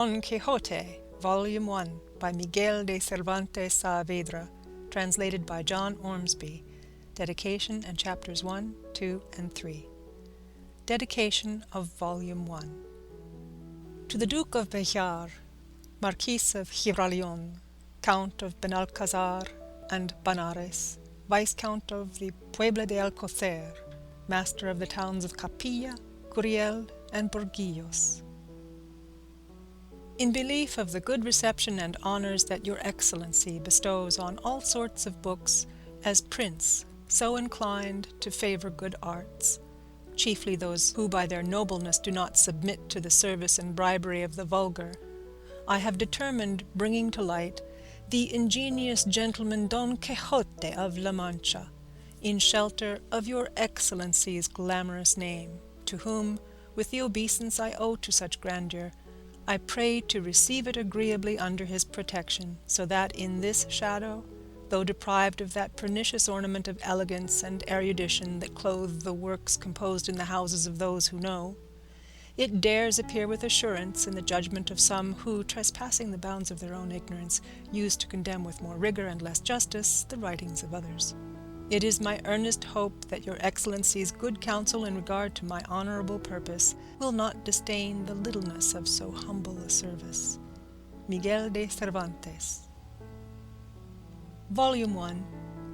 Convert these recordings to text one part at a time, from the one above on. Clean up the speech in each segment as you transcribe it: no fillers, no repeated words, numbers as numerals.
Don Quixote, Volume 1, by Miguel de Cervantes Saavedra, translated by John Ormsby. Dedication and Chapters 1, 2, and 3. Dedication of Volume 1. To the Duke of Bejar, Marquis of Gibraleon, Count of Benalcazar and Banares, Viscount of the Puebla de Alcocer, Master of the towns of Capilla, Curiel, and Burguillos. In belief of the good reception and honours that your Excellency bestows on all sorts of books, as Prince, so inclined to favour good arts, chiefly those who by their nobleness do not submit to the service and bribery of the vulgar, I have determined bringing to light the ingenious gentleman Don Quixote of La Mancha, in shelter of your Excellency's glamorous name, to whom, with the obeisance I owe to such grandeur, I pray to receive it agreeably under his protection, so that in this shadow, though deprived of that pernicious ornament of elegance and erudition that clothe the works composed in the houses of those who know, it dares appear with assurance in the judgment of some who, trespassing the bounds of their own ignorance, use to condemn with more rigour and less justice the writings of others. It is my earnest hope that your Excellency's good counsel in regard to my honourable purpose will not disdain the littleness of so humble a service. Miguel de Cervantes. Volume 1,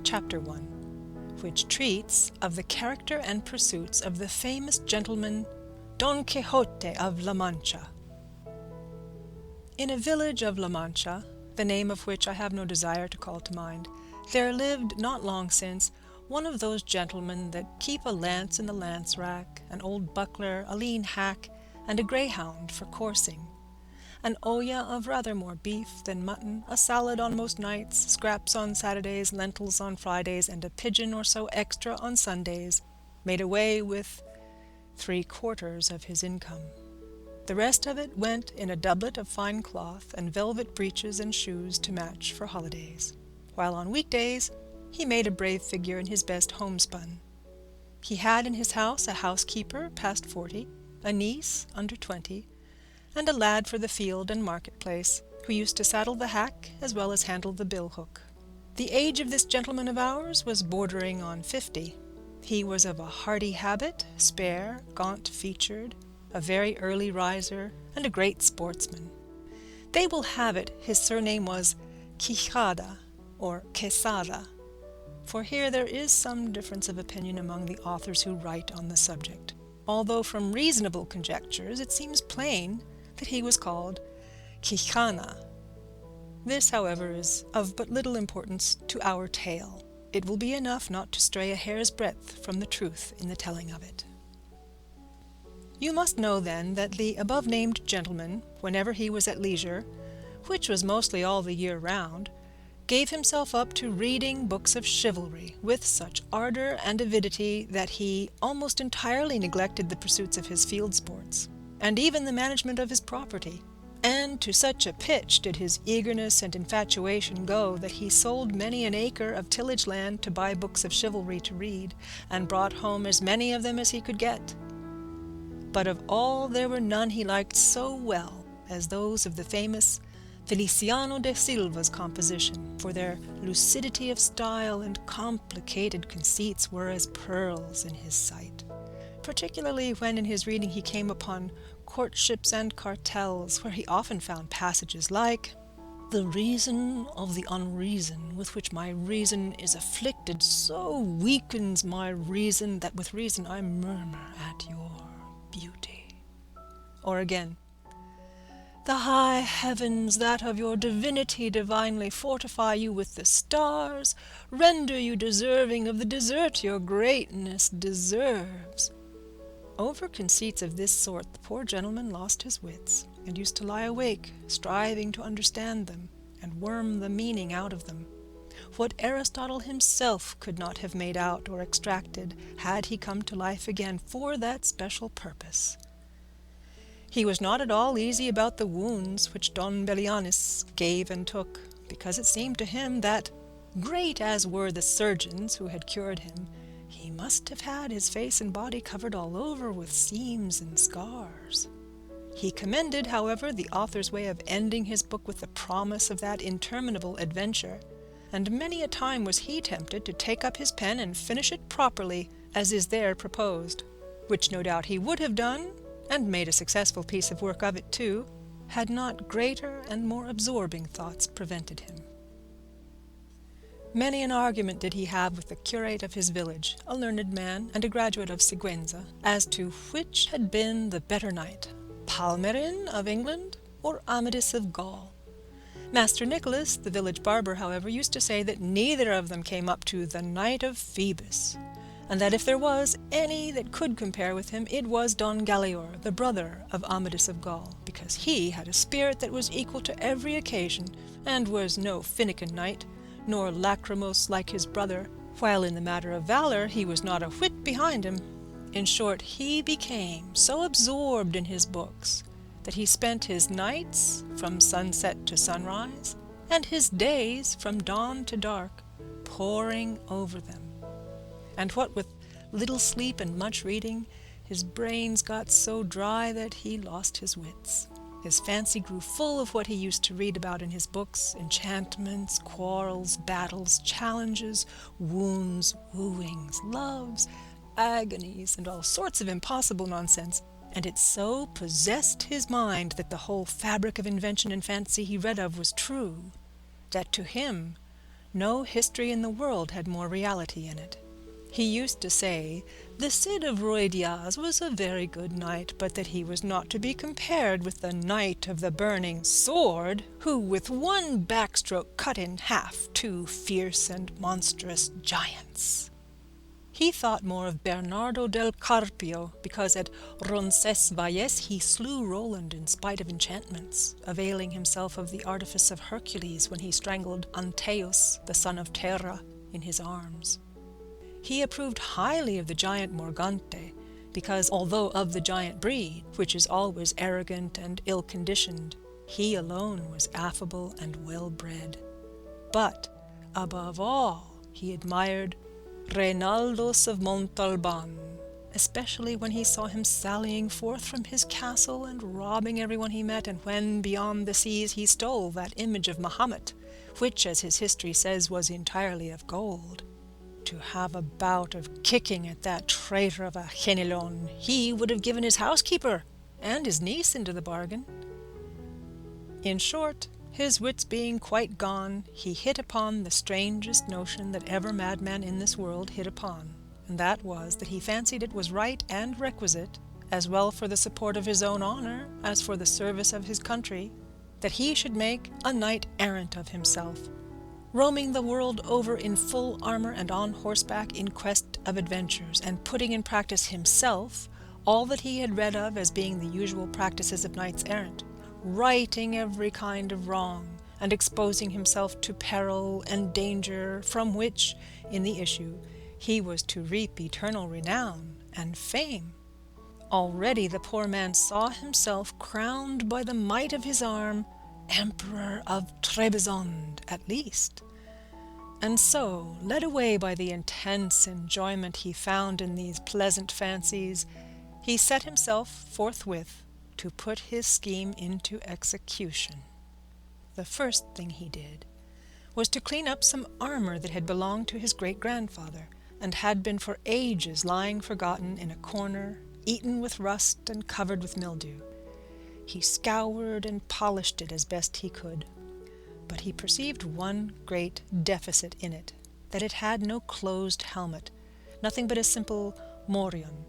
Chapter 1, which treats of the character and pursuits of the famous gentleman Don Quixote of La Mancha. In a village of La Mancha, the name of which I have no desire to call to mind, there lived, not long since, one of those gentlemen that keep a lance in the lance-rack, an old buckler, a lean hack, and a greyhound for coursing, an olla of rather more beef than mutton, a salad on most nights, scraps on Saturdays, lentils on Fridays, and a pigeon or so extra on Sundays, made away with 3/4 of his income. The rest of it went in a doublet of fine cloth and velvet breeches and shoes to match for holidays, while on weekdays he made a brave figure in his best homespun. He had in his house a housekeeper past 40, a niece under 20, and a lad for the field and market-place, who used to saddle the hack as well as handle the bill-hook. The age of this gentleman of ours was bordering on 50. He was of a hardy habit, spare, gaunt-featured, a very early riser, and a great sportsman. They will have it his surname was Quijada, or Quesada, for here there is some difference of opinion among the authors who write on the subject, although from reasonable conjectures it seems plain that he was called Quijana. This, however, is of but little importance to our tale. It will be enough not to stray a hair's breadth from the truth in the telling of it. You must know, then, that the above-named gentleman, whenever he was at leisure, which was mostly all the year round, gave himself up to reading books of chivalry with such ardour and avidity that he almost entirely neglected the pursuits of his field sports, and even the management of his property, and to such a pitch did his eagerness and infatuation go that he sold many an acre of tillage land to buy books of chivalry to read, and brought home as many of them as he could get. But of all there were none he liked so well as those of the famous Feliciano de Silva's composition, for their lucidity of style and complicated conceits were as pearls in his sight, particularly when in his reading he came upon courtships and cartels, where he often found passages like, "The reason of the unreason with which my reason is afflicted so weakens my reason that with reason I murmur at your beauty." Or again, "The high heavens that of your divinity divinely fortify you with the stars, render you deserving of the desert your greatness deserves." Over conceits of this sort the poor gentleman lost his wits, and used to lie awake, striving to understand them, and worm the meaning out of them, what Aristotle himself could not have made out or extracted, had he come to life again for that special purpose. He was not at all easy about the wounds which Don Belianis gave and took, because it seemed to him that, great as were the surgeons who had cured him, he must have had his face and body covered all over with seams and scars. He commended, however, the author's way of ending his book with the promise of that interminable adventure, and many a time was he tempted to take up his pen and finish it properly, as is there proposed, which no doubt he would have done, and made a successful piece of work of it too, had not greater and more absorbing thoughts prevented him. Many an argument did he have with the curate of his village, a learned man and a graduate of Siguenza, as to which had been the better knight, Palmerin of England or Amadis of Gaul. Master Nicholas, the village barber, however, used to say that neither of them came up to the Knight of Phoebus, and that if there was any that could compare with him, it was Don Galaor, the brother of Amadis of Gaul, because he had a spirit that was equal to every occasion, and was no finikin knight, nor lachrymose like his brother, while in the matter of valour he was not a whit behind him. In short, he became so absorbed in his books that he spent his nights from sunset to sunrise, and his days from dawn to dark, poring over them. And what with little sleep and much reading, his brains got so dry that he lost his wits. His fancy grew full of what he used to read about in his books, enchantments, quarrels, battles, challenges, wounds, wooings, loves, agonies, and all sorts of impossible nonsense, and it so possessed his mind that the whole fabric of invention and fancy he read of was true, that to him no history in the world had more reality in it. He used to say the Cid of Ruy Diaz was a very good knight, but that he was not to be compared with the Knight of the Burning Sword, who with one backstroke cut in half 2 fierce and monstrous giants. He thought more of Bernardo del Carpio, because at Roncesvalles he slew Roland in spite of enchantments, availing himself of the artifice of Hercules when he strangled Antaeus, the son of Terra, in his arms. He approved highly of the giant Morgante, because although of the giant breed, which is always arrogant and ill-conditioned, he alone was affable and well-bred. But, above all, he admired Reinaldos of Montalban, especially when he saw him sallying forth from his castle and robbing everyone he met, and when, beyond the seas, he stole that image of Mahomet, which, as his history says, was entirely of gold. To have a bout of kicking at that traitor of a Genelon, he would have given his housekeeper, and his niece into the bargain. In short, his wits being quite gone, he hit upon the strangest notion that ever madman in this world hit upon, and that was that he fancied it was right and requisite, as well for the support of his own honour as for the service of his country, that he should make a knight-errant of himself, roaming the world over in full armour and on horseback in quest of adventures, and putting in practice himself all that he had read of as being the usual practices of knights-errant, righting every kind of wrong, and exposing himself to peril and danger, from which, in the issue, he was to reap eternal renown and fame. Already the poor man saw himself crowned by the might of his arm, Emperor of Trebizond at least. And so, led away by the intense enjoyment he found in these pleasant fancies, he set himself forthwith to put his scheme into execution. The first thing he did was to clean up some armour that had belonged to his great-grandfather, and had been for ages lying forgotten in a corner, eaten with rust and covered with mildew. He scoured and polished it as best he could, but he perceived one great deficit in it, that it had no closed helmet, nothing but a simple morion.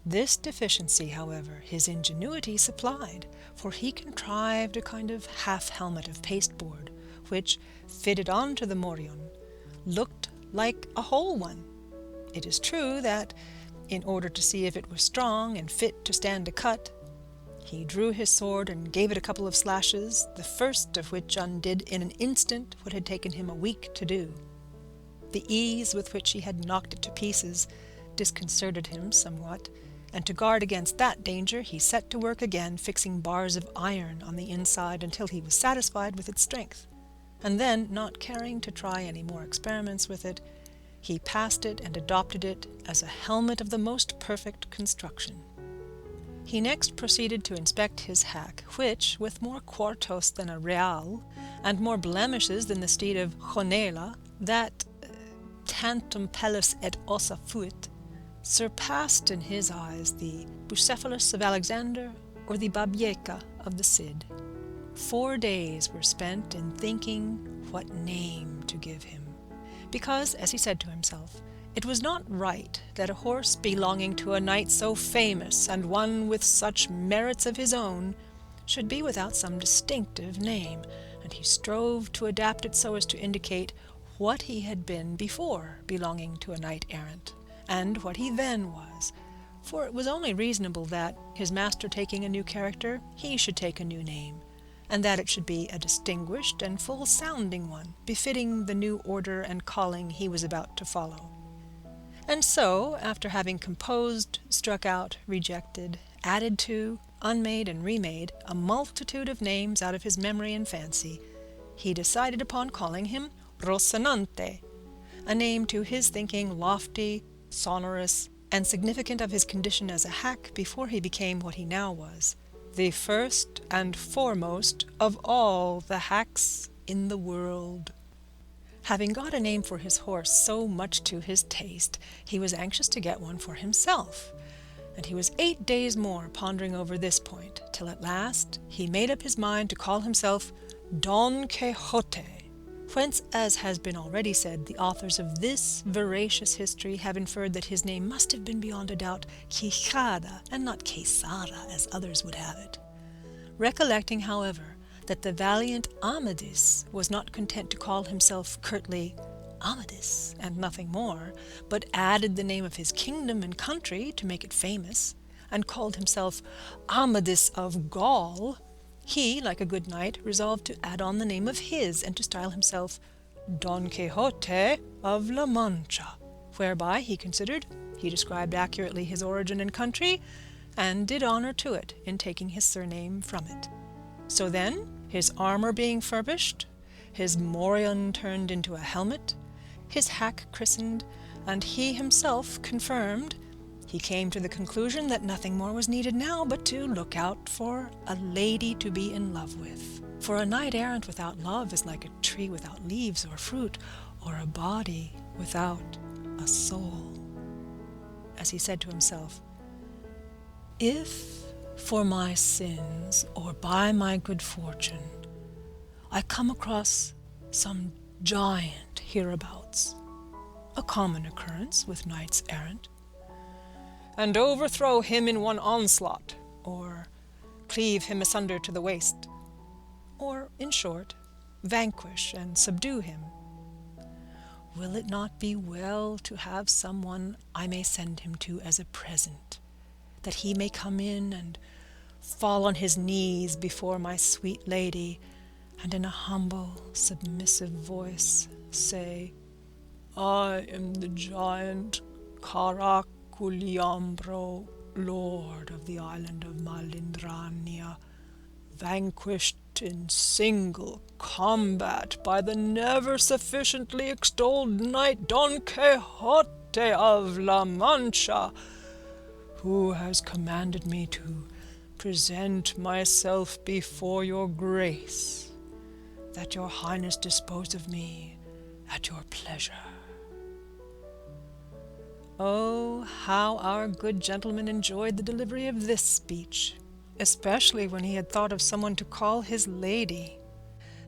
This deficiency, however, his ingenuity supplied, for he contrived a kind of half-helmet of pasteboard, which, fitted on to the morion, looked like a whole one. It is true that, in order to see if it was strong and fit to stand a cut, he drew his sword and gave it a couple of slashes, the first of which undid in an instant what had taken him a week to do. The ease with which he had knocked it to pieces disconcerted him somewhat, and to guard against that danger he set to work again, fixing bars of iron on the inside until he was satisfied with its strength, and then, not caring to try any more experiments with it, he passed it and adopted it as a helmet of the most perfect construction. He next proceeded to inspect his hack, which, with more quartos than a real, and more blemishes than the steed of Jonela, that tantum pellus et ossa fuit, surpassed in his eyes the Bucephalus of Alexander or the Babieca of the Cid. 4 days were spent in thinking what name to give him, because, as he said to himself, it was not right that a horse belonging to a knight so famous and one with such merits of his own should be without some distinctive name, and he strove to adapt it so as to indicate what he had been before belonging to a knight-errant, and what he then was, for it was only reasonable that, his master taking a new character, he should take a new name, and that it should be a distinguished and full-sounding one, befitting the new order and calling he was about to follow. And so, after having composed, struck out, rejected, added to, unmade and remade a multitude of names out of his memory and fancy, he decided upon calling him Rocinante, a name to his thinking lofty, sonorous, and significant of his condition as a hack before he became what he now was, the first and foremost of all the hacks in the world. Having got a name for his horse so much to his taste, he was anxious to get one for himself, and he was 8 days more pondering over this point, till at last he made up his mind to call himself Don Quixote, whence, as has been already said, the authors of this veracious history have inferred that his name must have been beyond a doubt Quixada, and not Quesada, as others would have it. Recollecting, however, that the valiant Amadis was not content to call himself curtly Amadis, and nothing more, but added the name of his kingdom and country to make it famous, and called himself Amadis of Gaul, he, like a good knight, resolved to add on the name of his, and to style himself Don Quixote of La Mancha, whereby, he considered, he described accurately his origin and country, and did honour to it in taking his surname from it. So then, his armour being furbished, his morion turned into a helmet, his hack christened, and he himself confirmed, he came to the conclusion that nothing more was needed now but to look out for a lady to be in love with. For a knight-errant without love is like a tree without leaves or fruit, or a body without a soul. As he said to himself, if for my sins, or by my good fortune, I come across some giant hereabouts, a common occurrence with knights-errant, and overthrow him in one onslaught, or cleave him asunder to the waist, or, in short, vanquish and subdue him, will it not be well to have someone I may send him to as a present, that he may come in and fall on his knees before my sweet lady, and in a humble, submissive voice say, I am the giant Caraculiambro, lord of the island of Malindrania, vanquished in single combat by the never sufficiently extolled knight Don Quixote of La Mancha, who has commanded me to present myself before your grace, that your highness dispose of me at your pleasure. Oh, how our good gentleman enjoyed the delivery of this speech, especially when he had thought of someone to call his lady.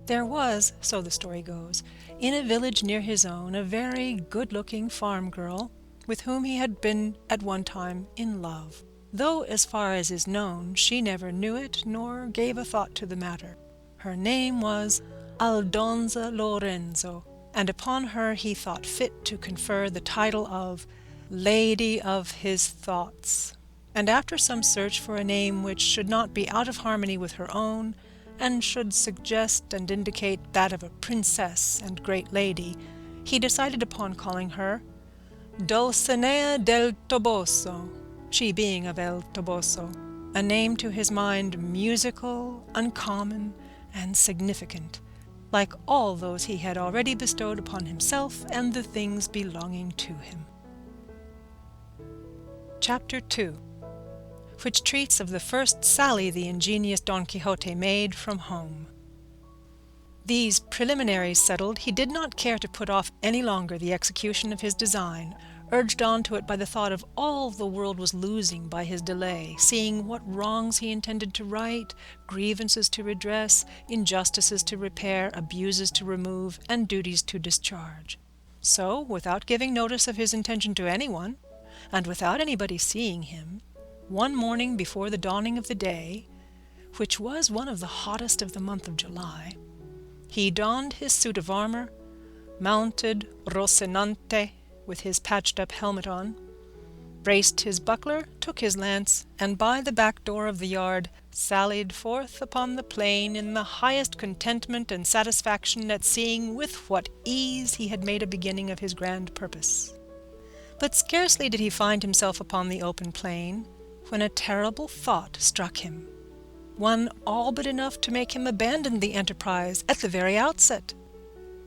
There was, so the story goes, in a village near his own, a very good-looking farm girl, with whom he had been at one time in love, though, as far as is known, she never knew it, nor gave a thought to the matter. Her name was Aldonza Lorenzo, and upon her he thought fit to confer the title of Lady of his Thoughts, and after some search for a name which should not be out of harmony with her own, and should suggest and indicate that of a princess and great lady, he decided upon calling her Dulcinea del Toboso, she being of El Toboso, a name to his mind musical, uncommon, and significant, like all those he had already bestowed upon himself and the things belonging to him. Chapter 2. which treats of the first sally the ingenious Don Quixote made from home. These preliminaries settled, he did not care to put off any longer the execution of his design, urged on to it by the thought of all the world was losing by his delay, seeing what wrongs he intended to right, grievances to redress, injustices to repair, abuses to remove, and duties to discharge. So, without giving notice of his intention to anyone, and without anybody seeing him, one morning before the dawning of the day, which was one of the hottest of the month of July, he donned his suit of armour, mounted Rocinante with his patched-up helmet on, braced his buckler, took his lance, and by the back door of the yard sallied forth upon the plain in the highest contentment and satisfaction at seeing with what ease he had made a beginning of his grand purpose. But scarcely did he find himself upon the open plain, when a terrible thought struck him, one all but enough to make him abandon the enterprise at the very outset.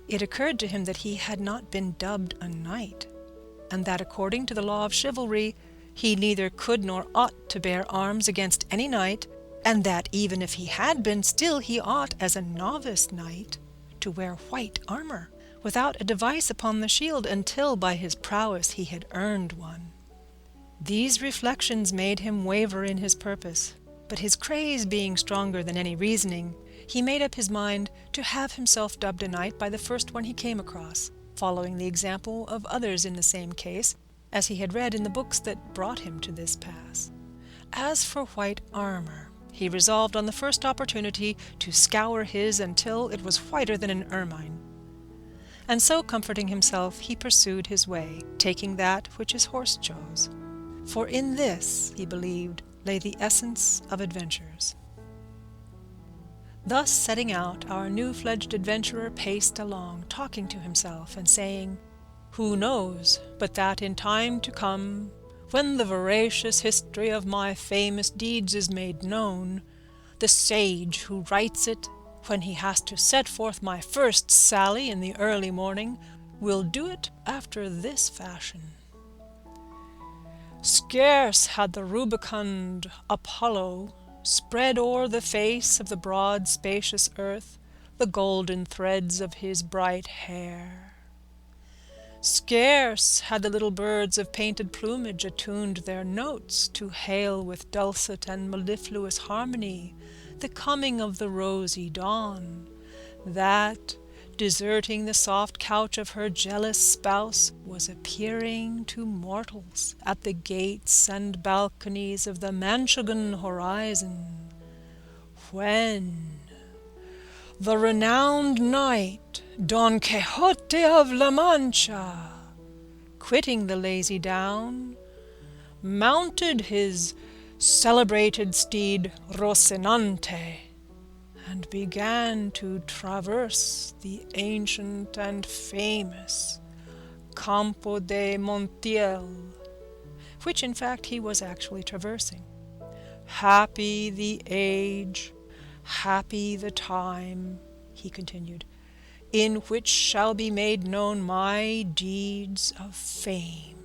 It occurred to him that he had not been dubbed a knight, and that according to the law of chivalry he neither could nor ought to bear arms against any knight, and that even if he had been, still he ought, as a novice knight, to wear white armour, without a device upon the shield, until by his prowess he had earned one. These reflections made him waver in his purpose, but his craze being stronger than any reasoning, he made up his mind to have himself dubbed a knight by the first one he came across, following the example of others in the same case, as he had read in the books that brought him to this pass. As for white armour, he resolved on the first opportunity to scour his until it was whiter than an ermine. And so, comforting himself, he pursued his way, taking that which his horse chose. For in this, he believed, lay the essence of adventures. Thus setting out, our new-fledged adventurer paced along, talking to himself and saying, "Who knows but that in time to come, when the veracious history of my famous deeds is made known, the sage who writes it, when he has to set forth my first sally in the early morning, will do it after this fashion. Scarce had the rubicund Apollo spread o'er the face of the broad spacious earth the golden threads of his bright hair. Scarce had the little birds of painted plumage attuned their notes to hail with dulcet and mellifluous harmony the coming of the rosy dawn, that, deserting the soft couch of her jealous spouse, was appearing to mortals at the gates and balconies of the Manchegan horizon, when the renowned knight Don Quixote of La Mancha, quitting the lazy down, mounted his celebrated steed Rocinante, and began to traverse the ancient and famous Campo de Montiel, which in fact he was actually traversing. Happy the age, happy the time, he continued, in which shall be made known my deeds of fame,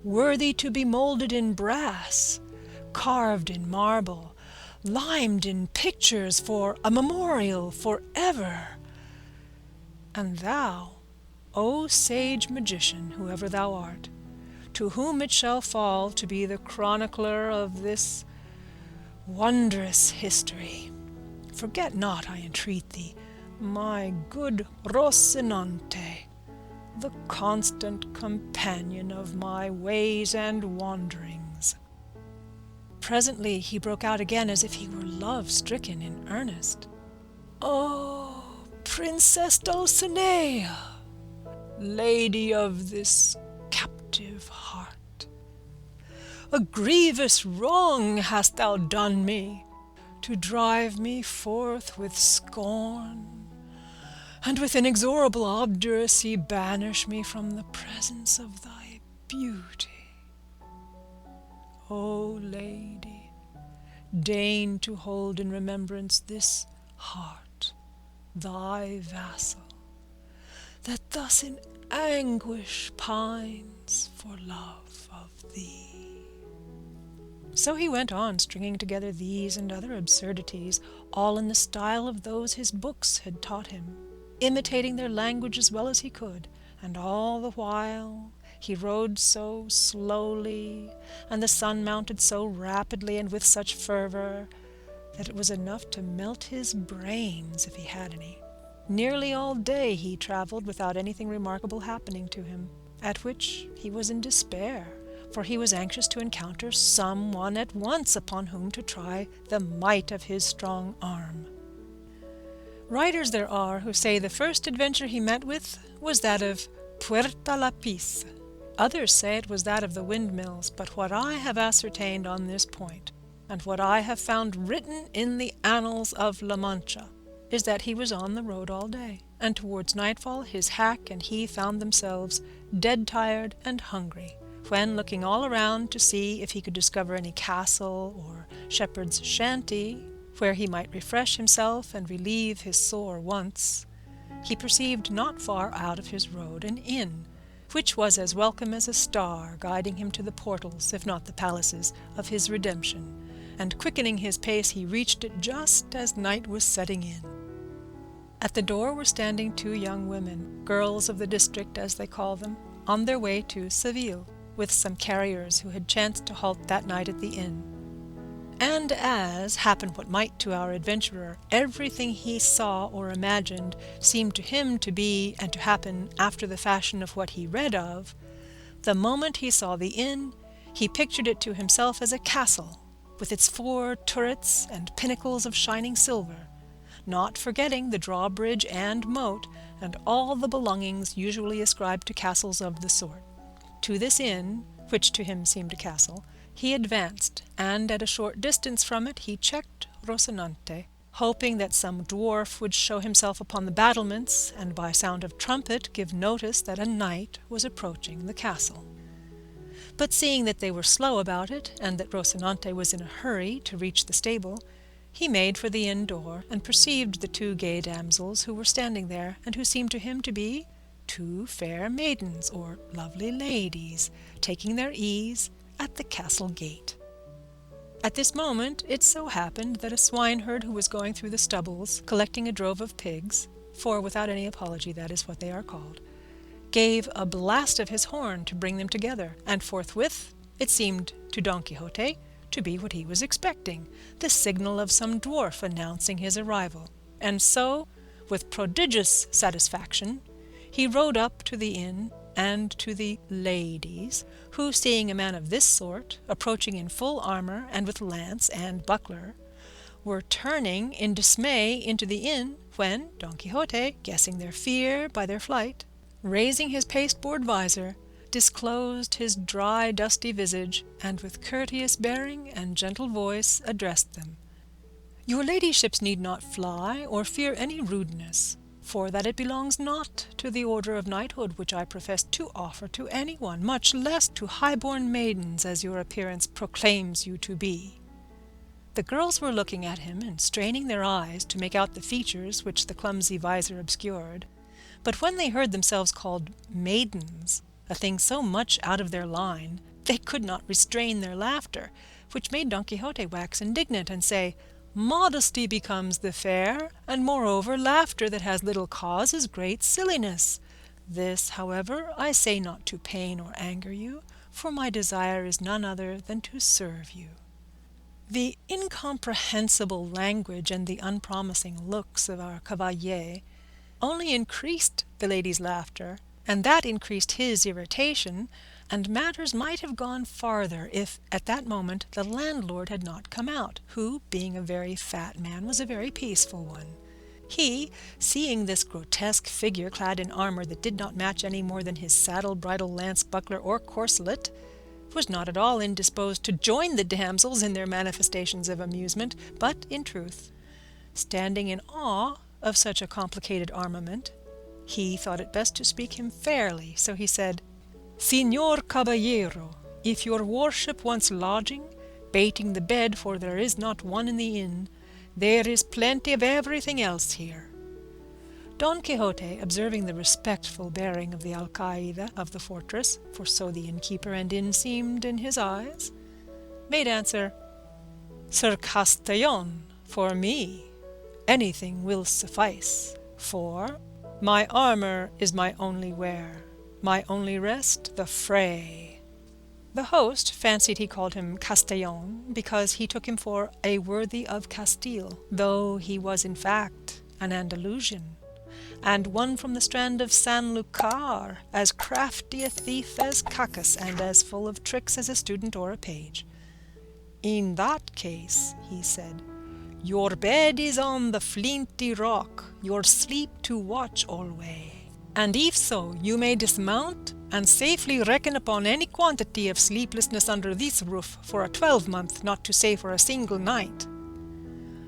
worthy to be moulded in brass, carved in marble, limed in pictures for a memorial forever. And thou, O sage magician, whoever thou art, to whom it shall fall to be the chronicler of this wondrous history, forget not, I entreat thee, my good Rocinante, the constant companion of my ways and wanderings." Presently he broke out again as if he were love-stricken in earnest. "Oh, Princess Dulcinea, lady of this captive heart, a grievous wrong hast thou done me, to drive me forth with scorn, and with inexorable obduracy banish me from the presence of thy beauty. O lady, deign to hold in remembrance this heart, thy vassal, that thus in anguish pines for love of thee." So he went on stringing together these and other absurdities, all in the style of those his books had taught him, imitating their language as well as he could, and all the while he rode so slowly, and the sun mounted so rapidly and with such fervour, that it was enough to melt his brains if he had any. Nearly all day he travelled without anything remarkable happening to him, at which he was in despair, for he was anxious to encounter some one at once upon whom to try the might of his strong arm. Writers there are who say the first adventure he met with was that of Puerto La Pisse. Others say it was that of the windmills, but what I have ascertained on this point, and what I have found written in the annals of La Mancha, is that he was on the road all day, and towards nightfall his hack and he found themselves dead tired and hungry, when, looking all around to see if he could discover any castle or shepherd's shanty, where he might refresh himself and relieve his sore wants, he perceived not far out of his road an inn, which was as welcome as a star, guiding him to the portals, if not the palaces, of his redemption, and quickening his pace he reached it just as night was setting in. At the door were standing 2 young women, girls of the district as they call them, on their way to Seville, with some carriers who had chanced to halt that night at the inn. And as, happen what might to our adventurer, everything he saw or imagined seemed to him to be and to happen after the fashion of what he read of, the moment he saw the inn, he pictured it to himself as a castle, with its 4 turrets and pinnacles of shining silver, not forgetting the drawbridge and moat, and all the belongings usually ascribed to castles of the sort. To this inn, which to him seemed a castle, he advanced, and at a short distance from it he checked Rocinante, hoping that some dwarf would show himself upon the battlements, and by sound of trumpet give notice that a knight was approaching the castle. But seeing that they were slow about it, and that Rocinante was in a hurry to reach the stable, he made for the inn door, and perceived the 2 gay damsels who were standing there, and who seemed to him to be 2 fair maidens, or lovely ladies, taking their ease at the castle gate. At this moment it so happened that a swineherd who was going through the stubbles, collecting a drove of pigs, for without any apology that is what they are called, gave a blast of his horn to bring them together, and forthwith it seemed to Don Quixote to be what he was expecting, the signal of some dwarf announcing his arrival, and so, with prodigious satisfaction, he rode up to the inn and to the ladies, who, seeing a man of this sort, approaching in full armour and with lance and buckler, were turning in dismay into the inn, when Don Quixote, guessing their fear by their flight, raising his pasteboard visor, disclosed his dry, dusty visage, and with courteous bearing and gentle voice addressed them. "Your ladyships need not fly, or fear any rudeness, for that it belongs not to the order of knighthood which I profess to offer to any one, much less to high-born maidens, as your appearance proclaims you to be." The girls were looking at him and straining their eyes to make out the features which the clumsy visor obscured, but when they heard themselves called maidens, a thing so much out of their line, they could not restrain their laughter, which made Don Quixote wax indignant and say, "Modesty becomes the fair, and moreover laughter that has little cause is great silliness. This, however, I say not to pain or anger you, for my desire is none other than to serve you." The incomprehensible language and the unpromising looks of our cavalier only increased the lady's laughter, and that increased his irritation, and matters might have gone farther if at that moment the landlord had not come out, who, being a very fat man, was a very peaceful one. He, seeing this grotesque figure clad in armour that did not match any more than his saddle, bridle, lance, buckler, or corselet, was not at all indisposed to join the damsels in their manifestations of amusement, but, in truth, standing in awe of such a complicated armament, he thought it best to speak him fairly, so he said, "Señor Caballero, if your worship wants lodging, bating the bed, for there is not one in the inn, there is plenty of everything else here." Don Quixote, observing the respectful bearing of the alcaide of the fortress, for so the innkeeper and inn seemed in his eyes, made answer, "Sir Castellan, for me anything will suffice, for my armour is my only wear, my only rest the fray." The host fancied he called him Castellan because he took him for a worthy of Castile, though he was in fact an Andalusian, and one from the strand of Sanlúcar, as crafty a thief as Cacus, and as full of tricks as a student or a page. "In that case," he said, "your bed is on the flinty rock, your sleep to watch alway. And if so, you may dismount and safely reckon upon any quantity of sleeplessness under this roof for a 12-month, not to say for a single night."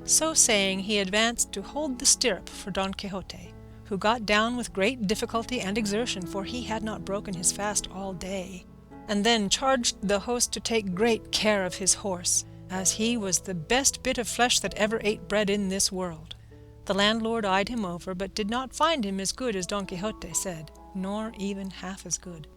So saying, he advanced to hold the stirrup for Don Quixote, who got down with great difficulty and exertion, for he had not broken his fast all day, and then charged the host to take great care of his horse, as he was the best bit of flesh that ever ate bread in this world. The landlord eyed him over, but did not find him as good as Don Quixote said, nor even half as good,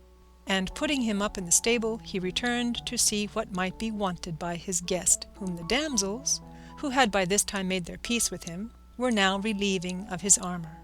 and putting him up in the stable, he returned to see what might be wanted by his guest, whom the damsels, who had by this time made their peace with him, were now relieving of his armour.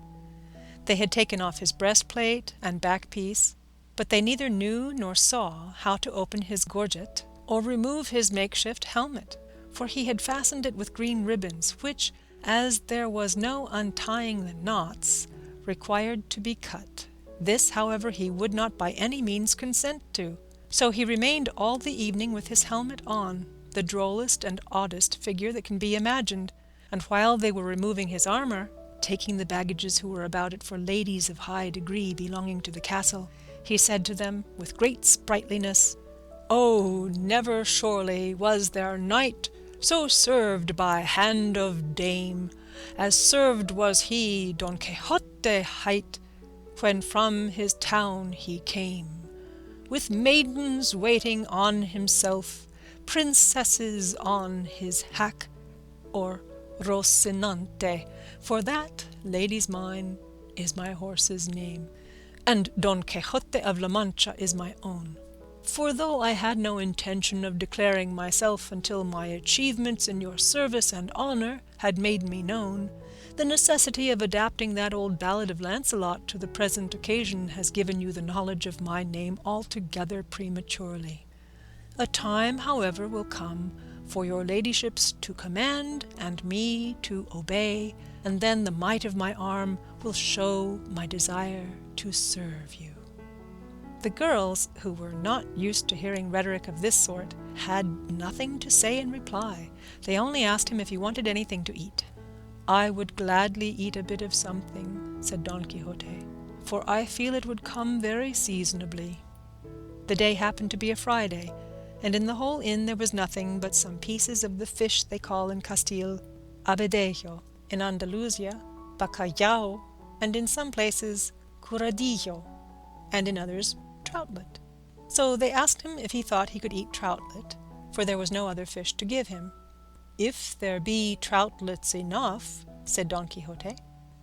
They had taken off his breastplate and back piece, but they neither knew nor saw how to open his gorget or remove his makeshift helmet, for he had fastened it with green ribbons, which, as there was no untying the knots, required to be cut. This, however, he would not by any means consent to, so he remained all the evening with his helmet on, the drollest and oddest figure that can be imagined, and while they were removing his armour, taking the baggages who were about it for ladies of high degree belonging to the castle, he said to them with great sprightliness, "Oh, never surely was there knight so served by hand of dame, as served was he Don Quixote hight, when from his town he came, with maidens waiting on himself, princesses on his hack, or Rocinante, for that, ladies mine, is my horse's name, and Don Quixote of La Mancha is my own. For though I had no intention of declaring myself until my achievements in your service and honour had made me known, the necessity of adapting that old ballad of Lancelot to the present occasion has given you the knowledge of my name altogether prematurely. A time, however, will come for your ladyships to command and me to obey, and then the might of my arm will show my desire to serve you." The girls, who were not used to hearing rhetoric of this sort, had nothing to say in reply. They only asked him if he wanted anything to eat. "I would gladly eat a bit of something," said Don Quixote, "for I feel it would come very seasonably." The day happened to be a Friday, and in the whole inn there was nothing but some pieces of the fish they call in Castile avidejo, in Andalusia bacallao, and in some places curadillo, and in others troutlet. So they asked him if he thought he could eat troutlet, for there was no other fish to give him. "If there be troutlets enough," said Don Quixote,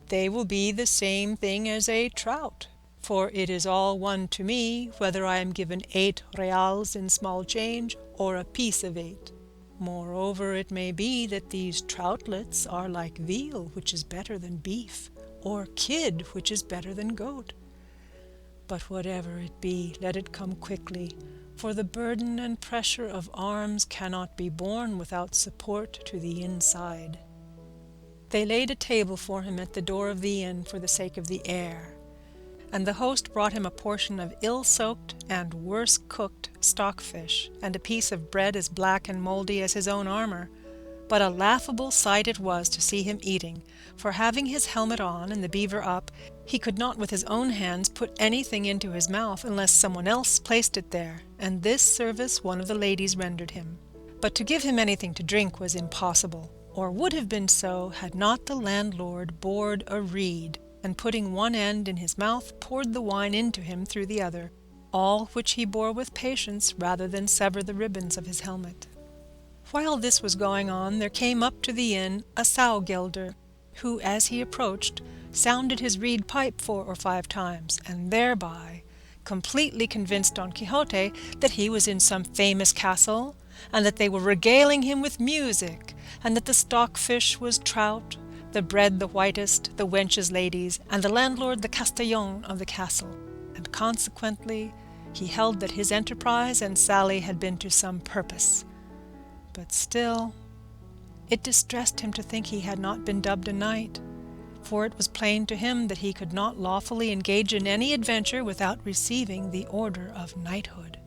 "they will be the same thing as a trout, for it is all one to me whether I am given 8 reals in small change or a piece of 8. Moreover, it may be that these troutlets are like veal, which is better than beef, or kid, which is better than goat. But whatever it be, let it come quickly, for the burden and pressure of arms cannot be borne without support to the inside." They laid a table for him at the door of the inn for the sake of the air, and the host brought him a portion of ill-soaked and worse-cooked stockfish, and a piece of bread as black and mouldy as his own armour. But a laughable sight it was to see him eating, for having his helmet on and the beaver up, he could not with his own hands put anything into his mouth unless someone else placed it there, and this service one of the ladies rendered him. But to give him anything to drink was impossible, or would have been so had not the landlord bored a reed, and putting one end in his mouth poured the wine into him through the other, all which he bore with patience rather than sever the ribbons of his helmet. While this was going on, there came up to the inn a sow-gelder, who, as he approached, sounded his reed pipe 4 or 5 times, and thereby completely convinced Don Quixote that he was in some famous castle, and that they were regaling him with music, and that the stockfish was trout, the bread the whitest, the wenches ladies, and the landlord the castellan of the castle, and consequently he held that his enterprise and sally had been to some purpose. But still, it distressed him to think he had not been dubbed a knight, for it was plain to him that he could not lawfully engage in any adventure without receiving the order of knighthood.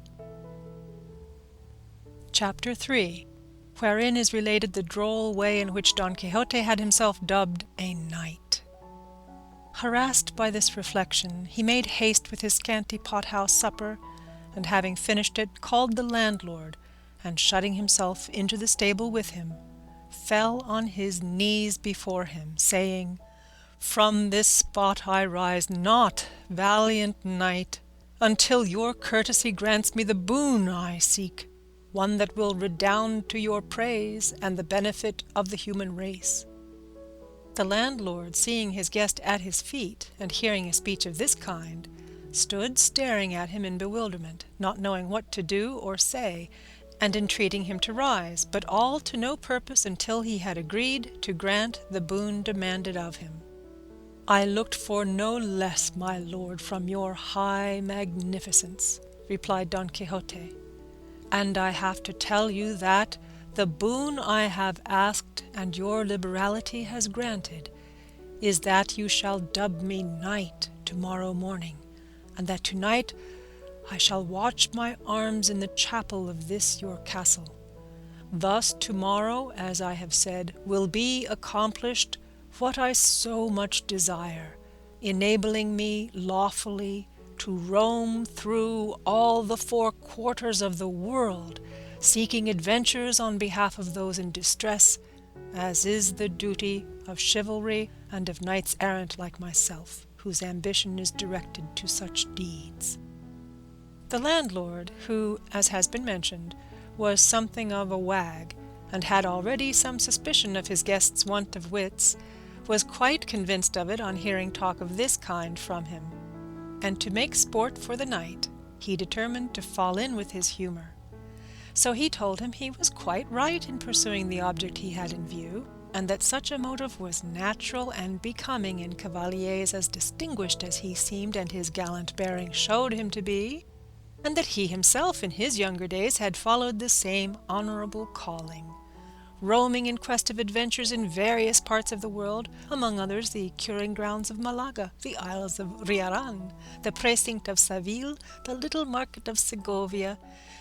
Chapter 3, wherein is related the droll way in which Don Quixote had himself dubbed a knight. Harassed by this reflection, he made haste with his scanty pothouse supper, and having finished it, called the landlord, and shutting himself into the stable with him, fell on his knees before him, saying, "From this spot I rise not, valiant knight, until your courtesy grants me the boon I seek, one that will redound to your praise and the benefit of the human race." The landlord, seeing his guest at his feet, and hearing a speech of this kind, stood staring at him in bewilderment, not knowing what to do or say, and entreating him to rise, but all to no purpose until he had agreed to grant the boon demanded of him. "I looked for no less, my lord, from your high magnificence," replied Don Quixote, "and I have to tell you that the boon I have asked and your liberality has granted is that you shall dub me knight tomorrow morning, and that tonight I shall watch my arms in the chapel of this your castle. Thus tomorrow, as I have said, will be accomplished what I so much desire, enabling me lawfully to roam through all the 4 quarters of the world, seeking adventures on behalf of those in distress, as is the duty of chivalry and of knights-errant like myself, whose ambition is directed to such deeds." The landlord, who, as has been mentioned, was something of a wag, and had already some suspicion of his guest's want of wits, was quite convinced of it on hearing talk of this kind from him, and to make sport for the night, he determined to fall in with his humour. So he told him he was quite right in pursuing the object he had in view, and that such a motive was natural and becoming in cavaliers as distinguished as he seemed and his gallant bearing showed him to be, and that he himself in his younger days had followed the same honourable calling, roaming in quest of adventures in various parts of the world, among others the curing grounds of Malaga, the Isles of Riaran, the precinct of Seville, the little market of Segovia,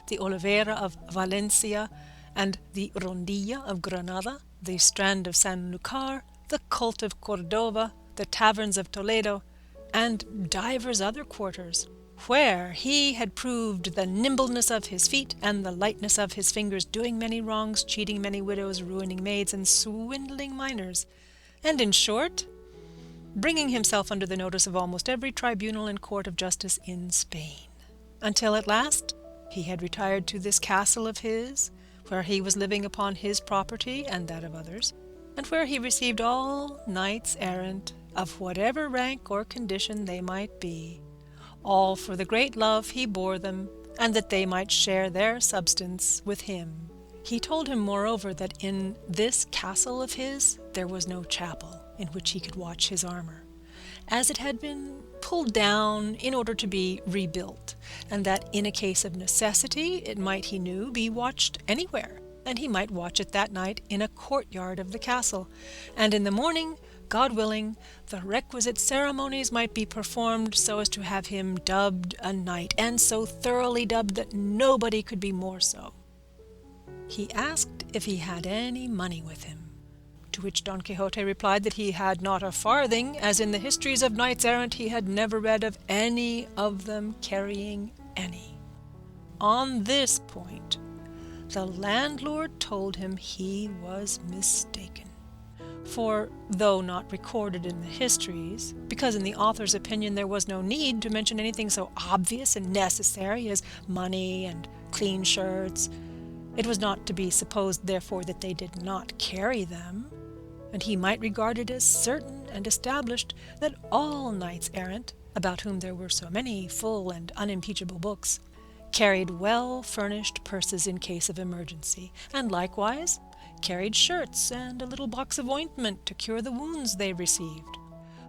the Oliveira of Valencia, and the Rondilla of Granada, the strand of Sanlúcar, the cult of Cordova, the taverns of Toledo, and divers other quarters, where he had proved the nimbleness of his feet and the lightness of his fingers, doing many wrongs, cheating many widows, ruining maids, and swindling minors, and, in short, bringing himself under the notice of almost every tribunal and court of justice in Spain, until at last he had retired to this castle of his, where he was living upon his property and that of others, and where he received all knights-errant, of whatever rank or condition they might be, all for the great love he bore them, and that they might share their substance with him. He told him, moreover, that in this castle of his there was no chapel in which he could watch his armour, as it had been pulled down in order to be rebuilt, and that in a case of necessity it might, he knew, be watched anywhere, and he might watch it that night in a courtyard of the castle, and in the morning, God willing, the requisite ceremonies might be performed so as to have him dubbed a knight, and so thoroughly dubbed that nobody could be more so. He asked if he had any money with him, to which Don Quixote replied that he had not a farthing, as in the histories of knights-errant he had never read of any of them carrying any. On this point, the landlord told him he was mistaken. For, though not recorded in the histories, because in the author's opinion there was no need to mention anything so obvious and necessary as money and clean shirts, it was not to be supposed, therefore, that they did not carry them, and he might regard it as certain and established that all knights-errant, about whom there were so many full and unimpeachable books, carried well-furnished purses in case of emergency, and likewise carried shirts and a little box of ointment to cure the wounds they received.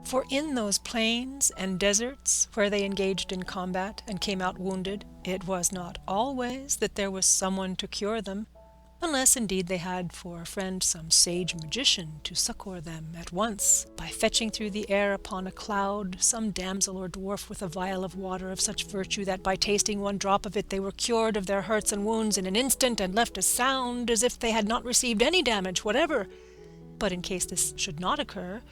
For in those plains and deserts where they engaged in combat and came out wounded, it was not always that there was someone to cure them, unless indeed they had for a friend some sage magician to succour them at once by fetching through the air upon a cloud some damsel or dwarf with a vial of water of such virtue that by tasting one drop of it they were cured of their hurts and wounds in an instant and left as sound as if they had not received any damage whatever. But in case this should not occur,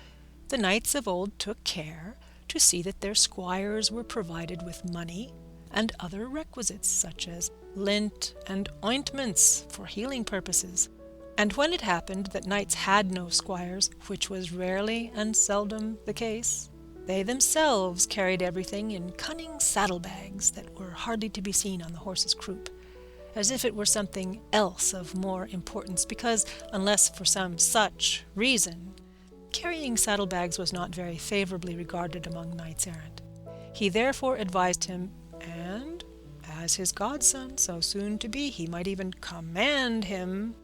the knights of old took care to see that their squires were provided with money and other requisites, such as lint and ointments for healing purposes. And when it happened that knights had no squires, which was rarely and seldom the case, they themselves carried everything in cunning saddlebags that were hardly to be seen on the horse's croup, as if it were something else of more importance, because, unless for some such reason, carrying saddlebags was not very favourably regarded among knights-errant. He therefore advised him, and, as his godson, so soon to be, he might even command him,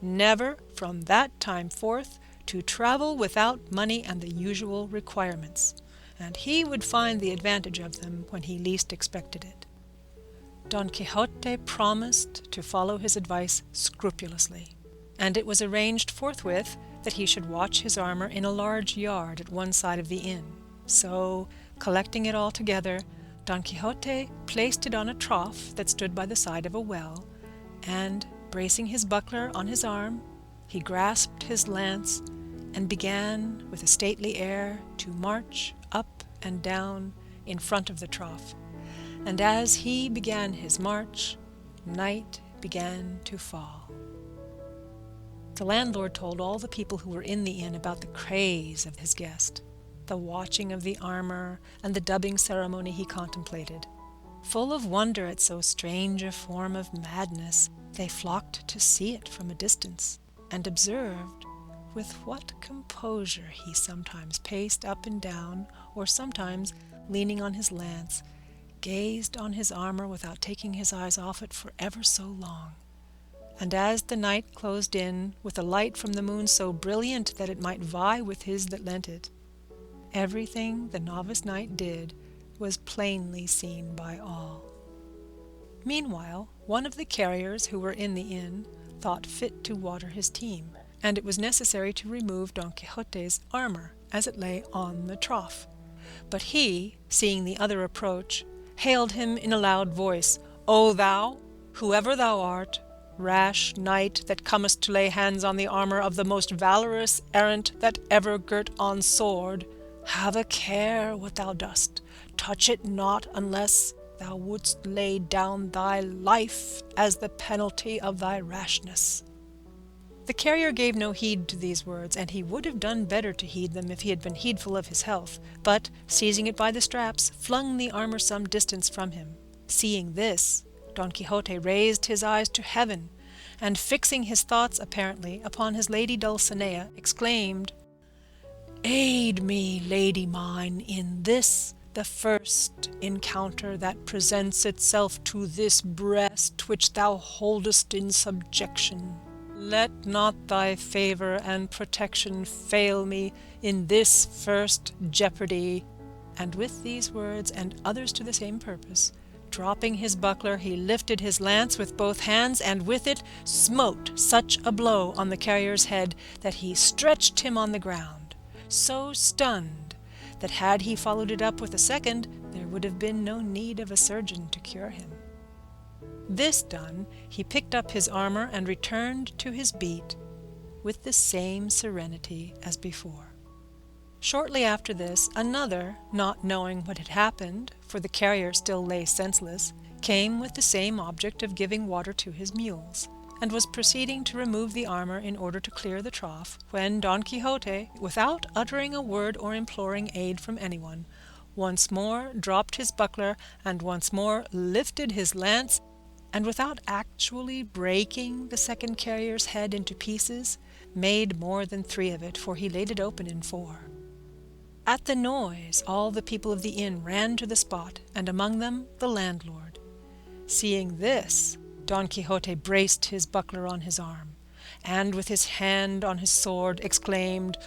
never from that time forth to travel without money and the usual requirements, and he would find the advantage of them when he least expected it. Don Quixote promised to follow his advice scrupulously, and it was arranged forthwith that he should watch his armour in a large yard at one side of the inn. So, collecting it all together, Don Quixote placed it on a trough that stood by the side of a well, and, bracing his buckler on his arm, he grasped his lance and began with a stately air to march up and down in front of the trough. And as he began his march, night began to fall. The landlord told all the people who were in the inn about the craze of his guest, the watching of the armour, and the dubbing ceremony he contemplated. Full of wonder at so strange a form of madness, they flocked to see it from a distance, and observed with what composure he sometimes paced up and down, or sometimes, leaning on his lance, gazed on his armour without taking his eyes off it for ever so long. And as the night closed in, with a light from the moon so brilliant that it might vie with his that lent it, everything the novice knight did was plainly seen by all. Meanwhile, one of the carriers who were in the inn thought fit to water his team, and it was necessary to remove Don Quixote's armour as it lay on the trough. But he, seeing the other approach, hailed him in a loud voice, "O thou, whoever thou art, rash knight that comest to lay hands on the armour of the most valorous errant that ever girt on sword, have a care what thou dost. Touch it not unless thou wouldst lay down thy life as the penalty of thy rashness." The carrier gave no heed to these words, and he would have done better to heed them if he had been heedful of his health, but, seizing it by the straps, flung the armour some distance from him. Seeing this, Don Quixote raised his eyes to heaven, and fixing his thoughts apparently upon his lady Dulcinea, exclaimed, "Aid me, lady mine, in this the first encounter that presents itself to this breast which thou holdest in subjection. Let not thy favour and protection fail me in this first jeopardy." And with these words, and others to the same purpose, dropping his buckler, he lifted his lance with both hands, and with it smote such a blow on the carrier's head that he stretched him on the ground, so stunned that had he followed it up with a second, there would have been no need of a surgeon to cure him. This done, he picked up his armour and returned to his beat with the same serenity as before. Shortly after this, another, not knowing what had happened, for the carrier still lay senseless, came with the same object of giving water to his mules, and was proceeding to remove the armour in order to clear the trough, when Don Quixote, without uttering a word or imploring aid from anyone, once more dropped his buckler, and once more lifted his lance, and without actually breaking the second carrier's head into pieces, made more than 3 of it, for he laid it open in 4. At the noise all the people of the inn ran to the spot, and among them the landlord. Seeing this, Don Quixote braced his buckler on his arm, and with his hand on his sword exclaimed,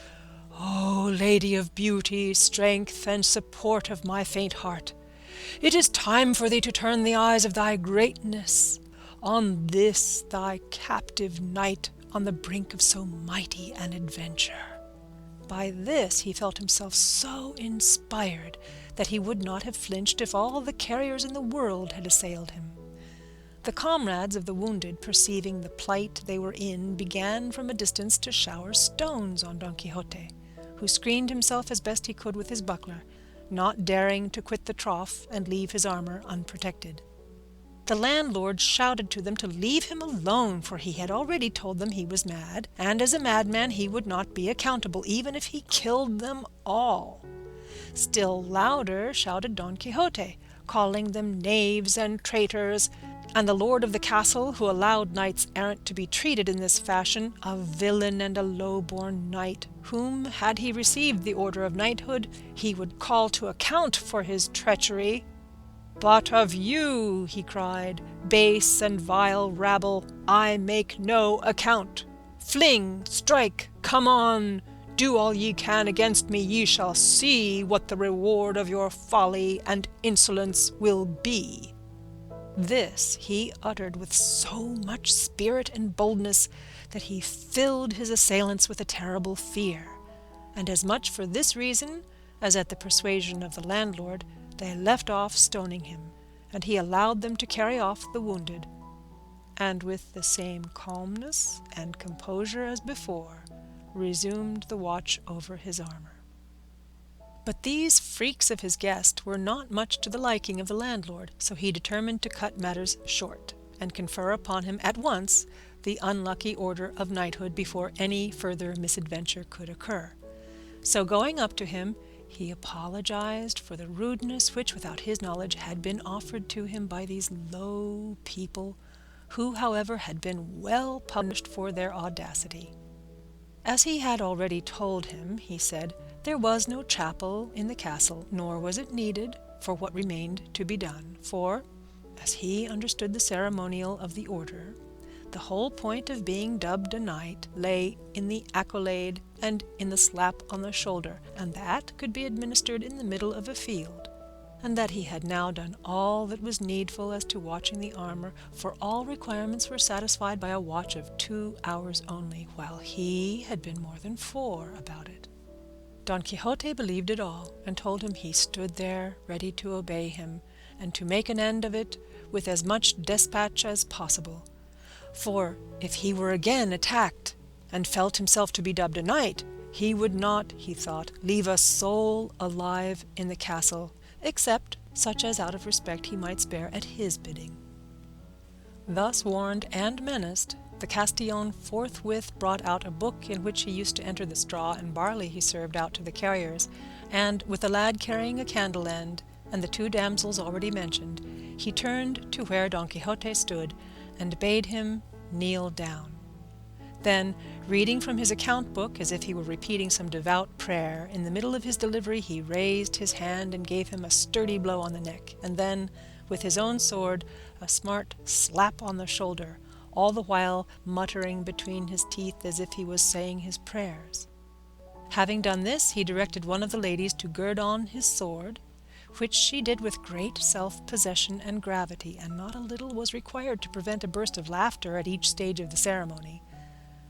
"O Lady of Beauty, strength and support of my faint heart, it is time for thee to turn the eyes of thy greatness on this thy captive knight on the brink of so mighty an adventure." By this he felt himself so inspired that he would not have flinched if all the carriers in the world had assailed him. The comrades of the wounded, perceiving the plight they were in, began from a distance to shower stones on Don Quixote, who screened himself as best he could with his buckler, not daring to quit the trough and leave his armour unprotected. The landlord shouted to them to leave him alone, for he had already told them he was mad, and as a madman he would not be accountable, even if he killed them all. Still louder shouted Don Quixote, calling them knaves and traitors, and the lord of the castle, who allowed knights errant to be treated in this fashion, a villain and a low-born knight, whom, had he received the order of knighthood, he would call to account for his treachery. "But of you," he cried, "base and vile rabble, I make no account. Fling, strike, come on, do all ye can against me, ye shall see what the reward of your folly and insolence will be." This he uttered with so much spirit and boldness that he filled his assailants with a terrible fear, and as much for this reason as at the persuasion of the landlord, they left off stoning him, and he allowed them to carry off the wounded, and with the same calmness and composure as before, resumed the watch over his armour. But these freaks of his guest were not much to the liking of the landlord, so he determined to cut matters short, and confer upon him at once the unlucky order of knighthood before any further misadventure could occur. So going up to him, he apologized for the rudeness which, without his knowledge, had been offered to him by these low people, who, however, had been well punished for their audacity. As he had already told him, he said, there was no chapel in the castle, nor was it needed for what remained to be done, for, as he understood the ceremonial of the order, the whole point of being dubbed a knight lay in the accolade and in the slap on the shoulder, and that could be administered in the middle of a field, and that he had now done all that was needful as to watching the armour, for all requirements were satisfied by a watch of 2 hours only, while he had been more than 4 about it. Don Quixote believed it all, and told him he stood there ready to obey him, and to make an end of it with as much despatch as possible. For if he were again attacked, and felt himself to be dubbed a knight, he would not, he thought, leave a soul alive in the castle, except such as out of respect he might spare at his bidding. Thus warned and menaced, the Castillon forthwith brought out a book in which he used to enter the straw and barley he served out to the carriers, and with the lad carrying a candle end, and the 2 damsels already mentioned, he turned to where Don Quixote stood, and bade him kneel down. Then, reading from his account book as if he were repeating some devout prayer, in the middle of his delivery he raised his hand and gave him a sturdy blow on the neck, and then, with his own sword, a smart slap on the shoulder, all the while muttering between his teeth as if he was saying his prayers. Having done this, he directed one of the ladies to gird on his sword, which she did with great self-possession and gravity, and not a little was required to prevent a burst of laughter at each stage of the ceremony.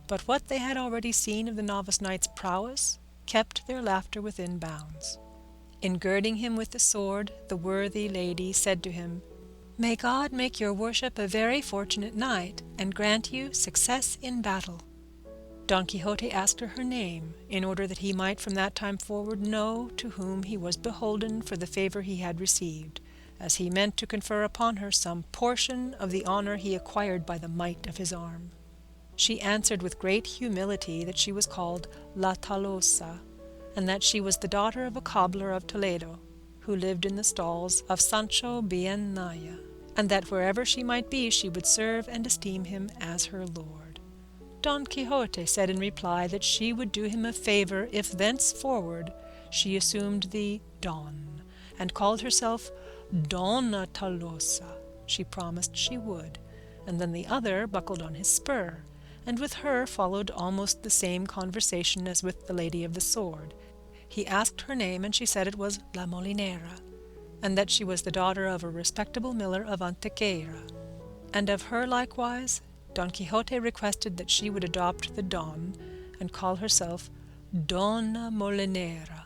But what they had already seen of the novice knight's prowess kept their laughter within bounds. In girding him with the sword, the worthy lady said to him, "May God make your worship a very fortunate knight, and grant you success in battle." Don Quixote asked her name, in order that he might from that time forward know to whom he was beholden for the favour he had received, as he meant to confer upon her some portion of the honour he acquired by the might of his arm. She answered with great humility that she was called La Tolosa, and that she was the daughter of a cobbler of Toledo, who lived in the stalls of Sancho Bienaya, and that wherever she might be she would serve and esteem him as her lord. Don Quixote said in reply that she would do him a favour if thenceforward she assumed the Don, and called herself Donna Tolosa. She promised she would, and then the other buckled on his spur, and with her followed almost the same conversation as with the lady of the sword. He asked her name, and she said it was La Molinera, and that she was the daughter of a respectable miller of Antequera. And of her likewise Don Quixote requested that she would adopt the Don, and call herself Donna Molinera,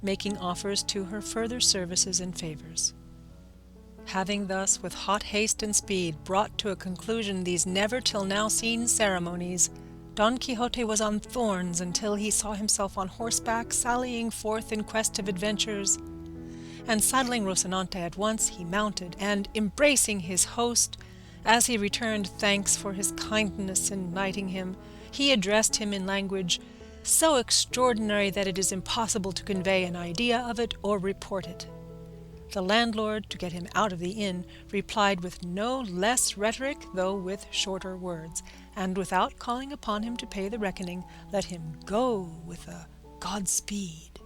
making offers to her further services and favours. Having thus, with hot haste and speed, brought to a conclusion these never till now seen ceremonies, Don Quixote was on thorns until he saw himself on horseback sallying forth in quest of adventures, and saddling Rocinante at once, he mounted, and, embracing his host, as he returned thanks for his kindness in knighting him, he addressed him in language so extraordinary that it is impossible to convey an idea of it or report it. The landlord, to get him out of the inn, replied with no less rhetoric, though with shorter words, and without calling upon him to pay the reckoning, let him go with a Godspeed.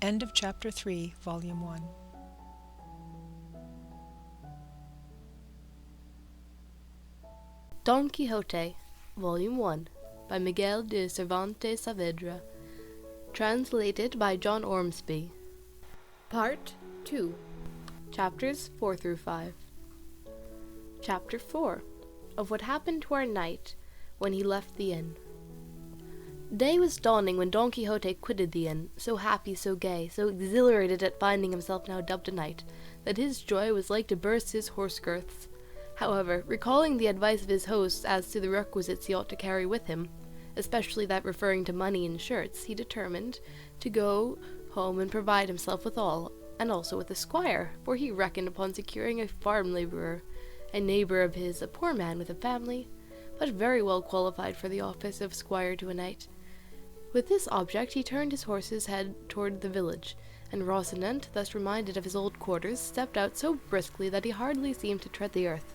End of Chapter 3, Volume 1. Don Quixote, Volume 1, by Miguel de Cervantes Saavedra, translated by John Ormsby. Part 2, Chapters 4 through 5. Chapter 4, of what happened to our knight when he left the inn. Day was dawning when Don Quixote quitted the inn, so happy, so gay, so exhilarated at finding himself now dubbed a knight, that his joy was like to burst his horse girths. However, recalling the advice of his host as to the requisites he ought to carry with him, especially that referring to money and shirts, he determined to go home and provide himself with all, and also with a squire, for he reckoned upon securing a farm labourer, a neighbour of his, a poor man with a family, but very well qualified for the office of squire to a knight. With this object he turned his horse's head toward the village, and Rocinante, thus reminded of his old quarters, stepped out so briskly that he hardly seemed to tread the earth.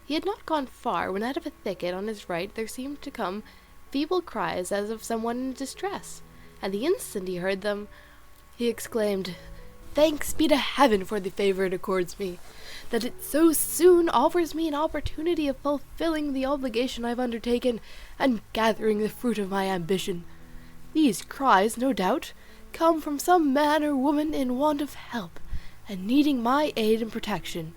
He had not gone far when out of a thicket on his right there seemed to come feeble cries as of someone in distress, and the instant he heard them, he exclaimed, "Thanks be to heaven for the favour it accords me, that it so soon offers me an opportunity of fulfilling the obligation I have undertaken, and gathering the fruit of my ambition. These cries, no doubt, come from some man or woman in want of help, and needing my aid and protection."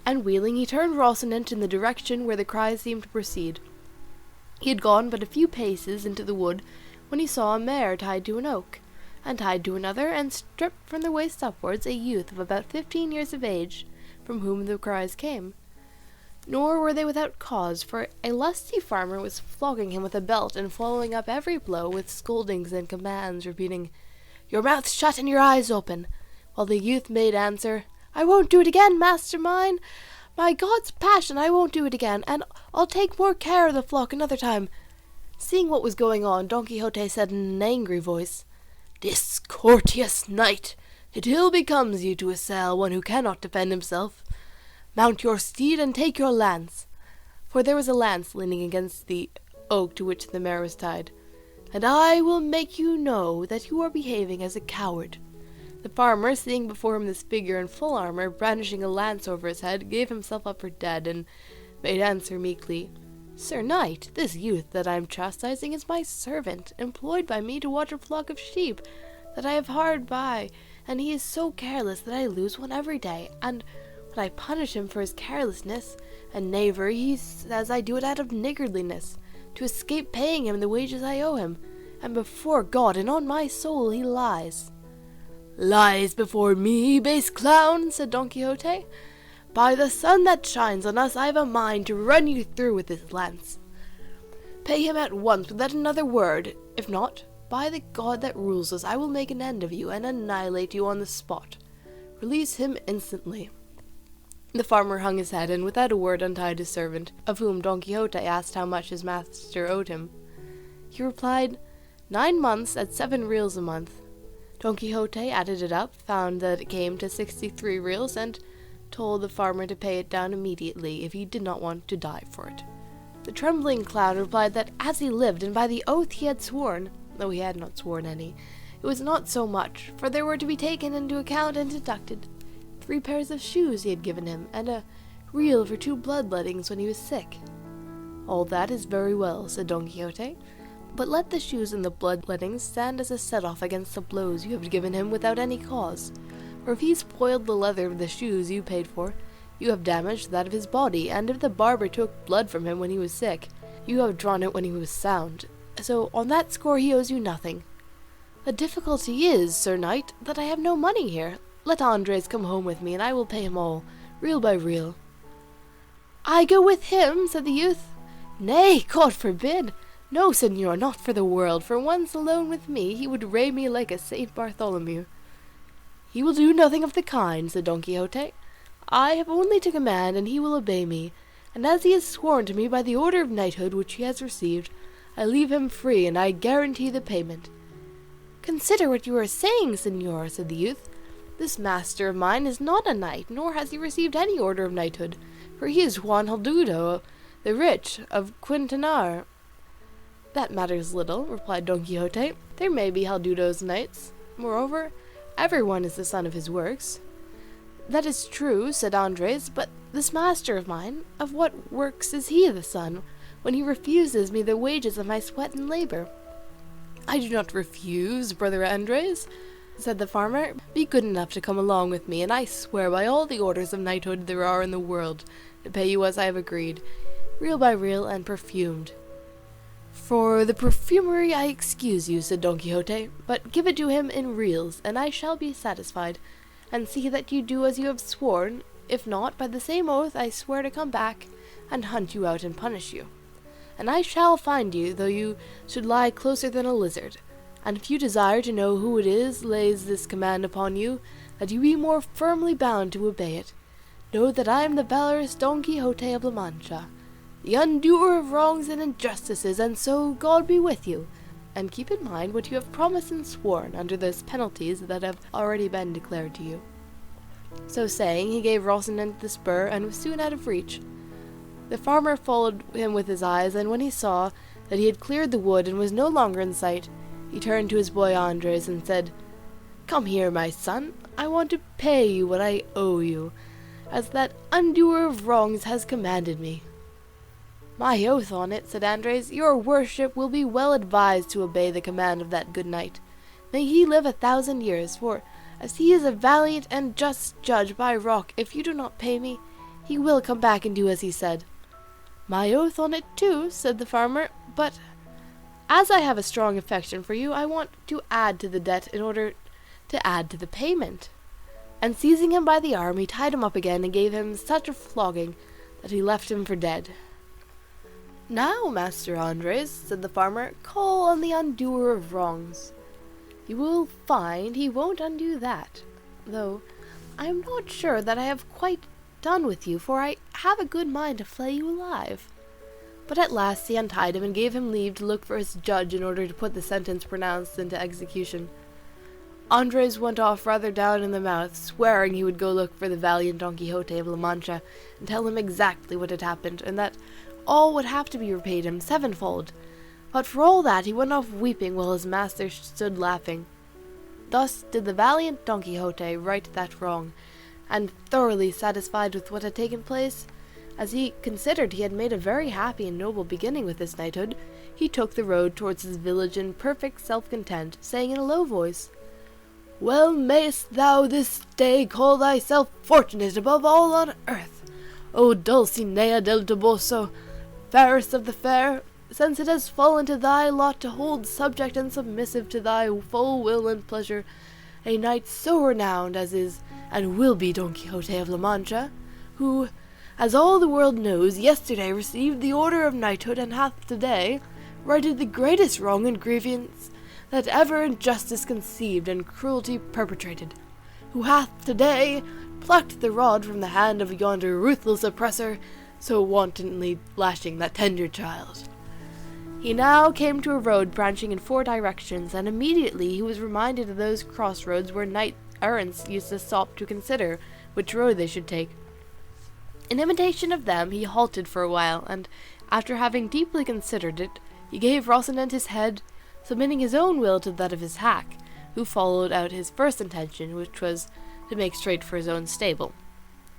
And wheeling, he turned Rocinante in the direction where the cries seemed to proceed. He had gone but a few paces into the wood when he saw a mare tied to an oak, and tied to another, and stripped from the waist upwards, a youth of about 15 years of age, from whom the cries came. Nor were they without cause, for a lusty farmer was flogging him with a belt, and following up every blow with scoldings and commands, repeating, "Your mouth shut and your eyes open," while the youth made answer, "I won't do it again, master mine. By God's passion, I won't do it again, and I'll take more care of the flock another time." Seeing what was going on, Don Quixote said in an angry voice, "Discourteous knight, it ill becomes you to assail one who cannot defend himself. Mount your steed and take your lance," for there was a lance leaning against the oak to which the mare was tied, "and I will make you know that you are behaving as a coward." The farmer, seeing before him this figure in full armour, brandishing a lance over his head, gave himself up for dead, and made answer meekly, "Sir knight, this youth that I am chastising is my servant, employed by me to watch a flock of sheep that I have hard by, and he is so careless that I lose one every day, and when I punish him for his carelessness and knavery, he says I do it out of niggardliness, to escape paying him the wages I owe him, and before God and on my soul he lies." "Lies before me, base clown," said Don Quixote. "By the sun that shines on us, I have a mind to run you through with this lance. Pay him at once without another word. If not, by the God that rules us, I will make an end of you and annihilate you on the spot. Release him instantly." The farmer hung his head, and without a word untied his servant, of whom Don Quixote asked how much his master owed him. He replied, 9 months at 7 reals a month. Don Quixote added it up, found that it came to 63 reals, and told the farmer to pay it down immediately if he did not want to die for it. The trembling clown replied that as he lived, and by the oath he had sworn, though he had not sworn any, it was not so much, for they were to be taken into account and deducted 3 pairs of shoes he had given him, and a reel for 2 bloodlettings when he was sick. "All that is very well," said Don Quixote, "but let the shoes and the bloodlettings stand as a set-off against the blows you have given him without any cause. For if he spoiled the leather of the shoes you paid for, you have damaged that of his body, and if the barber took blood from him when he was sick, you have drawn it when he was sound. So on that score he owes you nothing. The difficulty is, Sir Knight, that I have no money here. Let Andres come home with me, and I will pay him all, reel by reel." "I go with him," said the youth. "Nay, God forbid! No, señor, not for the world, for once alone with me he would ray me like a Saint Bartholomew." "He will do nothing of the kind," said Don Quixote. "I have only to command, and he will obey me, and as he has sworn to me by the order of knighthood which he has received, I leave him free, and I guarantee the payment." "Consider what you are saying, señor," said the youth. "This master of mine is not a knight, nor has he received any order of knighthood, for he is Juan Haldudo, the rich, of Quintanar." "That matters little," replied Don Quixote. "There may be Haldudos knights. Moreover, everyone is the son of his works." "That is true," said Andres, "but this master of mine, of what works is he the son, when he refuses me the wages of my sweat and labour?" "I do not refuse, brother Andres," said the farmer. "Be good enough to come along with me, and I swear by all the orders of knighthood there are in the world to pay you as I have agreed, reel by reel and perfumed." "For the perfumery I excuse you," said Don Quixote, "but give it to him in reels, and I shall be satisfied, and see that you do as you have sworn. If not, by the same oath I swear to come back and hunt you out and punish you. And I shall find you, though you should lie closer than a lizard. And if you desire to know who it is lays this command upon you, that you be more firmly bound to obey it, know that I am the valorous Don Quixote of La Mancha, the undoer of wrongs and injustices, and so God be with you. And keep in mind what you have promised and sworn under those penalties that have already been declared to you." So saying, he gave Rocinante the spur, and was soon out of reach. The farmer followed him with his eyes, and when he saw that he had cleared the wood and was no longer in sight, he turned to his boy Andres and said, "Come here, my son. I want to pay you what I owe you, as that undoer of wrongs has commanded me." "My oath on it," said Andres, "your worship will be well advised to obey the command of that good knight. May he live 1,000 years, for as he is a valiant and just judge by rock, if you do not pay me, he will come back and do as he said." "My oath on it too," said the farmer, "but as I have a strong affection for you, I want to add to the debt in order to add to the payment." And seizing him by the arm, he tied him up again and gave him such a flogging that he left him for dead. "Now, Master Andres," said the farmer, "call on the undoer of wrongs. You will find he won't undo that, though I am not sure that I have quite done with you, for I have a good mind to flay you alive." But at last he untied him and gave him leave to look for his judge in order to put the sentence pronounced into execution. Andres went off rather down in the mouth, swearing he would go look for the valiant Don Quixote of La Mancha and tell him exactly what had happened, and that all would have to be repaid him sevenfold. But for all that he went off weeping while his master stood laughing. Thus did the valiant Don Quixote right that wrong, and thoroughly satisfied with what had taken place, as he considered he had made a very happy and noble beginning with his knighthood, he took the road towards his village in perfect self-content, saying in a low voice, "Well mayst thou this day call thyself fortunate above all on earth, O Dulcinea del Toboso, fairest of the fair, since it has fallen to thy lot to hold subject and submissive to thy full will and pleasure a knight so renowned as is and will be Don Quixote of La Mancha, who, as all the world knows, yesterday received the order of knighthood, and hath today righted the greatest wrong and grievance that ever injustice conceived and cruelty perpetrated, who hath today plucked the rod from the hand of yonder ruthless oppressor, so wantonly lashing that tender child." He now came to a road branching in 4 directions, and immediately he was reminded of those crossroads where knight-errants used to stop to consider which road they should take. In imitation of them he halted for a while, and after having deeply considered it, he gave Rocinante his head, submitting his own will to that of his hack, who followed out his first intention, which was to make straight for his own stable.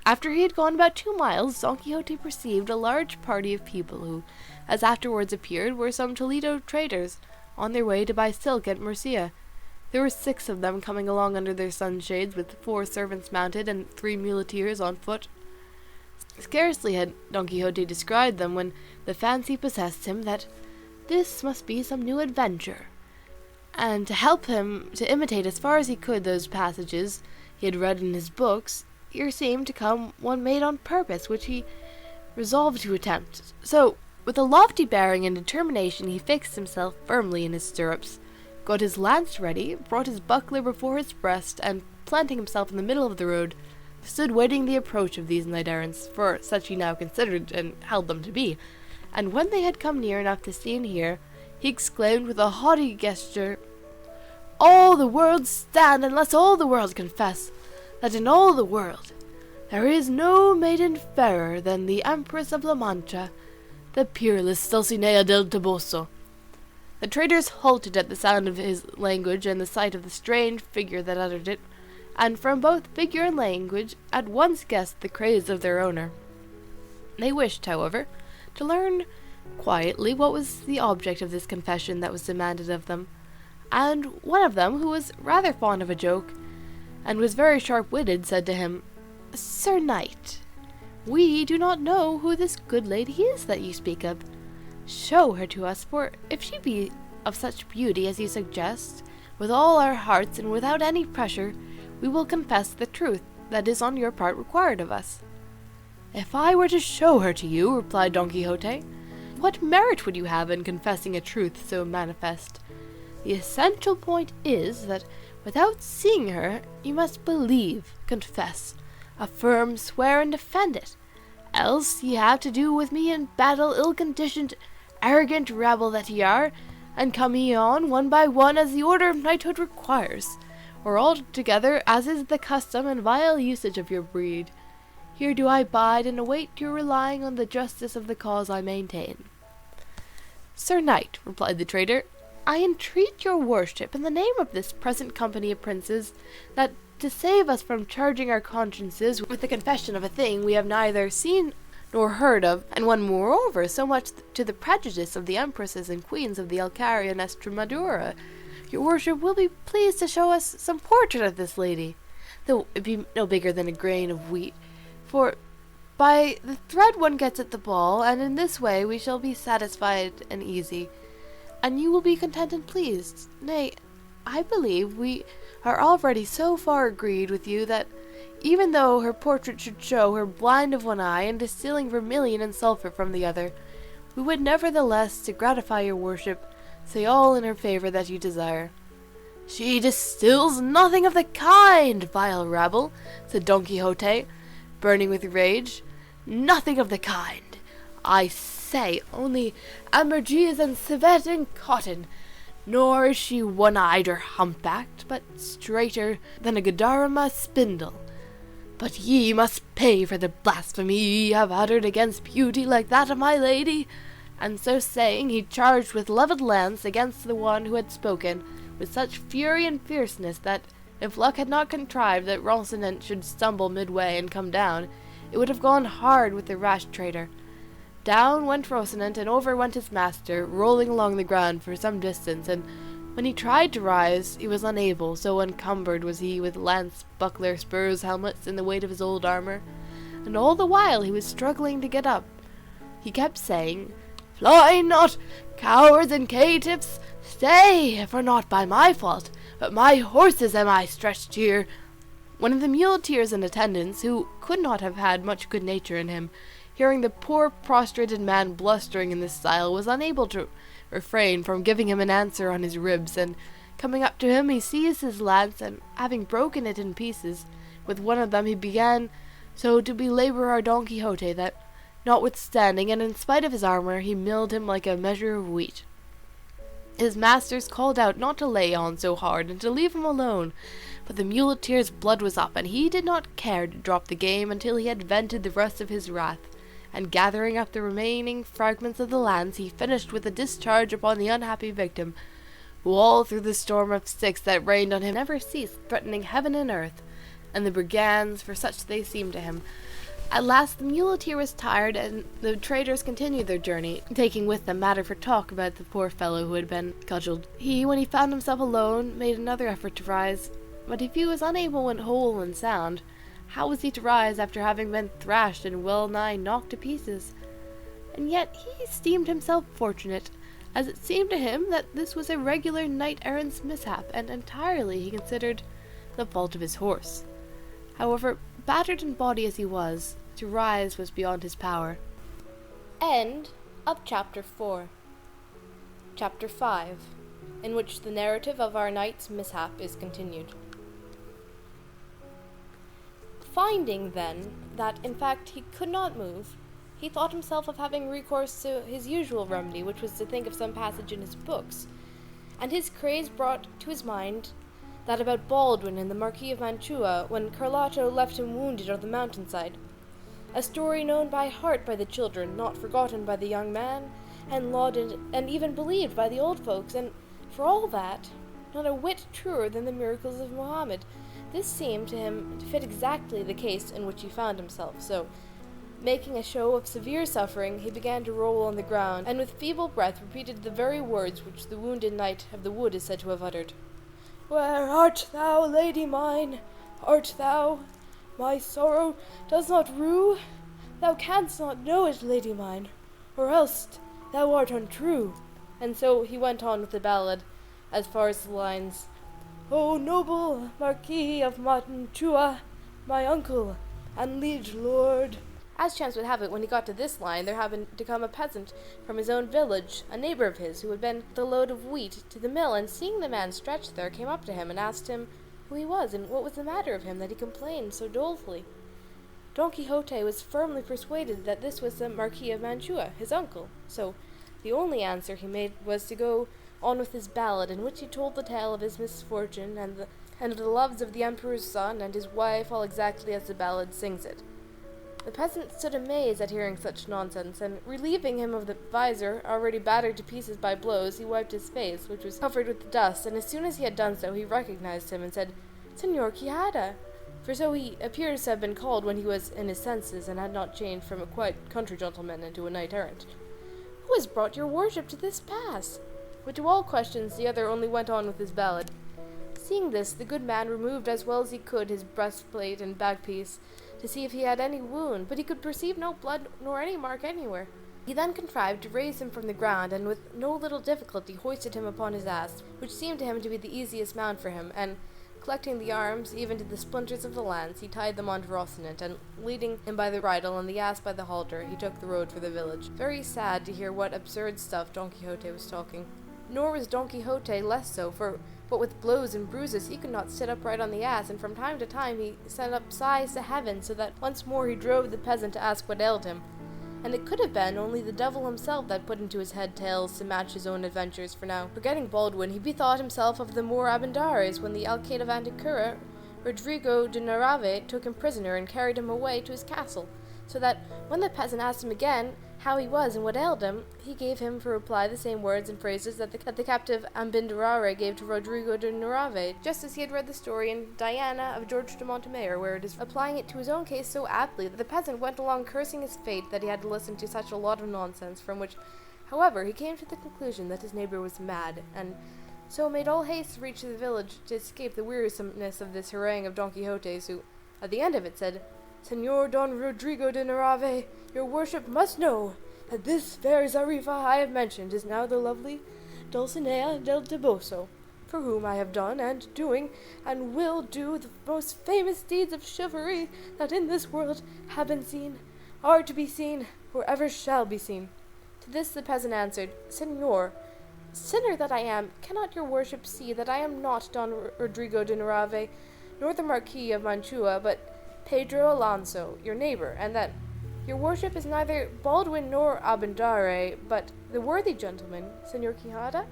After he had gone about 2 miles, Don Quixote perceived a large party of people who, as afterwards appeared, were some Toledo traders, on their way to buy silk at Murcia. There were 6 of them coming along under their sunshades, with 4 servants mounted and 3 muleteers on foot. Scarcely had Don Quixote described them when the fancy possessed him that this must be some new adventure, and to help him to imitate as far as he could those passages he had read in his books, here seemed to come one made on purpose, which he resolved to attempt. So, with a lofty bearing and determination, he fixed himself firmly in his stirrups, got his lance ready, brought his buckler before his breast, and, planting himself in the middle of the road, stood waiting the approach of these knight-errants, for such he now considered and held them to be. And when they had come near enough to see and hear, he exclaimed with a haughty gesture, "All the world stand, unless all the world confess, that in all the world there is no maiden fairer than the Empress of La Mancha, the peerless Dulcinea del Toboso." The traders halted at the sound of his language and the sight of the strange figure that uttered it, and from both figure and language at once guessed the craze of their owner. They wished, however, to learn quietly what was the object of this confession that was demanded of them, and one of them, who was rather fond of a joke, and was very sharp-witted, said to him, "Sir Knight, we do not know who this good lady is that you speak of. Show her to us, for if she be of such beauty as you suggest, with all our hearts and without any pressure, we will confess the truth that is on your part required of us." "If I were to show her to you," replied Don Quixote, "what merit would you have in confessing a truth so manifest? The essential point is that without seeing her you must believe, confess, affirm, swear, and defend it. Else ye have to do with me in battle, ill-conditioned, arrogant rabble that ye are, and come ye on one by one as the order of knighthood requires, or all together as is the custom and vile usage of your breed. Here do I bide and await your relying on the justice of the cause I maintain." "Sir Knight," replied the trader, "I entreat your worship, in the name of this present company of princes, that to save us from charging our consciences with the confession of a thing we have neither seen nor heard of, and one moreover so much to the prejudice of the empresses and queens of the Alcaria and Estremadura, your worship will be pleased to show us some portrait of this lady, though it be no bigger than a grain of wheat, for by the thread one gets at the ball, and in this way we shall be satisfied and easy, and you will be content and pleased. Nay, I believe we are already so far agreed with you that even though her portrait should show her blind of one eye and distilling vermilion and sulphur from the other, we would nevertheless, to gratify your worship, say all in her favour that you desire." "She distills nothing of the kind, vile rabble," said Don Quixote, burning with rage. "Nothing of the kind. I say only ambergris and civet and cotton. Nor is she one-eyed or humpbacked, but straighter than a Guadarrama spindle. But ye must pay for the blasphemy ye have uttered against beauty like that of my lady." And so saying, he charged with levelled lance against the one who had spoken, with such fury and fierceness that, if luck had not contrived that Rocinante should stumble midway and come down, it would have gone hard with the rash traitor. Down went Rocinante, and over went his master, rolling along the ground for some distance, and when he tried to rise, he was unable, so encumbered was he with lance, buckler, spurs, helmets, and the weight of his old armour, and all the while he was struggling to get up. He kept saying, "Fly not, cowards and caitiffs, stay, for not by my fault, but my horses am I stretched here." One of the muleteers in attendance, who could not have had much good nature in him, hearing the poor prostrated man blustering in this style, was unable to refrain from giving him an answer on his ribs, and coming up to him he seized his lance, and having broken it in pieces with one of them, he began so to belabour our Don Quixote that, notwithstanding and in spite of his armour, he milled him like a measure of wheat. His masters called out not to lay on so hard and to leave him alone, but the muleteer's blood was up, and he did not care to drop the game until he had vented the rest of his wrath, and gathering up the remaining fragments of the lance, he finished with a discharge upon the unhappy victim, who all through the storm of sticks that rained on him never ceased threatening heaven and earth, and the brigands, for such they seemed to him. At last the muleteer was tired, and the traders continued their journey, taking with them matter for talk about the poor fellow who had been cudgelled. He, when he found himself alone, made another effort to rise, but if he was unable when whole and sound, how was he to rise after having been thrashed and well nigh knocked to pieces? And yet he esteemed himself fortunate, as it seemed to him that this was a regular knight-errant's mishap, and entirely, he considered, the fault of his horse. However, battered in body as he was, to rise was beyond his power. End of Chapter 4. Chapter 5, in which the narrative of our knight's mishap is continued. Finding, then, that in fact he could not move, he thought himself of having recourse to his usual remedy, which was to think of some passage in his books, and his craze brought to his mind that about Baldwin and the Marquis of Mantua, when Carlotta left him wounded on the mountainside, a story known by heart by the children, not forgotten by the young man, and lauded and even believed by the old folks, and for all that, not a whit truer than the miracles of Mohammed. This seemed to him to fit exactly the case in which he found himself, so, making a show of severe suffering, he began to roll on the ground, and with feeble breath repeated the very words which the wounded knight of the wood is said to have uttered. "Where art thou, lady mine? Art thou? My sorrow does not rue? Thou canst not know it, lady mine, or else thou art untrue." And so he went on with the ballad, as far as the lines, "O noble Marquis of Mantua, my uncle and liege lord." As chance would have it, when he got to this line, there happened to come a peasant from his own village, a neighbour of his, who had been with a load of wheat to the mill, and seeing the man stretched there, came up to him and asked him who he was, and what was the matter of him that he complained so dolefully. Don Quixote was firmly persuaded that this was the Marquis of Mantua, his uncle, so the only answer he made was to go on with his ballad, in which he told the tale of his misfortune, and of the loves of the emperor's son and his wife, all exactly as the ballad sings it. The peasant stood amazed at hearing such nonsense, and relieving him of the visor, already battered to pieces by blows, he wiped his face, which was covered with dust, and as soon as he had done so, he recognized him and said, "Señor Quixada," for so he appears to have been called when he was in his senses, and had not changed from a quiet country gentleman into a knight-errant. "Who has brought your worship to this pass?" But to all questions the other only went on with his ballad. Seeing this, the good man removed as well as he could his breastplate and backpiece, to see if he had any wound, but he could perceive no blood nor any mark anywhere. He then contrived to raise him from the ground, and with no little difficulty hoisted him upon his ass, which seemed to him to be the easiest mount for him, and, collecting the arms, even to the splinters of the lance, he tied them on to Rocinante, and, leading him by the bridle and the ass by the halter, he took the road for the village. Very sad to hear what absurd stuff Don Quixote was talking. Nor was Don Quixote less so, for what with blows and bruises he could not sit upright on the ass, and from time to time he sent up sighs to heaven, so that once more he drove the peasant to ask what ailed him. And it could have been only the devil himself that put into his head tales to match his own adventures, for now, forgetting Baldwin, he bethought himself of the Moor Abendares, when the Alcaide of Antequera, Rodrigo de Narvaez, took him prisoner and carried him away to his castle, so that when the peasant asked him again how he was and what ailed him, he gave him for reply the same words and phrases that the captive Ambindarare gave to Rodrigo de Narvaez, just as he had read the story in Diana of George de Montemayor, where it is applying it to his own case so aptly that the peasant went along cursing his fate that he had to listen to such a lot of nonsense, from which, however, he came to the conclusion that his neighbour was mad, and so made all haste to reach the village to escape the wearisomeness of this harangue of Don Quixote's, who, at the end of it, said, "Señor Don Rodrigo de Narvaez, your worship must know that this fair Zarifa I have mentioned is now the lovely Dulcinea del Toboso, for whom I have done and doing and will do the most famous deeds of chivalry that in this world have been seen, are to be seen, or ever shall be seen." To this the peasant answered, "Señor, sinner that I am, cannot your worship see that I am not Don Rodrigo de Narvaez, nor the Marquis of Mantua, but Pedro Alonso, your neighbour, and that your worship is neither Baldwin nor Abendare, but the worthy gentleman, Señor Quixada?"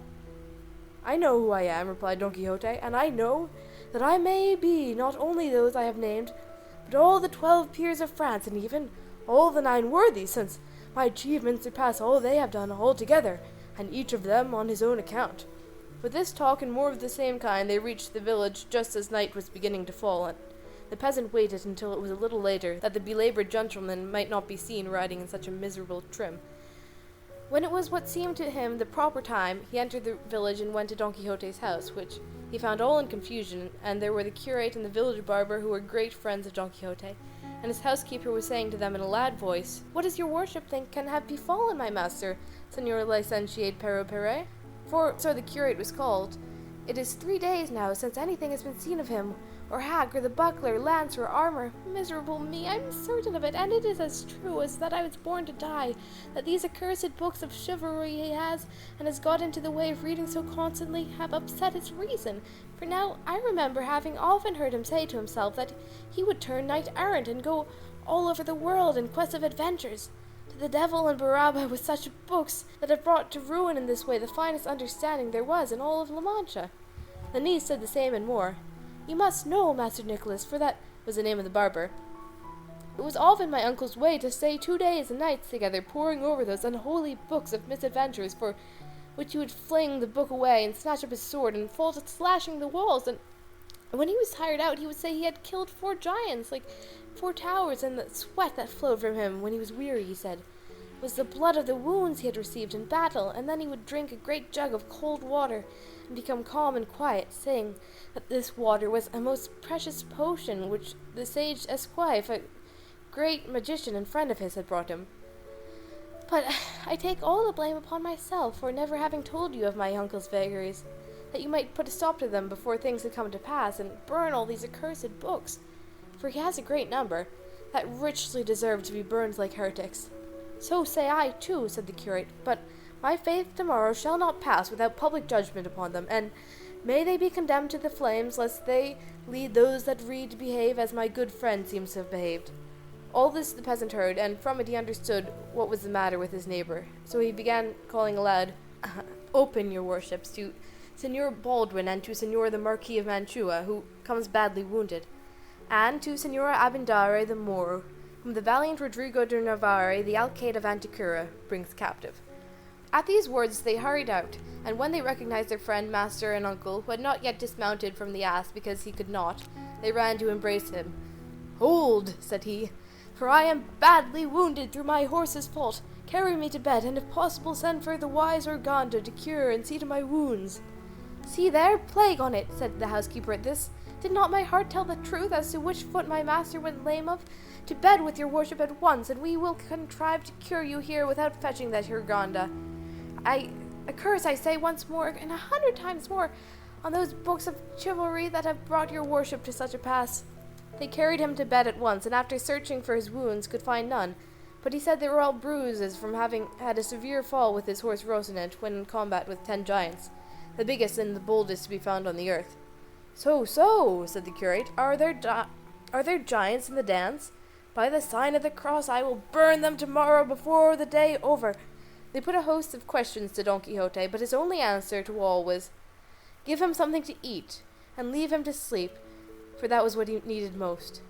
"I know who I am," replied Don Quixote, "and I know that I may be not only those I have named, but all the 12 peers of France, and even all the 9 worthies, since my achievements surpass all they have done altogether, and each of them on his own account." With this talk and more of the same kind they reached the village just as night was beginning to fall, and The peasant waited until it was a little later, that the belaboured gentleman might not be seen riding in such a miserable trim. When it was what seemed to him the proper time, he entered the village and went to Don Quixote's house, which he found all in confusion, and there were the curate and the village barber, who were great friends of Don Quixote, and his housekeeper was saying to them in a loud voice, "What does your worship think can have befallen my master, Señor Licentiate Pero Pere?" For so the curate was called. "It is 3 days now since anything has been seen of him, or hack, or the buckler, lance, or armor. Miserable me, I am certain of it, and it is as true as that I was born to die, that these accursed books of chivalry he has, and has got into the way of reading so constantly, have upset his reason. For now I remember having often heard him say to himself that he would turn knight-errant, and go all over the world in quest of adventures. To the devil and Barabbas with such books, that have brought to ruin in this way the finest understanding there was in all of La Mancha." The niece said the same and more. "You must know, Master Nicholas, for that was the name of the barber. It was often my uncle's way to stay 2 days and nights together poring over those unholy books of misadventures, for which he would fling the book away and snatch up his sword and fall to slashing the walls, and when he was tired out he would say he had killed 4 giants, like 4 towers, and the sweat that flowed from him when he was weary, he said, was the blood of the wounds he had received in battle, and then he would drink a great jug of cold water and become calm and quiet, saying that this water was a most precious potion which the sage Esquive, a great magician and friend of his, had brought him. But I take all the blame upon myself for never having told you of my uncle's vagaries, that you might put a stop to them before things had come to pass, and burn all these accursed books, for he has a great number, that richly deserve to be burned like heretics." "So say I, too," said the curate, "but my faith tomorrow shall not pass without public judgment upon them, and may they be condemned to the flames, lest they lead those that read to behave as my good friend seems to have behaved." All this the peasant heard, and from it he understood what was the matter with his neighbour. So he began calling aloud, "Open, your worships, to Señor Baldwin, and to Señor the Marquis of Mantua, who comes badly wounded, and to Señora Abindare the Moor, whom the valiant Rodrigo de Navarre, the Alcaide of Antequera, brings captive." At these words they hurried out, and when they recognized their friend, master, and uncle, who had not yet dismounted from the ass because he could not, they ran to embrace him. "Hold," said he, "for I am badly wounded through my horse's fault. Carry me to bed, and if possible send for the wise Urganda to cure and see to my wounds." "See there, plague on it," said the housekeeper at this. "Did not my heart tell the truth as to which foot my master went lame of? To bed with your worship at once, and we will contrive to cure you here without fetching that Urganda. A curse, I say once more, and 100 times more, on those books of chivalry that have brought your worship to such a pass." They carried him to bed at once, and after searching for his wounds could find none, but he said they were all bruises from having had a severe fall with his horse Rocinante when in combat with 10 giants, the biggest and the boldest to be found on the earth. So, said the curate, are there giants in the dance? By the sign of the cross I will burn them tomorrow before the day over. They put a host of questions to Don Quixote, but his only answer to all was, "Give him something to eat, and leave him to sleep," for that was what he needed most.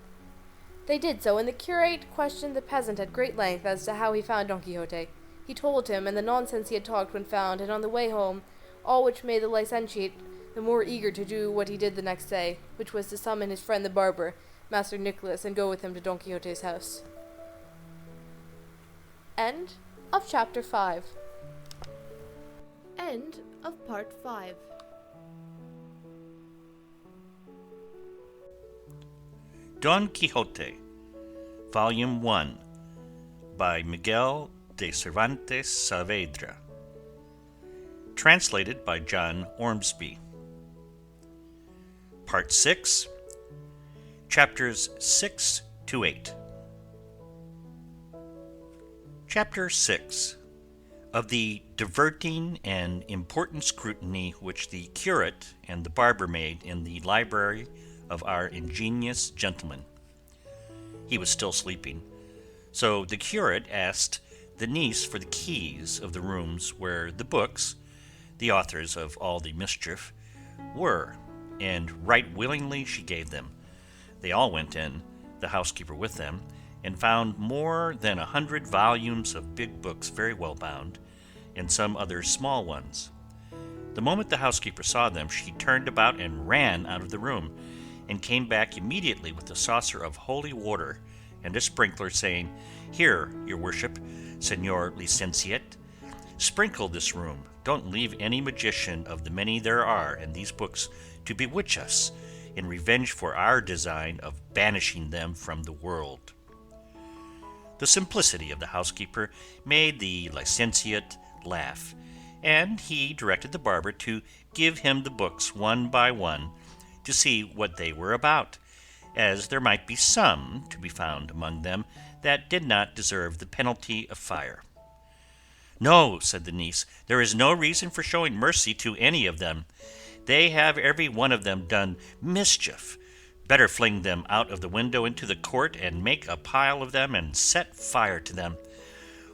They did so, and the curate questioned the peasant at great length as to how he found Don Quixote. He told him, and the nonsense he had talked when found, and on the way home, all which made the licentiate the more eager to do what he did the next day, which was to summon his friend the barber, Master Nicholas, and go with him to Don Quixote's house. End of chapter 5. End of part 5. Don Quixote, Volume 1, by Miguel de Cervantes Saavedra. Translated by John Ormsby. Part 6, Chapters 6 to 8. Chapter 6. Of the diverting and important scrutiny which the curate and the barber made in the library of our ingenious gentleman. He was still sleeping, so the curate asked the niece for the keys of the rooms where the books, the authors of all the mischief, were, and right willingly she gave them. They all went in, the housekeeper with them, and found more than 100 volumes of big books very well bound, and some other small ones. The moment the housekeeper saw them, she turned about and ran out of the room, and came back immediately with a saucer of holy water and a sprinkler, saying, "Here, your worship, Señor Licentiate, sprinkle this room. Don't leave any magician of the many there are in these books to bewitch us in revenge for our design of banishing them from the world." The simplicity of the housekeeper made the licentiate laugh, and he directed the barber to give him the books one by one to see what they were about, as there might be some to be found among them that did not deserve the penalty of fire. "No," said the niece, "there is no reason for showing mercy to any of them. They have every one of them done mischief. Better fling them out of the window into the court and make a pile of them and set fire to them,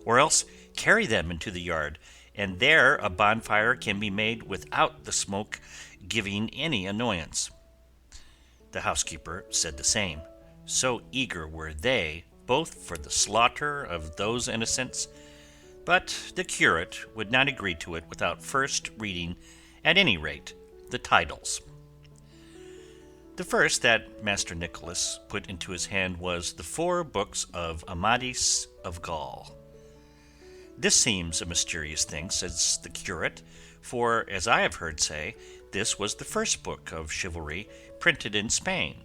or else carry them into the yard, and there a bonfire can be made without the smoke giving any annoyance." The housekeeper said the same, so eager were they both for the slaughter of those innocents, but the curate would not agree to it without first reading, at any rate, the titles. The first that Master Nicholas put into his hand was the 4 books of Amadis of Gaul. "This seems a mysterious thing," says the curate, "for, as I have heard say, this was the first book of chivalry printed in Spain,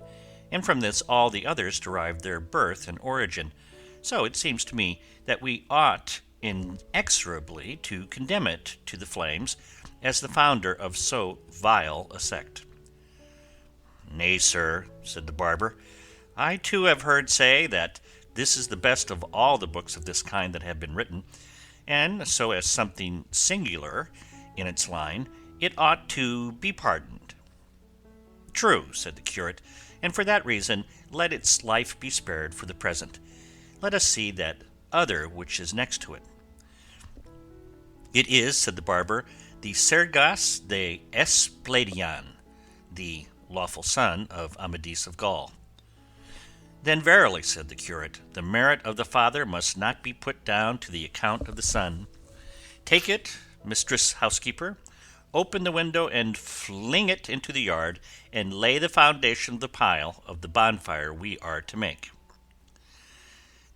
and from this all the others derived their birth and origin. So it seems to me that we ought inexorably to condemn it to the flames as the founder of so vile a sect." "Nay, sir," said the barber, "I too have heard say that this is the best of all the books of this kind that have been written, and so as something singular in its line, it ought to be pardoned." "True," said the curate, "and for that reason let its life be spared for the present. Let us see that other which is next to it." "It is," said the barber, "the Sergas de Esplandian, the lawful son of Amadis of Gaul." "Then verily," said the curate, "the merit of the father must not be put down to the account of the son. Take it, mistress housekeeper, open the window and fling it into the yard, and lay the foundation of the pile of the bonfire we are to make."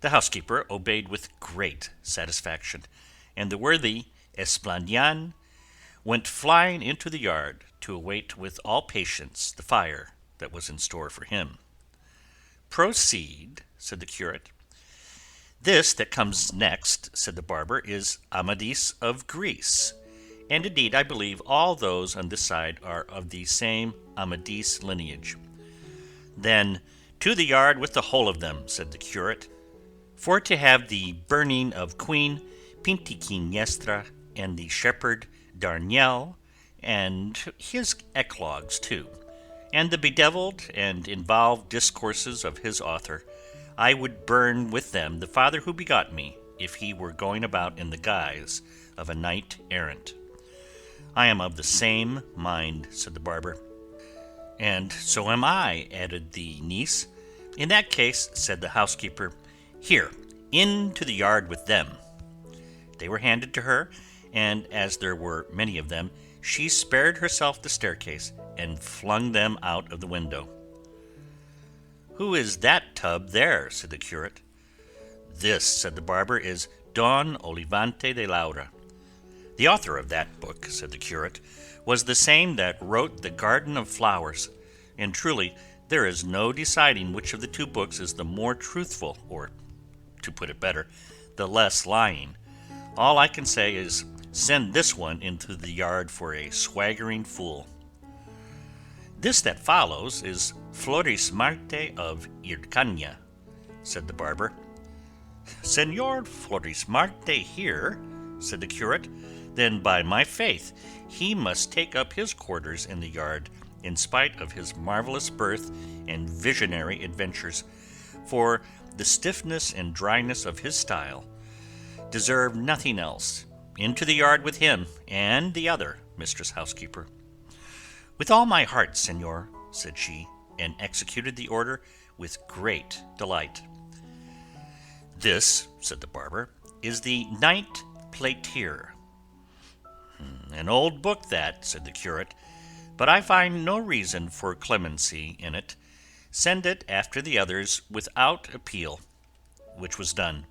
The housekeeper obeyed with great satisfaction, and the worthy Esplandian went flying into the yard to await with all patience the fire that was in store for him. "Proceed," said the curate. "This that comes next," said the barber, "is Amadis of Greece, and indeed I believe all those on this side are of the same Amadis lineage." "Then to the yard with the whole of them," said the curate, "for to have the burning of Queen Pintiquiniestra and the shepherd Darniel, and his eclogues too, and the bedeviled and involved discourses of his author, I would burn with them the father who begot me, if he were going about in the guise of a knight errant." "I am of the same mind," said the barber. "And so am I," added the niece. "In that case," said the housekeeper, "here, into the yard with them." They were handed to her, and as there were many of them, she spared herself the staircase and flung them out of the window. "Who is that tub there?" said the curate. "This," said the barber, "is Don Olivante de Laura." "The author of that book," said the curate, "was the same that wrote the Garden of Flowers, and truly there is no deciding which of the 2 books is the more truthful, or, to put it better, the less lying. All I can say is, send this one into the yard for a swaggering fool." "This that follows is Florismarte of Hircania," said the barber. "Señor Florismarte here?" said the curate. "Then by my faith he must take up his quarters in the yard, in spite of his marvellous birth and visionary adventures, for the stiffness and dryness of his style deserve nothing else. Into the yard with him and the other, mistress housekeeper." "With all my heart, señor," said she, and executed the order with great delight. "This," said the barber, "is the Knight Platir." "An old book that," said the curate, "but I find no reason for clemency in it. send it after the others without appeal, which was done.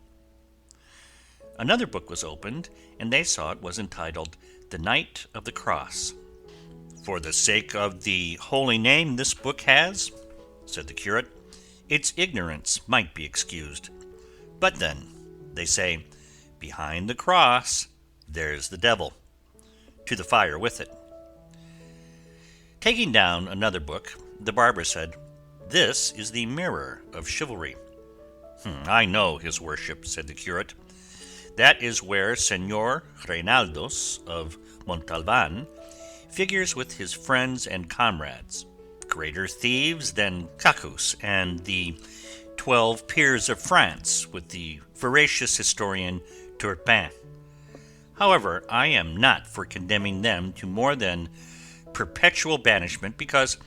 Another book was opened, and they saw it was entitled The Knight of the Cross. "For the sake of the holy name this book has," said the curate, "its ignorance might be excused. But then, they say, behind the cross there's the devil. To the fire with it." Taking down another book, the barber said, "This is the Mirror of Chivalry." "I know, his worship," said the curate. "That is where Señor Reinaldos of Montalban figures with his friends and comrades, greater thieves than Cacus and the 12 peers of France with the veracious historian Turpin. However, I am not for condemning them to more than perpetual banishment, because,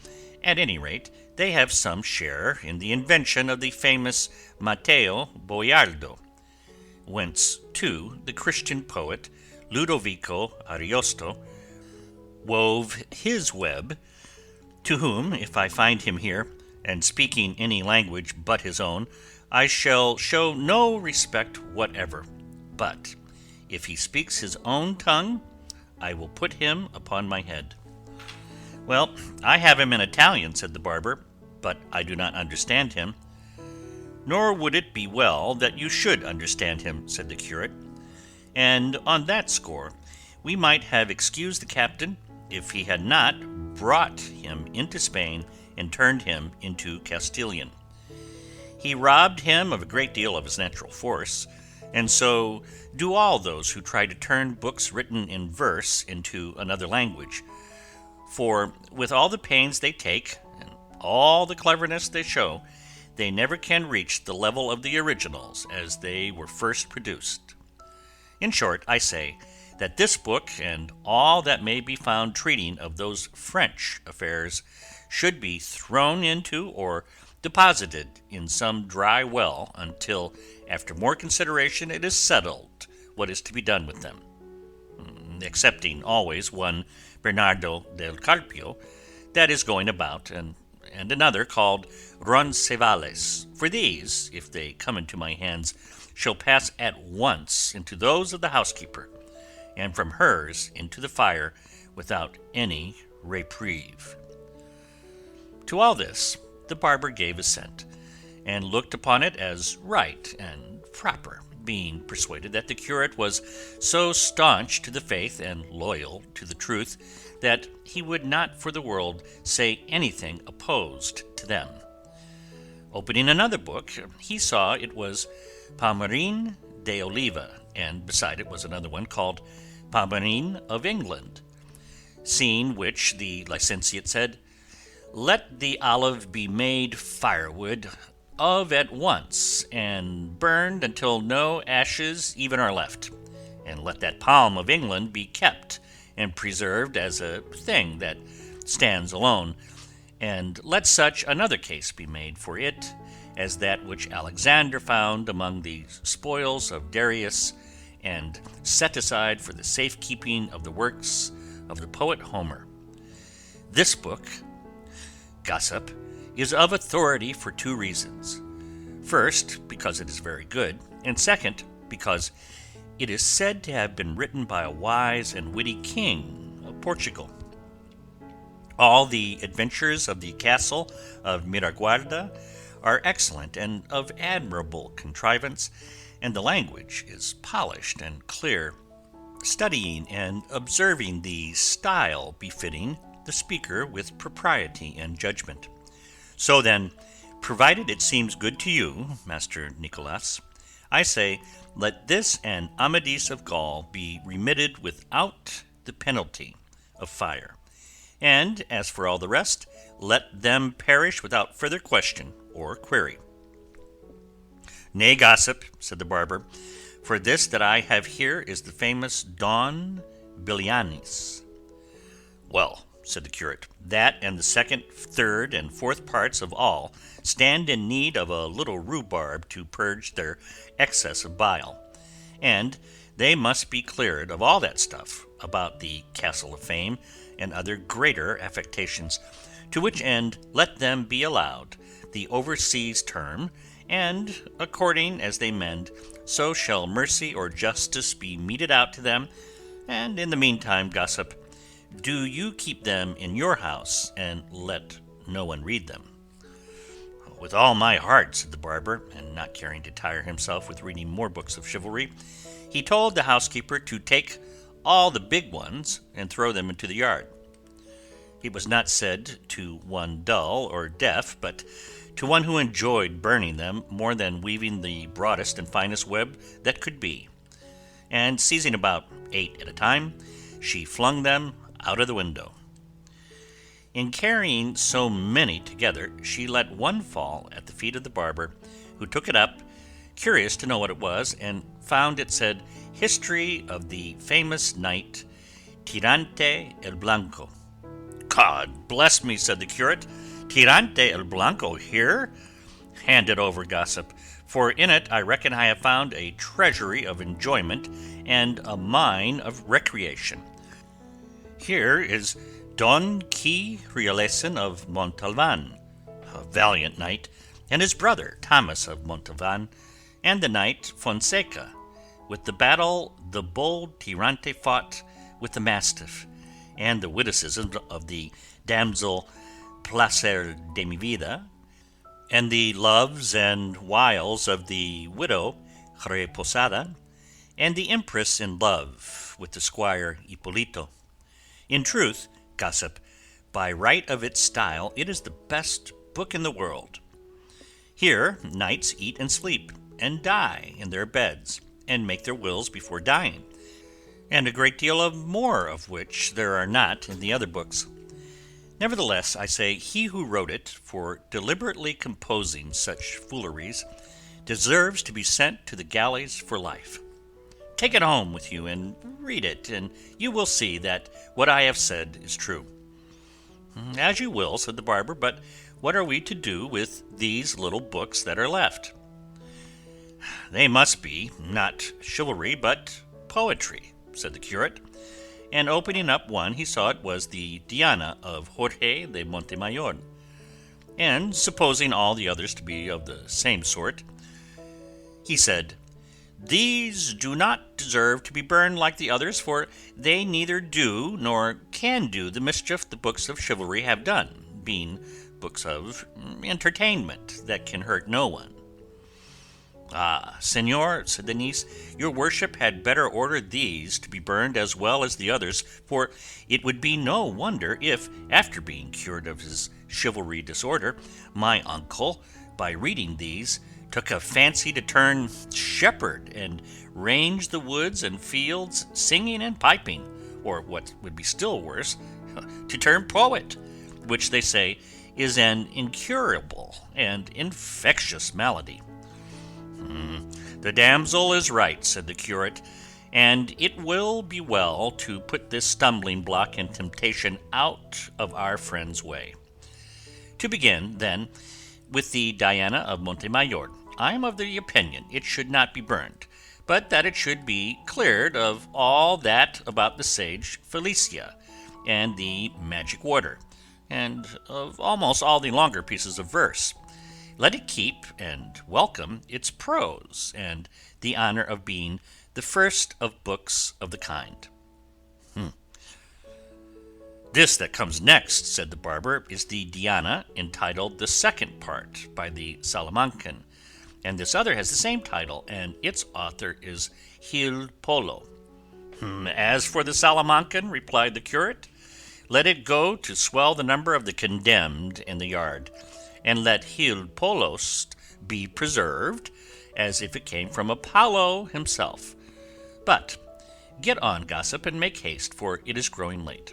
at any rate, they have some share in the invention of the famous Mateo Boiardo, whence, too, the Christian poet Ludovico Ariosto wove his web, to whom, if I find him here, and speaking any language but his own, I shall show no respect whatever. But if he speaks his own tongue, I will put him upon my head." "Well, I have him in Italian," said the barber, "but I do not understand him." "Nor would it be well that you should understand him," said the curate. "And on that score we might have excused the captain if he had not brought him into Spain and turned him into Castilian. He robbed him of a great deal of his natural force, and so do all those who try to turn books written in verse into another language. For with all the pains they take, and all the cleverness they show, they never can reach the level of the originals as they were first produced. In short, I say that this book, and all that may be found treating of those French affairs, should be thrown into or deposited in some dry well until, after more consideration, it is settled what is to be done with them, excepting always one Bernardo del Carpio that is going about, and another called Roncesvalles. For these, if they come into my hands, shall pass at once into those of the housekeeper, and from hers into the fire without any reprieve." To all this the barber gave assent, and looked upon it as right and proper, being persuaded that the curate was so staunch to the faith and loyal to the truth that he would not for the world say anything opposed to them. Opening another book, he saw it was Palmerin de Oliva, and beside it was another one called Palmerin of England. Seeing which, the licentiate said, "Let the olive be made firewood of at once, and burned until no ashes even are left, and let that palm of England be kept and preserved as a thing that stands alone, and let such another case be made for it as that which Alexander found among the spoils of Darius, and set aside for the safekeeping of the works of the poet Homer. This book, gossip, is of authority for 2 reasons. First, because it is very good, and second, because it is said to have been written by a wise and witty king of Portugal. All the adventures of the castle of Miraguarda are excellent and of admirable contrivance, and the language is polished and clear, studying and observing the style befitting the speaker with propriety and judgment. So then, provided it seems good to you, Master Nicholas, I say, let this and Amadis of Gaul be remitted without the penalty of fire, and as for all the rest, let them perish without further question or query." "Nay, gossip," said the barber, "for this that I have here is the famous Don Bilianis." "Well," said the curate, "that and the 2nd, 3rd, and 4th parts of all stand in need of a little rhubarb to purge their excess of bile, and they must be cleared of all that stuff about the Castle of Fame and other greater affectations, to which end let them be allowed the overseas term, and according as they mend, so shall mercy or justice be meted out to them, and in the meantime, gossip, do you keep them in your house, and let no one read them." "With all my heart," said the barber, and not caring to tire himself with reading more books of chivalry, he told the housekeeper to take all the big ones and throw them into the yard. It was not said to one dull or deaf, but to one who enjoyed burning them more than weaving the broadest and finest web that could be. And seizing about 8 at a time, she flung them out of the window. In carrying so many together, she let one fall at the feet of the barber, who took it up, curious to know what it was, and found it said, "History of the famous knight Tirante el Blanco." "God bless me," said the curate, "Tirante el Blanco here? Hand it over, gossip, for in it I reckon I have found a treasury of enjoyment and a mine of recreation. Here is Don Quixote Realism of Montalvan, a valiant knight, and his brother Thomas of Montalvan, and the knight Fonseca, with the battle the bold Tirante fought with the mastiff, and the witticisms of the damsel Placer de mi vida, and the loves and wiles of the widow Reposada, and the empress in love with the squire Ippolito. In truth, gossip, by right of its style, it is the best book in the world. Here knights eat and sleep, and die in their beds, and make their wills before dying, and a great deal of more of which there are not in the other books. Nevertheless, I say, he who wrote it, for deliberately composing such fooleries, deserves to be sent to the galleys for life. Take it home with you and read it, and you will see that what I have said is true." "As you will," said the barber, "but what are we to do with these little books that are left?" "They must be, not chivalry, but poetry," said the curate, and opening up one he saw it was the Diana of Jorge de Montemayor, and supposing all the others to be of the same sort, he said, "These do not deserve to be burned like the others, for they neither do nor can do the mischief the books of chivalry have done, being books of entertainment that can hurt no one." "Ah, señor," said the niece, "your worship had better order these to be burned as well as the others, for it would be no wonder if, after being cured of his chivalry disorder, my uncle, by reading these, took a fancy to turn shepherd and range the woods and fields singing and piping, or what would be still worse, to turn poet, which they say is an incurable and infectious malady." "The damsel is right," said the curate, "and it will be well to put this stumbling block and temptation out of our friend's way. To begin, then, with the Diana of Montemayor, I am of the opinion it should not be burned, but that it should be cleared of all that about the sage Felicia, and the magic water, and of almost all the longer pieces of verse. Let it keep and welcome its prose, and the honour of being the first of books of the kind." "This that comes next," said the barber, "is the Diana, entitled the second part, by the Salamancan, and this other has the same title, and its author is Gil Polo." "As for the Salamancan," replied the curate, "let it go to swell the number of the condemned in the yard, and let Gil Polos be preserved, as if it came from Apollo himself. But get on, gossip, and make haste, for it is growing late."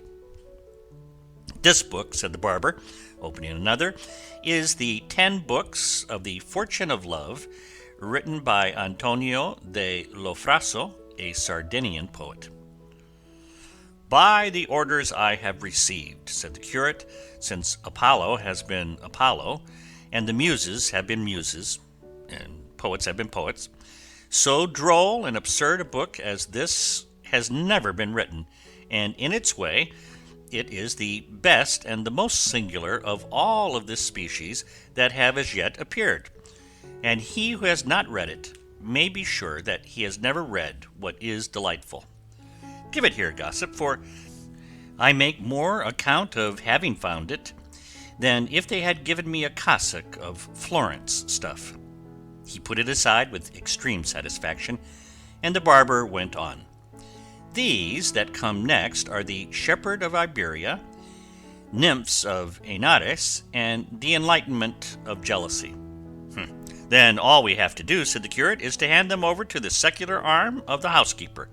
"This book," said the barber, opening another, "is the 10 books of the Fortune of Love, written by Antonio de Lofraso, a Sardinian poet." "By the orders I have received," said the curate, "since Apollo has been Apollo, and the Muses have been Muses, and poets have been poets, so droll and absurd a book as this has never been written, and in its way It is the best and the most singular of all of this species that have as yet appeared, and he who has not read it may be sure that he has never read what is delightful. Give it here, gossip, for I make more account of having found it than if they had given me a cassock of Florence stuff." He put it aside with extreme satisfaction, and the barber went on. "These that come next are the Shepherd of Iberia, Nymphs of Henares, and the Enlightenment of Jealousy." "Then all we have to do," said the curate, "is to hand them over to the secular arm of the housekeeper,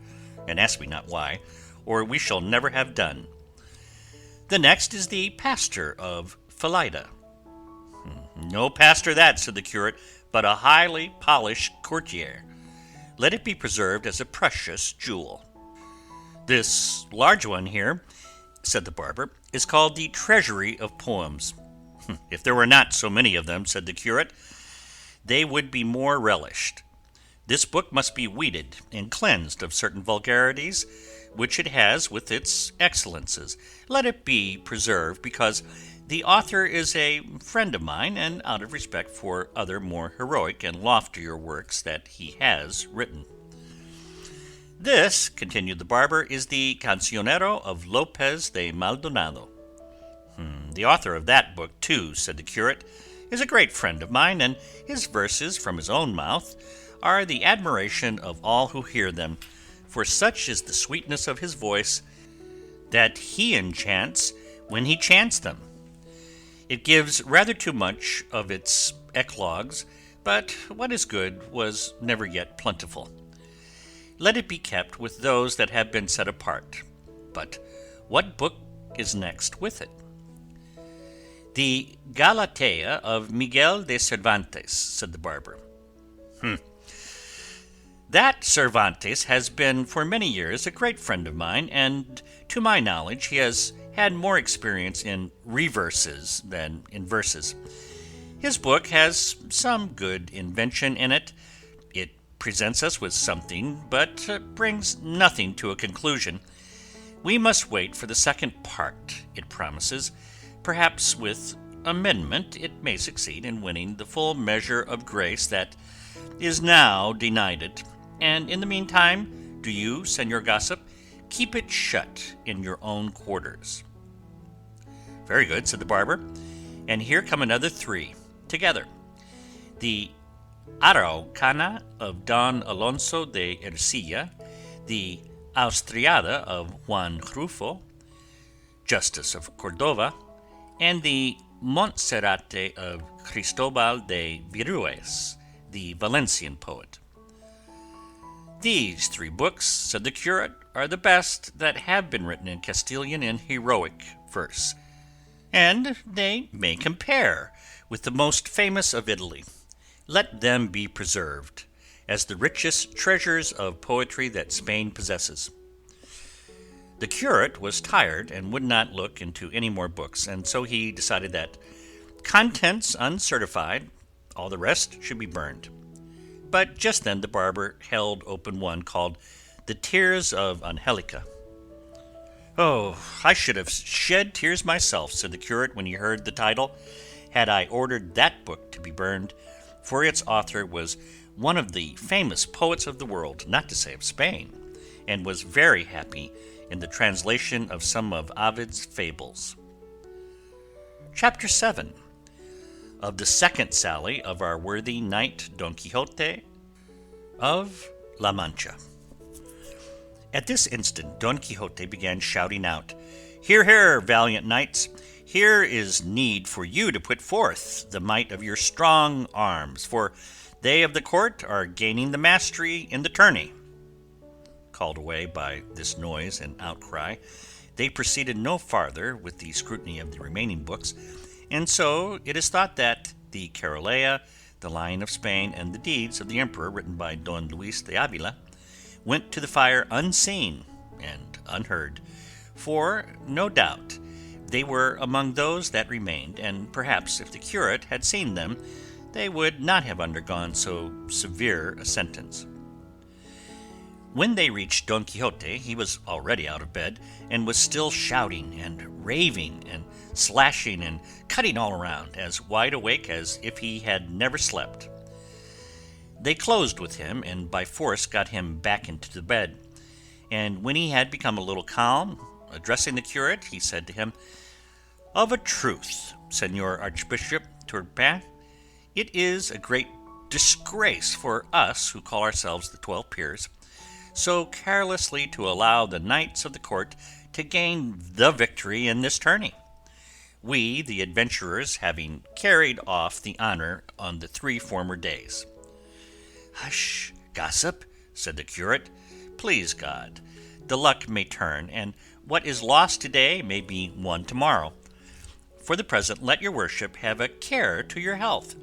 and ask me not why, or we shall never have done. The next is the Pastor of Philida." "No pastor that," said the curate, "but a highly polished courtier. Let it be preserved as a precious jewel." "This large one here," said the barber, "is called the Treasury of Poems." "If there were not so many of them," said the curate, "they would be more relished. This book must be weeded and cleansed of certain vulgarities which it has with its excellences. Let it be preserved, because the author is a friend of mine, and out of respect for other more heroic and loftier works that he has written." "This," continued the barber, "is the Cancionero of Lopez de Maldonado." "The author of that book, too," said the curate, "is a great friend of mine, and his verses, from his own mouth, are the admiration of all who hear them, for such is the sweetness of his voice that he enchants when he chants them. It gives rather too much of its eclogues, but what is good was never yet plentiful. Let it be kept with those that have been set apart. But what book is next with it?" "The Galatea of Miguel de Cervantes," said the barber. "That Cervantes has been for many years a great friend of mine, and to my knowledge he has had more experience in reverses than in verses. His book has some good invention in it. It presents us with something, but brings nothing to a conclusion. We must wait for the second part, it promises. Perhaps with amendment it may succeed in winning the full measure of grace that is now denied it. And in the meantime, do you, Señor Gossip, keep it shut in your own quarters." "Very good," said the barber. "And here come another 3 together. The Araucana of Don Alonso de Ercilla, the Austriada of Juan Rufo, Justice of Cordova, and the Montserrate of Cristobal de Virues, the Valencian poet." "These 3 books," said the curate, "are the best that have been written in Castilian in heroic verse, and they may compare with the most famous of Italy. Let them be preserved as the richest treasures of poetry that Spain possesses." The curate was tired and would not look into any more books, and so he decided that, contents uncertified, all the rest should be burned. But just then the barber held open one called The Tears of Angelica. "Oh, I should have shed tears myself," said the curate when he heard the title, "had I ordered that book to be burned, for its author was one of the famous poets of the world, not to say of Spain, and was very happy in the translation of some of Ovid's fables." Chapter 7. Of the second sally of our worthy knight Don Quixote of La Mancha. At this instant Don Quixote began shouting out, "Hear, hear, valiant knights! Here is need for you to put forth the might of your strong arms, for they of the court are gaining the mastery in the tourney." Called away by this noise and outcry, they proceeded no farther with the scrutiny of the remaining books, and so it is thought that the Carolea, the Lion of Spain, and the Deeds of the Emperor, written by Don Luis de Avila, went to the fire unseen and unheard, for, no doubt, they were among those that remained, and perhaps if the curate had seen them, they would not have undergone so severe a sentence. When they reached Don Quixote, he was already out of bed, and was still shouting and raving and slashing and cutting all around, as wide awake as if he had never slept. They closed with him, and by force got him back into the bed. And when he had become a little calm, addressing the curate, he said to him, "Of a truth, Señor Archbishop Turpin, it is a great disgrace for us who call ourselves the 12 Peers so carelessly to allow the knights of the court to gain the victory in this tourney, we, the adventurers, having carried off the honour on the 3 former days." "Hush, gossip," said the curate. "Please God, the luck may turn, and what is lost today may be won tomorrow. For the present, let your worship have a care to your health,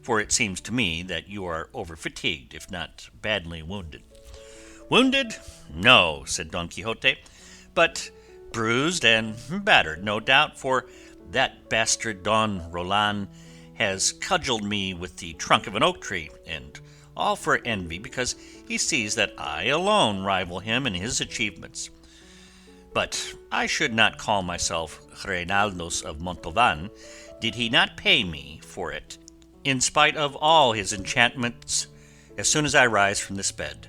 for it seems to me that you are over-fatigued, if not badly wounded." "Wounded? No," said Don Quixote, "but bruised and battered, no doubt, for that bastard Don Roland has cudgelled me with the trunk of an oak tree, and all for envy, because he sees that I alone rival him in his achievements. But I should not call myself Reinaldos of Montalvan did he not pay me for it, in spite of all his enchantments, as soon as I rise from this bed.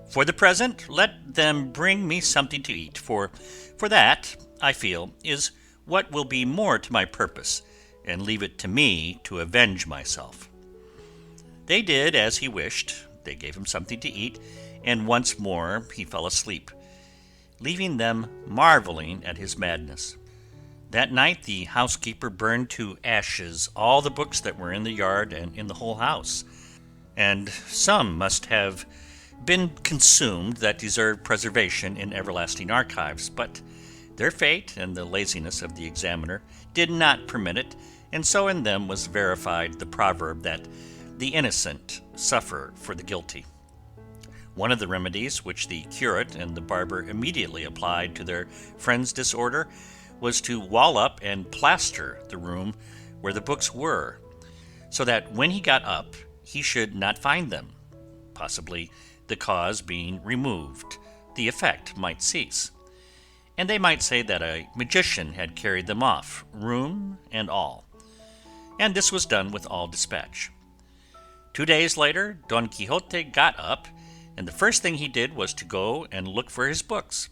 For the present, let them bring me something to eat, for that, I feel, is what will be more to my purpose, and leave it to me to avenge myself." They did as he wished. They gave him something to eat, and once more he fell asleep, leaving them marvelling at his madness. That night the housekeeper burned to ashes all the books that were in the yard and in the whole house, and some must have been consumed that deserved preservation in everlasting archives, but their fate and the laziness of the examiner did not permit it, and so in them was verified the proverb that the innocent suffer for the guilty. One of the remedies which the curate and the barber immediately applied to their friend's disorder was to wall up and plaster the room where the books were, so that when he got up he should not find them. Possibly the cause being removed, the effect might cease, and they might say that a magician had carried them off, room and all. And this was done with all dispatch. 2 days later, Don Quixote got up, and the first thing he did was to go and look for his books,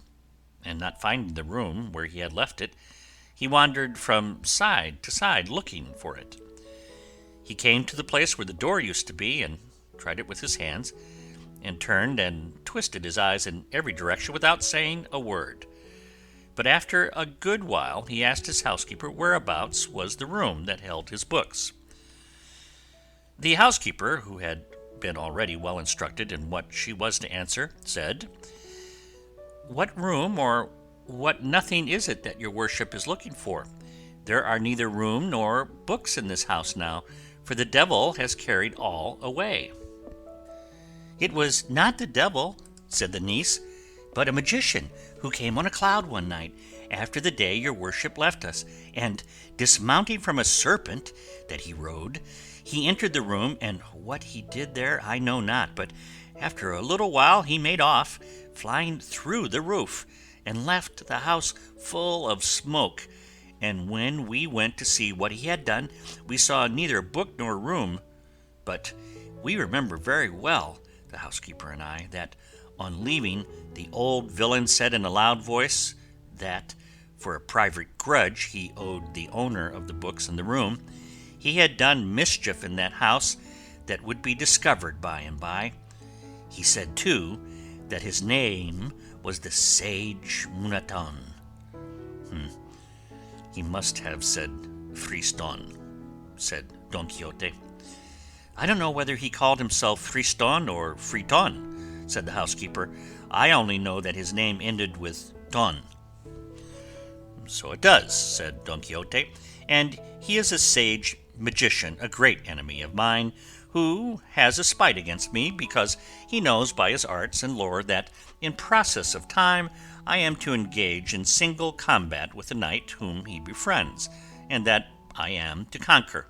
and not finding the room where he had left it, he wandered from side to side looking for it. He came to the place where the door used to be, and tried it with his hands, and turned and twisted his eyes in every direction without saying a word. But after a good while he asked his housekeeper whereabouts was the room that held his books. The housekeeper, who had been already well instructed in what she was to answer, said, "What room or what nothing is it that your worship is looking for? There are neither room nor books in this house now, for the devil has carried all away." "It was not the devil," said the niece, "but a magician who came on a cloud one night, after the day your worship left us, and dismounting from a serpent that he rode, he entered the room, and what he did there I know not, but after a little while he made off, flying through the roof, and left the house full of smoke, and when we went to see what he had done, we saw neither book nor room, but we remember very well, the housekeeper and I, that on leaving, the old villain said in a loud voice that, for a private grudge he owed the owner of the books in the room, he had done mischief in that house that would be discovered by and by. He said, too, that his name was the sage Munaton." "He must have said Friston," said Don Quixote. "I don't know whether he called himself Friston or Friton," said the housekeeper. "I only know that his name ended with ton." "So it does," said Don Quixote, "and he is a sage magician, a great enemy of mine, who has a spite against me because he knows by his arts and lore that in process of time I am to engage in single combat with a knight whom he befriends, and that I am to conquer,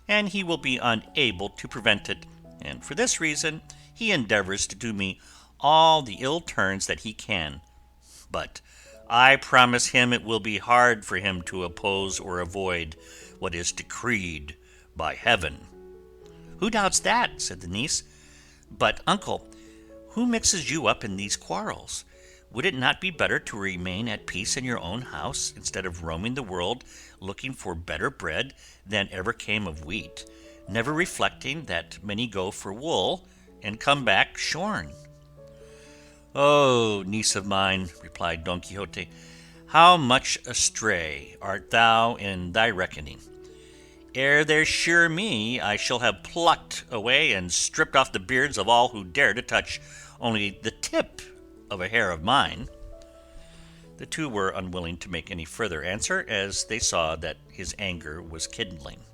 and he will be unable to prevent it, and for this reason he endeavours to do me all the ill turns that he can. But I promise him it will be hard for him to oppose or avoid what is decreed by heaven." "Who doubts that?" said the niece. "But, uncle, who mixes you up in these quarrels? Would it not be better to remain at peace in your own house, instead of roaming the world looking for better bread than ever came of wheat, never reflecting that many go for wool and come back shorn?" "Oh, niece of mine," replied Don Quixote, "how much astray art thou in thy reckoning! Ere they shear me, I shall have plucked away and stripped off the beards of all who dare to touch only the tip of a hair of mine." The two were unwilling to make any further answer, as they saw that his anger was kindling.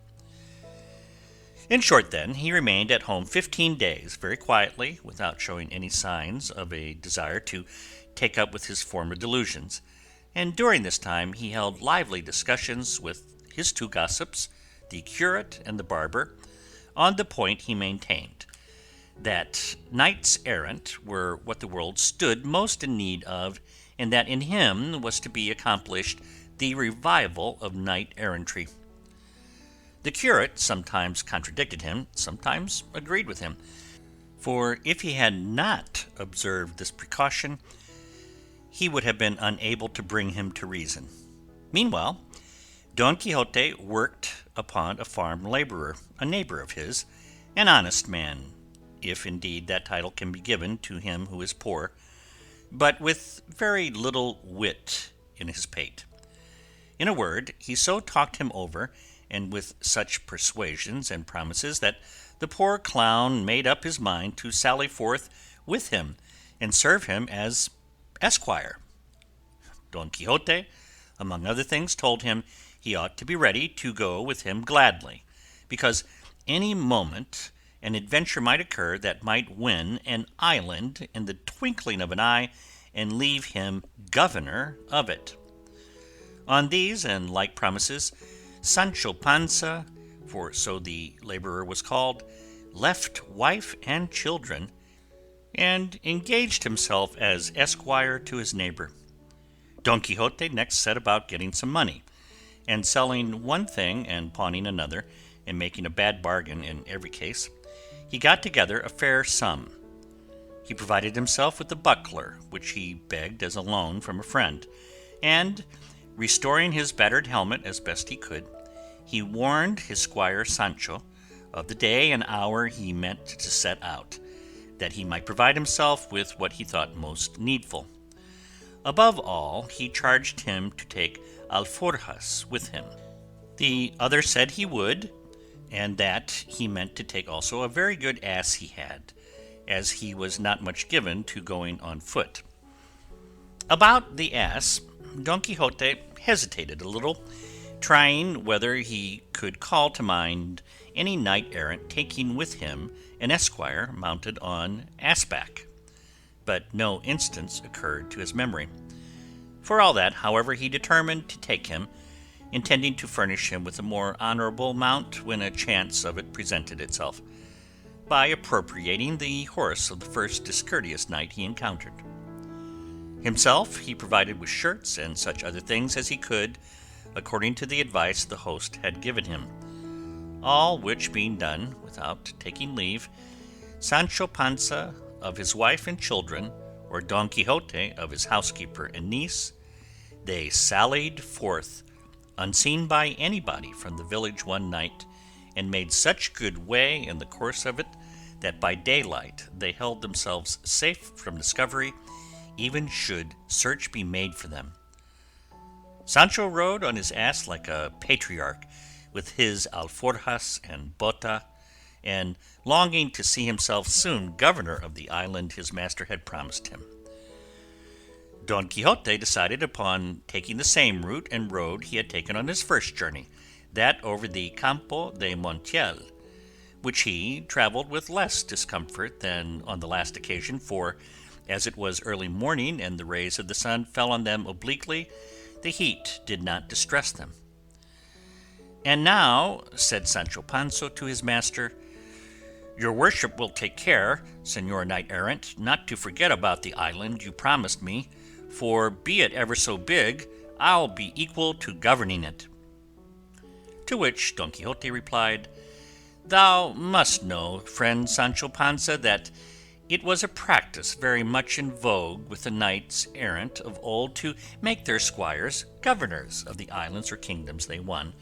In short, then, he remained at home 15 days, very quietly, without showing any signs of a desire to take up with his former delusions, and during this time he held lively discussions with his two gossips, the curate and the barber, on the point he maintained, that knights errant were what the world stood most in need of, and that in him was to be accomplished the revival of knight errantry. The curate sometimes contradicted him, sometimes agreed with him, for if he had not observed this precaution, he would have been unable to bring him to reason. Meanwhile, Don Quixote worked upon a farm labourer, a neighbour of his, an honest man, if indeed that title can be given to him who is poor, but with very little wit in his pate. In a word, he so talked him over, and with such persuasions and promises, that the poor clown made up his mind to sally forth with him and serve him as esquire. Don Quixote, among other things, told him he ought to be ready to go with him gladly, because any moment an adventure might occur that might win an island in the twinkling of an eye and leave him governor of it. On these and like promises, Sancho Panza, for so the labourer was called, left wife and children, and engaged himself as esquire to his neighbour. Don Quixote next set about getting some money, and selling one thing and pawning another, and making a bad bargain in every case, he got together a fair sum. He provided himself with a buckler, which he begged as a loan from a friend, and, restoring his battered helmet as best he could, he warned his squire Sancho of the day and hour he meant to set out, that he might provide himself with what he thought most needful. Above all, he charged him to take alforjas with him. The other said he would, and that he meant to take also a very good ass he had, as he was not much given to going on foot. About the ass, Don Quixote hesitated a little, trying whether he could call to mind any knight errant taking with him an esquire mounted on assback, but no instance occurred to his memory. For all that, however, he determined to take him, intending to furnish him with a more honourable mount when a chance of it presented itself, by appropriating the horse of the first discourteous knight he encountered. Himself he provided with shirts and such other things as he could, according to the advice the host had given him. All which being done, without taking leave, Sancho Panza of his wife and children, or Don Quixote of his housekeeper and niece, they sallied forth, unseen by anybody, from the village one night, and made such good way in the course of it that by daylight they held themselves safe from discovery, even should search be made for them. Sancho rode on his ass like a patriarch, with his alforjas and bota, and longing to see himself soon governor of the island his master had promised him. Don Quixote decided upon taking the same route and road he had taken on his first journey, that over the Campo de Montiel, which he travelled with less discomfort than on the last occasion, for, as it was early morning and the rays of the sun fell on them obliquely, the heat did not distress them. "And now," said Sancho Panza to his master, Your worship will take care, Señor Knight-errant, not to forget about the island you promised me, for be it ever so big, I'll be equal to governing it." To which Don Quixote replied, "Thou must know, friend Sancho Panza, that it was a practice very much in vogue with the knights errant of old to make their squires governors of the islands or kingdoms they won,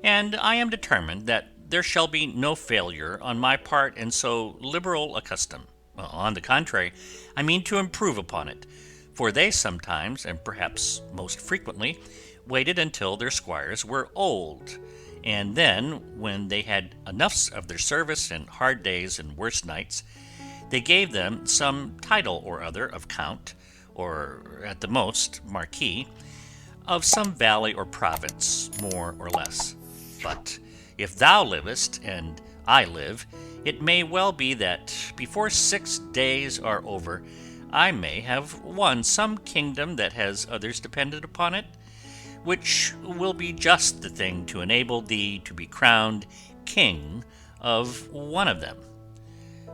and I am determined that there shall be no failure on my part in so liberal a custom. On the contrary, I mean to improve upon it, for they sometimes, and perhaps most frequently, waited until their squires were old, and then, when they had enough of their service and hard days and worse nights, they gave them some title or other of count, or at the most marquis, of some valley or province, more or less. But if thou livest and I live, it may well be that before 6 days are over I may have won some kingdom that has others dependent upon it, which will be just the thing to enable thee to be crowned king of one of them.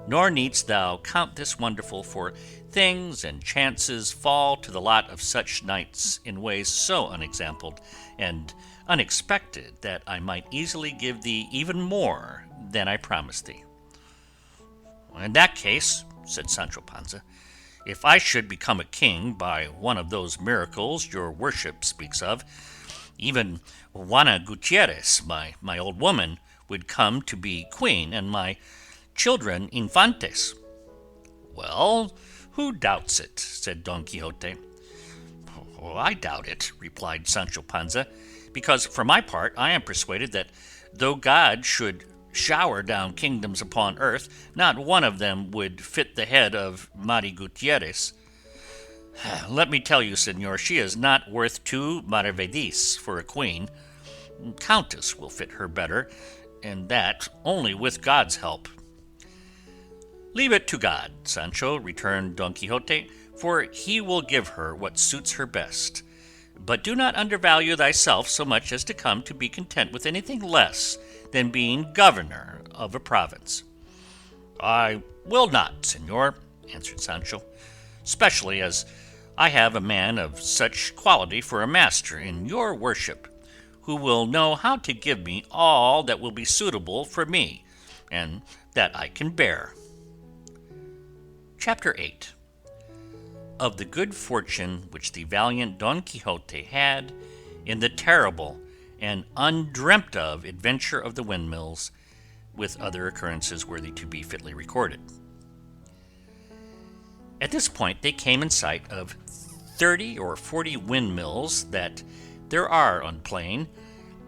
Nor needst thou count this wonderful, for things and chances fall to the lot of such knights in ways so unexampled and unexpected that I might easily give thee even more than I promised thee." "In that case," said Sancho Panza, "if I should become a king by one of those miracles your worship speaks of, even Juana Gutierrez, my old woman, would come to be queen, and my children infantes." "Well, who doubts it?" said Don Quixote. "Oh, I doubt it," replied Sancho Panza, "because for my part I am persuaded that though God should shower down kingdoms upon earth, not one of them would fit the head of Mari Gutierrez. Let me tell you, señor, she is not worth 2 maravedis for a queen. Countess will fit her better, and that only with God's help." "Leave it to God, Sancho," returned Don Quixote, "for he will give her what suits her best. But do not undervalue thyself so much as to come to be content with anything less than being governor of a province." "I will not, señor," answered Sancho, "especially as I have a man of such quality for a master in your worship, who will know how to give me all that will be suitable for me, and that I can bear." Chapter 8. Of the good fortune which the valiant Don Quixote had in the terrible and undreamt of adventure of the windmills, with other occurrences worthy to be fitly recorded. At this point they came in sight of 30 or 40 windmills that there are on plain,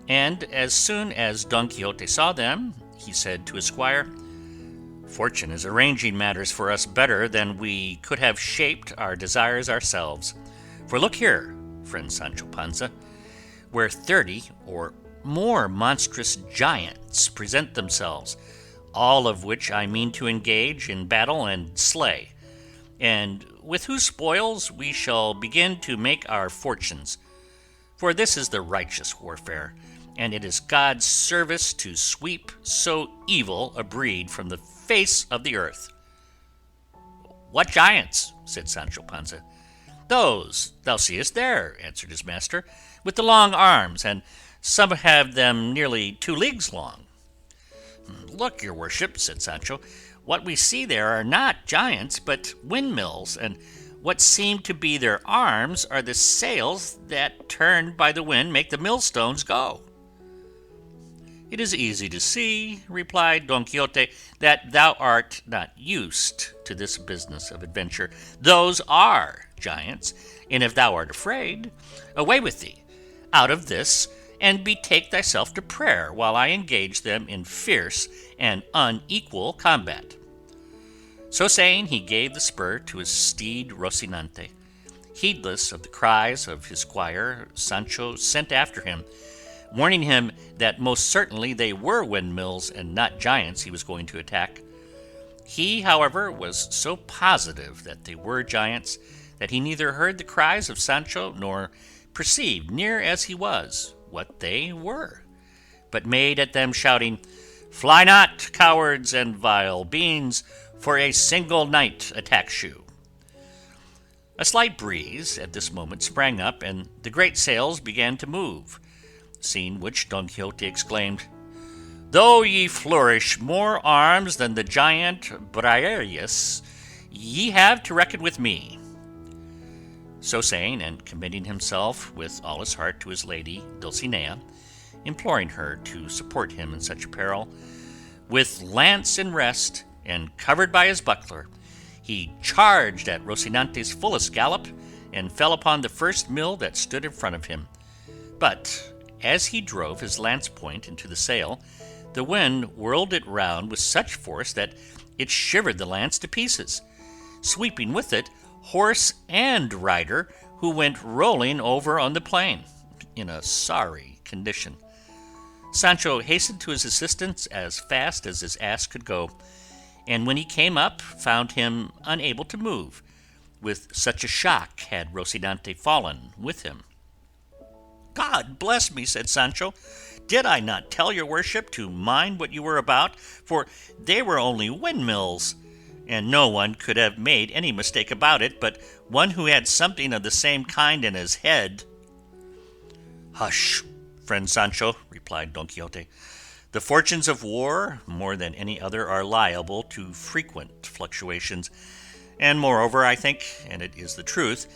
and as soon as Don Quixote saw them, he said to his squire, "Fortune is arranging matters for us better than we could have shaped our desires ourselves. For look here, friend Sancho Panza, where 30 or more monstrous giants present themselves, all of which I mean to engage in battle and slay, and with whose spoils we shall begin to make our fortunes. For this is the righteous warfare, and it is God's service to sweep so evil a breed from the face of the earth." "What giants?" said Sancho Panza. "Those thou seest there," answered his master, "with the long arms, and some have them nearly 2 leagues long." "Look, your worship," said Sancho, "what we see there are not giants, but windmills, and what seem to be their arms are the sails that, turned by the wind, make the millstones go." "It is easy to see," replied Don Quixote, "that thou art not used to this business of adventure. Those are giants, and if thou art afraid, away with thee out of this, and betake thyself to prayer while I engage them in fierce and unequal combat." So saying, he gave the spur to his steed Rocinante. Heedless of the cries of his squire, Sancho sent after him, warning him that most certainly they were windmills and not giants he was going to attack. He, however, was so positive that they were giants that he neither heard the cries of Sancho nor perceived, near as he was, what they were, but made at them shouting, Fly not, cowards and vile beings, for a single knight attacks you." A slight breeze at this moment sprang up, and the great sails began to move, seeing which Don Quixote exclaimed, "Though ye flourish more arms than the giant Briareus, ye have to reckon with me." So saying, and committing himself with all his heart to his lady Dulcinea, imploring her to support him in such a peril, with lance in rest and covered by his buckler, he charged at Rocinante's fullest gallop and fell upon the first mill that stood in front of him. But as he drove his lance point into the sail, the wind whirled it round with such force that it shivered the lance to pieces, sweeping with it horse and rider, who went rolling over on the plain in a sorry condition. Sancho hastened to his assistance as fast as his ass could go, and when he came up found him unable to move, with such a shock had Rocinante fallen with him. "God bless me," said Sancho, "did I not tell your worship to mind what you were about? For they were only windmills, and no one could have made any mistake about it but one who had something of the same kind in his head." "Hush, friend Sancho," replied Don Quixote. "The fortunes of war, more than any other, are liable to frequent fluctuations, and moreover I think, and it is the truth,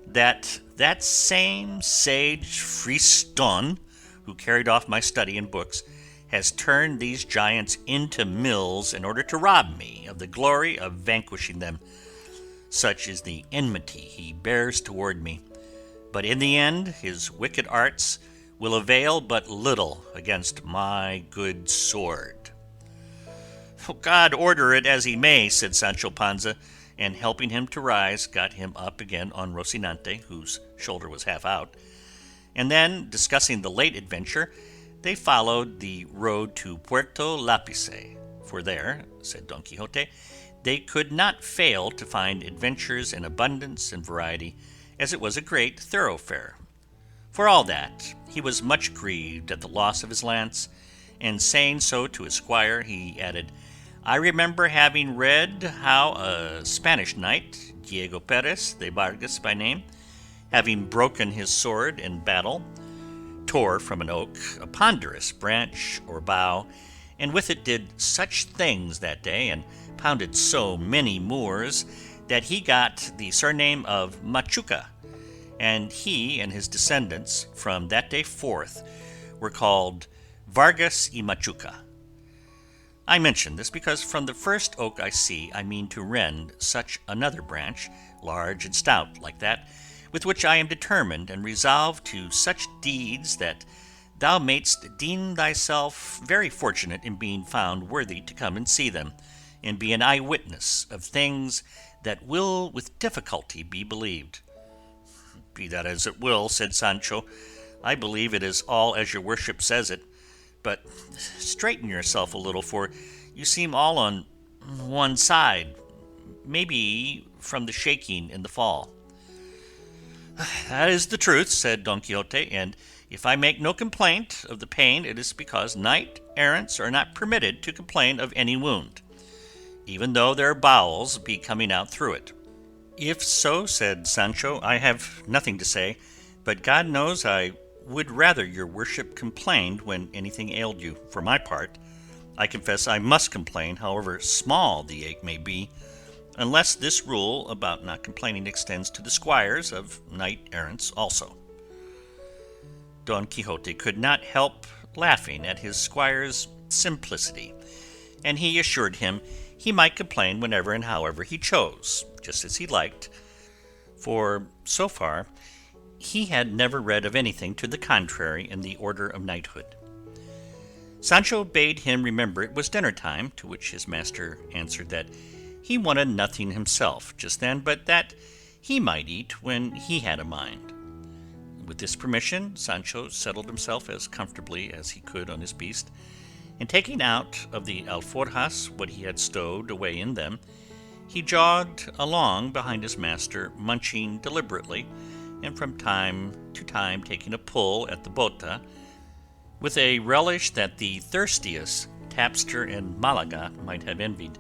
that same sage Friston, who carried off my study and books, has turned these giants into mills in order to rob me of the glory of vanquishing them. Such is the enmity he bears toward me, but in the end his wicked arts will avail but little against my good sword." "God order it as he may," said Sancho Panza, and helping him to rise, got him up again on Rocinante, whose shoulder was half out, and then, discussing the late adventure, they followed the road to Puerto Lapice, for there, said Don Quixote, they could not fail to find adventures in abundance and variety, as it was a great thoroughfare. For all that, he was much grieved at the loss of his lance, and saying so to his squire, he added, "I remember having read how a Spanish knight, Diego Perez de Vargas by name, having broken his sword in battle, tore from an oak a ponderous branch or bough, and with it did such things that day, and pounded so many Moors, that he got the surname of Machuca, and he and his descendants from that day forth were called Vargas y Machuca. I mention this because from the first oak I see I mean to rend such another branch, large and stout like that, with which I am determined and resolved to such deeds that thou mayst deem thyself very fortunate in being found worthy to come and see them, and be an eyewitness of things that will with difficulty be believed." "Be that as it will," said Sancho, "I believe it is all as your worship says it, but straighten yourself a little, for you seem all on one side, maybe from the shaking in the fall." "That is the truth," said Don Quixote, "and if I make no complaint of the pain, it is because knight errants are not permitted to complain of any wound, even though their bowels be coming out through it." "If so," said Sancho, "I have nothing to say, but God knows I would rather your worship complained when anything ailed you. For my part, I confess I must complain, however small the ache may be, unless this rule about not complaining extends to the squires of knight-errants also." Don Quixote could not help laughing at his squire's simplicity, and he assured him he might complain whenever and however he chose, just as he liked, for so far he had never read of anything to the contrary in the order of knighthood. Sancho bade him remember it was dinner time, to which his master answered that he wanted nothing himself just then, but that he might eat when he had a mind. With this permission, Sancho settled himself as comfortably as he could on his beast, and taking out of the alforjas what he had stowed away in them, he jogged along behind his master, munching deliberately, and from time to time taking a pull at the bota, with a relish that the thirstiest tapster in Malaga might have envied.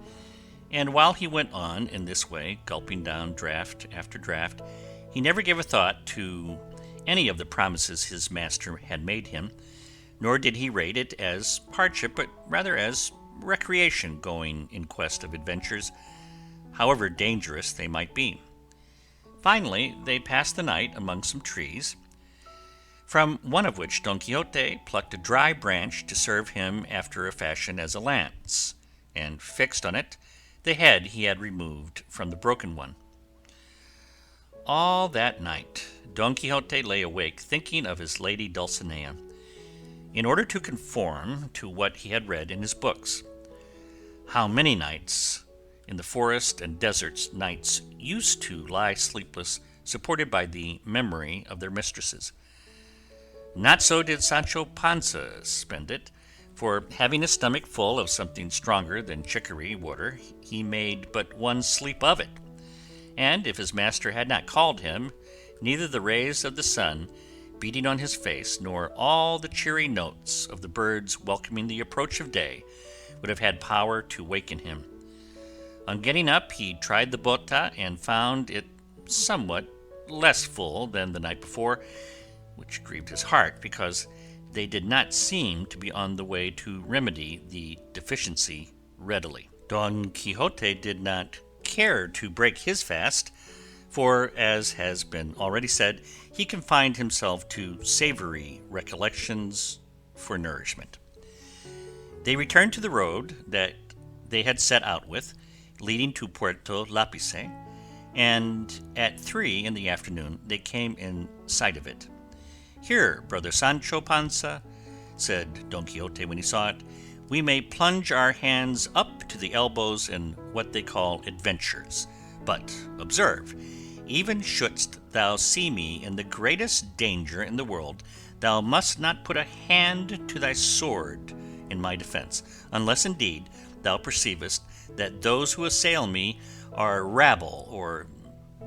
And while he went on in this way, gulping down draught after draught, he never gave a thought to any of the promises his master had made him, nor did he rate it as hardship, but rather as recreation, going in quest of adventures, however dangerous they might be. Finally, they passed the night among some trees, from one of which Don Quixote plucked a dry branch to serve him after a fashion as a lance, and fixed on it the head he had removed from the broken one. All that night Don Quixote lay awake thinking of his lady Dulcinea, in order to conform to what he had read in his books. How many nights in the forest and deserts knights used to lie sleepless, supported by the memory of their mistresses. Not so did Sancho Panza spend it, for having a stomach full of something stronger than chicory water, he made but one sleep of it, and if his master had not called him, neither the rays of the sun beating on his face, nor all the cheery notes of the birds welcoming the approach of day, would have had power to waken him. On getting up, he tried the bota and found it somewhat less full than the night before, which grieved his heart, because they did not seem to be on the way to remedy the deficiency readily. Don Quixote did not care to break his fast, for, as has been already said, he confined himself to savory recollections for nourishment. They returned to the road that they had set out with, leading to Puerto Lapice, and at 3 in the afternoon they came in sight of it. "Here, brother Sancho Panza," said Don Quixote when he saw it, "we may plunge our hands up to the elbows in what they call adventures. But observe, even shouldst thou see me in the greatest danger in the world, thou must not put a hand to thy sword in my defence, unless indeed thou perceivest that those who assail me are rabble or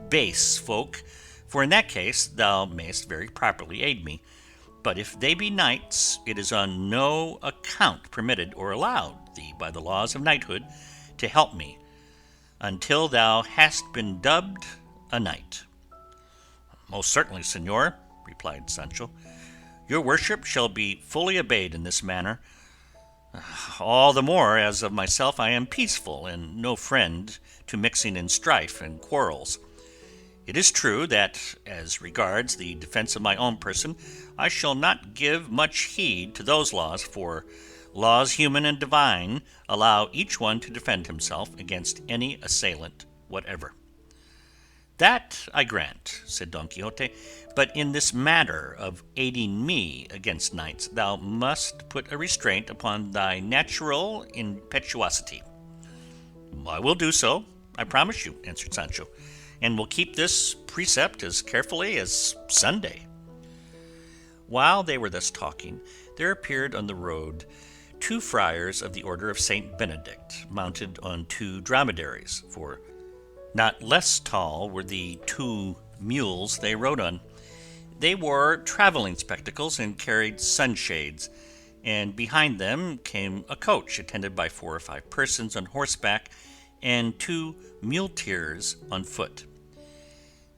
base folk, for in that case thou mayst very properly aid me. But if they be knights, it is on no account permitted or allowed thee by the laws of knighthood to help me until thou hast been dubbed a knight." "Most certainly, señor," replied Sancho. "Your worship shall be fully obeyed in this matter, all the more as of myself I am peaceful and no friend to mixing in strife and quarrels. It is true that, as regards the defence of my own person, I shall not give much heed to those laws, for laws human and divine allow each one to defend himself against any assailant whatever." "That I grant," said Don Quixote, "but in this matter of aiding me against knights, thou must put a restraint upon thy natural impetuosity." "I will do so, I promise you," answered Sancho, "and will keep this precept as carefully as Sunday." While they were thus talking, there appeared on the road 2 friars of the order of Saint Benedict, mounted on 2 dromedaries, for not less tall were the 2 mules they rode on. They wore travelling spectacles and carried sunshades, and behind them came a coach attended by 4 or 5 persons on horseback and 2 muleteers on foot.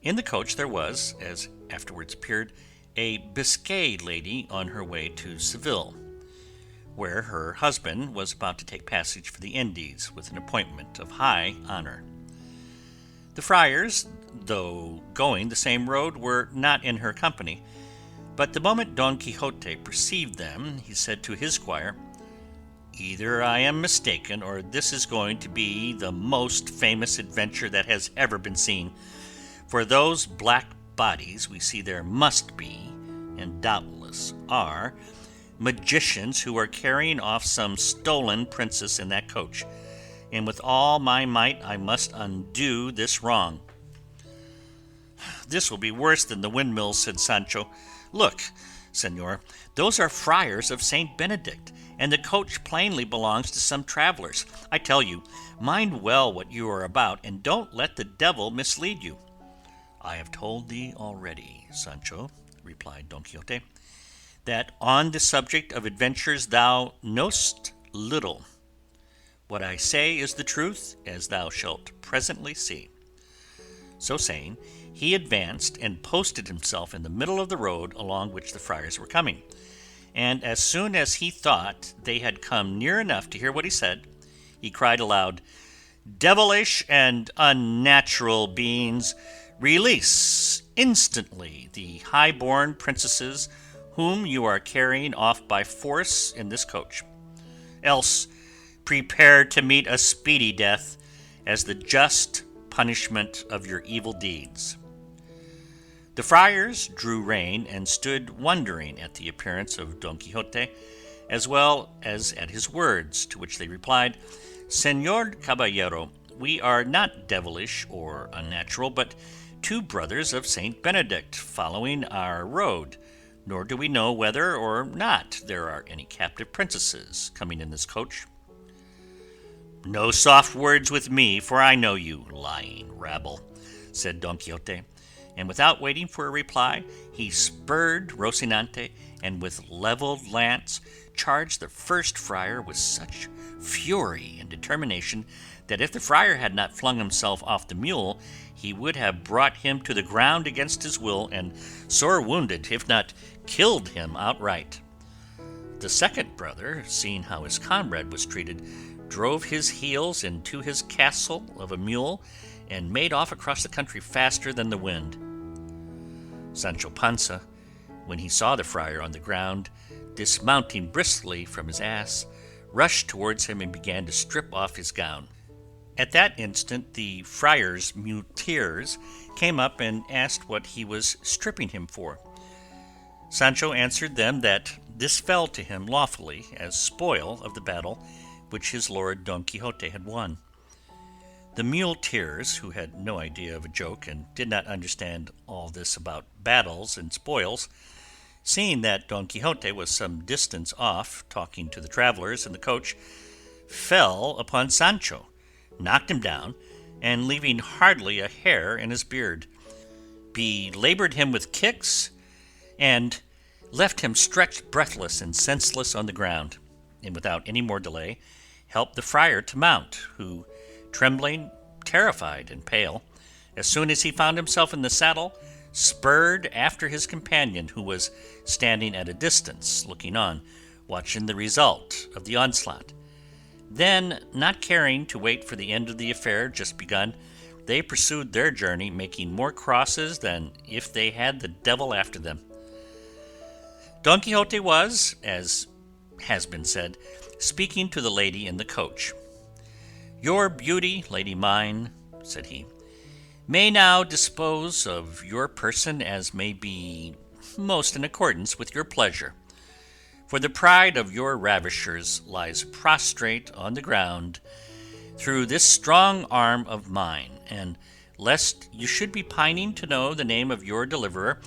In the coach there was, as afterwards appeared, a Biscay lady on her way to Seville, where her husband was about to take passage for the Indies with an appointment of high honour. The friars, though going the same road, were not in her company, but the moment Don Quixote perceived them, he said to his squire, "Either I am mistaken, or this is going to be the most famous adventure that has ever been seen, for those black bodies we see there must be, and doubtless are, magicians who are carrying off some stolen princess in that coach, and with all my might I must undo this wrong." "This will be worse than the windmills," said Sancho. "Look, señor, those are friars of Saint Benedict, and the coach plainly belongs to some travellers. I tell you, mind well what you are about, and don't let the devil mislead you." "I have told thee already, Sancho," replied Don Quixote, "that on the subject of adventures thou knowst little. What I say is the truth, as thou shalt presently see." So saying, he advanced and posted himself in the middle of the road along which the friars were coming, and as soon as he thought they had come near enough to hear what he said, he cried aloud, "Devilish and unnatural beings, release instantly the high-born princesses whom you are carrying off by force in this coach. Else prepare to meet a speedy death as the just punishment of your evil deeds." The friars drew rein and stood wondering at the appearance of Don Quixote, as well as at his words, to which they replied, "Señor Caballero, we are not devilish or unnatural, but two brothers of Saint Benedict following our road, nor do we know whether or not there are any captive princesses coming in this coach." "No soft words with me, for I know you, lying rabble," said Don Quixote, and without waiting for a reply, he spurred Rocinante, and with levelled lance charged the first friar with such fury and determination that if the friar had not flung himself off the mule, he would have brought him to the ground against his will and sore wounded, if not killed him outright. The second brother, seeing how his comrade was treated, drove his heels into his castle of a mule and made off across the country faster than the wind. Sancho Panza, when he saw the friar on the ground, dismounting briskly from his ass, rushed towards him and began to strip off his gown. At that instant the friar's muleteers came up and asked what he was stripping him for. Sancho answered them that this fell to him lawfully as spoil of the battle which his lord Don Quixote had won. The muleteers, who had no idea of a joke and did not understand all this about battles and spoils, seeing that Don Quixote was some distance off talking to the travellers in the coach, fell upon Sancho, knocked him down, and leaving hardly a hair in his beard, belaboured him with kicks, and left him stretched breathless and senseless on the ground, and without any more delay helped the friar to mount, who, trembling, terrified, and pale, as soon as he found himself in the saddle, spurred after his companion, who was standing at a distance looking on, watching the result of the onslaught. Then, not caring to wait for the end of the affair just begun, they pursued their journey, making more crosses than if they had the devil after them. Don Quixote was, as has been said, speaking to the lady in the coach. "Your beauty, lady mine," said he, "may now dispose of your person as may be most in accordance with your pleasure, for the pride of your ravishers lies prostrate on the ground through this strong arm of mine, and lest you should be pining to know the name of your deliverer,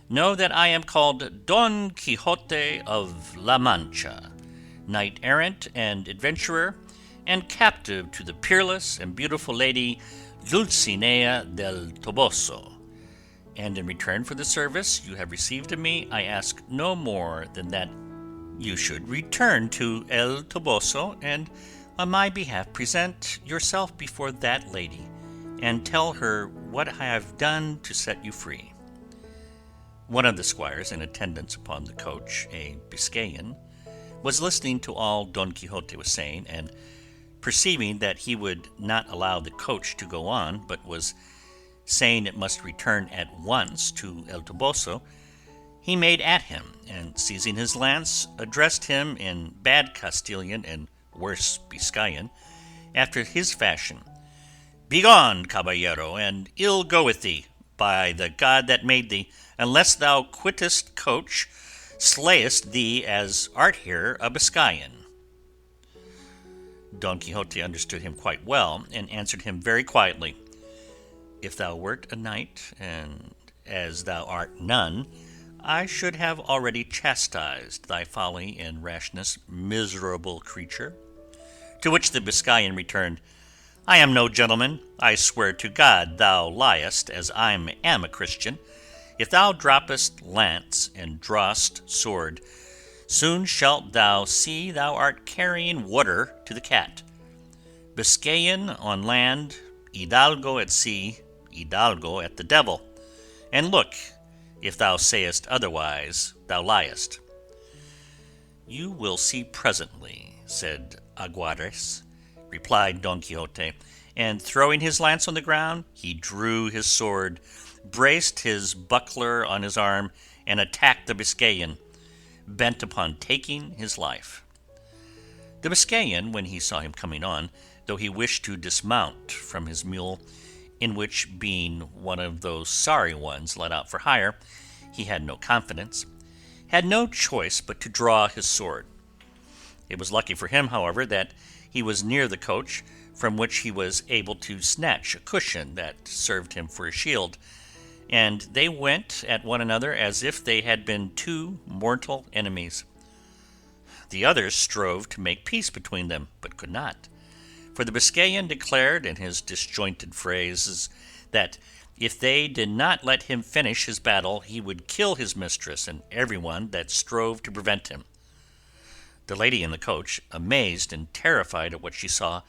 know that I am called Don Quixote of La Mancha, knight-errant and adventurer, and captive to the peerless and beautiful lady Dulcinea del Toboso. And in return for the service you have received of me, I ask no more than that you should return to El Toboso, and on my behalf present yourself before that lady, and tell her what I have done to set you free." One of the squires in attendance upon the coach, a Biscayan, was listening to all Don Quixote was saying, and perceiving that he would not allow the coach to go on, but was saying it must return at once to El Toboso, he made at him, and seizing his lance, addressed him in bad Castilian and worse Biscayan, after his fashion. "Begone, caballero, and ill go with thee, by the God that made thee, unless thou quittest coach, slayest thee as art here a Biscayan." Don Quixote understood him quite well, and answered him very quietly, "If thou wert a knight, and as thou art none, I should have already chastised thy folly and rashness, miserable creature." To which the Biscayan returned, "I am no gentleman, I swear to God thou liest, as I am a Christian. If thou droppest lance and drawest sword, Soon shalt thou see thou art carrying water to the cat. Biscayan on land, hidalgo at sea, hidalgo at the devil. And look, if thou sayest otherwise, thou liest. You will see presently, said Aguares, replied Don Quixote, and throwing his lance on the ground, he drew his sword, braced his buckler on his arm, and attacked the Biscayan, bent upon taking his life. The Biscayan, when he saw him coming on, though he wished to dismount from his mule, in which, being one of those sorry ones let out for hire, he had no confidence, had no choice but to draw his sword. It was lucky for him, however, that he was near the coach, from which he was able to snatch a cushion that served him for a shield, and they went at one another as if they had been two mortal enemies. The others strove to make peace between them, but could not, for the Biscayan declared in his disjointed phrases that if they did not let him finish his battle, he would kill his mistress and everyone that strove to prevent him. The lady in the coach, amazed and terrified at what she saw,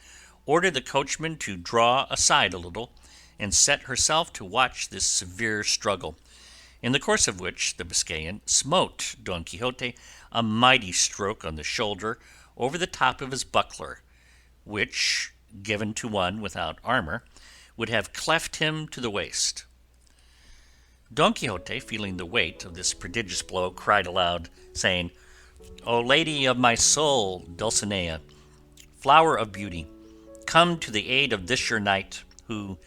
ordered the coachman to draw aside a little, and set herself to watch this severe struggle, in the course of which the Biscayan smote Don Quixote a mighty stroke on the shoulder over the top of his buckler, which, given to one without armour, would have cleft him to the waist. Don Quixote, feeling the weight of this prodigious blow, cried aloud, saying, O lady of my soul, Dulcinea, flower of beauty, come to the aid of this your knight, who,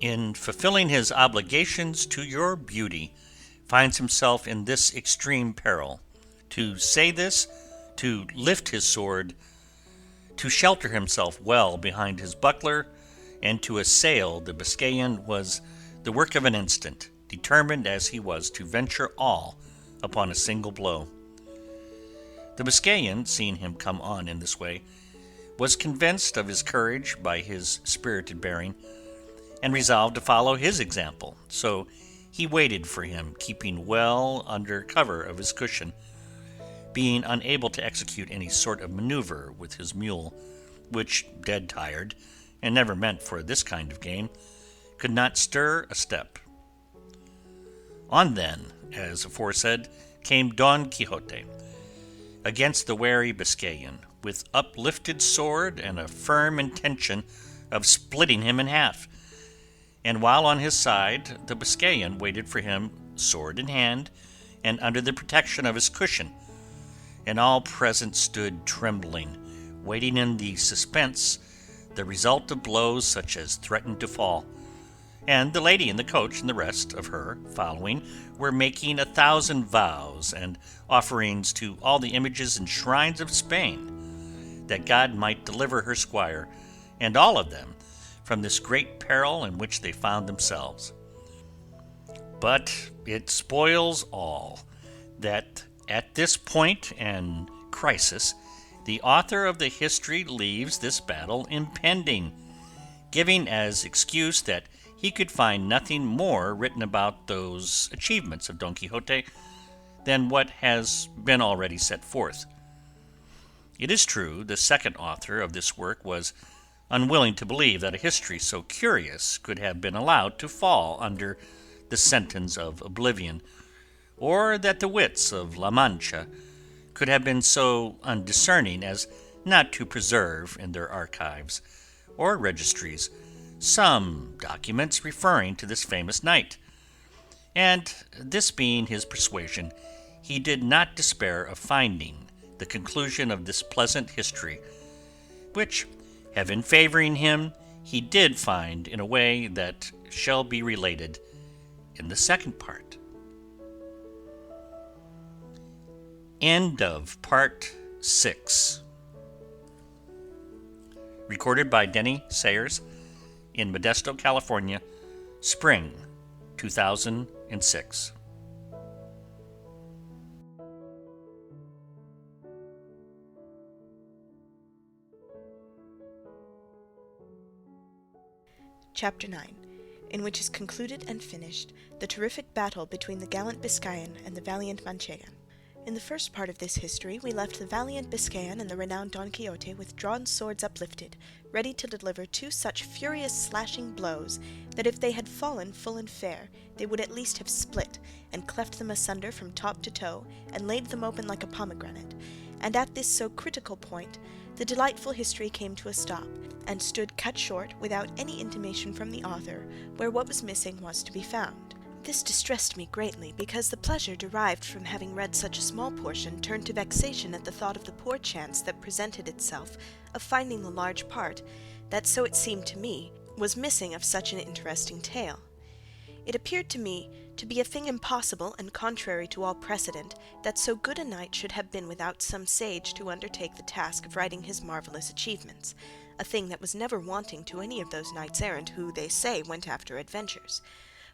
in fulfilling his obligations to your beauty, finds himself in this extreme peril. To say this, to lift his sword, to shelter himself well behind his buckler, and to assail the Biscayan was the work of an instant, determined as he was to venture all upon a single blow. The Biscayan, seeing him come on in this way, was convinced of his courage by his spirited bearing, and resolved to follow his example, so he waited for him, keeping well under cover of his cushion, being unable to execute any sort of maneuver with his mule, which, dead tired, and never meant for this kind of game, could not stir a step. On then, as aforesaid, came Don Quixote against the wary Biscayan, with uplifted sword and a firm intention of splitting him in half, and while on his side the Biscayan waited for him, sword in hand, and under the protection of his cushion, and all present stood trembling, waiting in the suspense the result of blows such as threatened to fall, and the lady in the coach and the rest of her following were making 1,000 vows and offerings to all the images and shrines of Spain, that God might deliver her squire, and all of them, from this great peril in which they found themselves. But it spoils all, that at this point and crisis the author of the history leaves this battle impending, giving as excuse that he could find nothing more written about those achievements of Don Quixote than what has been already set forth. It is true, the second author of this work was unwilling to believe that a history so curious could have been allowed to fall under the sentence of oblivion, or that the wits of La Mancha could have been so undiscerning as not to preserve in their archives or registries some documents referring to this famous knight, and this being his persuasion, he did not despair of finding the conclusion of this pleasant history, which, heaven favouring him, he did find in a way that shall be related in the second part. End of Part 6. Recorded by Denny Sayers in Modesto, California, Spring 2006. Chapter 9, in which is concluded and finished the terrific battle between the gallant Biscayan and the valiant Manchegan. In the first part of this history, we left the valiant Biscayan and the renowned Don Quixote with drawn swords uplifted, ready to deliver two such furious slashing blows that if they had fallen full and fair, they would at least have split, and cleft them asunder from top to toe, and laid them open like a pomegranate. And at this so critical point, the delightful history came to a stop, and stood cut short without any intimation from the author where what was missing was to be found. This distressed me greatly, because the pleasure derived from having read such a small portion turned to vexation at the thought of the poor chance that presented itself of finding the large part that, so it seemed to me, was missing of such an interesting tale. It appeared to me to be a thing impossible and contrary to all precedent that so good a knight should have been without some sage to undertake the task of writing his marvellous achievements, a thing that was never wanting to any of those knights-errant who, they say, went after adventures.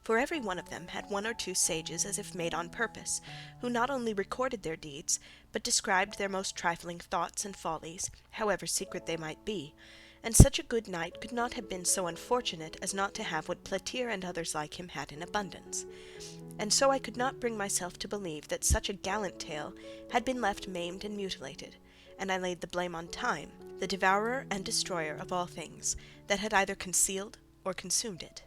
For every one of them had one or two sages as if made on purpose, who not only recorded their deeds, but described their most trifling thoughts and follies, however secret they might be, and such a good knight could not have been so unfortunate as not to have what Platir and others like him had in abundance. And so I could not bring myself to believe that such a gallant tale had been left maimed and mutilated, and I laid the blame on time, the devourer and destroyer of all things, that had either concealed or consumed it.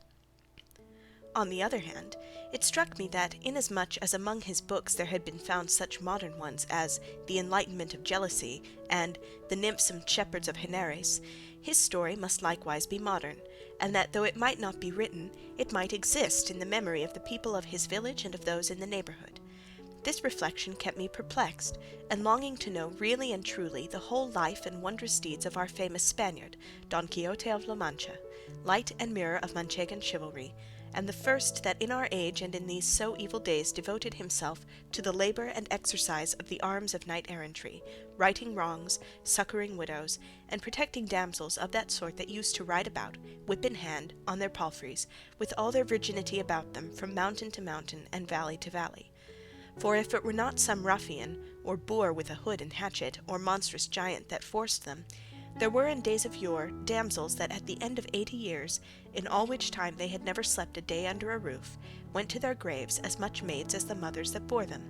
On the other hand, it struck me that, inasmuch as among his books there had been found such modern ones as The Enlightenment of Jealousy and The Nymphs and Shepherds of Henares, his story must likewise be modern, and that though it might not be written, it might exist in the memory of the people of his village and of those in the neighbourhood. This reflection kept me perplexed, and longing to know really and truly the whole life and wondrous deeds of our famous Spaniard, Don Quixote of La Mancha, light and mirror of Manchegan chivalry, and the first that in our age and in these so evil days devoted himself to the labour and exercise of the arms of knight-errantry, righting wrongs, succouring widows, and protecting damsels of that sort that used to ride about, whip in hand, on their palfreys, with all their virginity about them, from mountain to mountain and valley to valley. For if it were not some ruffian, or boor with a hood and hatchet, or monstrous giant that forced them, there were in days of yore damsels that at the end of 80 years, in all which time they had never slept a day under a roof, went to their graves as much maids as the mothers that bore them.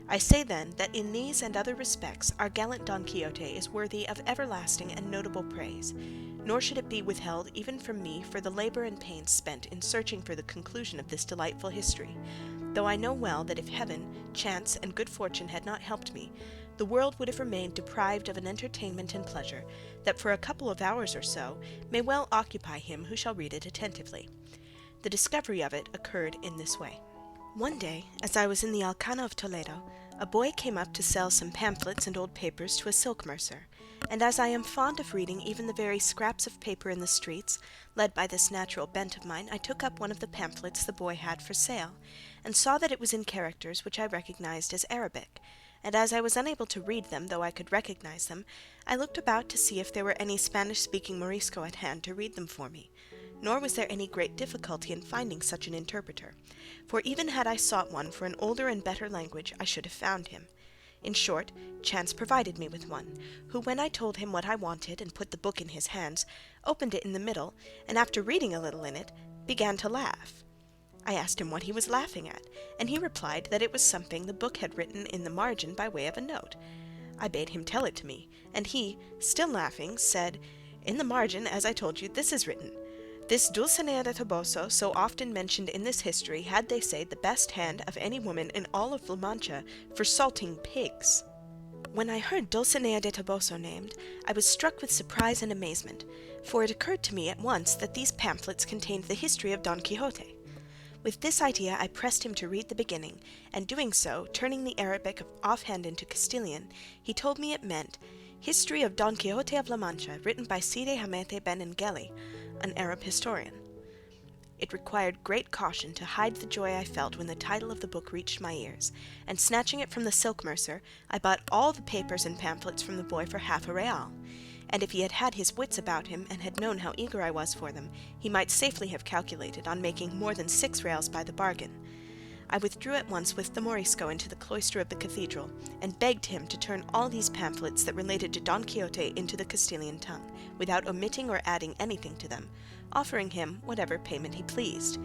I say then that in these and other respects our gallant Don Quixote is worthy of everlasting and notable praise, nor should it be withheld even from me for the labour and pains spent in searching for the conclusion of this delightful history, though I know well that if heaven, chance, and good fortune had not helped me, the world would have remained deprived of an entertainment and pleasure that for a couple of hours or so may well occupy him who shall read it attentively. The discovery of it occurred in this way. One day, as I was in the Alcana of Toledo, a boy came up to sell some pamphlets and old papers to a silk mercer, and as I am fond of reading even the very scraps of paper in the streets, led by this natural bent of mine, I took up one of the pamphlets the boy had for sale, and saw that it was in characters which I recognized as Arabic, and as I was unable to read them, though I could recognize them, I looked about to see if there were any Spanish-speaking Morisco at hand to read them for me, nor was there any great difficulty in finding such an interpreter, for even had I sought one for an older and better language, I should have found him. In short, chance provided me with one, who, when I told him what I wanted and put the book in his hands, opened it in the middle, and after reading a little in it, began to laugh. I asked him what he was laughing at, and he replied that it was something the book had written in the margin by way of a note. I bade him tell it to me, and he, still laughing, said, "In the margin, as I told you, this is written: This Dulcinea de Toboso, so often mentioned in this history, had, they say, the best hand of any woman in all of La Mancha for salting pigs." When I heard Dulcinea de Toboso named, I was struck with surprise and amazement, for it occurred to me at once that these pamphlets contained the history of Don Quixote. With this idea I pressed him to read the beginning, and doing so, turning the Arabic offhand into Castilian, he told me it meant, "History of Don Quixote of La Mancha, written by Cide Hamete Ben Engeli, an Arab historian." It required great caution to hide the joy I felt when the title of the book reached my ears, and snatching it from the silk mercer, I bought all the papers and pamphlets from the boy for half-a-real, and if he had had his wits about him and had known how eager I was for them, he might safely have calculated on making more than 6 reals by the bargain. I withdrew at once with the Morisco into the cloister of the cathedral, and begged him to turn all these pamphlets that related to Don Quixote into the Castilian tongue, without omitting or adding anything to them, offering him whatever payment he pleased.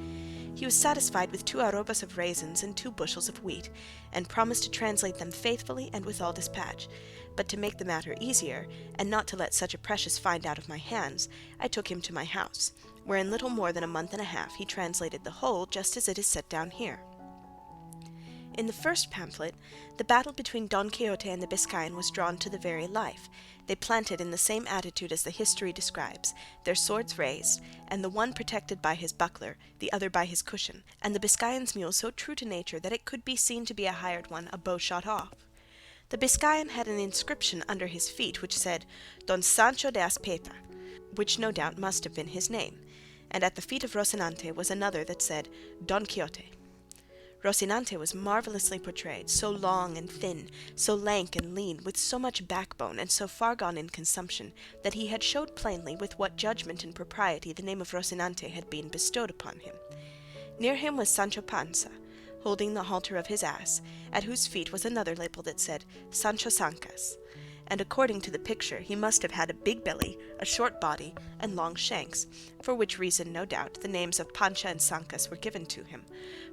He was satisfied with 2 arrobas of raisins and 2 bushels of wheat, and promised to translate them faithfully and with all dispatch. But to make the matter easier, and not to let such a precious find out of my hands, I took him to my house, where in little more than a month and a half he translated the whole just as it is set down here. In the first pamphlet, the battle between Don Quixote and the Biscayan was drawn to the very life. They planted in the same attitude as the history describes, their swords raised, and the one protected by his buckler, the other by his cushion, and the Biscayan's mule so true to nature that it could be seen to be a hired one, a bow shot off. The Biscayan had an inscription under his feet which said, Don Sancho de Azpeitia, which no doubt must have been his name, and at the feet of Rocinante was another that said, Don Quixote. Rocinante was marvellously portrayed, so long and thin, so lank and lean, with so much backbone, and so far gone in consumption, that he had showed plainly with what judgment and propriety the name of Rocinante had been bestowed upon him. Near him was Sancho Panza, holding the halter of his ass, at whose feet was another label that said, Sancho Zancas, and according to the picture he must have had a big belly, a short body, and long shanks, for which reason, no doubt, the names of Pancha and Zancas were given to him,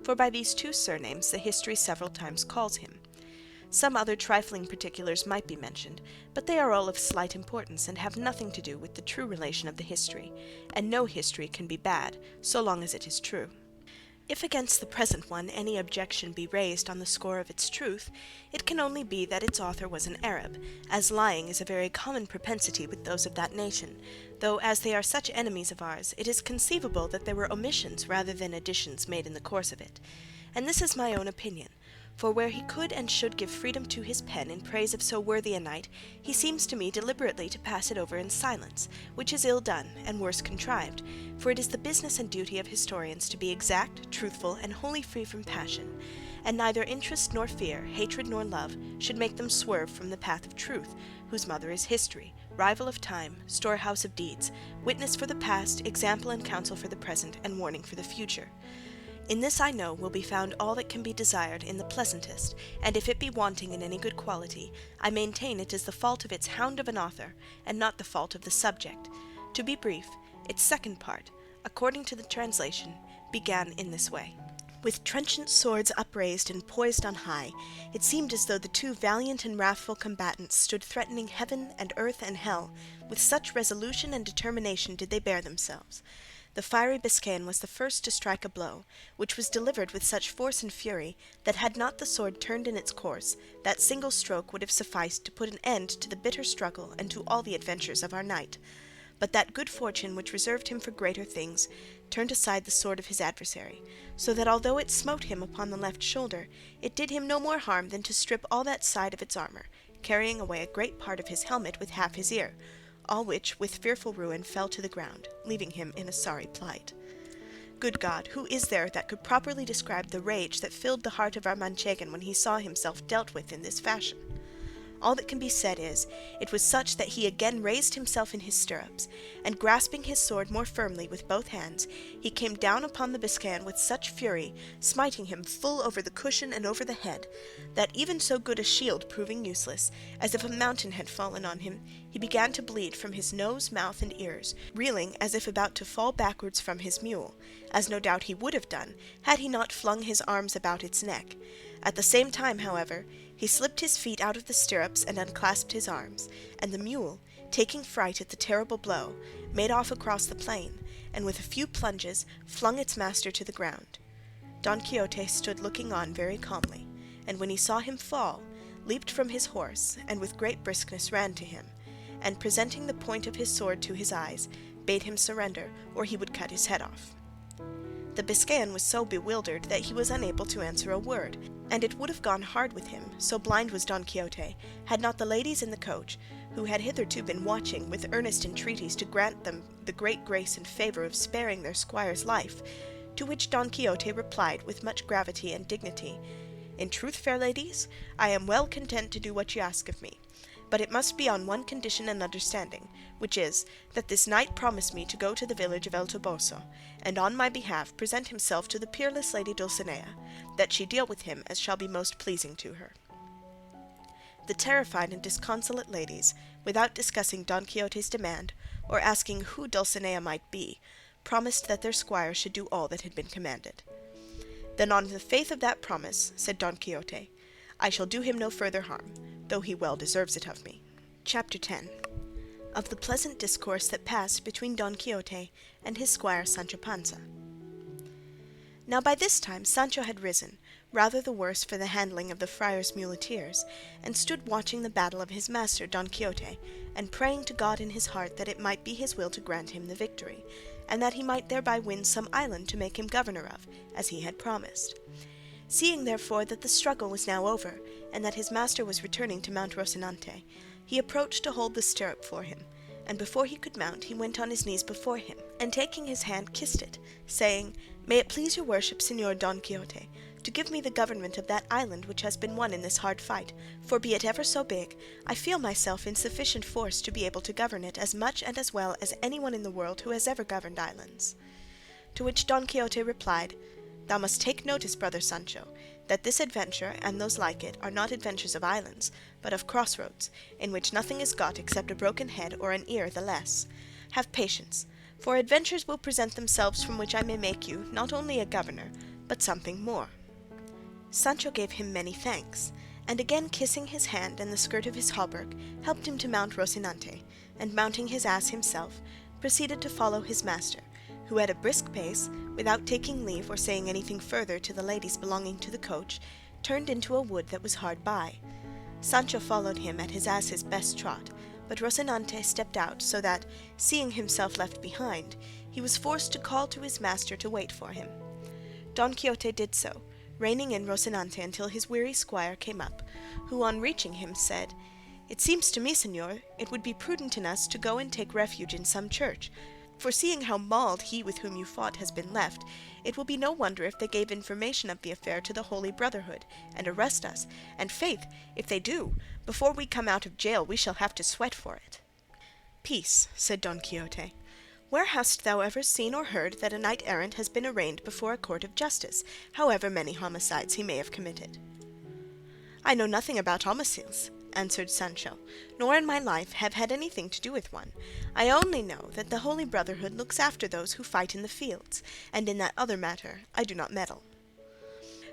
for by these 2 surnames the history several times calls him. Some other trifling particulars might be mentioned, but they are all of slight importance and have nothing to do with the true relation of the history, and no history can be bad so long as it is true. If against the present one any objection be raised on the score of its truth, it can only be that its author was an Arab, as lying is a very common propensity with those of that nation, though as they are such enemies of ours, it is conceivable that there were omissions rather than additions made in the course of it. And this is my own opinion, for where he could and should give freedom to his pen in praise of so worthy a knight, he seems to me deliberately to pass it over in silence, which is ill done and worse contrived, for it is the business and duty of historians to be exact, truthful, and wholly free from passion, and neither interest nor fear, hatred nor love, should make them swerve from the path of truth, whose mother is history, rival of time, storehouse of deeds, witness for the past, example and counsel for the present, and warning for the future. In this I know will be found all that can be desired in the pleasantest, and if it be wanting in any good quality, I maintain it is the fault of its hound of an author, and not the fault of the subject. To be brief, its second part, according to the translation, began in this way. With trenchant swords upraised and poised on high, it seemed as though the 2 valiant and wrathful combatants stood threatening heaven and earth and hell, with such resolution and determination did they bear themselves. The fiery Biscayan was the first to strike a blow, which was delivered with such force and fury that had not the sword turned in its course, that single stroke would have sufficed to put an end to the bitter struggle and to all the adventures of our knight. But that good fortune which reserved him for greater things turned aside the sword of his adversary, so that although it smote him upon the left shoulder, it did him no more harm than to strip all that side of its armour, carrying away a great part of his helmet with half his ear, all which with fearful ruin fell to the ground, leaving him in a sorry plight. Good God, who is there that could properly describe the rage that filled the heart of our Manchegan when he saw himself dealt with in this fashion? All that can be said is, it was such that he again raised himself in his stirrups, and grasping his sword more firmly with both hands, he came down upon the Biscayan with such fury, smiting him full over the cushion and over the head, that even so good a shield proving useless, as if a mountain had fallen on him, he began to bleed from his nose, mouth, and ears, reeling as if about to fall backwards from his mule, as no doubt he would have done, had he not flung his arms about its neck. At the same time, however, he slipped his feet out of the stirrups and unclasped his arms, and the mule, taking fright at the terrible blow, made off across the plain, and with a few plunges flung its master to the ground. Don Quixote stood looking on very calmly, and when he saw him fall, leaped from his horse, and with great briskness ran to him, and presenting the point of his sword to his eyes, bade him surrender, or he would cut his head off. The Biscayan was so bewildered that he was unable to answer a word, and it would have gone hard with him, so blind was Don Quixote, had not the ladies in the coach, who had hitherto been watching with earnest entreaties to grant them the great grace and favour of sparing their squire's life, to which Don Quixote replied with much gravity and dignity, "In truth, fair ladies, I am well content to do what ye ask of me, but it must be on one condition and understanding, which is, that this knight promise me to go to the village of El Toboso, and on my behalf present himself to the peerless lady Dulcinea, that she deal with him as shall be most pleasing to her." The terrified and disconsolate ladies, without discussing Don Quixote's demand, or asking who Dulcinea might be, promised that their squire should do all that had been commanded. "Then on the faith of that promise," said Don Quixote, "I shall do him no further harm, though he well deserves it of me." Chapter 10. Of the pleasant discourse that passed between Don Quixote and his squire Sancho Panza. Now by this time Sancho had risen, rather the worse for the handling of the friar's muleteers, and stood watching the battle of his master Don Quixote, and praying to God in his heart that it might be his will to grant him the victory, and that he might thereby win some island to make him governor of, as he had promised. Seeing therefore that the struggle was now over, and that his master was returning to Mount Rocinante, he approached to hold the stirrup for him, and before he could mount he went on his knees before him, and taking his hand kissed it, saying, "May it please your worship, Señor Don Quixote, to give me the government of that island which has been won in this hard fight, for be it ever so big, I feel myself in sufficient force to be able to govern it as much and as well as anyone in the world who has ever governed islands." To which Don Quixote replied, "Thou must take notice, brother Sancho, that this adventure and those like it are not adventures of islands, but of crossroads, in which nothing is got except a broken head or an ear the less. Have patience, for adventures will present themselves from which I may make you not only a governor, but something more." Sancho gave him many thanks, and again kissing his hand and the skirt of his hauberk, helped him to Mount Rocinante, and mounting his ass himself, proceeded to follow his master, who at a brisk pace, without taking leave or saying anything further to the ladies belonging to the coach, turned into a wood that was hard by. Sancho followed him at his ass's best trot, but Rocinante stepped out, so that, seeing himself left behind, he was forced to call to his master to wait for him. Don Quixote did so, reining in Rocinante until his weary squire came up, who on reaching him said, "It seems to me, señor, it would be prudent in us to go and take refuge in some church, for seeing how mauled he with whom you fought has been left, it will be no wonder if they gave information of the affair to the Holy Brotherhood, and arrest us, and faith, if they do, before we come out of jail we shall have to sweat for it." "Peace," said Don Quixote. "Where hast thou ever seen or heard that a knight-errant has been arraigned before a court of justice, however many homicides he may have committed?" "I know nothing about homicides," answered Sancho, "nor in my life have had anything to do with one. I only know that the Holy Brotherhood looks after those who fight in the fields, and in that other matter I do not meddle."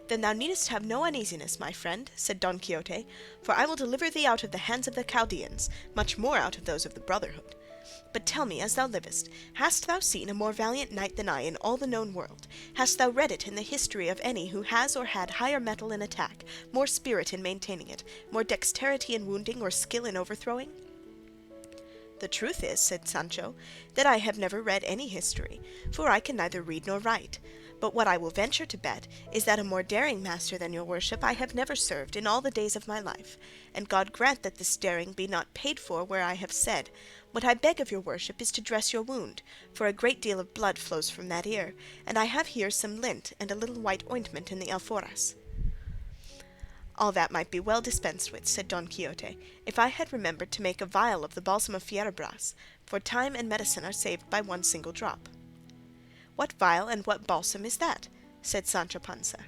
"Then thou needest have no uneasiness, my friend," said Don Quixote, "for I will deliver thee out of the hands of the Chaldeans, much more out of those of the Brotherhood. But tell me, as thou livest, hast thou seen a more valiant knight than I in all the known world? Hast thou read it in the history of any who has or had higher mettle in attack, more spirit in maintaining it, more dexterity in wounding, or skill in overthrowing?" "The truth is," said Sancho, "that I have never read any history, for I can neither read nor write. But what I will venture to bet is that a more daring master than your worship I have never served in all the days of my life, and God grant that this daring be not paid for where I have said, 'What I beg of your worship is to dress your wound, for a great deal of blood flows from that ear, and I have here some lint and a little white ointment in the alforjas.'" "All that might be well dispensed with," said Don Quixote, "if I had remembered to make a vial of the balsam of Fierabras, for time and medicine are saved by one single drop." "What vial and what balsam is that?" said Sancho Panza.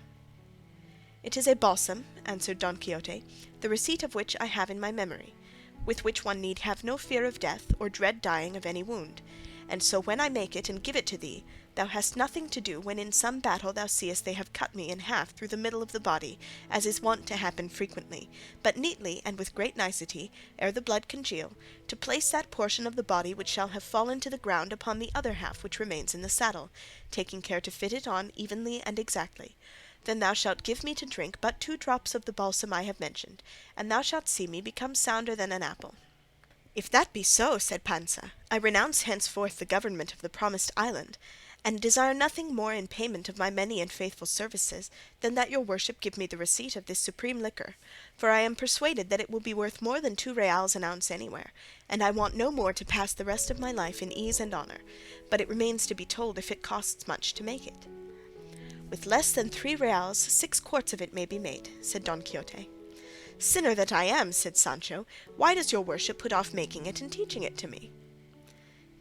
"It is a balsam," answered Don Quixote, "the receipt of which I have in my memory, with which one need have no fear of death or dread dying of any wound, and so when I make it and give it to thee, thou hast nothing to do when in some battle thou seest they have cut me in half through the middle of the body, as is wont to happen frequently, but neatly and with great nicety, ere the blood congeal, to place that portion of the body which shall have fallen to the ground upon the other half which remains in the saddle, taking care to fit it on evenly and exactly. Then thou shalt give me to drink but 2 drops of the balsam I have mentioned, and thou shalt see me become sounder than an apple." "If that be so," said Panza, "I renounce henceforth the government of the promised island, and desire nothing more in payment of my many and faithful services than that your worship give me the receipt of this supreme liquor, for I am persuaded that it will be worth more than 2 reals an ounce anywhere, and I want no more to pass the rest of my life in ease and honour, but it remains to be told if it costs much to make it." "With less than 3 reals 6 quarts of it may be made," said Don Quixote. "Sinner that I am," said Sancho, "why does your worship put off making it and teaching it to me?"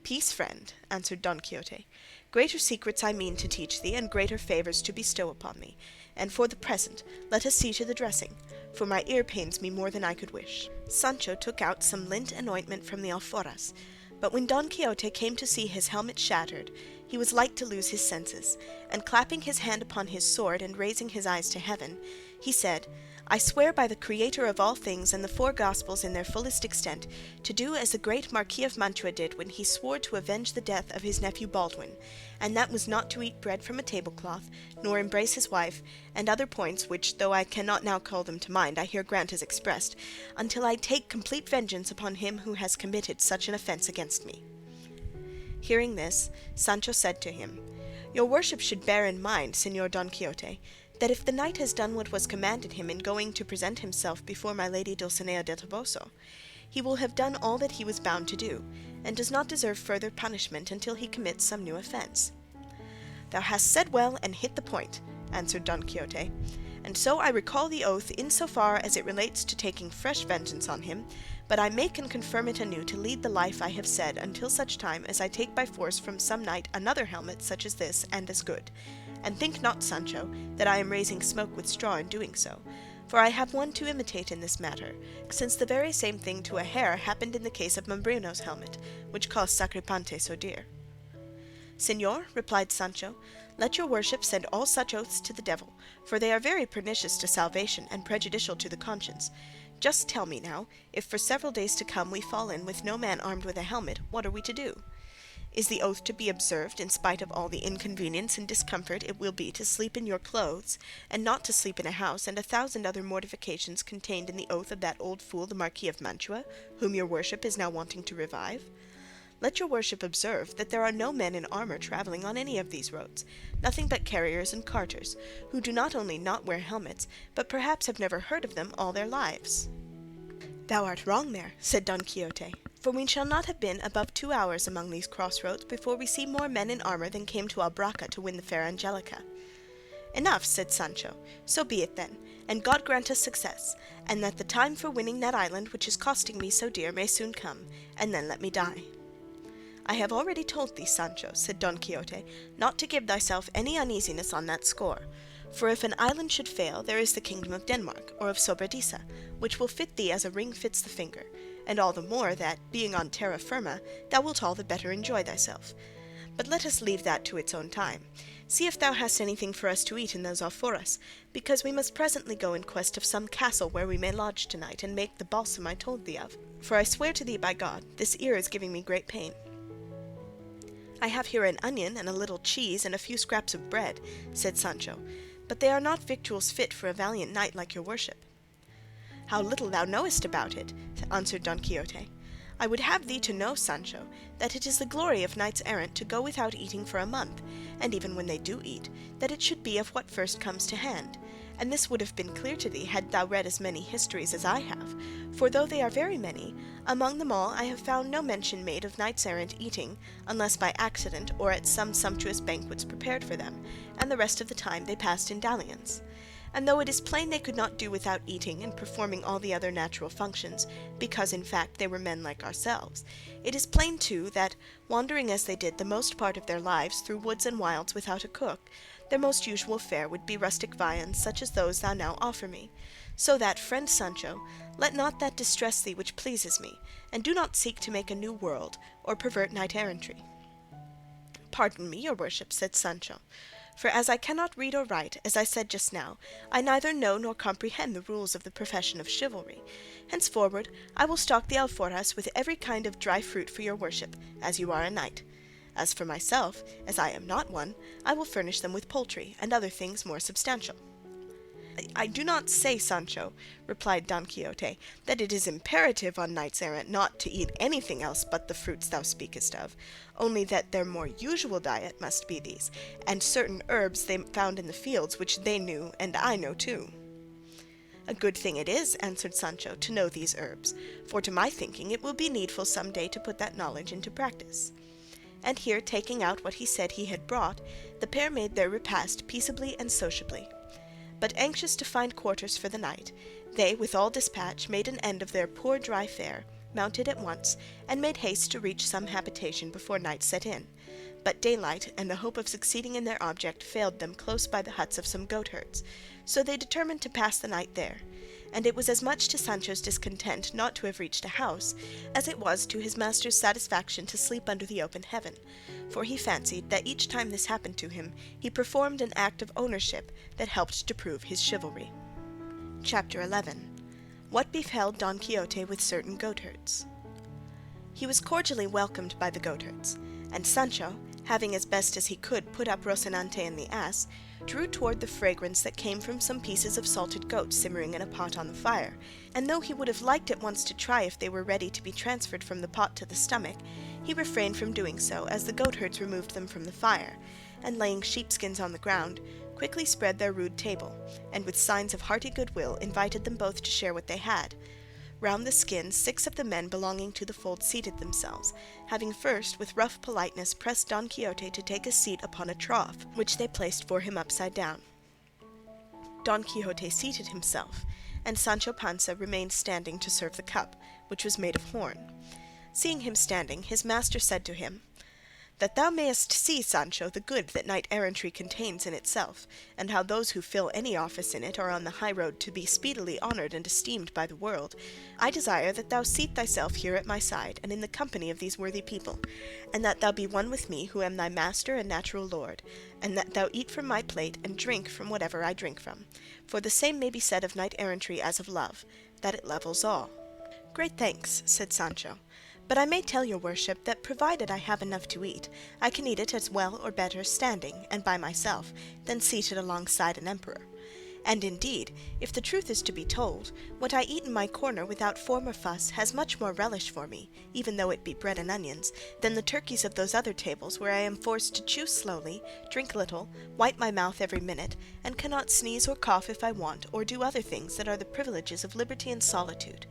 "Peace, friend," answered Don Quixote. "Greater secrets I mean to teach thee, and greater favours to bestow upon thee, and for the present let us see to the dressing, for my ear pains me more than I could wish." Sancho took out some lint and ointment from the alforjas, But when Don Quixote came to see his helmet shattered, he was like to lose his senses, and clapping his hand upon his sword and raising his eyes to heaven, he said, "I swear by the Creator of all things and the four Gospels in their fullest extent, to do as the great Marquis of Mantua did when he swore to avenge the death of his nephew Baldwin, and that was not to eat bread from a tablecloth, nor embrace his wife, and other points which, though I cannot now call them to mind, I here grant as expressed, until I take complete vengeance upon him who has committed such an offence against me." Hearing this, Sancho said to him, "Your worship should bear in mind, Señor Don Quixote, that if the knight has done what was commanded him in going to present himself before my lady Dulcinea del Toboso, he will have done all that he was bound to do, and does not deserve further punishment until he commits some new offence." "Thou hast said well and hit the point," answered Don Quixote, "and so I recall the oath in so far as it relates to taking fresh vengeance on him, but I make and confirm it anew to lead the life I have said until such time as I take by force from some knight another helmet such as this and as good. And think not, Sancho, that I am raising smoke with straw in doing so, for I have one to imitate in this matter, since the very same thing to a hair happened in the case of Mambrino's helmet, which cost Sacripante so dear." "Señor," replied Sancho, "let your worship send all such oaths to the devil, for they are very pernicious to salvation and prejudicial to the conscience. Just tell me now, if for several days to come we fall in with no man armed with a helmet, what are we to do? Is the oath to be observed in spite of all the inconvenience and discomfort it will be to sleep in your clothes, and not to sleep in a house, and 1,000 other mortifications contained in the oath of that old fool the Marquis of Mantua, whom your worship is now wanting to revive? Let your worship observe that there are no men in armour travelling on any of these roads, nothing but carriers and carters, who do not only not wear helmets, but perhaps have never heard of them all their lives." "Thou art wrong there," said Don Quixote, "for we shall not have been above 2 hours among these crossroads before we see more men in armour than came to Albraca to win the fair Angelica." "Enough," said Sancho, "so be it then, and God grant us success, and that the time for winning that island which is costing me so dear may soon come, and then let me die." "I have already told thee, Sancho," said Don Quixote, "not to give thyself any uneasiness on that score, for if an island should fail, there is the kingdom of Denmark, or of Sobradisa, which will fit thee as a ring fits the finger, and all the more that, being on terra firma, thou wilt all the better enjoy thyself. But let us leave that to its own time. See if thou hast anything for us to eat in those alforjas, because we must presently go in quest of some castle where we may lodge tonight and make the balsam I told thee of, for I swear to thee by God, this ear is giving me great pain." "I have here an onion and a little cheese and a few scraps of bread," said Sancho, "but they are not victuals fit for a valiant knight like your worship." "How little thou knowest about it," answered Don Quixote. "I would have thee to know, Sancho, that it is the glory of knights errant to go without eating for a month, and even when they do eat, that it should be of what first comes to hand. And this would have been clear to thee had thou read as many histories as I have, for though they are very many, among them all I have found no mention made of knights errant eating, unless by accident or at some sumptuous banquets prepared for them, and the rest of the time they passed in dalliance. And though it is plain they could not do without eating and performing all the other natural functions, because in fact they were men like ourselves, it is plain too that, wandering as they did the most part of their lives through woods and wilds without a cook, their most usual fare would be rustic viands such as those thou now offer me. So that, friend Sancho, let not that distress thee which pleases me, and do not seek to make a new world, or pervert knight-errantry." "Pardon me, your worship," said Sancho, "for as I cannot read or write, as I said just now, I neither know nor comprehend the rules of the profession of chivalry. Henceforward I will stock the alforjas with every kind of dry fruit for your worship, as you are a knight. As for myself, as I am not one, I will furnish them with poultry and other things more substantial." "I do not say, Sancho," replied Don Quixote, "that it is imperative on knights errant not to eat anything else but the fruits thou speakest of, only that their more usual diet must be these, and certain herbs they found in the fields which they knew and I know too." "A good thing it is," answered Sancho, "to know these herbs, for to my thinking it will be needful some day to put that knowledge into practice." And here, taking out what he said he had brought, the pair made their repast peaceably and sociably. But anxious to find quarters for the night, they with all dispatch made an end of their poor dry fare, mounted at once, and made haste to reach some habitation before night set in. But daylight and the hope of succeeding in their object failed them close by the huts of some goatherds, so they determined to pass the night there, and it was as much to Sancho's discontent not to have reached a house, as it was to his master's satisfaction to sleep under the open heaven, for he fancied that each time this happened to him he performed an act of ownership that helped to prove his chivalry. Chapter 11. What befell Don Quixote with certain goatherds. He was cordially welcomed by the goatherds, and Sancho, having as best as he could put up Rocinante and the ass, drew toward the fragrance that came from some pieces of salted goat simmering in a pot on the fire, and though he would have liked at once to try if they were ready to be transferred from the pot to the stomach, he refrained from doing so as the goatherds removed them from the fire, and laying sheepskins on the ground, quickly spread their rude table, and with signs of hearty goodwill invited them both to share what they had. Round the skins 6 of the men belonging to the fold seated themselves, having first with rough politeness pressed Don Quixote to take a seat upon a trough, which they placed for him upside down. Don Quixote seated himself, and Sancho Panza remained standing to serve the cup, which was made of horn. Seeing him standing, his master said to him, "That thou mayest see, Sancho, the good that knight-errantry contains in itself, and how those who fill any office in it are on the high road to be speedily honoured and esteemed by the world, I desire that thou seat thyself here at my side, and in the company of these worthy people, and that thou be one with me who am thy master and natural lord, and that thou eat from my plate and drink from whatever I drink from, for the same may be said of knight-errantry as of love, that it levels all." "Great thanks," said Sancho. "But I may tell your worship that provided I have enough to eat, I can eat it as well or better standing, and by myself, than seated alongside an emperor. And indeed, if the truth is to be told, what I eat in my corner without form or fuss has much more relish for me, even though it be bread and onions, than the turkeys of those other tables where I am forced to chew slowly, drink little, wipe my mouth every minute, and cannot sneeze or cough if I want, or do other things that are the privileges of liberty and solitude.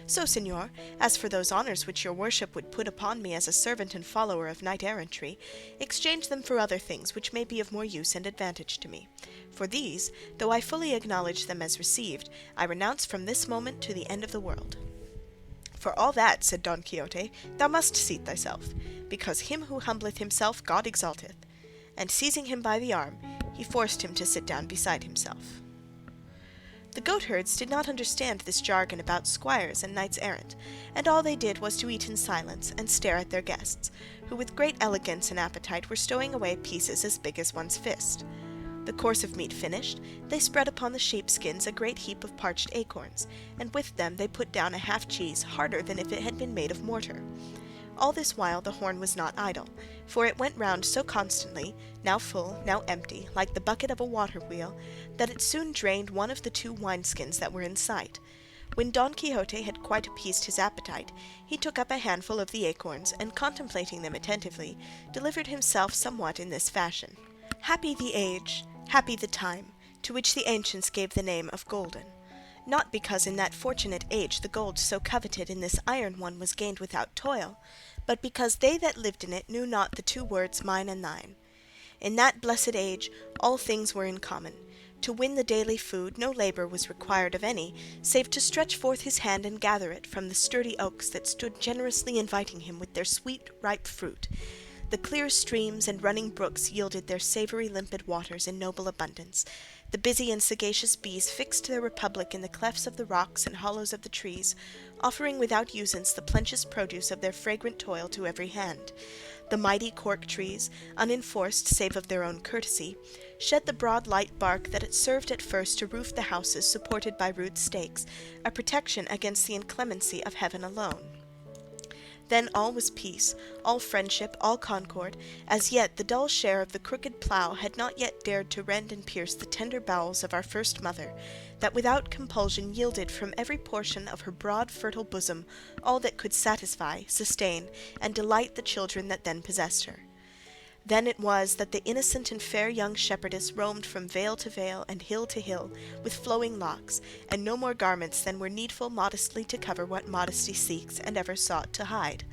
So, señor, as for those honours which your worship would put upon me as a servant and follower of knight-errantry, exchange them for other things which may be of more use and advantage to me. For these, though I fully acknowledge them as received, I renounce from this moment to the end of the world." "For all that," said Don Quixote, "thou must seat thyself, because him who humbleth himself God exalteth." And seizing him by the arm, he forced him to sit down beside himself. The goatherds did not understand this jargon about squires and knights-errant, and all they did was to eat in silence and stare at their guests, who with great elegance and appetite were stowing away pieces as big as one's fist. The course of meat finished, they spread upon the sheepskins a great heap of parched acorns, and with them they put down a half-cheese harder than if it had been made of mortar. All this while the horn was not idle, for it went round so constantly, now full, now empty, like the bucket of a water-wheel, that it soon drained one of the 2 wineskins that were in sight. When Don Quixote had quite appeased his appetite, he took up a handful of the acorns, and contemplating them attentively, delivered himself somewhat in this fashion: "Happy the age, happy the time, to which the ancients gave the name of golden. Not because in that fortunate age the gold so coveted in this iron one was gained without toil, but because they that lived in it knew not the 2 words mine and thine. In that blessed age all things were in common. To win the daily food no labour was required of any, save to stretch forth his hand and gather it from the sturdy oaks that stood generously inviting him with their sweet ripe fruit. The clear streams and running brooks yielded their savoury limpid waters in noble abundance. The busy and sagacious bees fixed their republic in the clefts of the rocks and hollows of the trees, offering without usance the plenteous produce of their fragrant toil to every hand. The mighty cork trees, unenforced save of their own courtesy, shed the broad light bark that it served at first to roof the houses supported by rude stakes, a protection against the inclemency of heaven alone. Then all was peace, all friendship, all concord. As yet the dull share of the crooked plough had not yet dared to rend and pierce the tender bowels of our first mother, that without compulsion yielded from every portion of her broad fertile bosom all that could satisfy, sustain, and delight the children that then possessed her. Then it was that the innocent and fair young shepherdess roamed from vale to vale and hill to hill, with flowing locks, and no more garments than were needful modestly to cover what modesty seeks and ever sought to hide.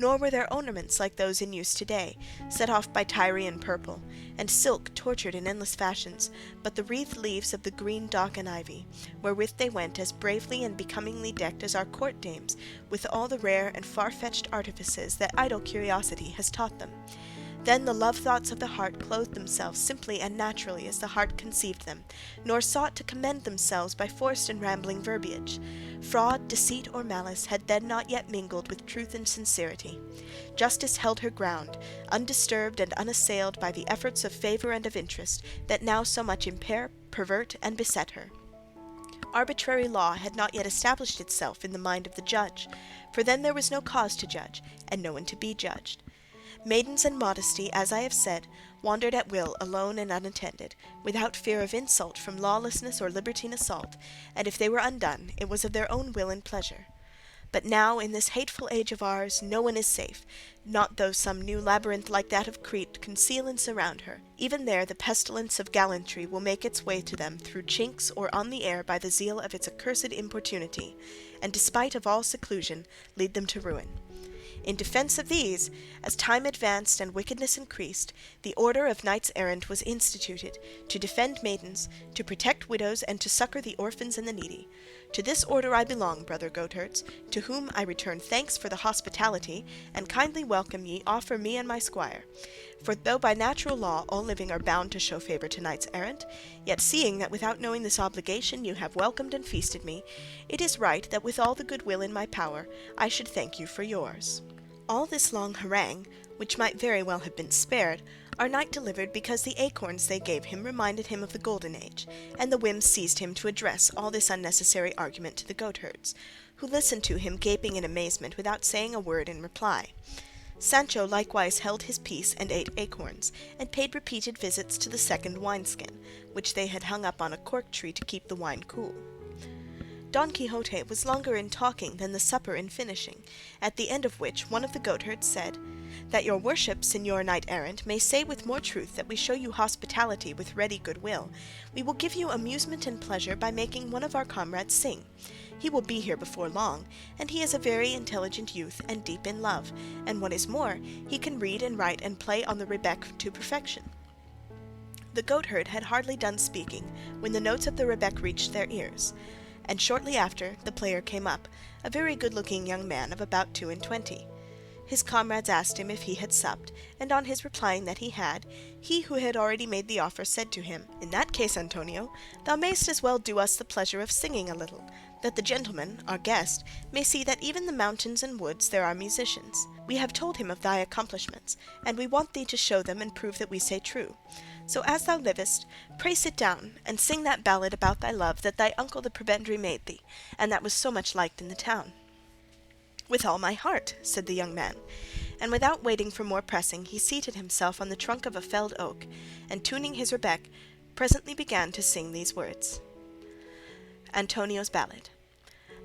Nor were there ornaments like those in use today, set off by Tyrian purple, and silk tortured in endless fashions, but the wreathed leaves of the green dock and ivy, wherewith they went as bravely and becomingly decked as our court dames, with all the rare and far-fetched artifices that idle curiosity has taught them. Then the love-thoughts of the heart clothed themselves simply and naturally as the heart conceived them, nor sought to commend themselves by forced and rambling verbiage. Fraud, deceit, or malice had then not yet mingled with truth and sincerity. Justice held her ground, undisturbed and unassailed by the efforts of favour and of interest that now so much impair, pervert, and beset her. Arbitrary law had not yet established itself in the mind of the judge, for then there was no cause to judge, and no one to be judged. Maidens and modesty, as I have said, wandered at will alone and unattended, without fear of insult from lawlessness or libertine assault, and if they were undone, it was of their own will and pleasure. But now, in this hateful age of ours, no one is safe, not though some new labyrinth like that of Crete conceal and surround her. Even there the pestilence of gallantry will make its way to them through chinks or on the air by the zeal of its accursed importunity, and despite of all seclusion, lead them to ruin. In defence of these, as time advanced and wickedness increased, the order of knights-errant was instituted, to defend maidens, to protect widows, and to succour the orphans and the needy. To this order I belong, brother goatherds, to whom I return thanks for the hospitality, and kindly welcome ye offer me and my squire. For though by natural law all living are bound to show favour to knights-errant, yet seeing that without knowing this obligation you have welcomed and feasted me, it is right that with all the good will in my power I should thank you for yours. All this long harangue, which might very well have been spared, our knight delivered because the acorns they gave him reminded him of the golden age, and the whim seized him to address all this unnecessary argument to the goatherds, who listened to him gaping in amazement without saying a word in reply. Sancho likewise held his peace and ate acorns, and paid repeated visits to the second wineskin, which they had hung up on a cork tree to keep the wine cool. Don Quixote was longer in talking than the supper in finishing, at the end of which one of the goatherds said, "That your worship, señor knight-errant, may say with more truth that we show you hospitality with ready good will, we will give you amusement and pleasure by making one of our comrades sing. He will be here before long, and he is a very intelligent youth and deep in love, and what is more, he can read and write and play on the rebeck to perfection." The goatherd had hardly done speaking when the notes of the rebeck reached their ears, and shortly after the player came up, a very good-looking young man of about 22. His comrades asked him if he had supped, and on his replying that he had, he who had already made the offer said to him, "In that case, Antonio, thou mayst as well do us the pleasure of singing a little, that the gentleman, our guest, may see that even in the mountains and woods there are musicians. We have told him of thy accomplishments, and we want thee to show them and prove that we say true. So as thou livest, pray sit down, and sing that ballad about thy love that thy uncle the prebendary made thee, and that was so much liked in the town." "With all my heart," said the young man, and without waiting for more pressing, he seated himself on the trunk of a felled oak, and tuning his rebeck, presently began to sing these words. Antonio's Ballad.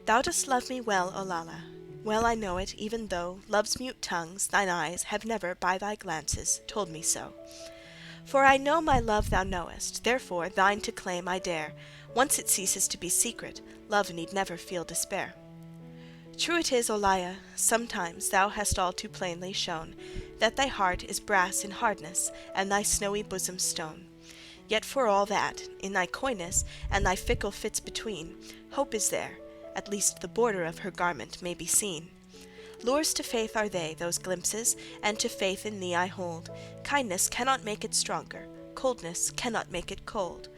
Thou dost love me well, Olalla. Well I know it, even though love's mute tongues, thine eyes, have never, by thy glances, told me so. For I know my love thou knowest, therefore thine to claim I dare. Once it ceases to be secret, love need never feel despair. True it is, Olalla, sometimes thou hast all too plainly shown that thy heart is brass in hardness, and thy snowy bosom stone. Yet for all that, in thy coyness and thy fickle fits between, hope is there, at least the border of her garment may be seen. Lures to faith are they, those glimpses, and to faith in thee I hold. Kindness cannot make it stronger, coldness cannot make it cold.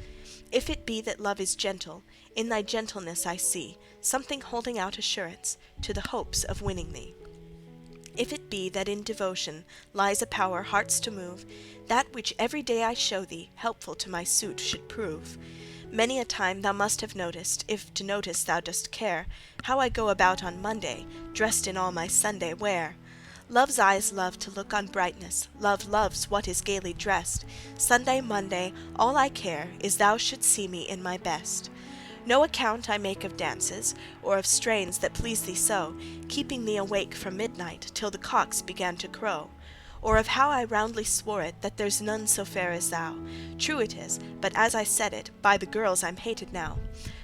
If it be that love is gentle, in thy gentleness I see something holding out assurance to the hopes of winning thee. If it be that in devotion lies a power hearts to move, that which every day I show thee helpful to my suit should prove. Many a time thou must have noticed, if to notice thou dost care, how I go about on Monday, dressed in all my Sunday wear. Love's eyes love to look on brightness, love loves what is gaily dressed. Sunday, Monday, all I care is thou shouldst see me in my best. No account I make of dances, or of strains that please thee so, keeping thee awake from midnight till the cocks began to crow. Or of how I roundly swore it, that there's none so fair as thou. True it is, but as I said it, by the girls I'm hated now.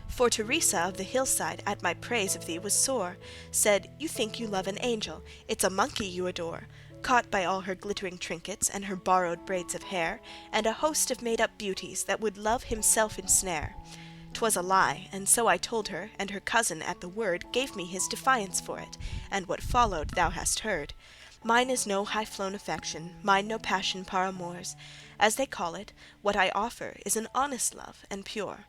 For Teresa of the hillside at my praise of thee was sore, said, "You think you love an angel, it's a monkey you adore." Caught by all her glittering trinkets, and her borrowed braids of hair, and a host of made-up beauties that would love himself ensnare. 'Twas a lie, and so I told her, and her cousin at the word gave me his defiance for it, and what followed thou hast heard. Mine is no high-flown affection, mine no passion par amours. As they call it, what I offer is an honest love and pure.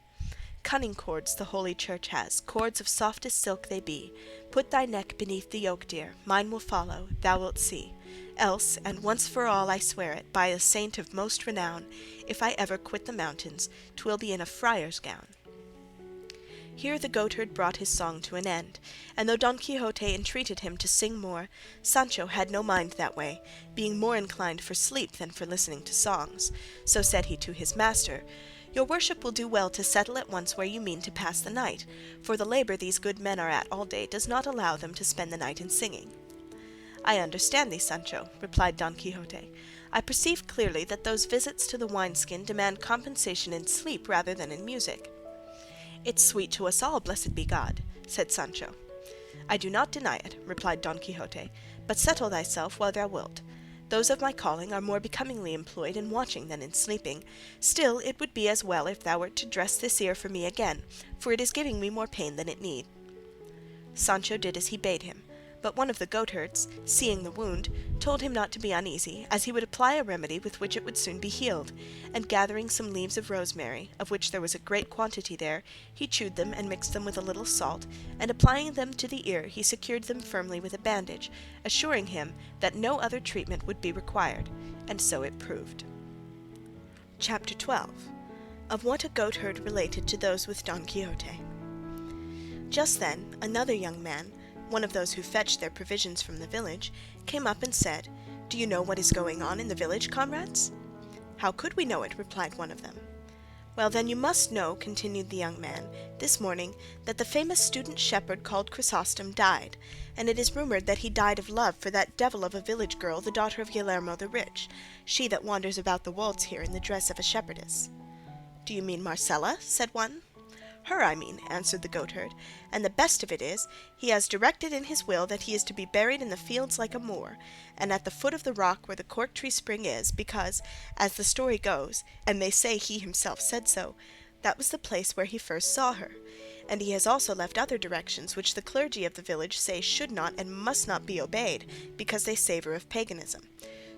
Cunning cords the holy church has, cords of softest silk they be. Put thy neck beneath the yoke, dear, mine will follow, thou wilt see. Else, and once for all I swear it, by a saint of most renown, if I ever quit the mountains, 'twill be in a friar's gown. Here the goatherd brought his song to an end, and though Don Quixote entreated him to sing more, Sancho had no mind that way, being more inclined for sleep than for listening to songs. So said he to his master, "Your worship will do well to settle at once where you mean to pass the night, for the labour these good men are at all day does not allow them to spend the night in singing." "I understand thee, Sancho," replied Don Quixote. "I perceive clearly that those visits to the wine-skin demand compensation in sleep rather than in music." "It's sweet to us all, blessed be God," said Sancho. "I do not deny it," replied Don Quixote, "but settle thyself where thou wilt. Those of my calling are more becomingly employed in watching than in sleeping. Still it would be as well if thou wert to dress this ear for me again, for it is giving me more pain than it need." Sancho did as he bade him, but one of the goatherds, seeing the wound, told him not to be uneasy, as he would apply a remedy with which it would soon be healed, and gathering some leaves of rosemary, of which there was a great quantity there, he chewed them and mixed them with a little salt, and applying them to the ear he secured them firmly with a bandage, assuring him that no other treatment would be required, and so it proved. Chapter 12. Of what a goatherd related to those with Don Quixote. Just then another young man, one of those who fetched their provisions from the village, came up and said, "Do you know what is going on in the village, comrades?" "How could we know it?" replied one of them. "Well, then you must know," continued the young man, "this morning that the famous student shepherd called Chrysostom died, and it is rumoured that he died of love for that devil of a village girl, the daughter of Guillermo the Rich, she that wanders about the wolds here in the dress of a shepherdess." "Do you mean Marcella?" said one. "Her I mean," answered the goatherd, "and the best of it is, he has directed in his will that he is to be buried in the fields like a Moor, and at the foot of the rock where the cork tree spring is, because, as the story goes, and they say he himself said so, that was the place where he first saw her, and he has also left other directions which the clergy of the village say should not and must not be obeyed, because they savour of paganism.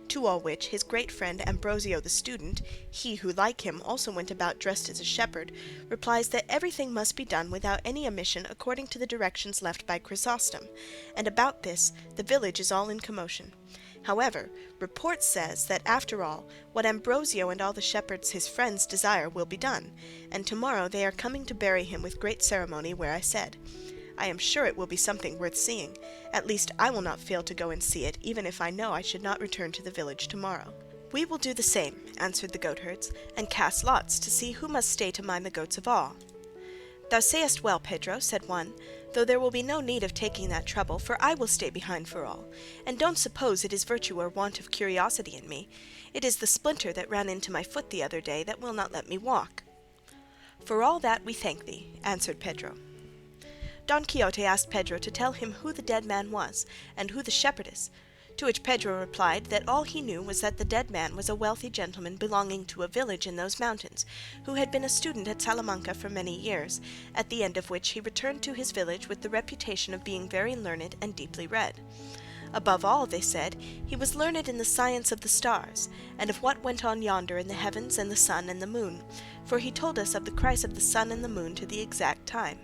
To all which his great friend Ambrosio the student, he who like him also went about dressed as a shepherd, replies that everything must be done without any omission according to the directions left by Chrysostom, and about this the village is all in commotion. However, report says that after all, what Ambrosio and all the shepherds his friends desire will be done, and tomorrow they are coming to bury him with great ceremony where I said. I am sure it will be something worth seeing. At least I will not fail to go and see it, even if I know I should not return to the village tomorrow." "We will do the same," answered the goatherds, "and cast lots to see who must stay to mind the goats of all." "Thou sayest well, Pedro," said one, "though there will be no need of taking that trouble, for I will stay behind for all. And don't suppose it is virtue or want of curiosity in me. It is the splinter that ran into my foot the other day that will not let me walk." "For all that we thank thee," answered Pedro. Don Quixote asked Pedro to tell him who the dead man was, and who the shepherdess, to which Pedro replied that all he knew was that the dead man was a wealthy gentleman belonging to a village in those mountains, who had been a student at Salamanca for many years, at the end of which he returned to his village with the reputation of being very learned and deeply read. Above all, they said, he was learned in the science of the stars, and of what went on yonder in the heavens and the sun and the moon, for he told us of the crise of the sun and the moon to the exact time.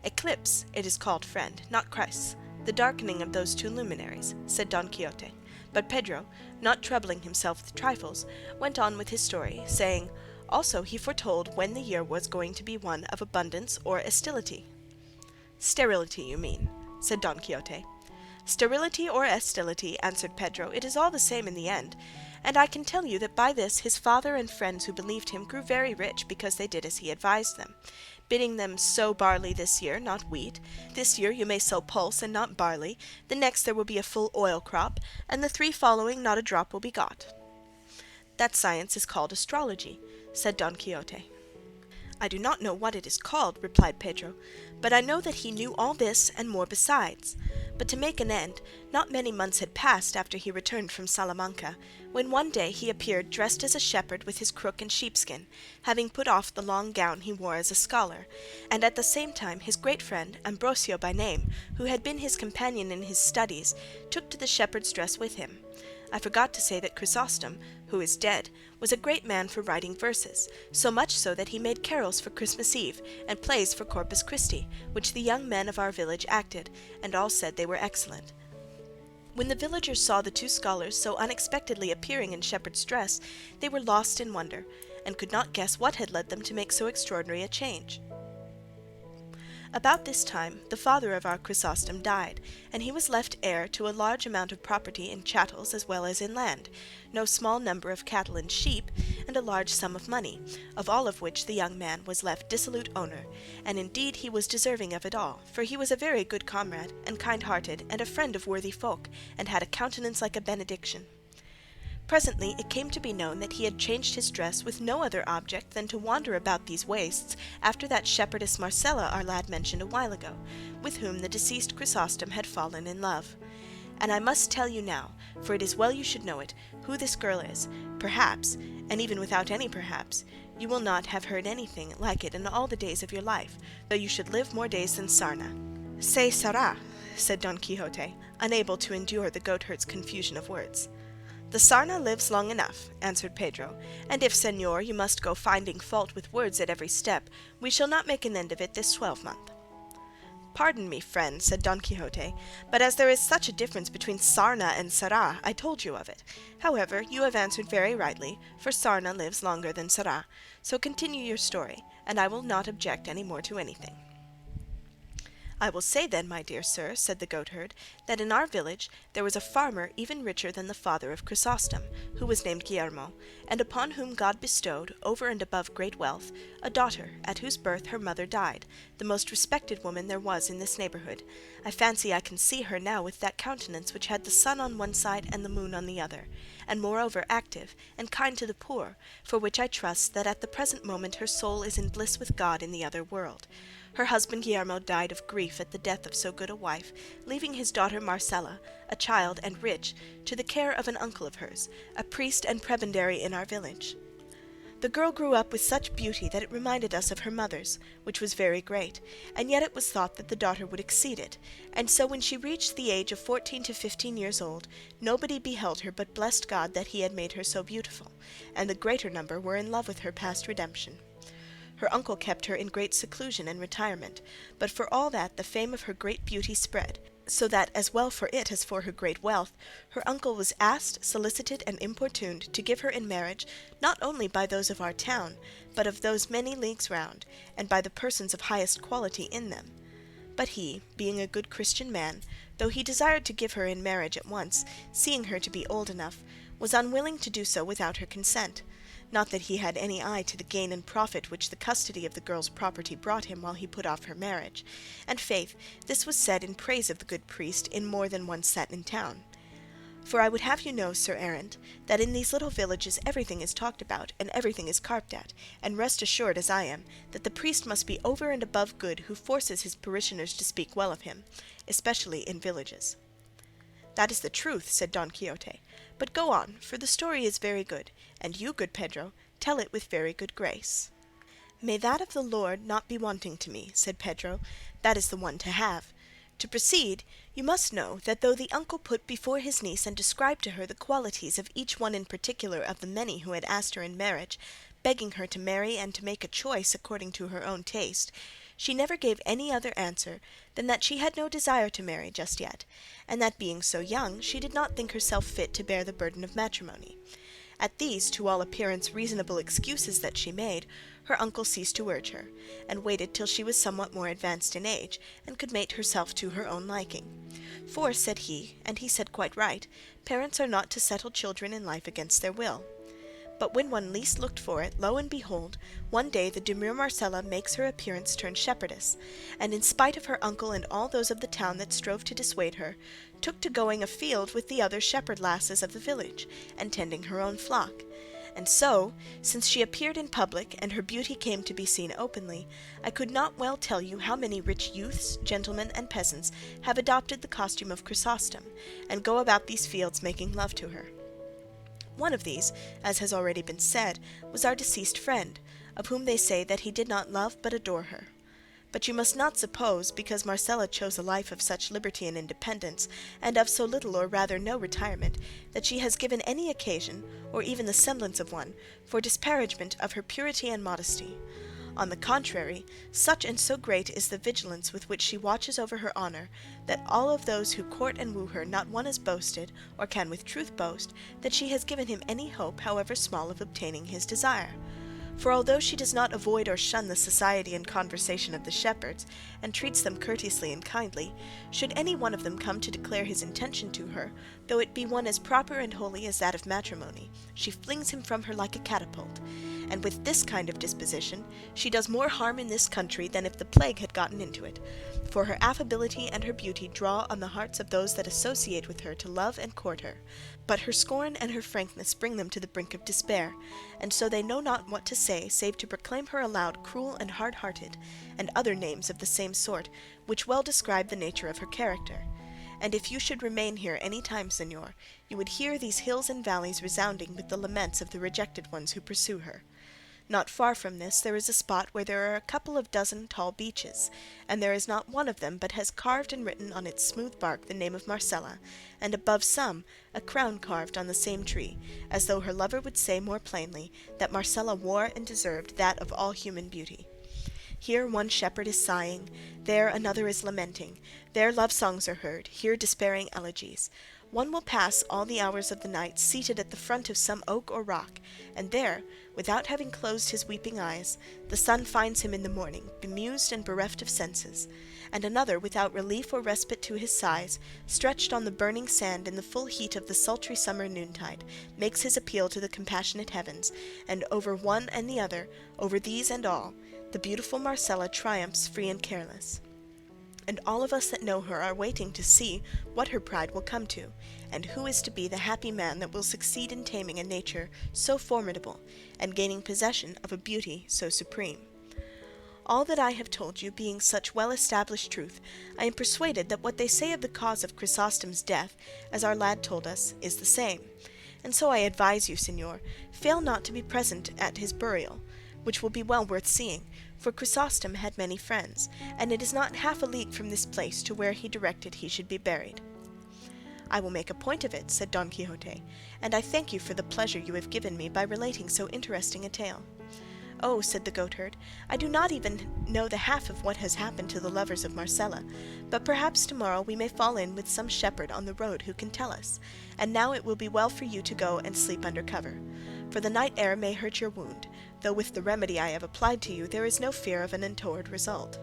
"Eclipse, it is called, friend, not crisis, the darkening of those two luminaries," said Don Quixote, but Pedro, not troubling himself with trifles, went on with his story, saying, also he foretold when the year was going to be one of abundance or estility. "Sterility, you mean," said Don Quixote. "Sterility or estility," answered Pedro, "it is all the same in the end, and I can tell you that by this his father and friends who believed him grew very rich because they did as he advised them, bidding them sow barley this year, not wheat. This year you may sow pulse and not barley, the next there will be a full oil crop, and the 3 following not a drop will be got." "That science is called astrology," said Don Quixote. "I do not know what it is called," replied Pedro, "but I know that he knew all this and more besides." But to make an end, not many months had passed after he returned from Salamanca, when one day he appeared dressed as a shepherd with his crook and sheepskin, having put off the long gown he wore as a scholar, and at the same time his great friend, Ambrosio by name, who had been his companion in his studies, took to the shepherd's dress with him. I forgot to say that Chrysostom, who is dead, was a great man for writing verses, so much so that he made carols for Christmas Eve and plays for Corpus Christi, which the young men of our village acted, and all said they were excellent. When the villagers saw the two scholars so unexpectedly appearing in shepherd's dress, they were lost in wonder, and could not guess what had led them to make so extraordinary a change. About this time the father of our Chrysostom died, and he was left heir to a large amount of property in chattels as well as in land, no small number of cattle and sheep, and a large sum of money, of all of which the young man was left dissolute owner, and indeed he was deserving of it all, for he was a very good comrade, and kind-hearted, and a friend of worthy folk, and had a countenance like a benediction. Presently it came to be known that he had changed his dress with no other object than to wander about these wastes after that shepherdess Marcella our lad mentioned a while ago, with whom the deceased Chrysostom had fallen in love. And I must tell you now, for it is well you should know it, who this girl is. Perhaps, and even without any perhaps, you will not have heard anything like it in all the days of your life, though you should live more days than Sarna. "Se sara," said Don Quixote, unable to endure the goatherd's confusion of words. "The sarna lives long enough," answered Pedro, "and if, señor, you must go finding fault with words at every step, we shall not make an end of it this 12-month." "Pardon me, friend," said Don Quixote, "but as there is such a difference between sarna and sara, I told you of it. However, you have answered very rightly, for sarna lives longer than sara, so continue your story, and I will not object any more to anything." "I will say then, my dear sir," said the goatherd, "that in our village there was a farmer even richer than the father of Chrysostom, who was named Guillermo, and upon whom God bestowed, over and above great wealth, a daughter, at whose birth her mother died, the most respected woman there was in this neighbourhood. I fancy I can see her now with that countenance which had the sun on one side and the moon on the other, and moreover active, and kind to the poor, for which I trust that at the present moment her soul is in bliss with God in the other world. Her husband Guillermo died of grief at the death of so good a wife, leaving his daughter Marcella, a child and rich, to the care of an uncle of hers, a priest and prebendary in our village. The girl grew up with such beauty that it reminded us of her mother's, which was very great, and yet it was thought that the daughter would exceed it, and so when she reached the age of 14 to 15 years old, nobody beheld her but blessed God that he had made her so beautiful, and the greater number were in love with her past redemption. Her uncle kept her in great seclusion and retirement, but for all that the fame of her great beauty spread, so that, as well for it as for her great wealth, her uncle was asked, solicited, and importuned to give her in marriage, not only by those of our town, but of those many leagues round, and by the persons of highest quality in them. But he, being a good Christian man, though he desired to give her in marriage at once, seeing her to be old enough, was unwilling to do so without her consent. Not that he had any eye to the gain and profit which the custody of the girl's property brought him while he put off her marriage, and faith, this was said in praise of the good priest in more than one set in town. For I would have you know, Sir Errant, that in these little villages everything is talked about, and everything is carped at, and rest assured, as I am, that the priest must be over and above good who forces his parishioners to speak well of him, especially in villages." "That is the truth," said Don Quixote, "but go on, for the story is very good, and you, good Pedro, tell it with very good grace." "May that of the Lord not be wanting to me," said Pedro, "that is the one to have. To proceed, you must know that though the uncle put before his niece and described to her the qualities of each one in particular of the many who had asked her in marriage, begging her to marry and to make a choice according to her own taste, she never gave any other answer than that she had no desire to marry just yet, and that being so young she did not think herself fit to bear the burden of matrimony. At these, to all appearance, reasonable excuses that she made, her uncle ceased to urge her, and waited till she was somewhat more advanced in age, and could mate herself to her own liking. For, said he, and he said quite right, parents are not to settle children in life against their will. But when one least looked for it, lo and behold, one day the demure Marcella makes her appearance turned shepherdess, and in spite of her uncle and all those of the town that strove to dissuade her, took to going afield with the other shepherd lasses of the village, and tending her own flock. And so, since she appeared in public, and her beauty came to be seen openly, I could not well tell you how many rich youths, gentlemen, and peasants have adopted the costume of Chrysostom, and go about these fields making love to her. One of these, as has already been said, was our deceased friend, of whom they say that he did not love but adore her. But you must not suppose, because Marcella chose a life of such liberty and independence, and of so little or rather no retirement, that she has given any occasion, or even the semblance of one, for disparagement of her purity and modesty. On the contrary, such and so great is the vigilance with which she watches over her honour, that all of those who court and woo her not one has boasted, or can with truth boast, that she has given him any hope, however small, of obtaining his desire. For although she does not avoid or shun the society and conversation of the shepherds, and treats them courteously and kindly, should any one of them come to declare his intention to her, though it be one as proper and holy as that of matrimony, she flings him from her like a catapult. And with this kind of disposition she does more harm in this country than if the plague had gotten into it, for her affability and her beauty draw on the hearts of those that associate with her to love and court her, but her scorn and her frankness bring them to the brink of despair, and so they know not what to say save to proclaim her aloud cruel and hard-hearted, and other names of the same sort, which well describe the nature of her character. And if you should remain here any time, señor, you would hear these hills and valleys resounding with the laments of the rejected ones who pursue her. Not far from this there is a spot where there are a couple of dozen tall beeches, and there is not one of them but has carved and written on its smooth bark the name of Marcella, and above some a crown carved on the same tree, as though her lover would say more plainly that Marcella wore and deserved that of all human beauty. Here one shepherd is sighing, there another is lamenting, there love songs are heard, here despairing elegies. One will pass all the hours of the night seated at the front of some oak or rock, and there, without having closed his weeping eyes, the sun finds him in the morning, bemused and bereft of senses, and another, without relief or respite to his sighs, stretched on the burning sand in the full heat of the sultry summer noontide, makes his appeal to the compassionate heavens, and over one and the other, over these and all, the beautiful Marcella triumphs free and careless. And all of us that know her are waiting to see what her pride will come to, and who is to be the happy man that will succeed in taming a nature so formidable, and gaining possession of a beauty so supreme. All that I have told you being such well-established truth, I am persuaded that what they say of the cause of Chrysostom's death, as our lad told us, is the same. And so I advise you, señor, fail not to be present at his burial, which will be well worth seeing, for Chrysostom had many friends, and it is not half a league from this place to where he directed he should be buried. I will make a point of it, said Don Quixote, and I thank you for the pleasure you have given me by relating so interesting a tale. Oh, said the goatherd, I do not even know the half of what has happened to the lovers of Marcella, but perhaps tomorrow we may fall in with some shepherd on the road who can tell us, and now it will be well for you to go and sleep under cover, for the night air may hurt your wound, though with the remedy I have applied to you there is no fear of an untoward result.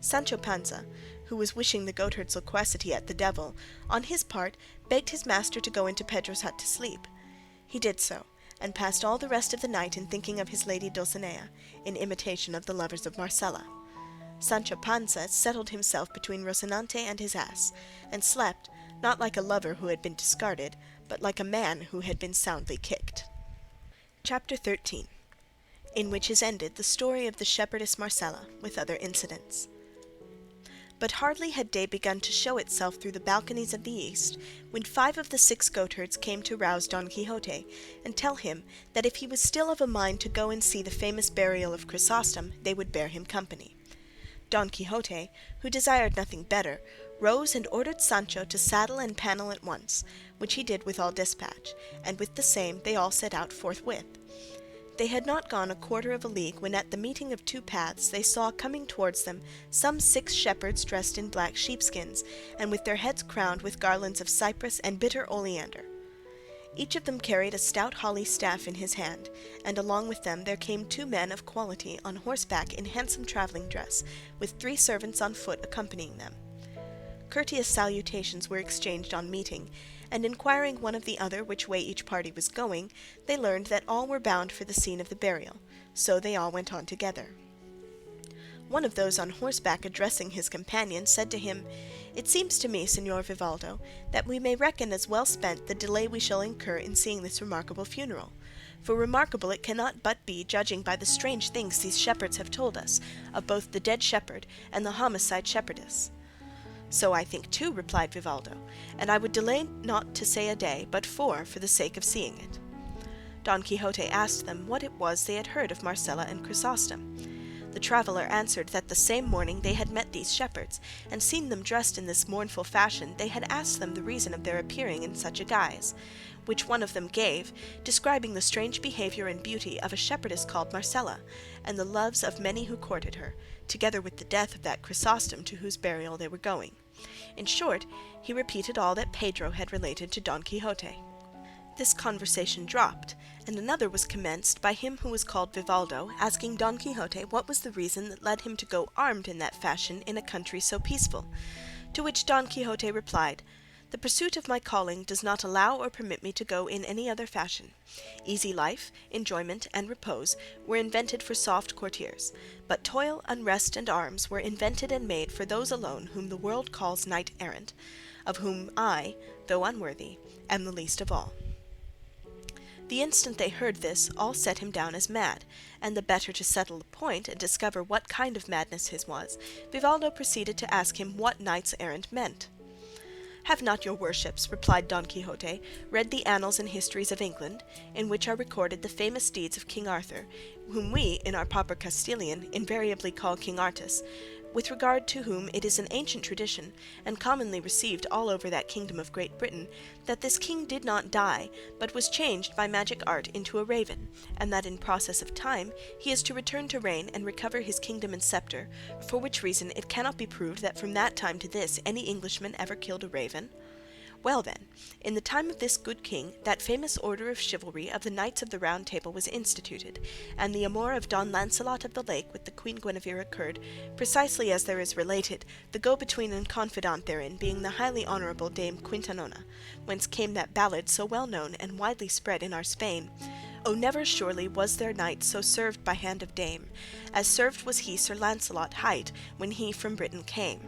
Sancho Panza, who was wishing the goatherd's loquacity at the devil, on his part begged his master to go into Pedro's hut to sleep. He did so, and passed all the rest of the night in thinking of his lady Dulcinea, in imitation of the lovers of Marcella. Sancho Panza settled himself between Rocinante and his ass, and slept, not like a lover who had been discarded, but like a man who had been soundly kicked. Chapter 13, in which is ended the story of the shepherdess Marcella, with other incidents. But hardly had day begun to show itself through the balconies of the east, when 5 of the 6 goatherds came to rouse Don Quixote, and tell him that if he was still of a mind to go and see the famous burial of Chrysostom, they would bear him company. Don Quixote, who desired nothing better, rose and ordered Sancho to saddle and pannel at once, which he did with all despatch, and with the same they all set out forthwith. They had not gone a quarter of a league when at the meeting of 2 paths they saw coming towards them some 6 shepherds dressed in black sheepskins, and with their heads crowned with garlands of cypress and bitter oleander. Each of them carried a stout holly staff in his hand, and along with them there came 2 men of quality on horseback in handsome travelling dress, with 3 servants on foot accompanying them. Courteous salutations were exchanged on meeting, and inquiring one of the other which way each party was going, they learned that all were bound for the scene of the burial, so they all went on together. One of those on horseback addressing his companion said to him, "It seems to me, Señor Vivaldo, that we may reckon as well spent the delay we shall incur in seeing this remarkable funeral, for remarkable it cannot but be, judging by the strange things these shepherds have told us, of both the dead shepherd and the homicide shepherdess." "So I think too," replied Vivaldo, "and I would delay not to say a day, but four, for the sake of seeing it." Don Quixote asked them what it was they had heard of Marcella and Chrysostom. The traveller answered that the same morning they had met these shepherds, and seen them dressed in this mournful fashion, they had asked them the reason of their appearing in such a guise, which one of them gave, describing the strange behaviour and beauty of a shepherdess called Marcella, and the loves of many who courted her, together with the death of that Chrysostom to whose burial they were going. In short, he repeated all that Pedro had related to Don Quixote. This conversation dropped, and another was commenced by him who was called Vivaldo, asking Don Quixote what was the reason that led him to go armed in that fashion in a country so peaceful. To which Don Quixote replied, "The pursuit of my calling does not allow or permit me to go in any other fashion. Easy life, enjoyment, and repose were invented for soft courtiers, but toil, unrest, and arms were invented and made for those alone whom the world calls knight-errant, of whom I, though unworthy, am the least of all." The instant they heard this, all set him down as mad, and the better to settle the point and discover what kind of madness his was, Vivaldo proceeded to ask him what knights-errant meant. "Have not your worships," replied Don Quixote, "read the annals and histories of England, in which are recorded the famous deeds of King Arthur, whom we, in our proper Castilian, invariably call King Artus, with regard to whom it is an ancient tradition, and commonly received all over that kingdom of Great Britain, that this king did not die, but was changed by magic art into a raven, and that in process of time he is to return to reign and recover his kingdom and sceptre, for which reason it cannot be proved that from that time to this any Englishman ever killed a raven? Well then, in the time of this good king, that famous order of chivalry of the Knights of the Round Table was instituted, and the amour of Don Lancelot of the Lake with the Queen Guinevere occurred, precisely as there is related, the go-between and confidant therein being the highly honourable Dame Quintanona, whence came that ballad so well known and widely spread in our Spain, "O never surely was there knight so served by hand of dame, as served was he Sir Lancelot hight when he from Britain came,"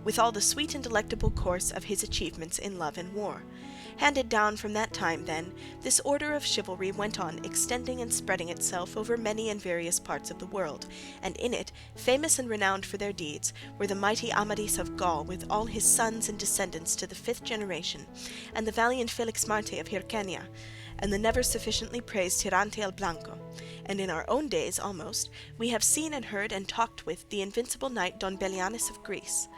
with all the sweet and delectable course of his achievements in love and war. Handed down from that time, then, this order of chivalry went on extending and spreading itself over many and various parts of the world, and in it, famous and renowned for their deeds, were the mighty Amadis of Gaul with all his sons and descendants to the 5th generation, and the valiant Felix Marte of Hircania, and the never sufficiently praised Tirante el Blanco, and in our own days almost, we have seen and heard and talked with the invincible knight Don Belianis of Greece.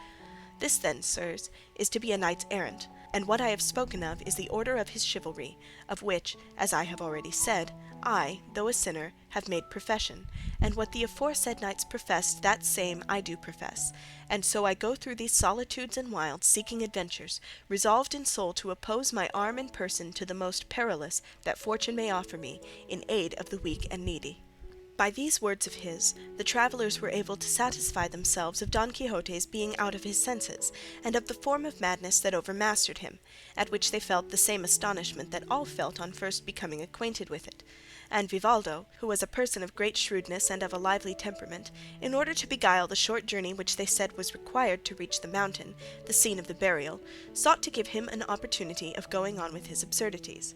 This then, sirs, is to be a knight-errant, and what I have spoken of is the order of his chivalry, of which, as I have already said, I, though a sinner, have made profession, and what the aforesaid knights professed, that same I do profess, and so I go through these solitudes and wilds, seeking adventures, resolved in soul to oppose my arm and person to the most perilous that fortune may offer me, in aid of the weak and needy." By these words of his, the travellers were able to satisfy themselves of Don Quixote's being out of his senses, and of the form of madness that overmastered him, at which they felt the same astonishment that all felt on first becoming acquainted with it; and Vivaldo, who was a person of great shrewdness and of a lively temperament, in order to beguile the short journey which they said was required to reach the mountain, the scene of the burial, sought to give him an opportunity of going on with his absurdities.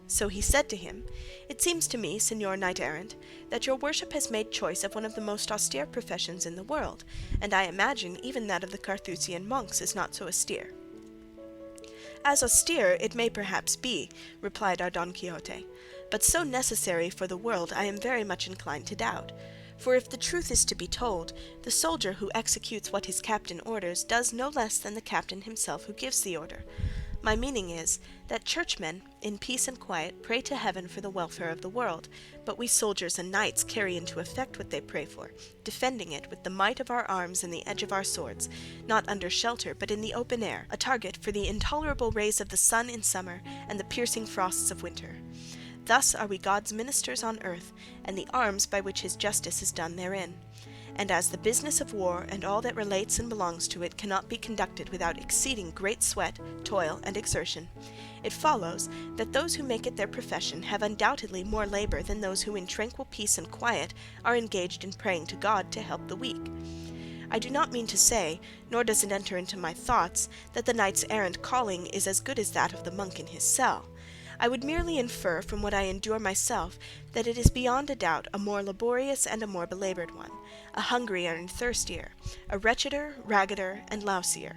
So he said to him, "It seems to me, Señor Knight-errant, that your worship has made choice of one of the most austere professions in the world, and I imagine even that of the Carthusian monks is not so austere." "As austere it may perhaps be," replied our Don Quixote, "but so necessary for the world I am very much inclined to doubt. For if the truth is to be told, the soldier who executes what his captain orders does no less than the captain himself who gives the order. My meaning is, that churchmen, in peace and quiet, pray to heaven for the welfare of the world, but we soldiers and knights carry into effect what they pray for, defending it with the might of our arms and the edge of our swords, not under shelter but in the open air, a target for the intolerable rays of the sun in summer and the piercing frosts of winter. Thus are we God's ministers on earth, and the arms by which his justice is done therein. And as the business of war and all that relates and belongs to it cannot be conducted without exceeding great sweat, toil, and exertion, it follows that those who make it their profession have undoubtedly more labour than those who in tranquil peace and quiet are engaged in praying to God to help the weak. I do not mean to say, nor does it enter into my thoughts, that the knights-errant calling is as good as that of the monk in his cell. I would merely infer from what I endure myself that it is beyond a doubt a more laborious and a more belaboured one, a hungrier and thirstier, a wretcheder, raggeder, and lousier.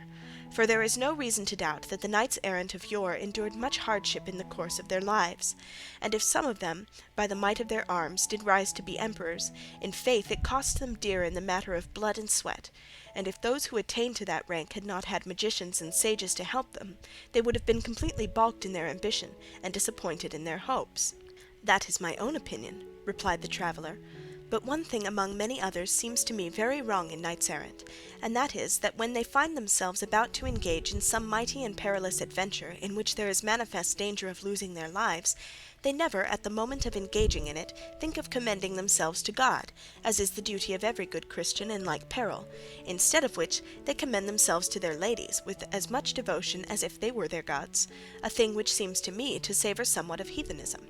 For there is no reason to doubt that the knights-errant of yore endured much hardship in the course of their lives, and if some of them, by the might of their arms, did rise to be emperors, in faith it cost them dear in the matter of blood and sweat, and if those who attained to that rank had not had magicians and sages to help them, they would have been completely balked in their ambition, and disappointed in their hopes. That is my own opinion, replied the traveller. But one thing among many others seems to me very wrong in knights-errant, and that is, that when they find themselves about to engage in some mighty and perilous adventure in which there is manifest danger of losing their lives, they never, at the moment of engaging in it, think of commending themselves to God, as is the duty of every good Christian in like peril, instead of which they commend themselves to their ladies with as much devotion as if they were their gods, a thing which seems to me to savour somewhat of heathenism.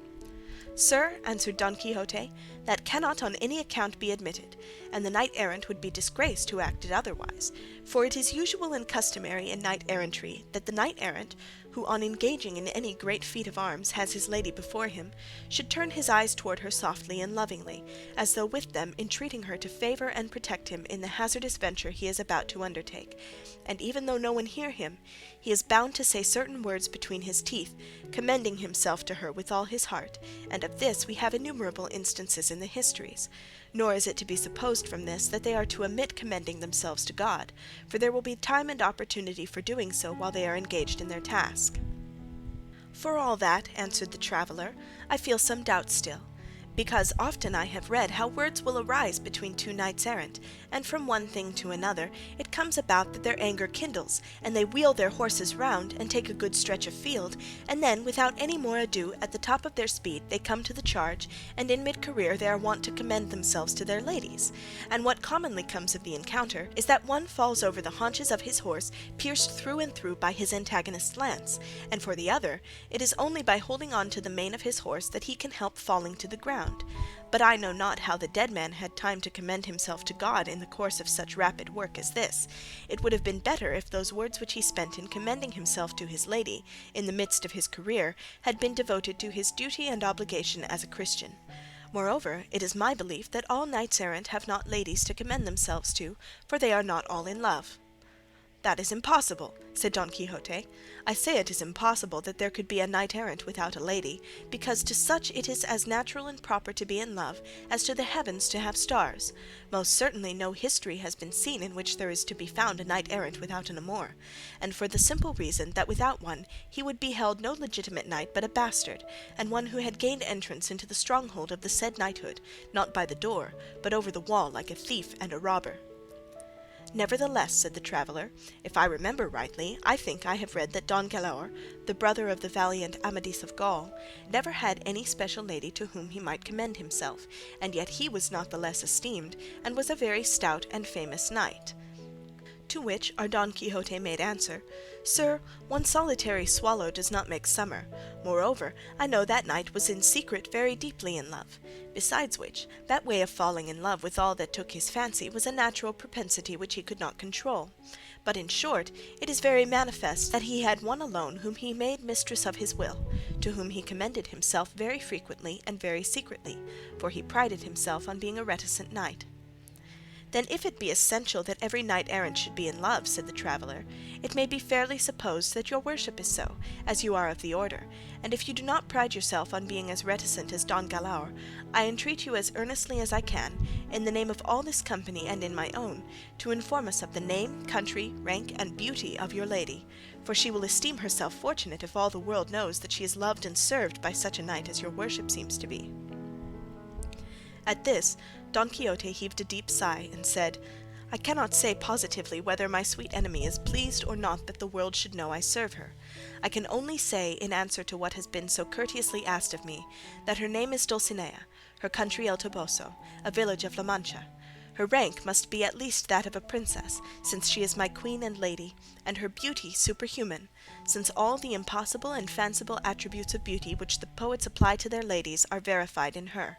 Sir, answered Don Quixote, that cannot on any account be admitted, and the knight-errant would be disgraced who acted otherwise, for it is usual and customary in knight-errantry that the knight-errant, who on engaging in any great feat of arms has his lady before him, should turn his eyes toward her softly and lovingly, as though with them entreating her to favour and protect him in the hazardous venture he is about to undertake, and even though no one hear him, he is bound to say certain words between his teeth, commending himself to her with all his heart, and of this we have innumerable instances in the histories. Nor is it to be supposed from this that they are to omit commending themselves to God, for there will be time and opportunity for doing so while they are engaged in their task. For all that, answered the traveller, I feel some doubt still, because often I have read how words will arise between two knights-errant, and from one thing to another it comes about that their anger kindles, and they wheel their horses round, and take a good stretch of field, and then, without any more ado, at the top of their speed they come to the charge, and in mid-career they are wont to commend themselves to their ladies. And what commonly comes of the encounter is that one falls over the haunches of his horse, pierced through and through by his antagonist's lance, and for the other, it is only by holding on to the mane of his horse that he can help falling to the ground. But I know not how the dead man had time to commend himself to God in the course of such rapid work as this. It would have been better if those words which he spent in commending himself to his lady, in the midst of his career, had been devoted to his duty and obligation as a Christian. Moreover, it is my belief that all knights-errant have not ladies to commend themselves to, for they are not all in love. That is impossible, said Don Quixote. I say it is impossible that there could be a knight-errant without a lady, because to such it is as natural and proper to be in love as to the heavens to have stars. Most certainly no history has been seen in which there is to be found a knight-errant without an amour, and for the simple reason that without one he would be held no legitimate knight but a bastard, and one who had gained entrance into the stronghold of the said knighthood, not by the door, but over the wall like a thief and a robber. Nevertheless, said the traveller, if I remember rightly, I think I have read that Don Galaor, the brother of the valiant Amadis of Gaul, never had any special lady to whom he might commend himself, and yet he was not the less esteemed, and was a very stout and famous knight. To which our Don Quixote made answer, Sir, one solitary swallow does not make summer. Moreover, I know that knight was in secret very deeply in love. Besides which, that way of falling in love with all that took his fancy was a natural propensity which he could not control. But in short, it is very manifest that he had one alone whom he made mistress of his will, to whom he commended himself very frequently and very secretly, for he prided himself on being a reticent knight. Then if it be essential that every knight-errant should be in love, said the traveller, it may be fairly supposed that your worship is so, as you are of the order, and if you do not pride yourself on being as reticent as Don Galaor, I entreat you as earnestly as I can, in the name of all this company and in my own, to inform us of the name, country, rank, and beauty of your lady, for she will esteem herself fortunate if all the world knows that she is loved and served by such a knight as your worship seems to be. At this, Don Quixote heaved a deep sigh, and said, I cannot say positively whether my sweet enemy is pleased or not that the world should know I serve her. I can only say, in answer to what has been so courteously asked of me, that her name is Dulcinea, her country El Toboso, a village of La Mancha. Her rank must be at least that of a princess, since she is my queen and lady, and her beauty superhuman, since all the impossible and fanciful attributes of beauty which the poets apply to their ladies are verified in her.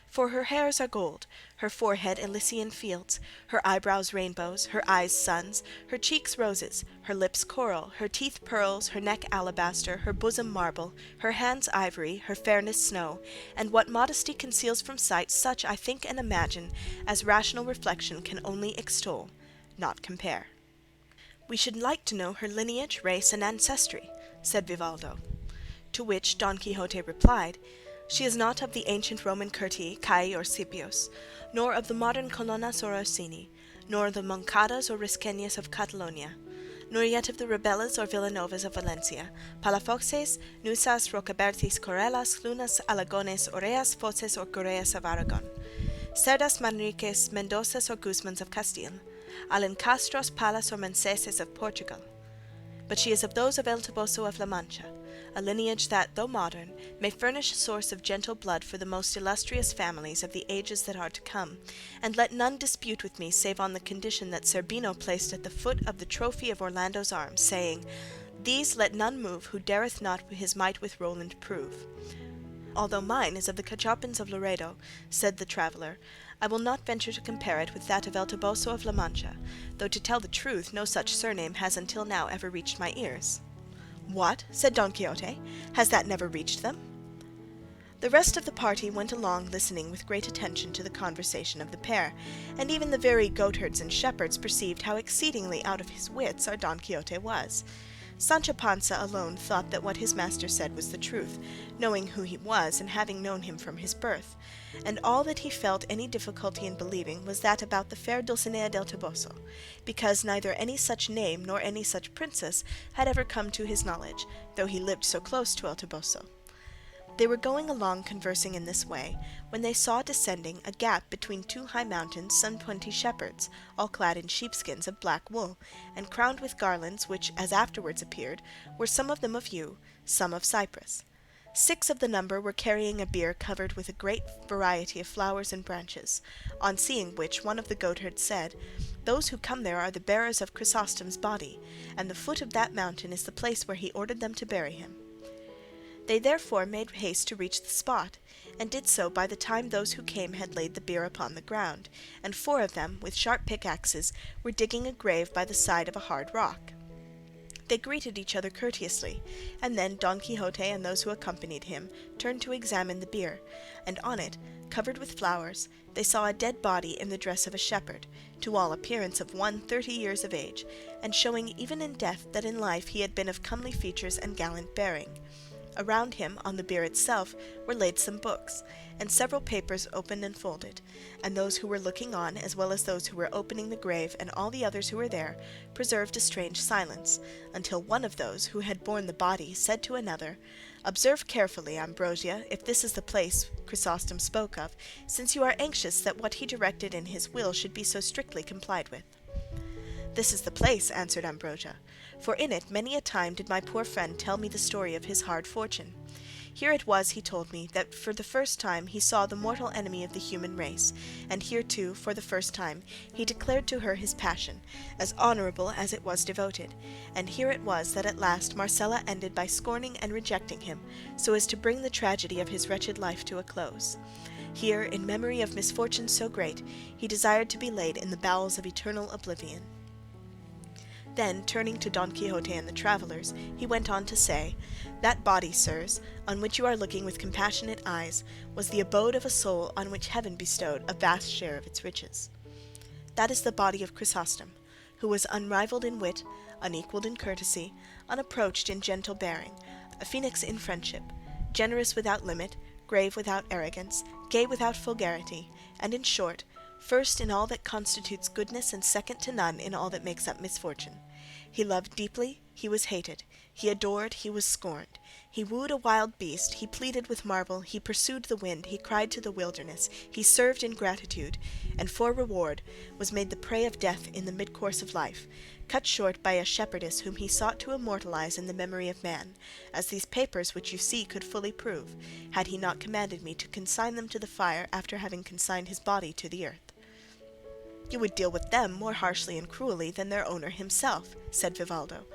For her hairs are gold, her forehead Elysian fields, her eyebrows rainbows, her eyes suns, her cheeks roses, her lips coral, her teeth pearls, her neck alabaster, her bosom marble, her hands ivory, her fairness snow, and what modesty conceals from sight, such I think and imagine, as rational reflection can only extol, not compare. We should like to know her lineage, race, and ancestry, said Vivaldo. To which Don Quixote replied, she is not of the ancient Roman Curtii, Caii, or Scipios, nor of the modern Colonnas or Orsini, nor the Moncadas or Risqueñas of Catalonia, nor yet of the Rebellas or Villanovas of Valencia, Palafoxes, Nusas, Rocabertis, Corellas, Lunas, Alagones, Oreas, Foces, or Goreas of Aragon, Cerdas, Manriques, Mendozas, or Guzmans of Castile, Alencastros, Palas, or Manceses of Portugal. But she is of those of El Toboso of La Mancha, a lineage that, though modern, may furnish a source of gentle blood for the most illustrious families of the ages that are to come, and let none dispute with me save on the condition that Zerbino placed at the foot of the trophy of Orlando's arms, saying, these let none move who dareth not his might with Roland prove. Although mine is of the Cachapins of Laredo, said the traveller, I will not venture to compare it with that of El Toboso of La Mancha, though to tell the truth no such surname has until now ever reached my ears. What? Said Don Quixote. Has that never reached them? The rest of the party went along listening with great attention to the conversation of the pair, and even the very goatherds and shepherds perceived how exceedingly out of his wits our Don Quixote was. Sancho Panza alone thought that what his master said was the truth, knowing who he was and having known him from his birth, and all that he felt any difficulty in believing was that about the fair Dulcinea del Toboso, because neither any such name nor any such princess had ever come to his knowledge, though he lived so close to El Toboso. They were going along conversing in this way, when they saw descending a gap between two high mountains some 20 shepherds, all clad in sheepskins of black wool, and crowned with garlands which, as afterwards appeared, were some of them of yew, some of cypress. 6 of the number were carrying a bier covered with a great variety of flowers and branches, on seeing which one of the goatherds said, those who come there are the bearers of Chrysostom's body, and the foot of that mountain is the place where he ordered them to bury him. They therefore made haste to reach the spot, and did so by the time those who came had laid the bier upon the ground, and 4 of them, with sharp pickaxes, were digging a grave by the side of a hard rock. They greeted each other courteously, and then Don Quixote and those who accompanied him turned to examine the bier, and on it, covered with flowers, they saw a dead body in the dress of a shepherd, to all appearance of one 30 years of age, and showing even in death that in life he had been of comely features and gallant bearing. Around him, on the bier itself, were laid some books, and several papers open and folded, and those who were looking on, as well as those who were opening the grave, and all the others who were there, preserved a strange silence, until one of those who had borne the body said to another, "Observe carefully, Ambrosia, if this is the place Chrysostom spoke of, since you are anxious that what he directed in his will should be so strictly complied with." "This is the place," answered Ambrosia, "for in it many a time did my poor friend tell me the story of his hard fortune. Here it was, he told me, that for the first time he saw the mortal enemy of the human race, and here too, for the first time, he declared to her his passion, as honourable as it was devoted, and here it was that at last Marcella ended by scorning and rejecting him, so as to bring the tragedy of his wretched life to a close. Here, in memory of misfortune so great, he desired to be laid in the bowels of eternal oblivion." Then, turning to Don Quixote and the travellers, he went on to say, "That body, sirs, on which you are looking with compassionate eyes, was the abode of a soul on which heaven bestowed a vast share of its riches. That is the body of Chrysostom, who was unrivalled in wit, unequalled in courtesy, unapproached in gentle bearing, a phoenix in friendship, generous without limit, grave without arrogance, gay without vulgarity, and in short, first in all that constitutes goodness and second to none in all that makes up misfortune. He loved deeply, he was hated, he adored, he was scorned, he wooed a wild beast, he pleaded with marble, he pursued the wind, he cried to the wilderness, he served in gratitude, and for reward was made the prey of death in the mid-course of life, cut short by a shepherdess whom he sought to immortalize in the memory of man, as these papers which you see could fully prove, had he not commanded me to consign them to the fire after having consigned his body to the earth." You would deal with them more harshly and cruelly than their owner himself, said Vivaldo,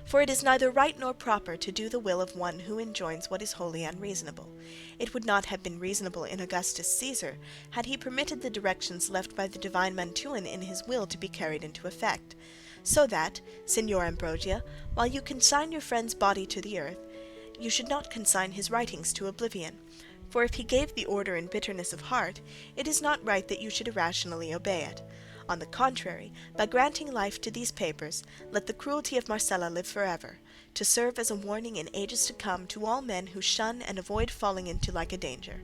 for it is neither right nor proper to do the will of one who enjoins what is wholly unreasonable. It would not have been reasonable in Augustus Caesar had he permitted the directions left by the divine Mantuan in his will to be carried into effect. So that, Señor Ambrosia, while you consign your friend's body to the earth, you should not consign his writings to oblivion. For if he gave the order in bitterness of heart, it is not right that you should irrationally obey it. On the contrary, by granting life to these papers, let the cruelty of Marcella live forever, to serve as a warning in ages to come to all men who shun and avoid falling into like a danger.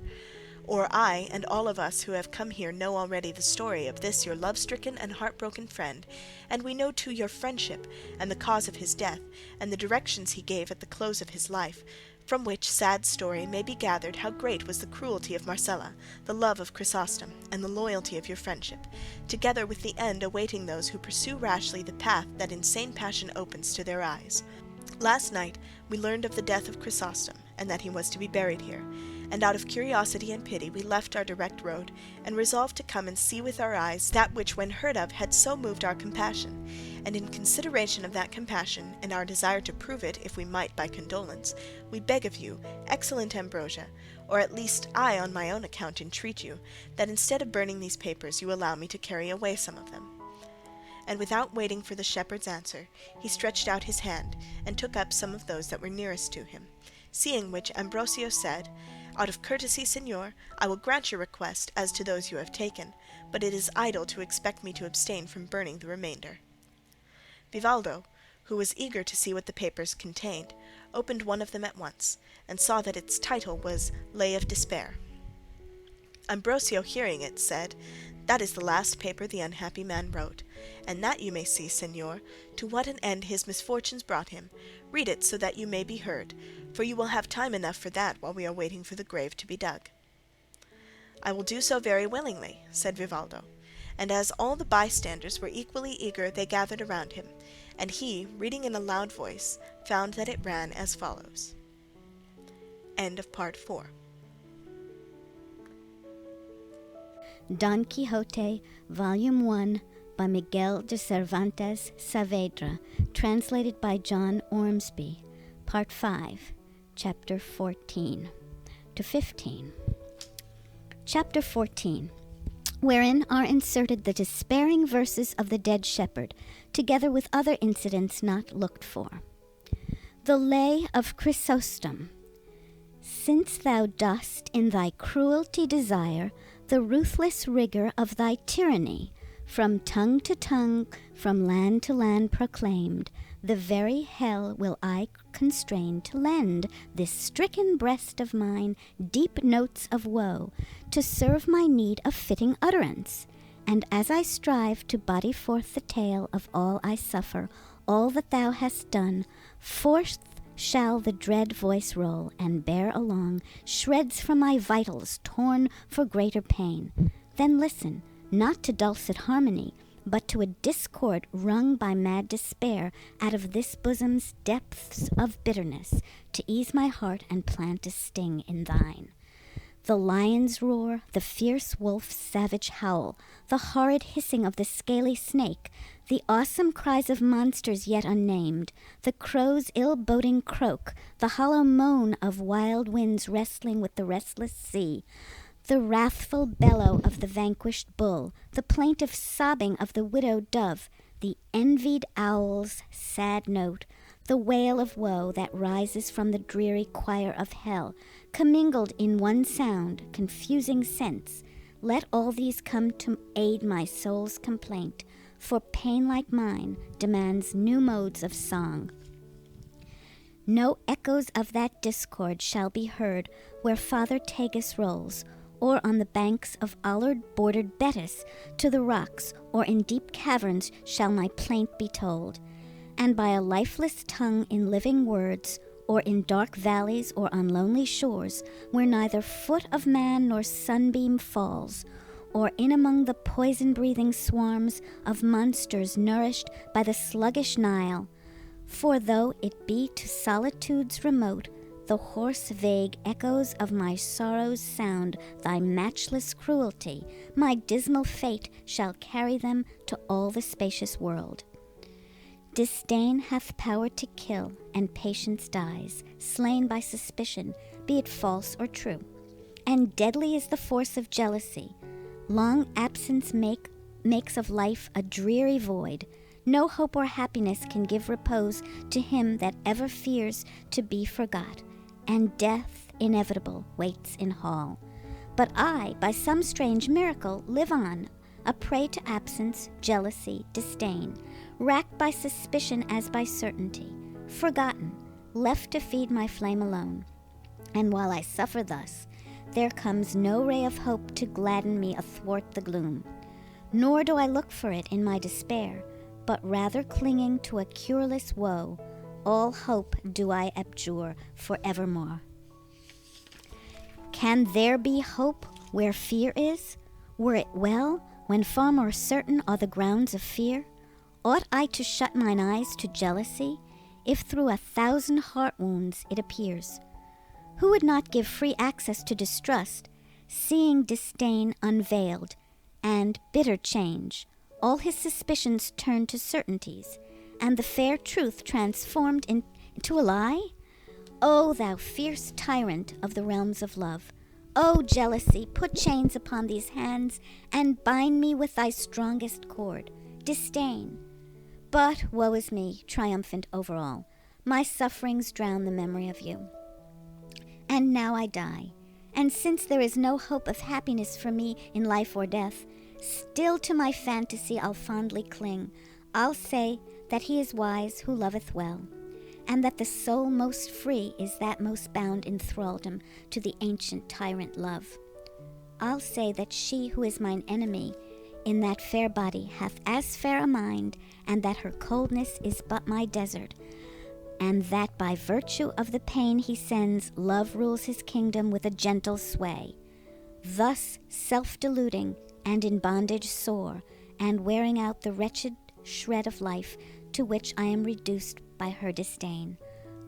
Or I and all of us who have come here know already the story of this your love-stricken and heartbroken friend, and we know too your friendship, and the cause of his death, and the directions he gave at the close of his life, from which sad story may be gathered how great was the cruelty of Marcella, the love of Chrysostom, and the loyalty of your friendship, together with the end awaiting those who pursue rashly the path that insane passion opens to their eyes. Last night we learned of the death of Chrysostom, and that he was to be buried here, and out of curiosity and pity we left our direct road, and resolved to come and see with our eyes that which when heard of had so moved our compassion, and in consideration of that compassion, and our desire to prove it, if we might by condolence, we beg of you, excellent Ambrosia, or at least I on my own account entreat you, that instead of burning these papers you allow me to carry away some of them. And without waiting for the shepherd's answer, he stretched out his hand, and took up some of those that were nearest to him. Seeing which, Ambrosio said, Out of courtesy, señor, I will grant your request as to those you have taken, but it is idle to expect me to abstain from burning the remainder. Vivaldo, who was eager to see what the papers contained, opened one of them at once, and saw that its title was Lay of Despair. Ambrosio, hearing it, said, That is the last paper the unhappy man wrote, and that you may see, señor, to what an end his misfortunes brought him. Read it so that you may be heard, for you will have time enough for that while we are waiting for the grave to be dug. I will do so very willingly, said Vivaldo, and as all the bystanders were equally eager they gathered around him, and he, reading in a loud voice, found that it ran as follows. End of Part 4. Don Quixote, Volume 1, by Miguel de Cervantes Saavedra, translated by John Ormsby, Part 5, Chapter 14 to 15. Chapter 14, wherein are inserted the despairing verses of the dead shepherd, together with other incidents not looked for. The Lay of Chrysostom. Since thou dost in thy cruelty desire the ruthless rigor of thy tyranny, from tongue to tongue, from land to land proclaimed, the very hell will I constrain to lend this stricken breast of mine deep notes of woe, to serve my need of fitting utterance. And as I strive to body forth the tale of all I suffer, all that thou hast done, forth shall the dread voice roll, and bear along shreds from my vitals torn for greater pain. Then listen, not to dulcet harmony, but to a discord wrung by mad despair out of this bosom's depths of bitterness, to ease my heart and plant a sting in thine. The lion's roar, the fierce wolf's savage howl, the horrid hissing of the scaly snake, the awesome cries of monsters yet unnamed, the crow's ill-boding croak, the hollow moan of wild winds wrestling with the restless sea, the wrathful bellow of the vanquished bull, the plaintive sobbing of the widowed dove, the envied owl's sad note, the wail of woe that rises from the dreary choir of hell, commingled in one sound, confusing sense, let all these come to aid my soul's complaint, for pain like mine demands new modes of song. No echoes of that discord shall be heard where Father Tagus rolls, or on the banks of allard-bordered Betis to the rocks, or in deep caverns shall my plaint be told. And by a lifeless tongue in living words, or in dark valleys or on lonely shores, where neither foot of man nor sunbeam falls, or in among the poison-breathing swarms of monsters nourished by the sluggish Nile. For though it be to solitudes remote, the hoarse, vague echoes of my sorrows sound thy matchless cruelty, my dismal fate shall carry them to all the spacious world. Disdain hath power to kill, and patience dies, slain by suspicion, be it false or true. And deadly is the force of jealousy. Long absence makes of life a dreary void. No hope or happiness can give repose to him that ever fears to be forgot, and death inevitable waits in hall. But I, by some strange miracle, live on, a prey to absence, jealousy, disdain, racked by suspicion as by certainty, forgotten, left to feed my flame alone. And while I suffer thus, there comes no ray of hope to gladden me athwart the gloom. Nor do I look for it in my despair, but rather clinging to a cureless woe, all hope do I abjure for evermore. Can there be hope where fear is? Were it well, when far more certain are the grounds of fear? Ought I to shut mine eyes to jealousy, if through 1,000 heart wounds it appears? Who would not give free access to distrust, seeing disdain unveiled, and bitter change, all his suspicions turned to certainties, and the fair truth transformed into a lie? O thou fierce tyrant of the realms of love! O jealousy, put chains upon these hands, and bind me with thy strongest cord, disdain. But woe is me, triumphant over all. My sufferings drown the memory of you. And now I die, and since there is no hope of happiness for me in life or death, still to my fantasy I'll fondly cling. I'll say that he is wise who loveth well, and that the soul most free is that most bound in thraldom to the ancient tyrant love. I'll say that she who is mine enemy in that fair body hath as fair a mind, and that her coldness is but my desert, and that by virtue of the pain he sends, love rules his kingdom with a gentle sway. Thus self-deluding, and in bondage sore, and wearing out the wretched shred of life to which I am reduced by her disdain,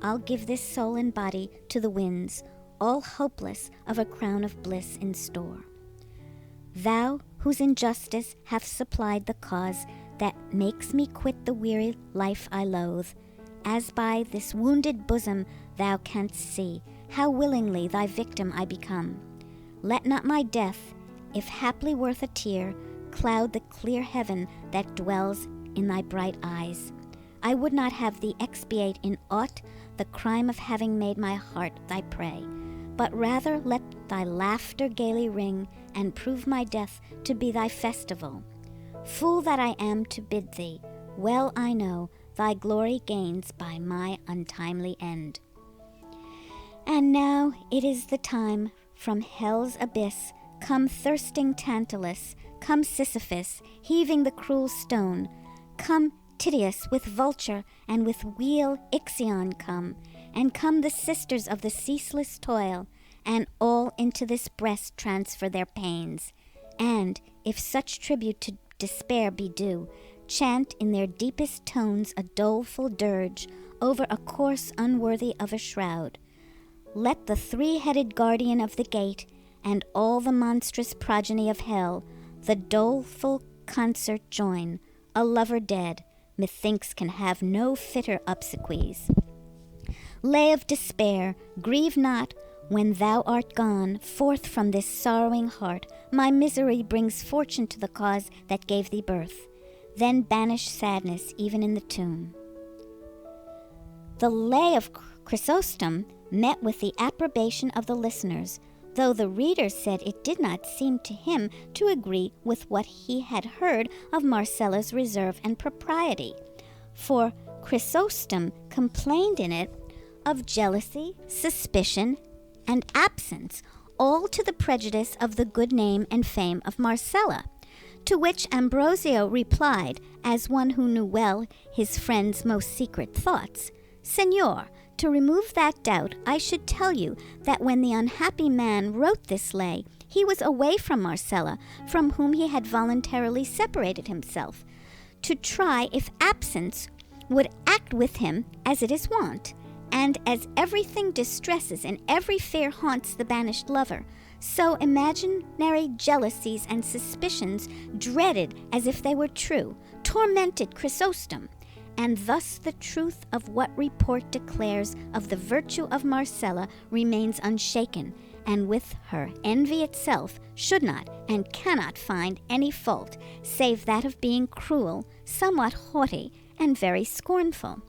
I'll give this soul and body to the winds, all hopeless of a crown of bliss in store. Thou, whose injustice hath supplied the cause that makes me quit the weary life I loathe, as by this wounded bosom thou canst see, how willingly thy victim I become. Let not my death, if haply worth a tear, cloud the clear heaven that dwells in thy bright eyes. I would not have thee expiate in aught the crime of having made my heart thy prey, but rather let thy laughter gaily ring, and prove my death to be thy festival. Fool that I am to bid thee, well I know thy glory gains by my untimely end. And now it is the time from hell's abyss, come thirsting Tantalus, come Sisyphus, heaving the cruel stone, come Tydeus with vulture, and with wheel Ixion come, and come the sisters of the ceaseless toil, and all into this breast transfer their pains, and, if such tribute to despair be due, chant in their deepest tones a doleful dirge over a corse unworthy of a shroud. Let the three-headed guardian of the gate, and all the monstrous progeny of hell, the doleful concert join. A lover dead, methinks, can have no fitter obsequies. Lay of despair, grieve not when thou art gone forth from this sorrowing heart. My misery brings fortune to the cause that gave thee birth. Then banish sadness even in the tomb. The lay of Chrysostom met with the approbation of the listeners, though the reader said it did not seem to him to agree with what he had heard of Marcella's reserve and propriety. For Chrysostom complained in it of jealousy, suspicion, and absence, all to the prejudice of the good name and fame of Marcella. To which Ambrosio replied, as one who knew well his friend's most secret thoughts, Señor, to remove that doubt, I should tell you that when the unhappy man wrote this lay, he was away from Marcella, from whom he had voluntarily separated himself, to try if absence would act with him as it is wont, And as everything distresses and every fear haunts the banished lover, so imaginary jealousies and suspicions, dreaded as if they were true, tormented Chrysostom. And thus the truth of what report declares of the virtue of Marcella remains unshaken, and with her envy itself should not and cannot find any fault, save that of being cruel, somewhat haughty, and very scornful.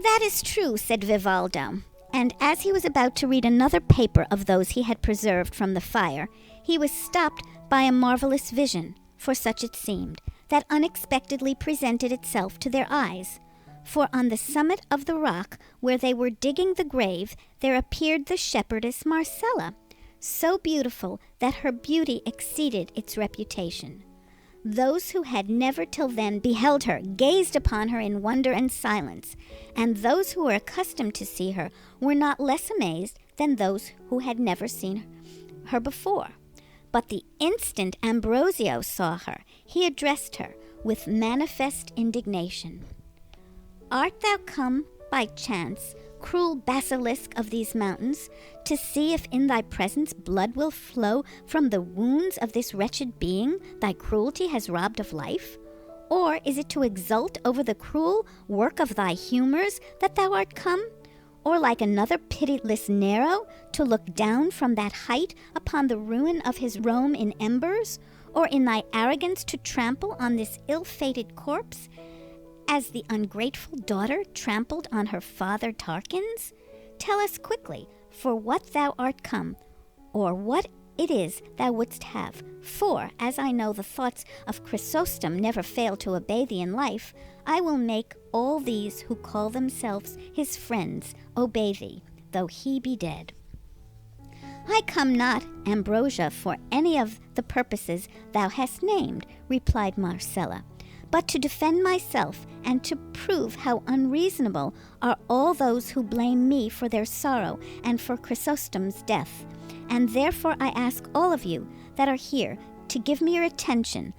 "That is true," said Vivaldo, and as he was about to read another paper of those he had preserved from the fire, he was stopped by a marvelous vision, for such it seemed, that unexpectedly presented itself to their eyes. For on the summit of the rock where they were digging the grave, there appeared the shepherdess Marcella, so beautiful that her beauty exceeded its reputation. Those who had never till then beheld her gazed upon her in wonder and silence, and those who were accustomed to see her were not less amazed than those who had never seen her before. But the instant Ambrosio saw her, he addressed her with manifest indignation. "Art thou come by chance, cruel basilisk of these mountains, to see if in thy presence blood will flow from the wounds of this wretched being thy cruelty has robbed of life? Or is it to exult over the cruel work of thy humors that thou art come? Or like another pitiless Nero, to look down from that height upon the ruin of his Rome in embers? Or in thy arrogance to trample on this ill-fated corpse, as the ungrateful daughter trampled on her father Tarquins? Tell us quickly, for what thou art come, or what it is thou wouldst have. For, as I know the thoughts of Chrysostom never fail to obey thee in life, I will make all these who call themselves his friends obey thee, though he be dead." "I come not, Ambrosia, for any of the purposes thou hast named," replied Marcella, "but to defend myself and to prove how unreasonable are all those who blame me for their sorrow and for Chrysostom's death. And therefore I ask all of you that are here to give me your attention,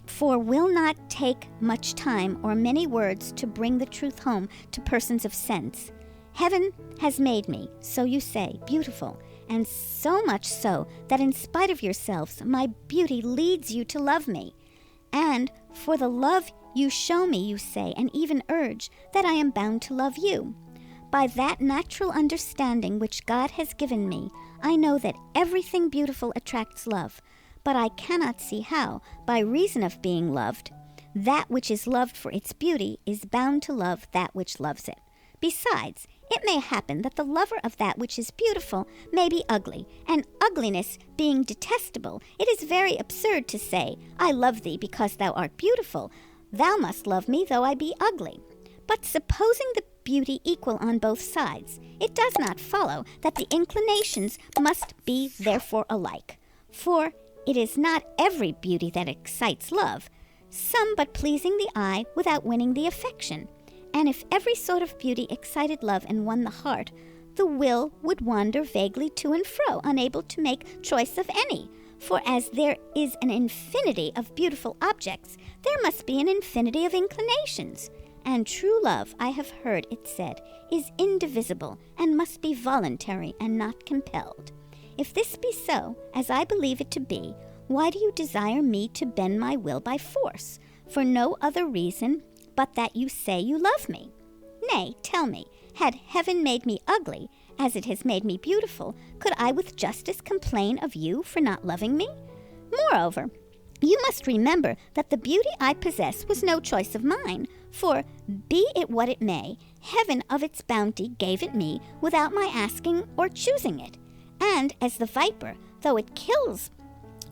for will not take much time or many words to bring the truth home to persons of sense. Heaven has made me, so you say, beautiful, and so much so that in spite of yourselves my beauty leads you to love me. And for the love you show me, you say, and even urge, that I am bound to love you. By that natural understanding which God has given me, I know that everything beautiful attracts love, but I cannot see how, by reason of being loved, that which is loved for its beauty is bound to love that which loves it. Besides, it may happen that the lover of that which is beautiful may be ugly, and ugliness being detestable, it is very absurd to say, I love thee because thou art beautiful. Thou must love me though I be ugly. But supposing the beauty equal on both sides, it does not follow that the inclinations must be therefore alike. For it is not every beauty that excites love, some but pleasing the eye without winning the affection. And if every sort of beauty excited love and won the heart, the will would wander vaguely to and fro, unable to make choice of any. For as there is an infinity of beautiful objects, there must be an infinity of inclinations. And true love, I have heard it said, is indivisible, and must be voluntary and not compelled. If this be so, as I believe it to be, why do you desire me to bend my will by force? For no other reason but that you say you love me. Nay, tell me, had heaven made me ugly, as it has made me beautiful, could I with justice complain of you for not loving me? Moreover, you must remember that the beauty I possess was no choice of mine, for, be it what it may, heaven of its bounty gave it me without my asking or choosing it. And as the viper, though it kills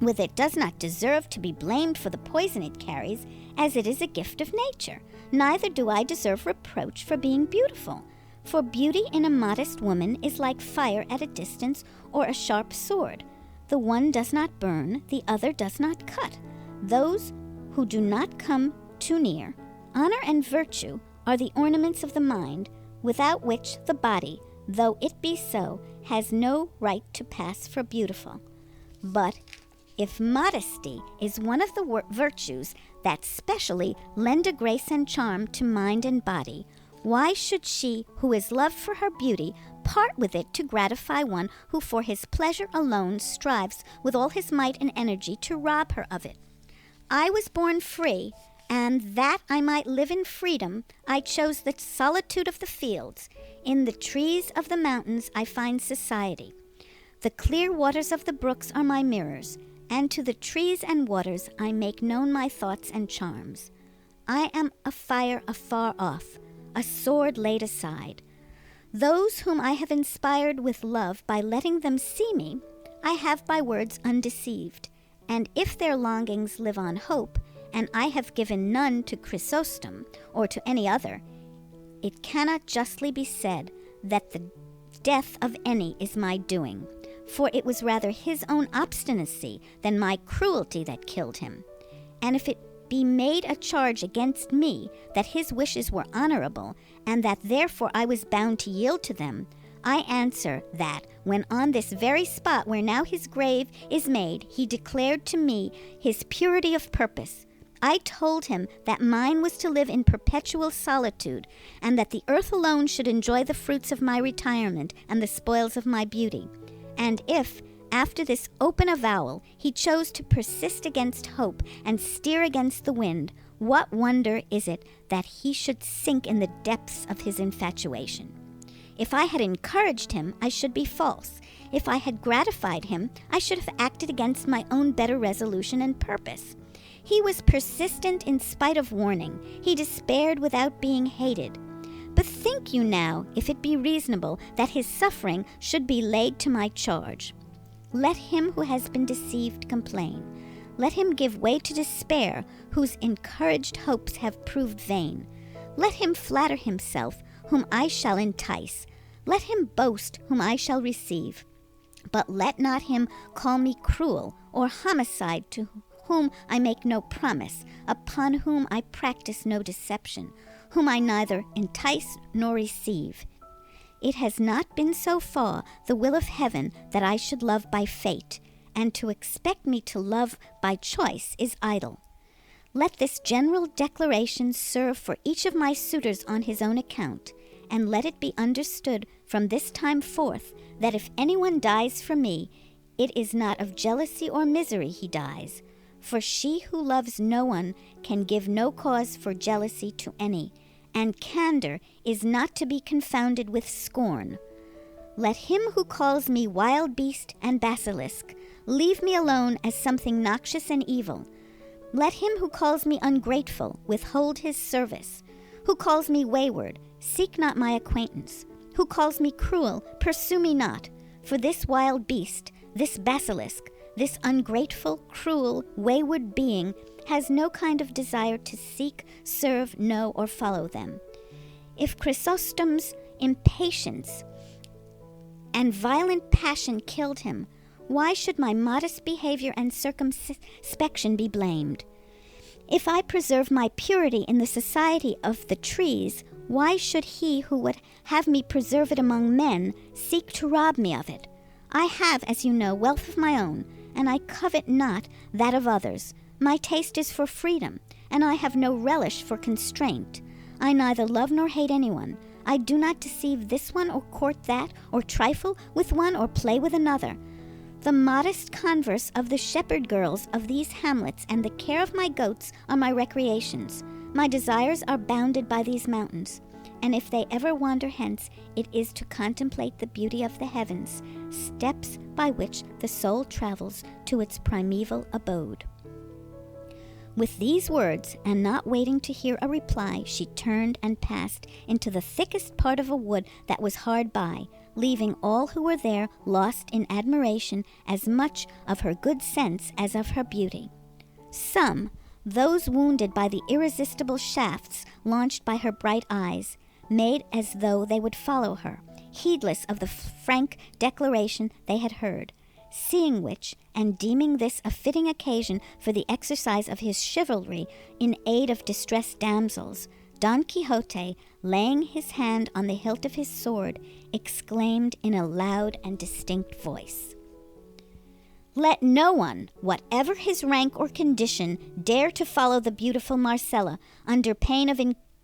with it, does not deserve to be blamed for the poison it carries, as it is a gift of nature, neither do I deserve reproach for being beautiful. For beauty in a modest woman is like fire at a distance or a sharp sword. The one does not burn, the other does not cut. Those who do not come too near, honor and virtue, are the ornaments of the mind, without which the body, though it be so, has no right to pass for beautiful. But if modesty is one of the virtues that specially lend a grace and charm to mind and body, Why should she, who is loved for her beauty, part with it to gratify one who for his pleasure alone strives with all his might and energy to rob her of it? I was born free, and that I might live in freedom, I chose the solitude of the fields. In the trees of the mountains I find society. The clear waters of the brooks are my mirrors, and to the trees and waters I make known my thoughts and charms. I am a fire afar off, a sword laid aside. Those whom I have inspired with love by letting them see me, I have by words undeceived. And if their longings live on hope, and I have given none to Chrysostom or to any other, it cannot justly be said that the death of any is my doing, for it was rather his own obstinacy than my cruelty that killed him. And if it be made a charge against me that his wishes were honorable, and that therefore I was bound to yield to them, I answer that when on this very spot where now his grave is made, he declared to me his purity of purpose, I told him that mine was to live in perpetual solitude, and that the earth alone should enjoy the fruits of my retirement and the spoils of my beauty. And if, after this open avowal, he chose to persist against hope and steer against the wind, what wonder is it that he should sink in the depths of his infatuation? If I had encouraged him, I should be false. If I had gratified him, I should have acted against my own better resolution and purpose. He was persistent in spite of warning. He despaired without being hated. But think you now, if it be reasonable, that his suffering should be laid to my charge? Let him who has been deceived complain. Let him give way to despair, whose encouraged hopes have proved vain. Let him flatter himself, whom I shall entice. Let him boast, whom I shall receive. But let not him call me cruel, or homicide, to whom I make no promise, upon whom I practice no deception, whom I neither entice nor receive. It has not been so far the will of heaven that I should love by fate, and to expect me to love by choice is idle. Let this general declaration serve for each of my suitors on his own account, and let it be understood from this time forth that if anyone dies for me, it is not of jealousy or misery he dies, for she who loves no one can give no cause for jealousy to any, and candor is not to be confounded with scorn. Let him who calls me wild beast and basilisk leave me alone as something noxious and evil. Let him who calls me ungrateful withhold his service. Who calls me wayward, seek not my acquaintance. Who calls me cruel, pursue me not. For this wild beast, this basilisk, this ungrateful, cruel, wayward being has no kind of desire to seek, serve, know, or follow them. If Chrysostom's impatience and violent passion killed him, why should my modest behavior and circumspection be blamed? If I preserve my purity in the society of the trees, why should he who would have me preserve it among men seek to rob me of it? I have, as you know, wealth of my own, and I covet not that of others. My taste is for freedom, and I have no relish for constraint. I neither love nor hate anyone. I do not deceive this one or court that, or trifle with one or play with another. The modest converse of the shepherd girls of these hamlets and the care of my goats are my recreations. My desires are bounded by these mountains, and if they ever wander hence, it is to contemplate the beauty of the heavens, steps by which the soul travels to its primeval abode. With these words, and not waiting to hear a reply, she turned and passed into the thickest part of a wood that was hard by, leaving all who were there lost in admiration as much of her good sense as of her beauty. Some, those wounded by the irresistible shafts launched by her bright eyes, made as though they would follow her, heedless of the frank declaration they had heard, seeing which, and deeming this a fitting occasion for the exercise of his chivalry in aid of distressed damsels, Don Quixote, laying his hand on the hilt of his sword, exclaimed in a loud and distinct voice, "Let no one, whatever his rank or condition, dare to follow the beautiful Marcella, under pain of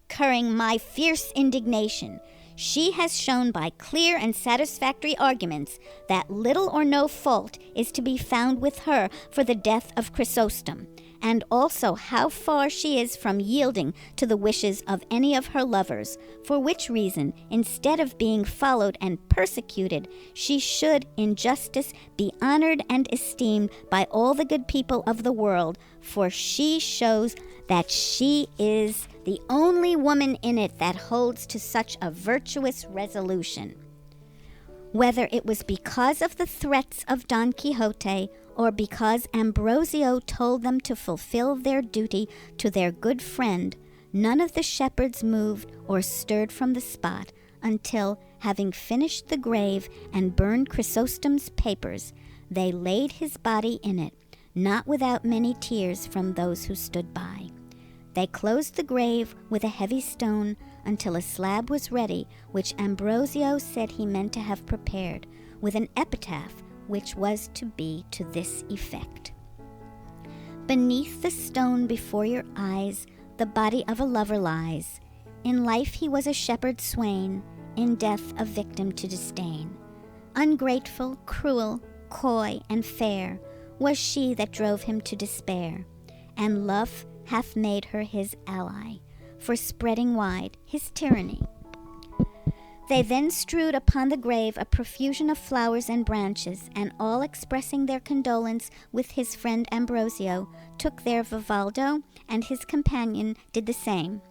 incurring my fierce indignation. She has shown by clear and satisfactory arguments that little or no fault is to be found with her for the death of Chrysostom, and also how far she is from yielding to the wishes of any of her lovers, for which reason, instead of being followed and persecuted, she should, in justice, be honored and esteemed by all the good people of the world, for she shows that she is the only woman in it that holds to such a virtuous resolution. Whether it was because of the threats of Don Quixote, or because Ambrosio told them to fulfill their duty to their good friend, none of the shepherds moved or stirred from the spot until, having finished the grave and burned Chrysostom's papers, they laid his body in it, not without many tears from those who stood by. They closed the grave with a heavy stone until a slab was ready, which Ambrosio said he meant to have prepared, with an epitaph which was to be to this effect: "Beneath the stone before your eyes the body of a lover lies. In life he was a shepherd swain, in death a victim to disdain. Ungrateful, cruel, coy, and fair was she that drove him to despair, and love hath made her his ally, for spreading wide his tyranny." They then strewed upon the grave a profusion of flowers and branches, and all expressing their condolence with his friend Ambrosio, took their Vivaldo, and his companion did the same.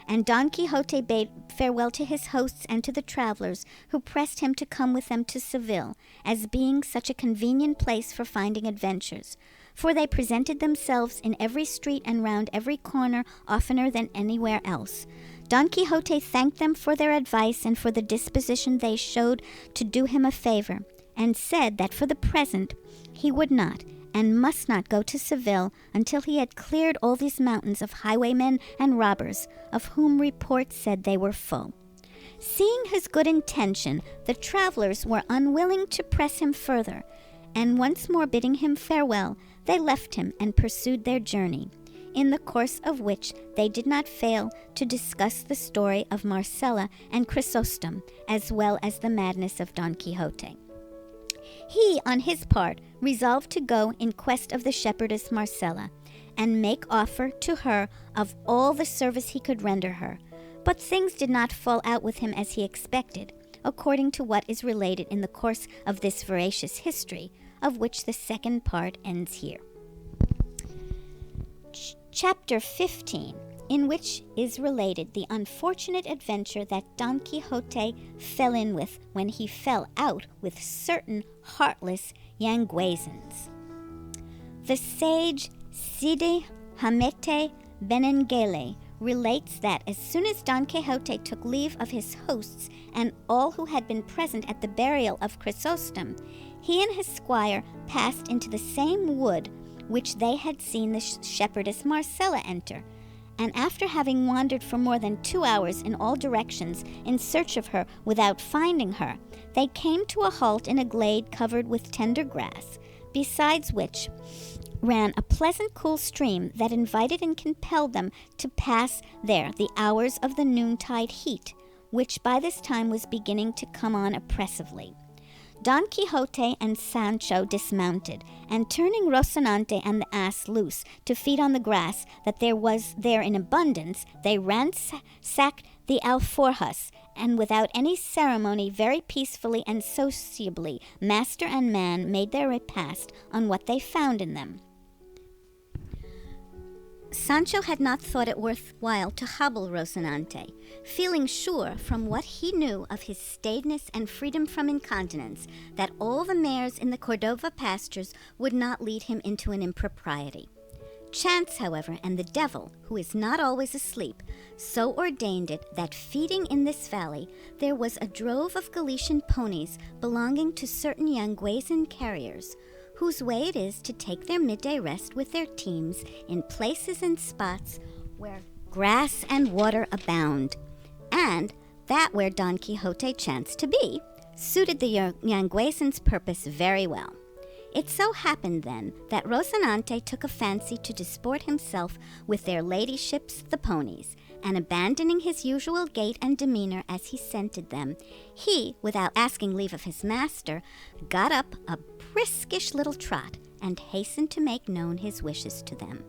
And Don Quixote bade farewell to his hosts and to the travelers, who pressed him to come with them to Seville, as being such a convenient place for finding adventures. For they presented themselves in every street and round every corner oftener than anywhere else. Don Quixote thanked them for their advice and for the disposition they showed to do him a favor, and said that for the present he would not and must not go to Seville until he had cleared all these mountains of highwaymen and robbers, of whom report said they were full. Seeing his good intention, the travelers were unwilling to press him further, and once more bidding him farewell, they left him and pursued their journey, in the course of which they did not fail to discuss the story of Marcella and Chrysostom, as well as the madness of Don Quixote. He, on his part, resolved to go in quest of the shepherdess Marcella, and make offer to her of all the service he could render her. But things did not fall out with him as he expected, according to what is related in the course of this veracious history, of which the second part ends here. Chapter 15, in which is related the unfortunate adventure that Don Quixote fell in with when he fell out with certain heartless Yanguesans. The sage Cide Hamete Benengele relates that as soon as Don Quixote took leave of his hosts and all who had been present at the burial of Chrysostom, he and his squire passed into the same wood which they had seen the shepherdess Marcella enter, and after having wandered for more than 2 hours in all directions in search of her without finding her, they came to a halt in a glade covered with tender grass, besides which ran a pleasant cool stream that invited and compelled them to pass there the hours of the noontide heat, which by this time was beginning to come on oppressively. Don Quixote and Sancho dismounted, and turning Rocinante and the ass loose to feed on the grass that there was there in abundance, they ransacked the alforjas, and without any ceremony, very peacefully and sociably, master and man made their repast on what they found in them. Sancho had not thought it worth while to hobble Rocinante, feeling sure from what he knew of his staidness and freedom from incontinence that all the mares in the Cordova pastures would not lead him into an impropriety. Chance, however, and the devil, who is not always asleep, so ordained it that feeding in this valley there was a drove of Galician ponies belonging to certain Yanguesan carriers, whose way it is to take their midday rest with their teams in places and spots where grass and water abound, and that where Don Quixote chanced to be suited the Yanguesan's purpose very well. It so happened then that Rocinante took a fancy to disport himself with their ladyships the ponies, and abandoning his usual gait and demeanor as he scented them, he, without asking leave of his master, got up a briskish little trot and hastened to make known his wishes to them.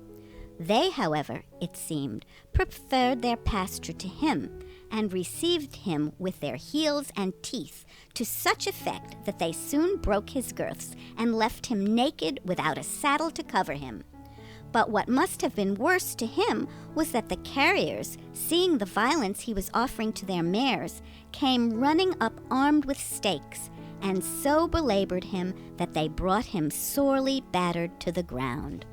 They, however, it seemed, preferred their pasture to him, and received him with their heels and teeth to such effect that they soon broke his girths and left him naked without a saddle to cover him. But what must have been worse to him was that the carriers, seeing the violence he was offering to their mares, came running up armed with stakes, and so belabored him that they brought him sorely battered to the ground.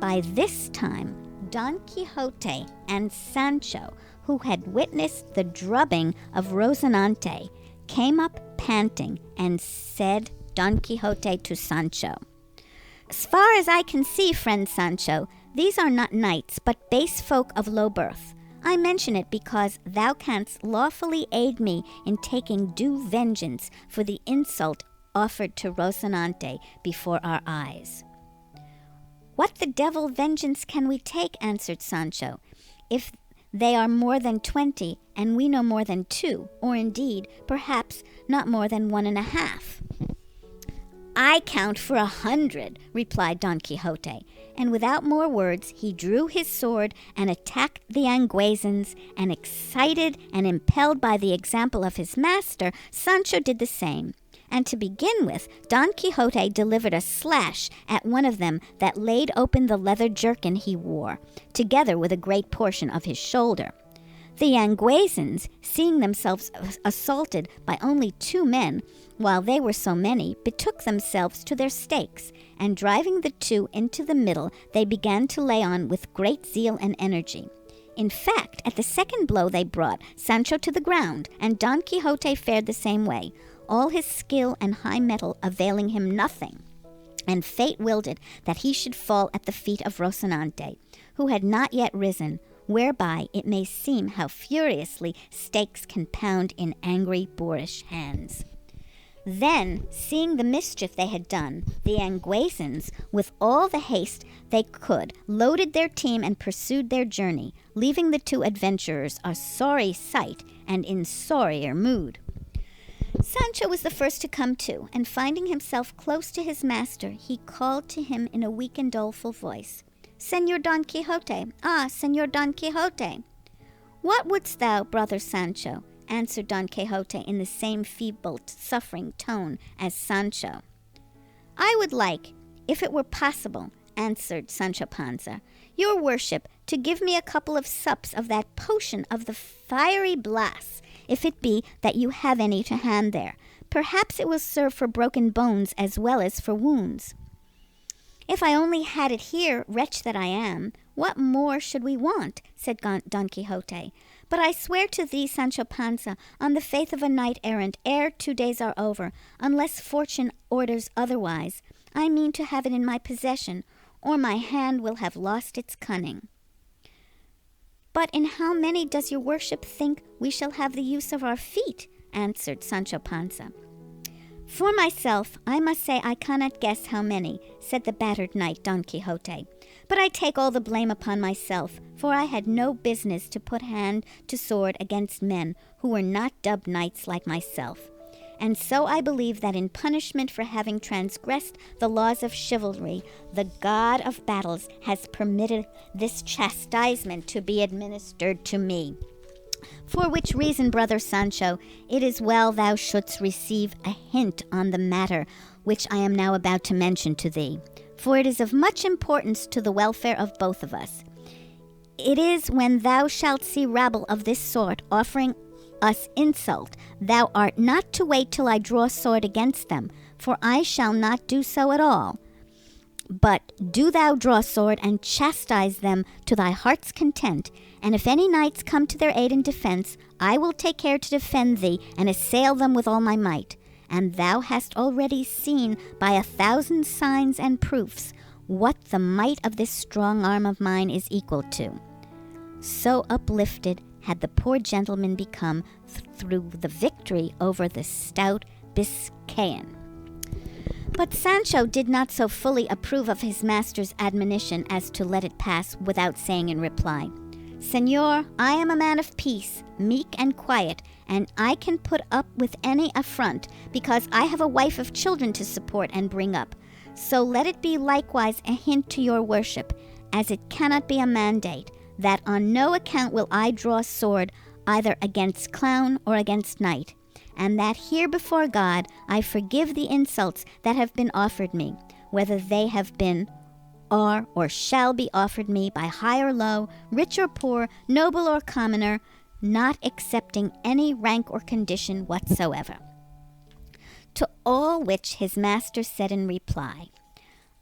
By this time, Don Quixote and Sancho, who had witnessed the drubbing of Rocinante, came up panting, and said Don Quixote to Sancho, "As far as I can see, friend Sancho, these are not knights, but base folk of low birth. I mention it because thou canst lawfully aid me in taking due vengeance for the insult offered to Rocinante before our eyes." "What the devil vengeance can we take," answered Sancho, "if they are more than 20, and we no more than 2, or indeed, perhaps, not more than 1.5. "I count for 100, replied Don Quixote, and without more words he drew his sword and attacked the Yanguesans, and excited and impelled by the example of his master, Sancho did the same. And to begin with, Don Quixote delivered a slash at one of them that laid open the leather jerkin he wore, together with a great portion of his shoulder. The Yanguesans, seeing themselves assaulted by only 2 men, while they were so many, betook themselves to their stakes, and driving the 2 into the middle, they began to lay on with great zeal and energy. In fact, at the second blow they brought Sancho to the ground, and Don Quixote fared the same way, all his skill and high mettle availing him nothing. And fate willed it that he should fall at the feet of Rocinante, who had not yet risen, whereby it may seem how furiously stakes can pound in angry boorish hands. Then, seeing the mischief they had done, the Yanguesans, with all the haste they could, loaded their team and pursued their journey, leaving the 2 adventurers a sorry sight and in sorrier mood. Sancho was the first to come to, and finding himself close to his master, he called to him in a weak and doleful voice, "Señor Don Quixote, ah, Señor Don Quixote!" "What wouldst thou, brother Sancho?" answered Don Quixote in the same feeble, suffering tone as Sancho. "I would like, if it were possible," answered Sancho Panza, "your worship to give me a couple of sups of that potion of the fiery blast, if it be that you have any to hand there. Perhaps it will serve for broken bones as well as for wounds." "If I only had it here, wretch that I am, what more should we want?" said Don Quixote. "But I swear to thee, Sancho Panza, on the faith of a knight-errant, ere 2 days are over, unless fortune orders otherwise, I mean to have it in my possession, or my hand will have lost its cunning." "But in how many does your worship think we shall have the use of our feet?" answered Sancho Panza. "For myself, I must say I cannot guess how many," said the battered knight Don Quixote. "But I take all the blame upon myself, for I had no business to put hand to sword against men who were not dubbed knights like myself. And so I believe that in punishment for having transgressed the laws of chivalry, the god of battles has permitted this chastisement to be administered to me. For which reason, brother Sancho, it is well thou shouldst receive a hint on the matter which I am now about to mention to thee, for it is of much importance to the welfare of both of us. It is when thou shalt see rabble of this sort offering us insult, thou art not to wait till I draw sword against them, for I shall not do so at all. But do thou draw sword and chastise them to thy heart's content, and if any knights come to their aid and defense, I will take care to defend thee and assail them with all my might. And thou hast already seen by 1,000 signs and proofs what the might of this strong arm of mine is equal to." So uplifted had the poor gentleman become through the victory over the stout Biscayan. But Sancho did not so fully approve of his master's admonition as to let it pass without saying in reply, "Señor, I am a man of peace, meek and quiet, and I can put up with any affront, because I have a wife of children to support and bring up. So let it be likewise a hint to your worship, as it cannot be a mandate, that on no account will I draw sword either against clown or against knight, and that here before God I forgive the insults that have been offered me, whether they have been are or shall be offered me by high or low, rich or poor, noble or commoner, not accepting any rank or condition whatsoever." To all which his master said in reply,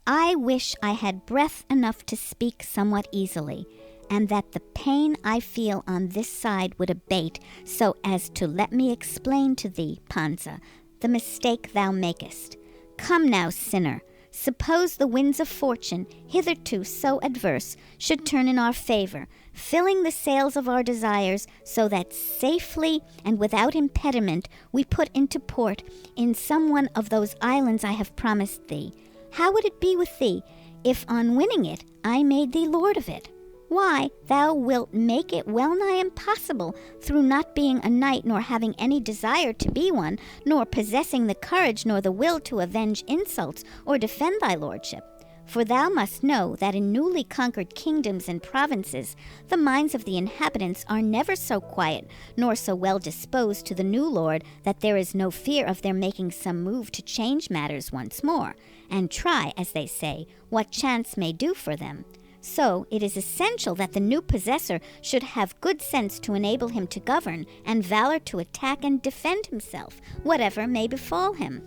"I wish I had breath enough to speak somewhat easily, and that the pain I feel on this side would abate, so as to let me explain to thee, Panza, the mistake thou makest. Come now, sinner, suppose the winds of fortune, hitherto so adverse, should turn in our favor, filling the sails of our desires, so that safely and without impediment we put into port in some one of those islands I have promised thee. How would it be with thee, if on winning it I made thee lord of it? Why, thou wilt make it well nigh impossible, through not being a knight, nor having any desire to be one, nor possessing the courage nor the will to avenge insults or defend thy lordship. For thou must know that in newly conquered kingdoms and provinces the minds of the inhabitants are never so quiet, nor so well disposed to the new lord, that there is no fear of their making some move to change matters once more, and try, as they say, what chance may do for them. So it is essential that the new possessor should have good sense to enable him to govern, and valor to attack and defend himself, whatever may befall him."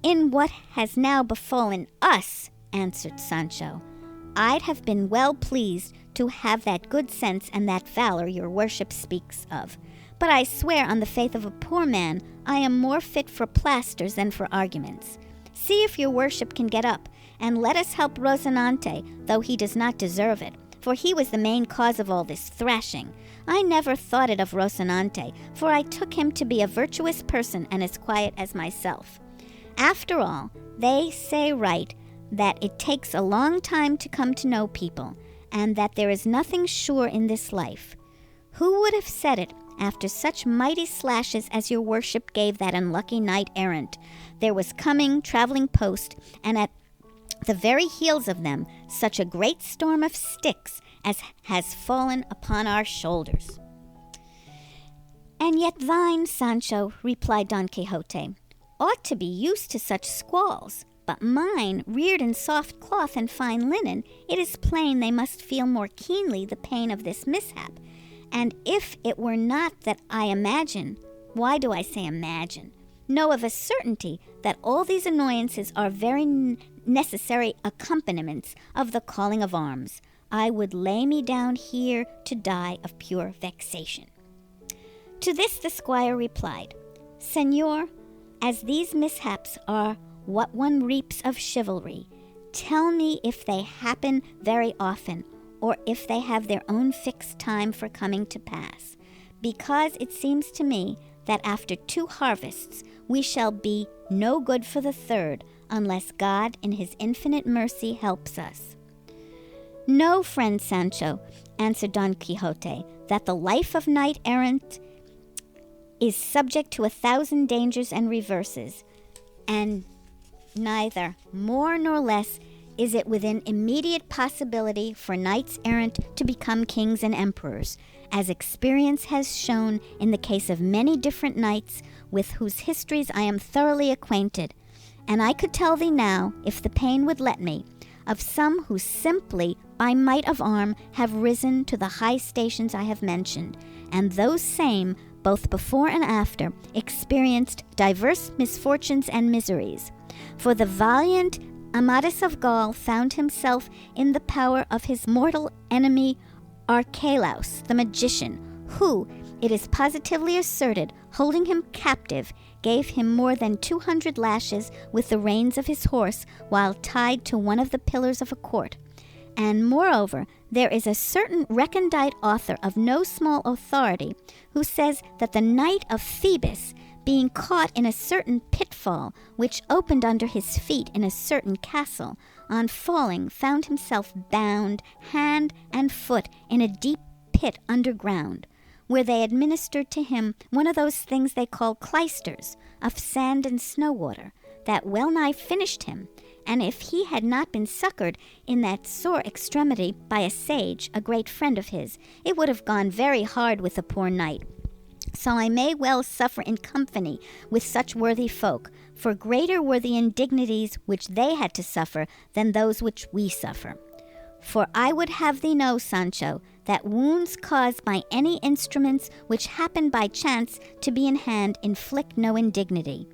"In what has now befallen us," answered Sancho, "I'd have been well pleased to have that good sense and that valor your worship speaks of. But I swear on the faith of a poor man, I am more fit for plasters than for arguments. See if your worship can get up, and let us help Rocinante, though he does not deserve it, for he was the main cause of all this thrashing. I never thought it of Rocinante, for I took him to be a virtuous person and as quiet as myself. After all, they say right, that it takes a long time to come to know people, and that there is nothing sure in this life. Who would have said it, after such mighty slashes as your worship gave that unlucky knight-errant, there was coming travelling post, and at the very heels of them such a great storm of sticks as has fallen upon our shoulders?" "And yet thine, Sancho," replied Don Quixote, "ought to be used to such squalls. But mine, reared in soft cloth and fine linen, it is plain they must feel more keenly the pain of this mishap. And if it were not that I imagine, why do I say imagine, know of a certainty that all these annoyances are very necessary accompaniments of the calling of arms, I would lay me down here to die of pure vexation." To this the squire replied, "Señor, as these mishaps are what one reaps of chivalry, tell me if they happen very often, or if they have their own fixed time for coming to pass, because it seems to me that after 2 harvests we shall be no good for the 3rd, unless God in his infinite mercy helps us." "Know, friend Sancho," answered Don Quixote, "that the life of knight-errant is subject to 1,000 dangers and reverses, and neither more nor less is it within immediate possibility for knights-errant to become kings and emperors, as experience has shown in the case of many different knights with whose histories I am thoroughly acquainted. And I could tell thee now, if the pain would let me, of some who simply by might of arm have risen to the high stations I have mentioned, and those same, both before and after, experienced diverse misfortunes and miseries. For the valiant Amadis of Gaul found himself in the power of his mortal enemy Archelaus, the magician, who, it is positively asserted, holding him captive, gave him more than 200 lashes with the reins of his horse while tied to one of the pillars of a court. And moreover, there is a certain recondite author of no small authority who says that the Knight of Phoebus, being caught in a certain pitfall which opened under his feet in a certain castle, on falling found himself bound hand and foot in a deep pit underground, where they administered to him one of those things they call clysters, of sand and snow water, that well nigh finished him, and if he had not been succoured in that sore extremity by a sage, a great friend of his, it would have gone very hard with the poor knight. So I may well suffer in company with such worthy folk, for greater were the indignities which they had to suffer than those which we suffer. For I would have thee know, Sancho, that wounds caused by any instruments which happen by chance to be in hand inflict no indignity.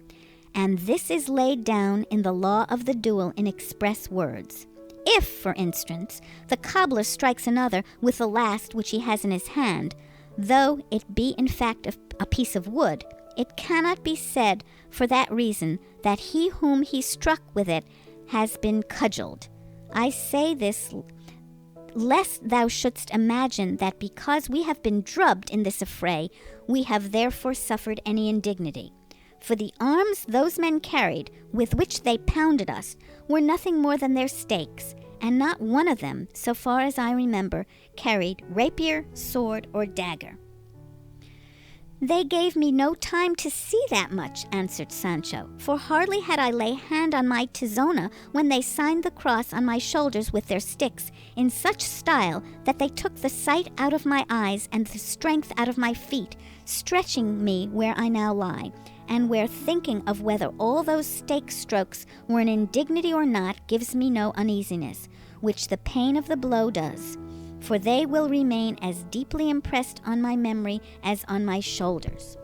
And this is laid down in the law of the duel in express words. If, for instance, the cobbler strikes another with the last which he has in his hand, though it be in fact a piece of wood, it cannot be said for that reason that he whom he struck with it has been cudgelled. I say this lest thou shouldst imagine that because we have been drubbed in this affray, we have therefore suffered any indignity. For the arms those men carried, with which they pounded us, were nothing more than their stakes, and not one of them, so far as I remember, carried rapier, sword, or dagger. They gave me no time to see that much, answered Sancho, for hardly had I laid hand on my tizona when they signed the cross on my shoulders with their sticks, in such style that they took the sight out of my eyes and the strength out of my feet, stretching me where I now lie, and where thinking of whether all those stake strokes were an indignity or not gives me no uneasiness, which the pain of the blow does. For they will remain as deeply impressed on my memory as on my shoulders.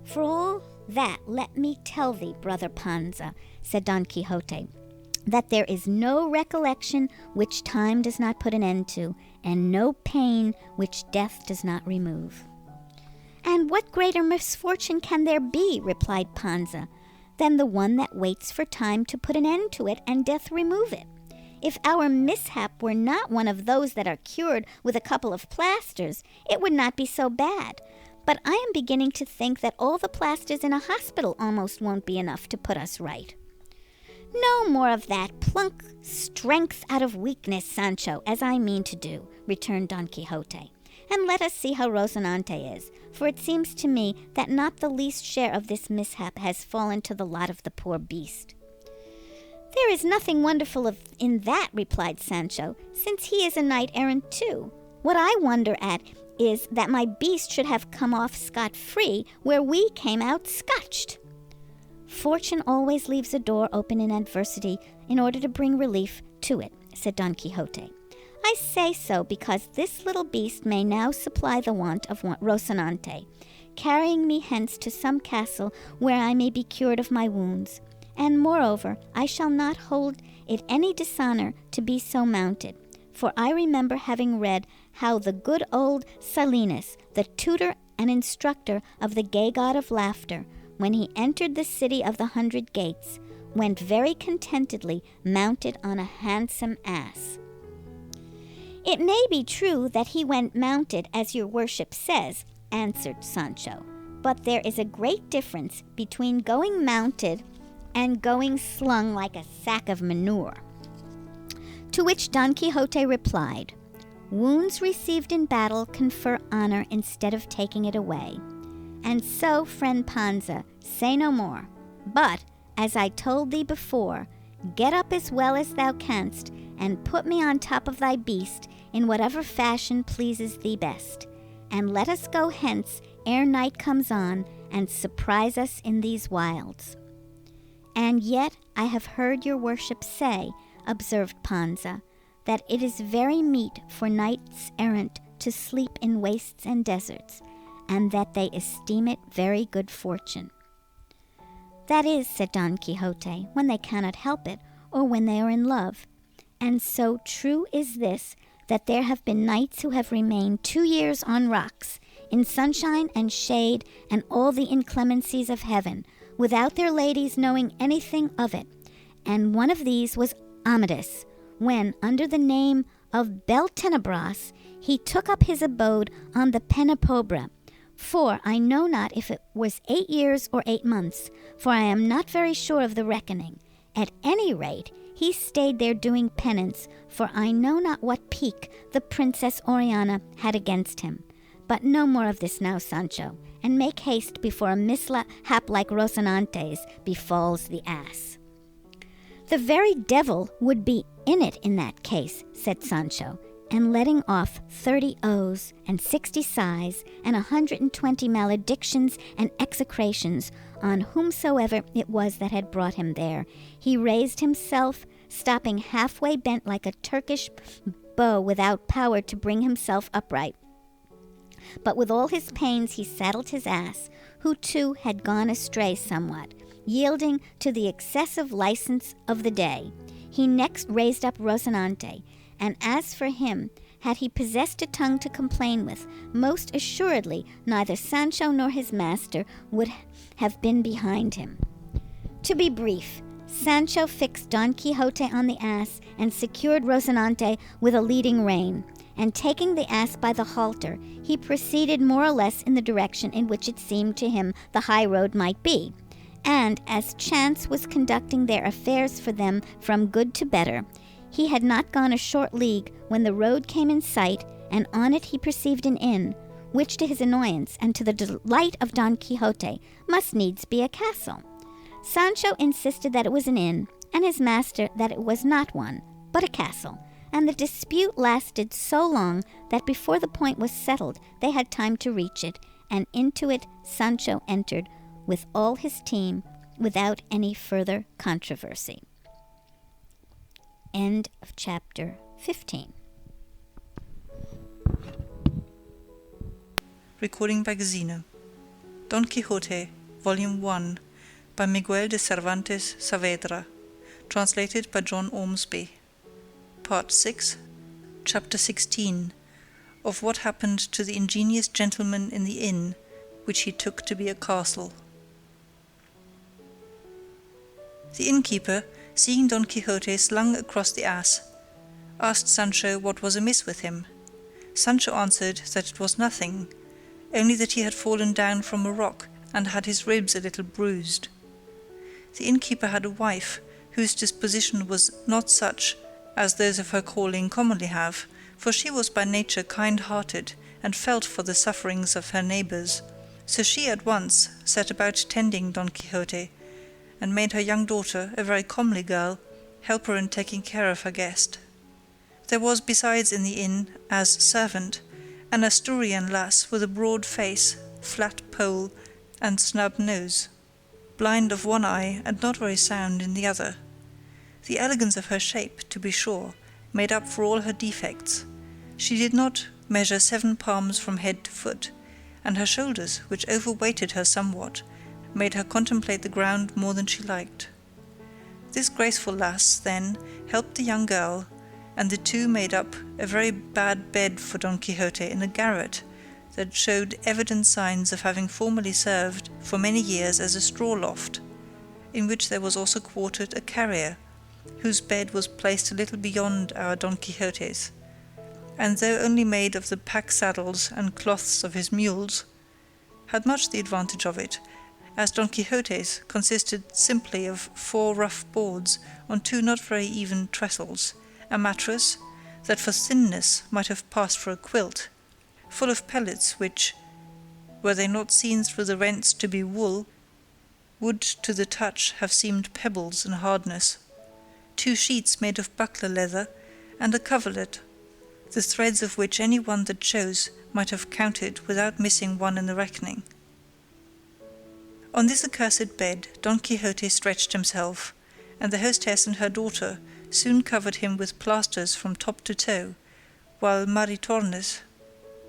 For all that, let me tell thee, brother Panza, said Don Quixote, that there is no recollection which time does not put an end to, and no pain which death does not remove. And what greater misfortune can there be, replied Panza, than the one that waits for time to put an end to it and death remove it? If our mishap were not one of those that are cured with a couple of plasters, it would not be so bad. But I am beginning to think that all the plasters in a hospital almost won't be enough to put us right. No more of that plunk strength out of weakness, Sancho, as I mean to do, returned Don Quixote. And let us see how Rocinante is, for it seems to me that not the least share of this mishap has fallen to the lot of the poor beast. There is nothing wonderful in that, replied Sancho, since he is a knight-errant too. What I wonder at is that my beast should have come off scot-free where we came out scotched. Fortune always leaves a door open in adversity in order to bring relief to it, said Don Quixote. I say so because this little beast may now supply the want of Rocinante, carrying me hence to some castle where I may be cured of my wounds. And moreover, I shall not hold it any dishonor to be so mounted, for I remember having read how the good old Silenus, the tutor and instructor of the gay god of laughter, when he entered the city of the 100 gates, went very contentedly mounted on a handsome ass. It may be true that he went mounted, as your worship says, answered Sancho, but there is a great difference between going mounted and going slung like a sack of manure. To which Don Quixote replied, wounds received in battle confer honor instead of taking it away. And so, friend Panza, say no more, but, as I told thee before, get up as well as thou canst, and put me on top of thy beast in whatever fashion pleases thee best, and let us go hence ere night comes on, and surprise us in these wilds. And yet I have heard your worship say, observed Panza, that it is very meet for knights errant to sleep in wastes and deserts, and that they esteem it very good fortune. That is, said Don Quixote, when they cannot help it, or when they are in love. And so true is this, that there have been knights who have remained 2 years on rocks, in sunshine and shade and all the inclemencies of heaven, without their ladies knowing anything of it. And one of these was Amadis, when, under the name of Beltenebras, he took up his abode on the Penapobra, For I know not if it was 8 years or 8 months, for I am not very sure of the reckoning. At any rate, he stayed there doing penance, for I know not what pique the Princess Oriana had against him. But no more of this now, Sancho, and make haste before a mishap like Rocinante's befalls the ass. The very devil would be in it in that case, said Sancho, and letting off 30 oaths and 60 sighs and 120 maledictions and execrations on whomsoever it was that had brought him there, he raised himself, stopping halfway bent like a Turkish bow without power to bring himself upright. But with all his pains he saddled his ass, who too had gone astray somewhat, yielding to the excessive license of the day. He next raised up Rocinante, and as for him, had he possessed a tongue to complain with, most assuredly neither Sancho nor his master would have been behind him. To be brief, Sancho fixed Don Quixote on the ass and secured Rocinante with a leading rein, and taking the ass by the halter, he proceeded more or less in the direction in which it seemed to him the high road might be. And as chance was conducting their affairs for them from good to better, he had not gone a short league when the road came in sight, and on it he perceived an inn, which to his annoyance and to the delight of Don Quixote must needs be a castle. Sancho insisted that it was an inn, and his master that it was not one, but a castle, and the dispute lasted so long that before the point was settled they had time to reach it, and into it Sancho entered with all his team without any further controversy. End of chapter 15. Recording by Gazino. Don Quixote, Volume 1, by Miguel de Cervantes Saavedra, translated by John Ormsby. Part 6, Chapter 16, of what happened to the ingenious gentleman in the inn, which he took to be a castle. The innkeeper, seeing Don Quixote slung across the ass, asked Sancho what was amiss with him. Sancho answered that it was nothing, only that he had fallen down from a rock and had his ribs a little bruised. The innkeeper had a wife whose disposition was not such as those of her calling commonly have, for she was by nature kind-hearted and felt for the sufferings of her neighbours. So she at once set about tending Don Quixote, and made her young daughter, a very comely girl, help her in taking care of her guest. There was besides in the inn, as servant, an Asturian lass with a broad face, flat poll, and snub nose, blind of one eye and not very sound in the other. The elegance of her shape, to be sure, made up for all her defects. She did not measure 7 palms from head to foot, and her shoulders, which overweighted her somewhat, made her contemplate the ground more than she liked. This graceful lass, then, helped the young girl, and the two made up a very bad bed for Don Quixote in a garret that showed evident signs of having formerly served for many years as a straw loft, in which there was also quartered a carrier, whose bed was placed a little beyond our Don Quixote's, and though only made of the pack-saddles and cloths of his mules, had much the advantage of it, as Don Quixote's consisted simply of 4 rough boards on 2 not very even trestles, a mattress that for thinness might have passed for a quilt, full of pellets which, were they not seen through the rents to be wool, would to the touch have seemed pebbles in hardness, 2 sheets made of buckler leather, and a coverlet, the threads of which any one that chose might have counted without missing one in the reckoning. On this accursed bed Don Quixote stretched himself, and the hostess and her daughter soon covered him with plasters from top to toe, while Maritornes,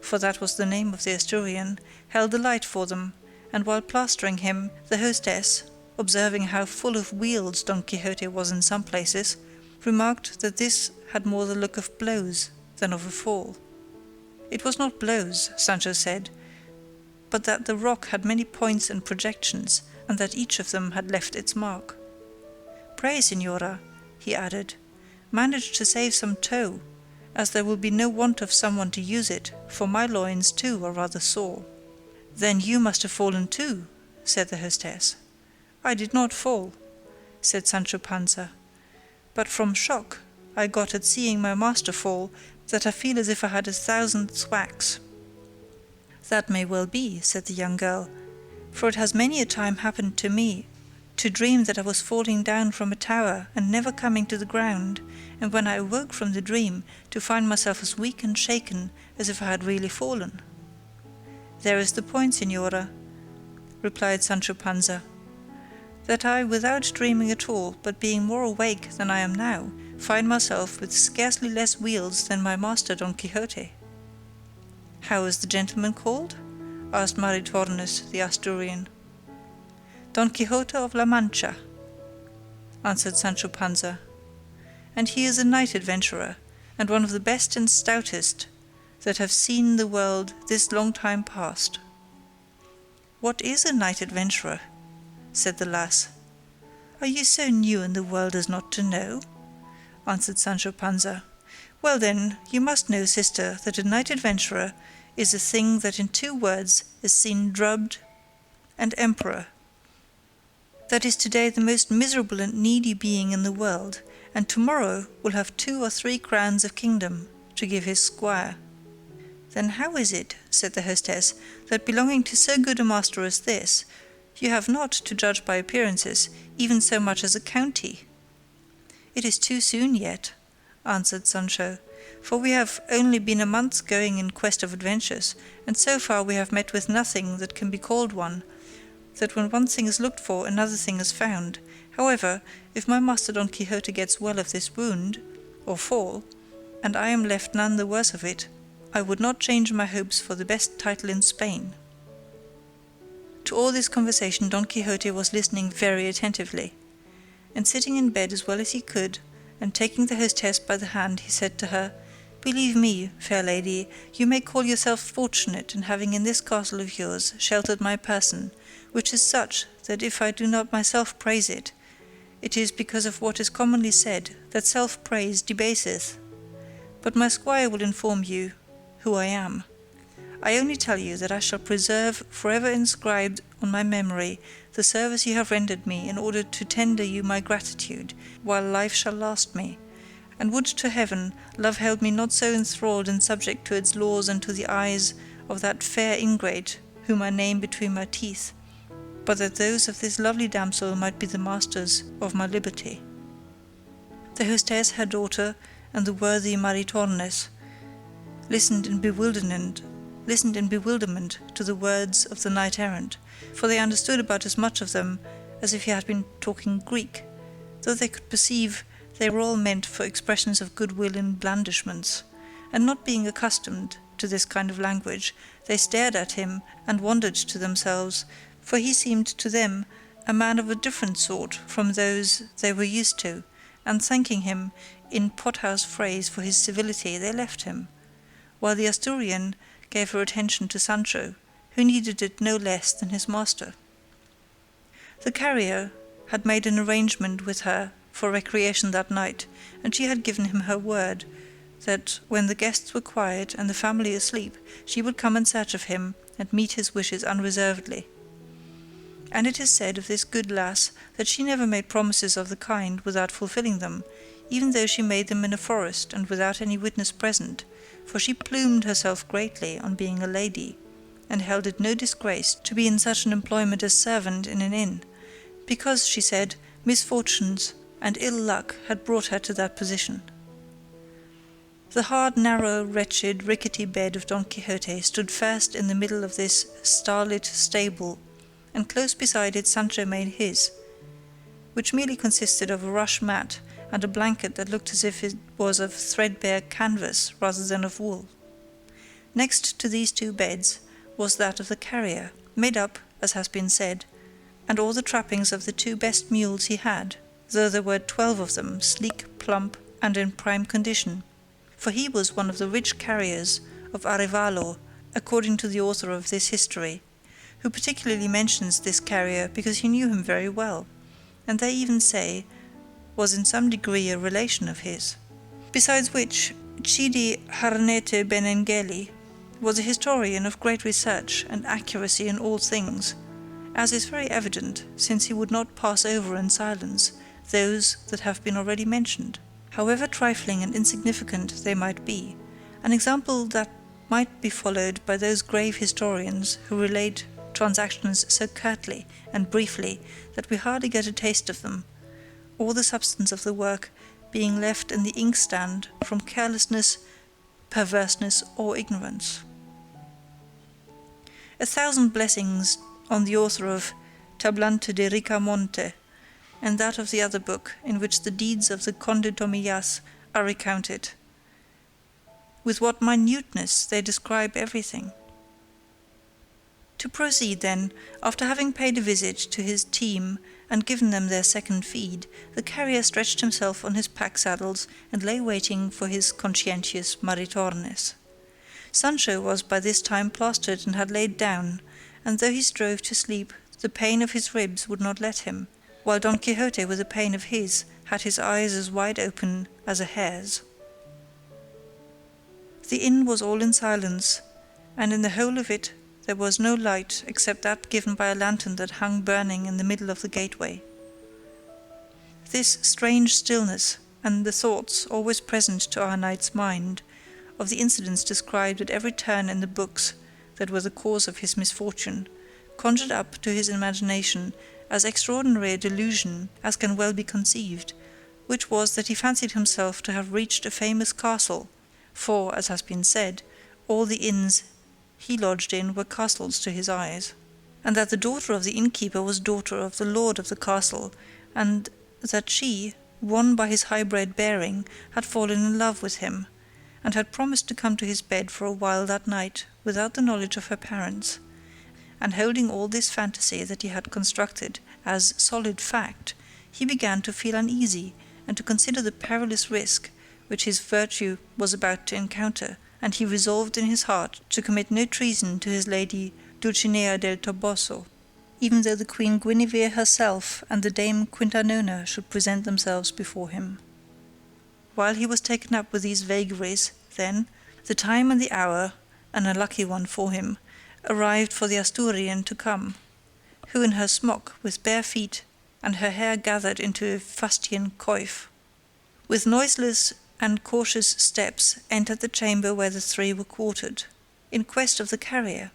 for that was the name of the Asturian, held a light for them, and while plastering him, the hostess, observing how full of weals Don Quixote was in some places, remarked that this had more the look of blows than of a fall. It was not blows, Sancho said, but that the rock had many points and projections, and that each of them had left its mark. Pray, signora, he added, manage to save some tow, as there will be no want of someone to use it, for my loins too are rather sore. "Then you must have fallen too," said the hostess. "I did not fall," said Sancho Panza, "but from shock I got at seeing my master fall, that I feel as if I had 1,000 thwacks." "That may well be," said the young girl, "for it has many a time happened to me to dream that I was falling down from a tower and never coming to the ground, and when I awoke from the dream to find myself as weak and shaken as if I had really fallen." "There is the point, signora," replied Sancho Panza, "that I, without dreaming at all, but being more awake than I am now, find myself with scarcely less wheels than my master Don Quixote." "How is the gentleman called?" asked Maritornes the Asturian. "Don Quixote of La Mancha," answered Sancho Panza, "and he is a knight adventurer, and one of the best and stoutest that have seen the world this long time past." "What is a knight adventurer?" said the lass. "Are you so new in the world as not to know?" answered Sancho Panza. "Well then, you must know, sister, that a knight adventurer is a thing that in 2 words is seen drubbed and emperor, that is today the most miserable and needy being in the world, and tomorrow will have 2 or 3 crowns of kingdom to give his squire." "Then how is it," said the hostess, "that belonging to so good a master as this, you have not, to judge by appearances, even so much as a county?" "It is too soon yet," answered Sancho, "for we have only been a month going in quest of adventures, and so far we have met with nothing that can be called one, that when one thing is looked for another thing is found. However, if my master Don Quixote gets well of this wound, or fall, and I am left none the worse of it, I would not change my hopes for the best title in Spain." To all this conversation Don Quixote was listening very attentively, and sitting in bed as well as he could, and taking the hostess by the hand, he said to her, "Believe me, fair lady, you may call yourself fortunate in having in this castle of yours sheltered my person, which is such that if I do not myself praise it, it is because of what is commonly said, that self-praise debaseth. But my squire will inform you who I am. I only tell you that I shall preserve forever inscribed on my memory the service you have rendered me in order to tender you my gratitude while life shall last me, and would to heaven love held me not so enthralled and subject to its laws and to the eyes of that fair ingrate whom I name between my teeth, but that those of this lovely damsel might be the masters of my liberty." The hostess, her daughter, and the worthy Maritornes listened in bewilderment to the words of the knight-errant, for they understood about as much of them as if he had been talking Greek, though they could perceive they were all meant for expressions of goodwill and blandishments, and not being accustomed to this kind of language, they stared at him and wondered to themselves, for he seemed to them a man of a different sort from those they were used to, and thanking him in pothouse phrase for his civility, they left him, while the Asturian gave her attention to Sancho, who needed it no less than his master. The carrier had made an arrangement with her for recreation that night, and she had given him her word that when the guests were quiet and the family asleep, she would come in search of him and meet his wishes unreservedly. And it is said of this good lass that she never made promises of the kind without fulfilling them, even though she made them in a forest and without any witness present, for she plumed herself greatly on being a lady, and held it no disgrace to be in such an employment as servant in an inn, because, she said, misfortunes and ill luck had brought her to that position. The hard, narrow, wretched, rickety bed of Don Quixote stood first in the middle of this starlit stable, and close beside it Sancho made his, which merely consisted of a rush mat and a blanket that looked as if it was of threadbare canvas rather than of wool. Next to these 2 beds was that of the carrier, made up, as has been said, and all the trappings of the 2 best mules he had, though there were 12 of them, sleek, plump, and in prime condition, for he was one of the rich carriers of Arevalo, according to the author of this history, who particularly mentions this carrier because he knew him very well, and they even say was in some degree a relation of his. Besides which, Cidi Harnete Benengeli, was a historian of great research and accuracy in all things, as is very evident, since he would not pass over in silence those that have been already mentioned, however trifling and insignificant they might be, an example that might be followed by those grave historians who relate transactions so curtly and briefly that we hardly get a taste of them, all the substance of the work being left in the inkstand from carelessness, perverseness, or ignorance. 1,000 blessings on the author of Tablante de Ricamonte, and that of the other book, in which the deeds of the Conde Tomillas are recounted. With what minuteness they describe everything. To proceed, then, after having paid a visit to his team and given them their second feed, the carrier stretched himself on his pack-saddles and lay waiting for his conscientious Maritornes. Sancho was by this time plastered and had laid down, and though he strove to sleep, the pain of his ribs would not let him, while Don Quixote, with the pain of his, had his eyes as wide open as a hare's. The inn was all in silence, and in the whole of it there was no light except that given by a lantern that hung burning in the middle of the gateway. This strange stillness, and the thoughts always present to our knight's mind, of the incidents described at every turn in the books that were the cause of his misfortune, conjured up to his imagination as extraordinary a delusion as can well be conceived, which was that he fancied himself to have reached a famous castle, for, as has been said, all the inns he lodged in were castles to his eyes, and that the daughter of the innkeeper was daughter of the lord of the castle, and that she, won by his high-bred bearing, had fallen in love with him, and had promised to come to his bed for a while that night without the knowledge of her parents, and holding all this fantasy that he had constructed as solid fact, he began to feel uneasy and to consider the perilous risk which his virtue was about to encounter, and he resolved in his heart to commit no treason to his lady Dulcinea del Toboso, even though the Queen Guinevere herself and the Dame Quintanona should present themselves before him. While he was taken up with these vagaries, then, the time and the hour, an unlucky one for him, arrived for the Asturian to come, who in her smock with bare feet and her hair gathered into a fustian coif, with noiseless and cautious steps entered the chamber where the three were quartered, in quest of the carrier.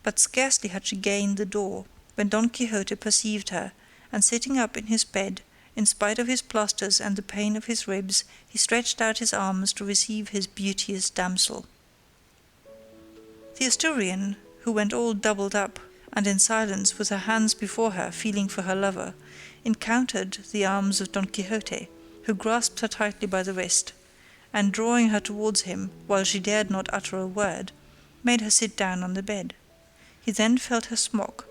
But scarcely had she gained the door, when Don Quixote perceived her, and sitting up in his bed, in spite of his plasters and the pain of his ribs, he stretched out his arms to receive his beauteous damsel. The Asturian, who went all doubled up, and in silence with her hands before her feeling for her lover, encountered the arms of Don Quixote, who grasped her tightly by the wrist, and drawing her towards him while she dared not utter a word, made her sit down on the bed. He then felt her smock,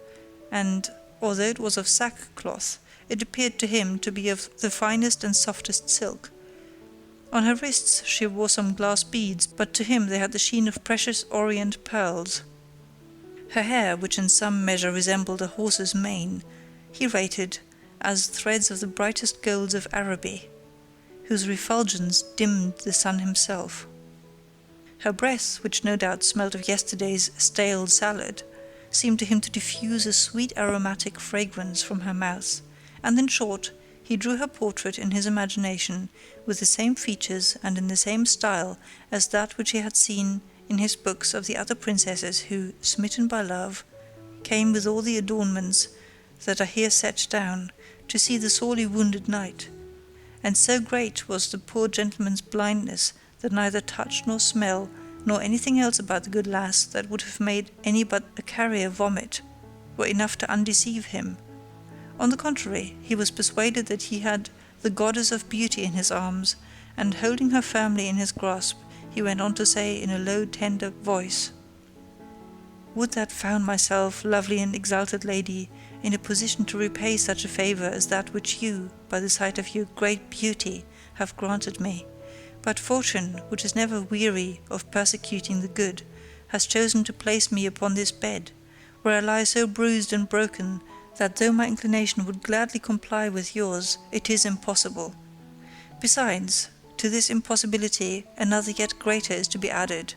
and, although it was of sackcloth, it appeared to him to be of the finest and softest silk. On her wrists she wore some glass beads, but to him they had the sheen of precious orient pearls. Her hair, which in some measure resembled a horse's mane, he rated as threads of the brightest golds of Araby, whose refulgence dimmed the sun himself. Her breath, which no doubt smelt of yesterday's stale salad, seemed to him to diffuse a sweet aromatic fragrance from her mouth, and in short, he drew her portrait in his imagination with the same features and in the same style as that which he had seen in his books of the other princesses who, smitten by love, came with all the adornments that are here set down to see the sorely wounded knight, and so great was the poor gentleman's blindness that neither touch nor smell nor anything else about the good lass that would have made any but a carrier vomit were enough to undeceive him. On the contrary, he was persuaded that he had the goddess of beauty in his arms, and holding her firmly in his grasp, he went on to say in a low, tender voice, "Would that found myself, lovely and exalted lady, in a position to repay such a favour as that which you, by the sight of your great beauty, have granted me. But fortune, which is never weary of persecuting the good, has chosen to place me upon this bed, where I lie so bruised and broken that though my inclination would gladly comply with yours, it is impossible. Besides, to this impossibility another yet greater is to be added,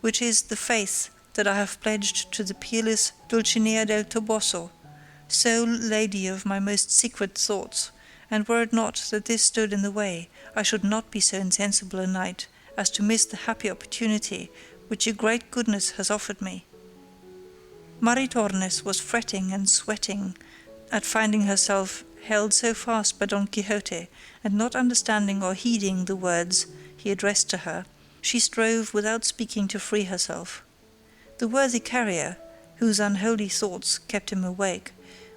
which is the faith that I have pledged to the peerless Dulcinea del Toboso, sole lady of my most secret thoughts, and were it not that this stood in the way, I should not be so insensible a knight as to miss the happy opportunity which your great goodness has offered me." Maritornes was fretting and sweating at finding herself held so fast by Don Quixote, and not understanding or heeding the words he addressed to her, she strove without speaking to free herself. The worthy carrier, whose unholy thoughts kept him awake,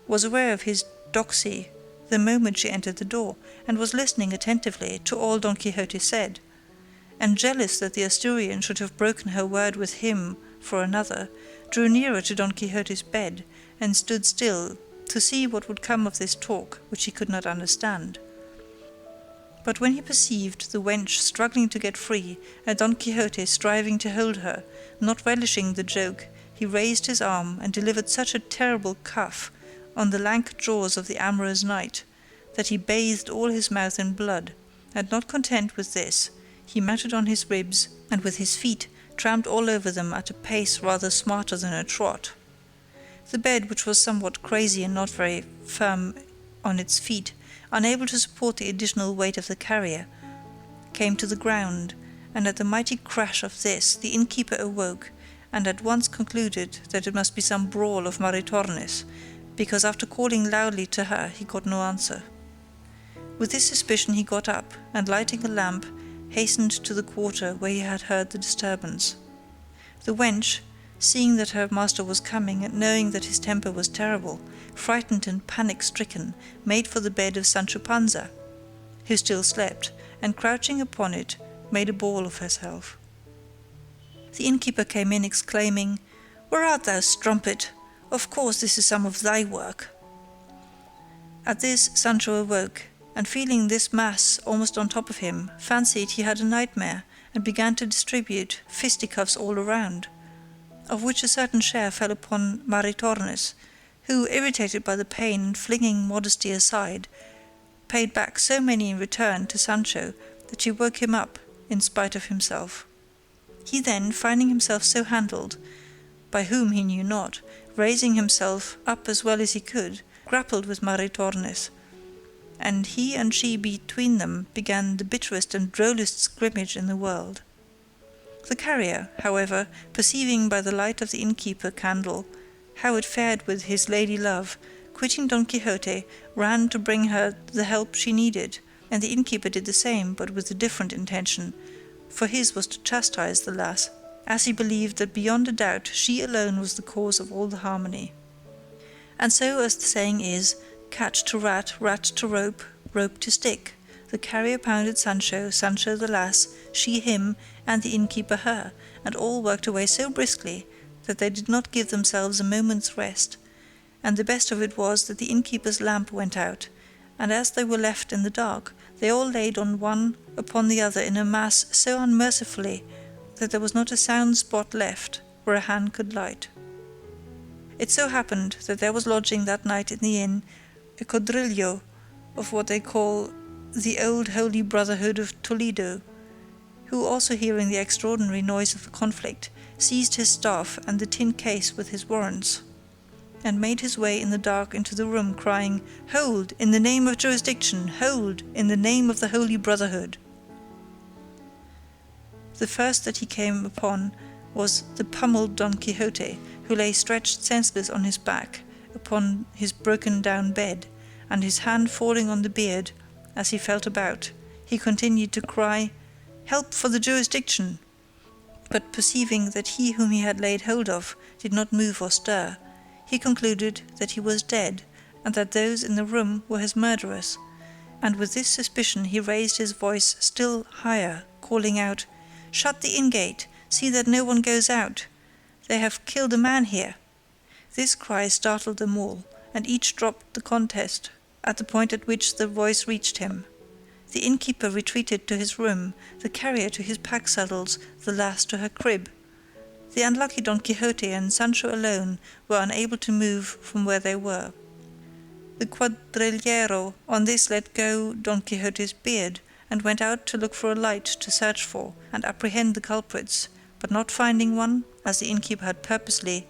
was aware of his doxy the moment she entered the door, and was listening attentively to all Don Quixote said, and jealous that the Asturian should have broken her word with him for another, drew nearer to Don Quixote's bed, and stood still to see what would come of this talk which he could not understand. But when he perceived the wench struggling to get free, and Don Quixote striving to hold her, not relishing the joke, he raised his arm and delivered such a terrible cuff on the lank jaws of the amorous knight, that he bathed all his mouth in blood, and not content with this, he mounted on his ribs, and with his feet tramped all over them at a pace rather smarter than a trot. The bed, which was somewhat crazy and not very firm on its feet, unable to support the additional weight of the carrier, came to the ground, and at the mighty crash of this the innkeeper awoke, and at once concluded that it must be some brawl of Maritornes, because after calling loudly to her he got no answer. With this suspicion he got up, and lighting a lamp, hastened to the quarter where he had heard the disturbance. The wench, seeing that her master was coming, and knowing that his temper was terrible, frightened and panic-stricken, made for the bed of Sancho Panza, who still slept, and crouching upon it, made a ball of herself. The innkeeper came in, exclaiming, "Where art thou, strumpet? Of course this is some of thy work." At this Sancho awoke, and feeling this mass almost on top of him, fancied he had a nightmare, and began to distribute fisticuffs all around, of which a certain share fell upon Maritornes, who, irritated by the pain and flinging modesty aside, paid back so many in return to Sancho that she woke him up in spite of himself. He then, finding himself so handled, by whom he knew not, raising himself up as well as he could, grappled with Maritornes, and he and she between them began the bitterest and drollest scrimmage in the world. The carrier, however, perceiving by the light of the innkeeper candle how it fared with his lady love, quitting Don Quixote, ran to bring her the help she needed, and the innkeeper did the same, but with a different intention, for his was to chastise the lass, as he believed that beyond a doubt she alone was the cause of all the harmony. And so, as the saying is, catch to rat, rat to rope, rope to stick, the carrier pounded Sancho, Sancho the lass, she him, and the innkeeper her, and all worked away so briskly that they did not give themselves a moment's rest, and the best of it was that the innkeeper's lamp went out, and as they were left in the dark, they all laid on one upon the other in a mass so unmercifully that there was not a sound spot left where a hand could light. It so happened that there was lodging that night in the inn a quadrillo of what they call the Old Holy Brotherhood of Toledo, who, also hearing the extraordinary noise of the conflict, seized his staff and the tin case with his warrants, and made his way in the dark into the room, crying, "Hold, in the name of jurisdiction! Hold, in the name of the Holy Brotherhood!" The first that he came upon was the pummeled Don Quixote, who lay stretched senseless on his back upon his broken-down bed, and his hand falling on the beard as he felt about, he continued to cry, "Help for the jurisdiction!" But perceiving that he whom he had laid hold of did not move or stir, he concluded that he was dead, and that those in the room were his murderers, and with this suspicion he raised his voice still higher, calling out, "Shut the inn-gate! See that no one goes out! They have killed a man here!" This cry startled them all, and each dropped the contest at the point at which the voice reached him. The innkeeper retreated to his room, the carrier to his pack-saddles, the lass to her crib. The unlucky Don Quixote and Sancho alone were unable to move from where they were. The cuadrillero on this let go Don Quixote's beard, and went out to look for a light to search for and apprehend the culprits, but not finding one, as the innkeeper had purposely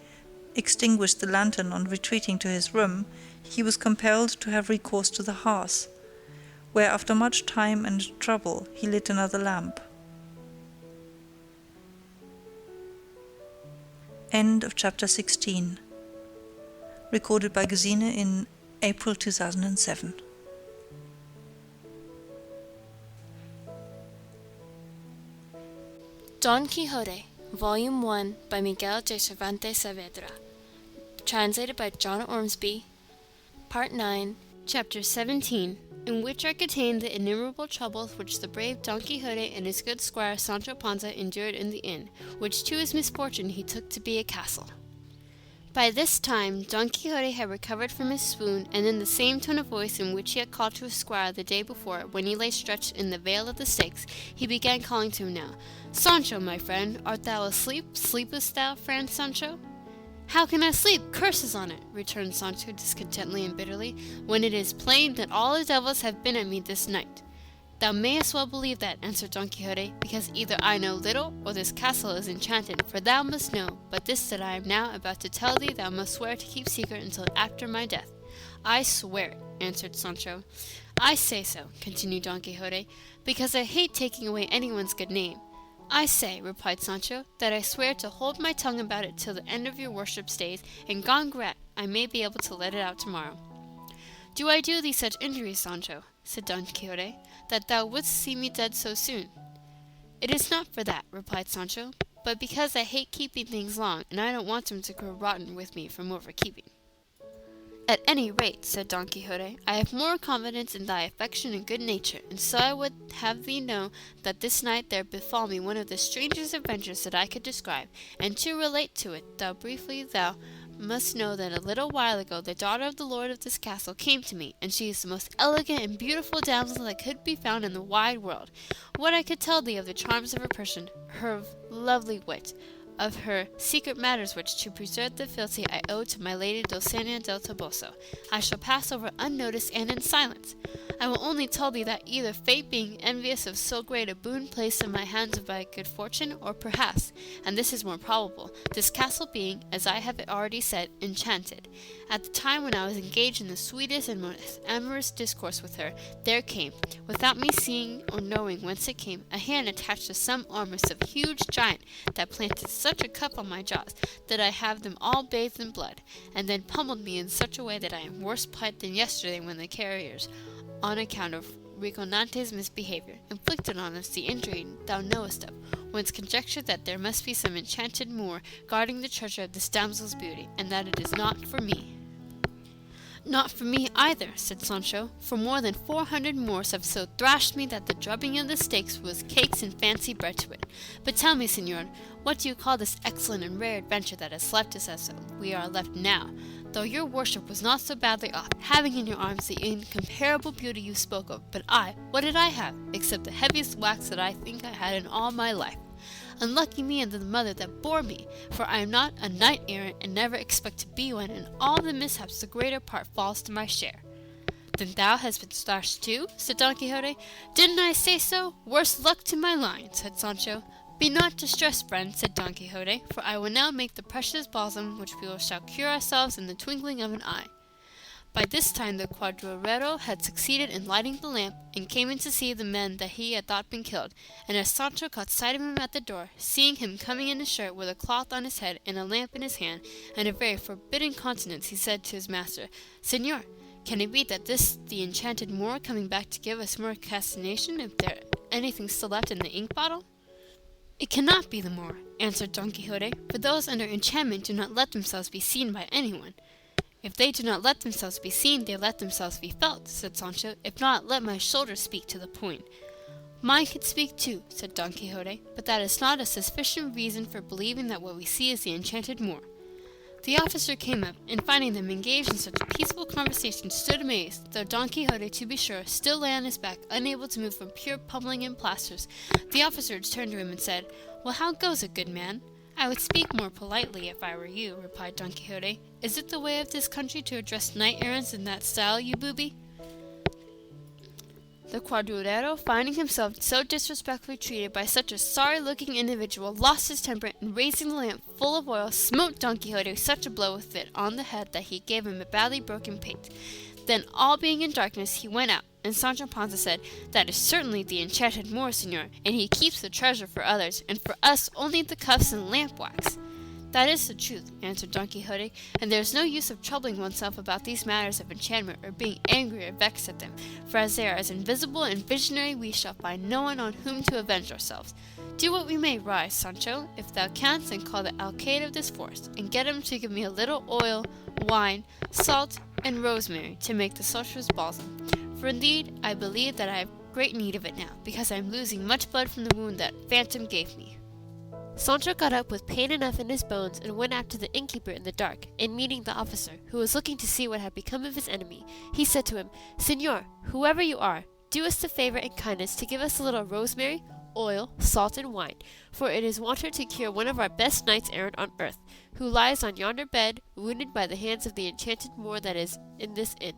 extinguished the lantern on retreating to his room, he was compelled to have recourse to the hearth, where after much time and trouble he lit another lamp. End of chapter 16. Recorded by Gesine in April 2007. Don Quixote, Volume 1 by Miguel de Cervantes Saavedra. Translated by John Ormsby. Part 9, Chapter 17, in which are contained the innumerable troubles which the brave Don Quixote and his good squire Sancho Panza endured in the inn, which to his misfortune he took to be a castle. By this time Don Quixote had recovered from his swoon, and in the same tone of voice in which he had called to his squire the day before, when he lay stretched in the vale of the Styx, he began calling to him now. "Sancho, my friend, art thou asleep? Sleepest thou, friend Sancho?" "How can I sleep? Curses on it," returned Sancho discontentedly and bitterly, "when it is plain that all the devils have been at me this night." "Thou mayest well believe that," answered Don Quixote, "because either I know little, or this castle is enchanted, for thou must know, but this that I am now about to tell thee thou must swear to keep secret until after my death." "I swear it," answered Sancho. "I say so," continued Don Quixote, "because I hate taking away anyone's good name." "I say," replied Sancho, "that I swear to hold my tongue about it till the end of your worship's days, and gone grat, I may be able to let it out tomorrow." "Do I do thee such injuries, Sancho," said Don Quixote, "that thou wouldst see me dead so soon?" "It is not for that," replied Sancho, "but because I hate keeping things long, and I don't want them to grow rotten with me from overkeeping." "At any rate," said Don Quixote, "I have more confidence in thy affection and good nature, and so I would have thee know that this night there befall me one of the strangest adventures that I could describe, and to relate to it thou must know that a little while ago the daughter of the lord of this castle came to me, and she is the most elegant and beautiful damsel that could be found in the wide world. What I could tell thee of the charms of her person, her lovely wit, of her secret matters which, to preserve the fealty I owe to my lady Dulcinea del Toboso, I shall pass over unnoticed and in silence. I will only tell thee that either fate being envious of so great a boon placed in my hands by good fortune, or perhaps, and this is more probable, this castle being, as I have already said, enchanted. At the time when I was engaged in the sweetest and most amorous discourse with her, there came, without me seeing or knowing whence it came, a hand attached to some arm of some huge giant, that planted such a cup on my jaws that I have them all bathed in blood, and then pummeled me in such a way that I am worse plight than yesterday when the carriers, on account of Riconante's misbehaviour, inflicted on us the injury thou knowest of, whence conjecture that there must be some enchanted Moor guarding the treasure of this damsel's beauty, and that it is not for me." "Not for me either," said Sancho, "for more than 400 Moors have so thrashed me that the drubbing of the stakes was cakes and fancy bread to it. But tell me, señor, what do you call this excellent and rare adventure that has left us as we are left now, though your worship was not so badly off, having in your arms the incomparable beauty you spoke of, but I, what did I have, except the heaviest wax that I think I had in all my life? Unlucky me and the mother that bore me, for I am not a knight-errant, and never expect to be one, and all the mishaps the greater part falls to my share." "Then thou hast been thrashed too?" said Don Quixote. "Didn't I say so? Worse luck to my line," said Sancho. "Be not distressed, friend," said Don Quixote, "for I will now make the precious balsam which we shall cure ourselves in the twinkling of an eye." By this time the cuadrillero had succeeded in lighting the lamp, and came in to see the men that he had thought been killed, and as Sancho caught sight of him at the door, seeing him coming in his shirt with a cloth on his head and a lamp in his hand, and a very forbidding countenance, he said to his master, "Señor, can it be that this the enchanted Moor coming back to give us more castination, if there anything still left in the ink bottle?" "It cannot be the Moor," answered Don Quixote, "for those under enchantment do not let themselves be seen by anyone." "If they do not let themselves be seen, they let themselves be felt," said Sancho. "If not, let my shoulders speak to the point." "Mine could speak too," said Don Quixote, "but that is not a sufficient reason for believing that what we see is the enchanted Moor." The officer came up, and finding them engaged in such a peaceful conversation, stood amazed, though Don Quixote, to be sure, still lay on his back, unable to move from pure pummelling and plasters. The officer turned to him and said, "Well, how goes it, good man?" "I would speak more politely if I were you," replied Don Quixote. "Is it the way of this country to address knight-errants in that style, you booby?" The quadrudero, finding himself so disrespectfully treated by such a sorry-looking individual, lost his temper, and raising the lamp full of oil, smote Don Quixote such a blow with it on the head that he gave him a badly broken pate. Then, all being in darkness, he went out, and Sancho Panza said, "That is certainly the enchanted Moor, señor, and he keeps the treasure for others, and for us only the cuffs and lamp wax." "That is the truth," answered Don Quixote, "and there is no use of troubling oneself about these matters of enchantment, or being angry or vexed at them, for as they are as invisible and visionary, we shall find no one on whom to avenge ourselves. Do what we may, rise, Sancho, if thou canst, and call the alcaide of this forest, and get him to give me a little oil, wine, salt, and rosemary, to make the sorcerer's balsam. For indeed, I believe that I have great need of it now, because I am losing much blood from the wound that phantom gave me." Sancho got up with pain enough in his bones and went after the innkeeper in the dark, and meeting the officer, who was looking to see what had become of his enemy, he said to him, "Señor, whoever you are, do us the favour and kindness to give us a little rosemary, oil, salt, and wine, for it is wanted to cure one of our best knights errant on earth, who lies on yonder bed, wounded by the hands of the enchanted Moor that is in this inn."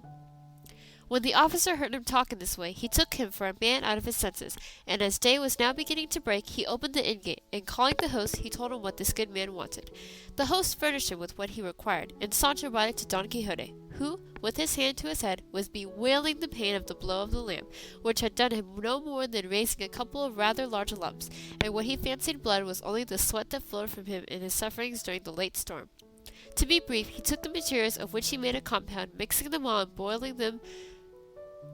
When the officer heard him talk in this way, he took him for a man out of his senses, and as day was now beginning to break, he opened the inn gate, and calling the host, he told him what this good man wanted. The host furnished him with what he required, and Sancho brought it to Don Quixote, who, with his hand to his head, was bewailing the pain of the blow of the lamp, which had done him no more than raising a couple of rather large lumps, and what he fancied blood was only the sweat that flowed from him in his sufferings during the late storm. To be brief, he took the materials of which he made a compound, mixing them all and boiling them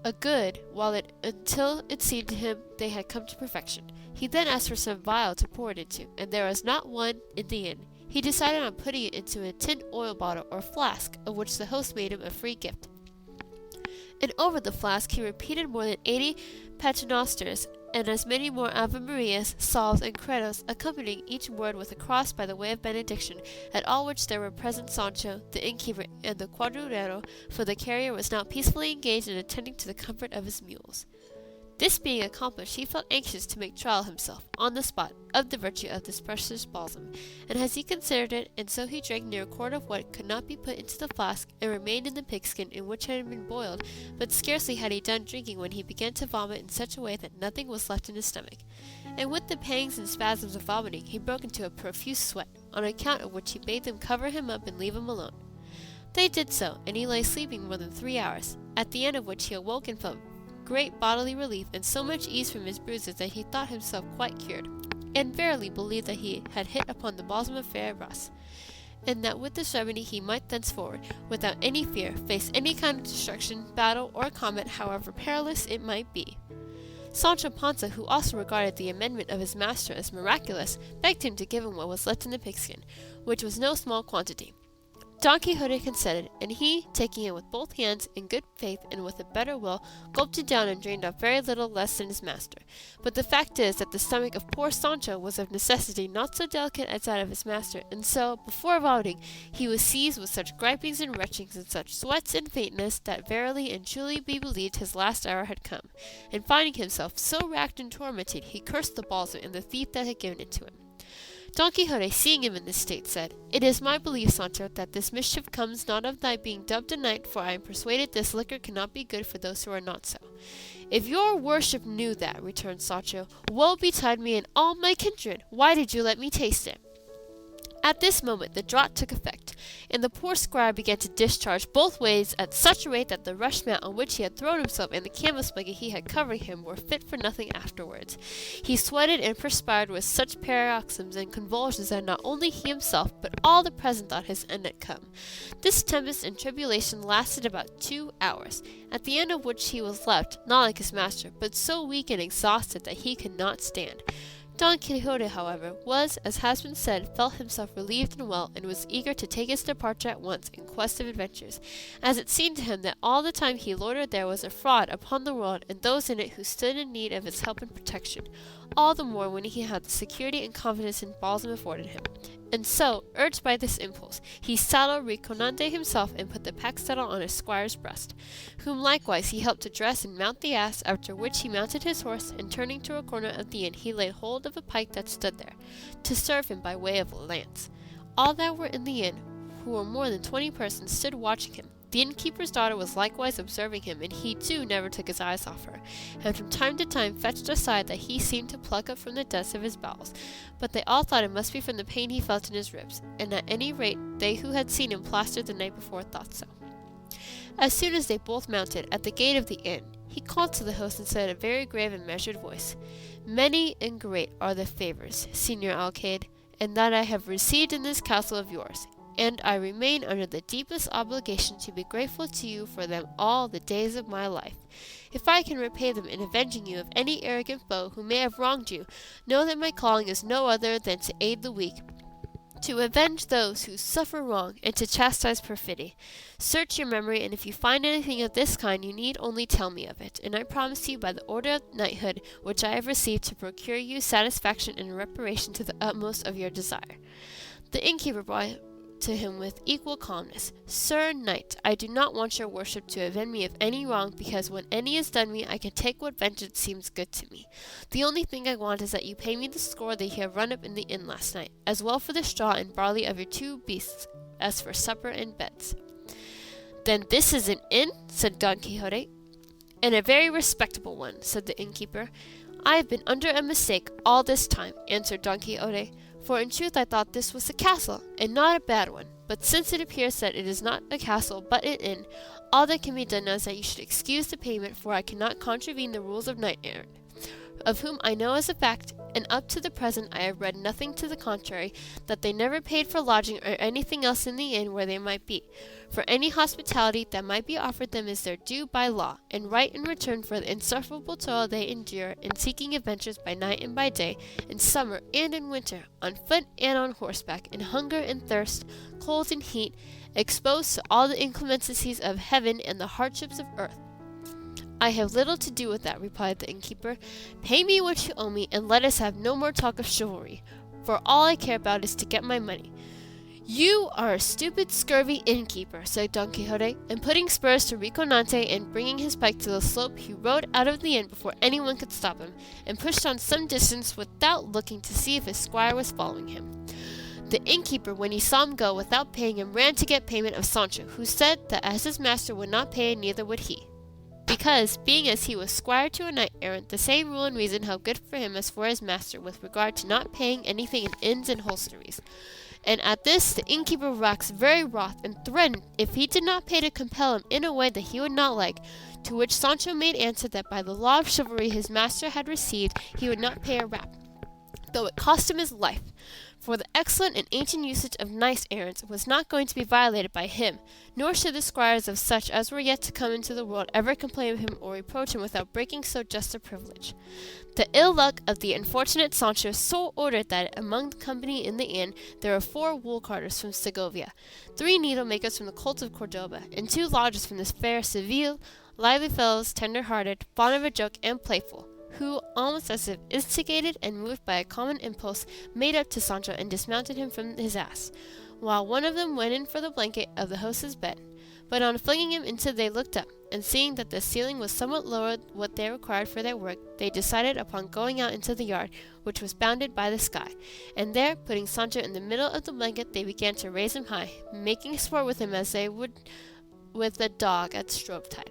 a good while until it seemed to him they had come to perfection. He then asked for some vial to pour it into, and there was not one in the inn. He decided on putting it into a tin oil bottle or flask, of which the host made him a free gift. And over the flask he repeated more than 80 paternosters, and as many more Ave Marias, Salves, and Credos, accompanying each word with a cross by the way of benediction, at all which there were present Sancho, the innkeeper, and the quadrudero, for the carrier was now peacefully engaged in attending to the comfort of his mules. This being accomplished, he felt anxious to make trial himself, on the spot, of the virtue of this precious balsam, and as he considered it, and so he drank near a quart of what could not be put into the flask, and remained in the pigskin in which it had been boiled, but scarcely had he done drinking when he began to vomit in such a way that nothing was left in his stomach, and with the pangs and spasms of vomiting he broke into a profuse sweat, on account of which he bade them cover him up and leave him alone. They did so, and he lay sleeping more than 3 hours, at the end of which he awoke and felt great bodily relief and so much ease from his bruises that he thought himself quite cured, and verily believed that he had hit upon the balsam of Cervantes, and that with this remedy he might thenceforward, without any fear, face any kind of destruction, battle, or combat, however perilous it might be. Sancho Panza, who also regarded the amendment of his master as miraculous, begged him to give him what was left in the pigskin, which was no small quantity. Don Quixote consented, and he, taking it with both hands, in good faith and with a better will, gulped it down and drained off very little less than his master. But the fact is that the stomach of poor Sancho was of necessity not so delicate as that of his master, and so, before vomiting, he was seized with such gripings and retchings, and such sweats and faintness, that verily and truly be believed his last hour had come, and finding himself so racked and tormented, he cursed the balsam and the thief that had given it to him. Don Quixote, seeing him in this state, said, "It is my belief, Sancho, that this mischief comes not of thy being dubbed a knight, for I am persuaded this liquor cannot be good for those who are not so." "If your worship knew that," returned Sancho, "woe betide me and all my kindred! Why did you let me taste it?" At this moment the draught took effect, and the poor squire began to discharge both ways at such a rate that the rush mat on which he had thrown himself and the canvas blanket he had covering him were fit for nothing afterwards. He sweated and perspired with such paroxysms and convulsions that not only he himself, but all the present thought his end had come. This tempest and tribulation lasted about 2 hours, at the end of which he was left, not like his master, but so weak and exhausted that he could not stand. Don Quixote, however, was, as has been said, felt himself relieved and well, and was eager to take his departure at once in quest of adventures, as it seemed to him that all the time he loitered there was a fraud upon the world and those in it who stood in need of his help and protection, all the more when he had the security and confidence in balsam afforded him. And so, urged by this impulse, he saddled Riconante himself and put the pack saddle on his squire's breast, whom likewise he helped to dress and mount the ass, after which he mounted his horse, and turning to a corner of the inn, he laid hold of a pike that stood there, to serve him by way of a lance. All that were in the inn, who were more than 20 persons, stood watching him, The innkeeper's daughter was likewise observing him, and he too never took his eyes off her, and from time to time fetched a sigh that he seemed to pluck up from the depths of his bowels, but they all thought it must be from the pain he felt in his ribs, and at any rate they who had seen him plastered the night before thought so. As soon as they both mounted at the gate of the inn, he called to the host and said in a very grave and measured voice, "Many and great are the favors, Señor Alcaide, and that I have received in this castle of yours, and I remain under the deepest obligation to be grateful to you for them all the days of my life. If I can repay them in avenging you of any arrogant foe who may have wronged you, know that my calling is no other than to aid the weak, to avenge those who suffer wrong, and to chastise perfidy. Search your memory, and if you find anything of this kind, you need only tell me of it, and I promise you by the order of knighthood which I have received to procure you satisfaction and reparation to the utmost of your desire." The innkeeper brought to him with equal calmness, "Sir Knight, I do not want your worship to avenge me of any wrong, because when any is done me, I can take what vengeance seems good to me. The only thing I want is that you pay me the score that you have run up in the inn last night, as well for the straw and barley of your 2 beasts, as for supper and beds." "Then this is an inn?" said Don Quixote. "And a very respectable one," said the innkeeper. "I have been under a mistake all this time," answered Don Quixote, "for in truth I thought this was a castle, and not a bad one. But since it appears that it is not a castle, but an inn, all that can be done now is that you should excuse the payment, for I cannot contravene the rules of knight-errant, of whom I know as a fact, and up to the present I have read nothing to the contrary, that they never paid for lodging or anything else in the inn where they might be, for any hospitality that might be offered them is their due by law, and right in return for the insufferable toil they endure in seeking adventures by night and by day, in summer and in winter, on foot and on horseback, in hunger and thirst, cold and heat, exposed to all the inclemencies of heaven and the hardships of earth." "I have little to do with that," replied the innkeeper. "Pay me what you owe me, and let us have no more talk of chivalry, for all I care about is to get my money." "You are a stupid, scurvy innkeeper," said Don Quixote, and putting spurs to Rocinante and bringing his pike to the slope, he rode out of the inn before anyone could stop him, and pushed on some distance without looking to see if his squire was following him. The innkeeper, when he saw him go without paying him, ran to get payment of Sancho, who said that as his master would not pay, neither would he, because, being as he was squire to a knight-errant, the same rule and reason held good for him as for his master with regard to not paying anything in inns and hostelries. And at this the innkeeper waxed very wroth, and threatened, if he did not pay, to compel him in a way that he would not like, to which Sancho made answer that by the law of chivalry his master had received he would not pay a rap, though it cost him his life, for the excellent and ancient usage of knights-errants was not going to be violated by him, nor should the squires of such as were yet to come into the world ever complain of him or reproach him without breaking so just a privilege. The ill luck of the unfortunate Sancho so ordered that among the company in the inn there were 4 wool-carters from Segovia, 3 needle-makers from the colt of Cordoba, and 2 lodgers from the fair Seville, lively fellows, tender-hearted, fond of a joke, and playful, who, almost as if instigated and moved by a common impulse, made up to Sancho and dismounted him from his ass, while one of them went in for the blanket of the host's bed. But on flinging him into they looked up, and seeing that the ceiling was somewhat lower than what they required for their work, they decided upon going out into the yard, which was bounded by the sky, and there, putting Sancho in the middle of the blanket, they began to raise him high, making sport with him as they would with a dog at stroke-tide.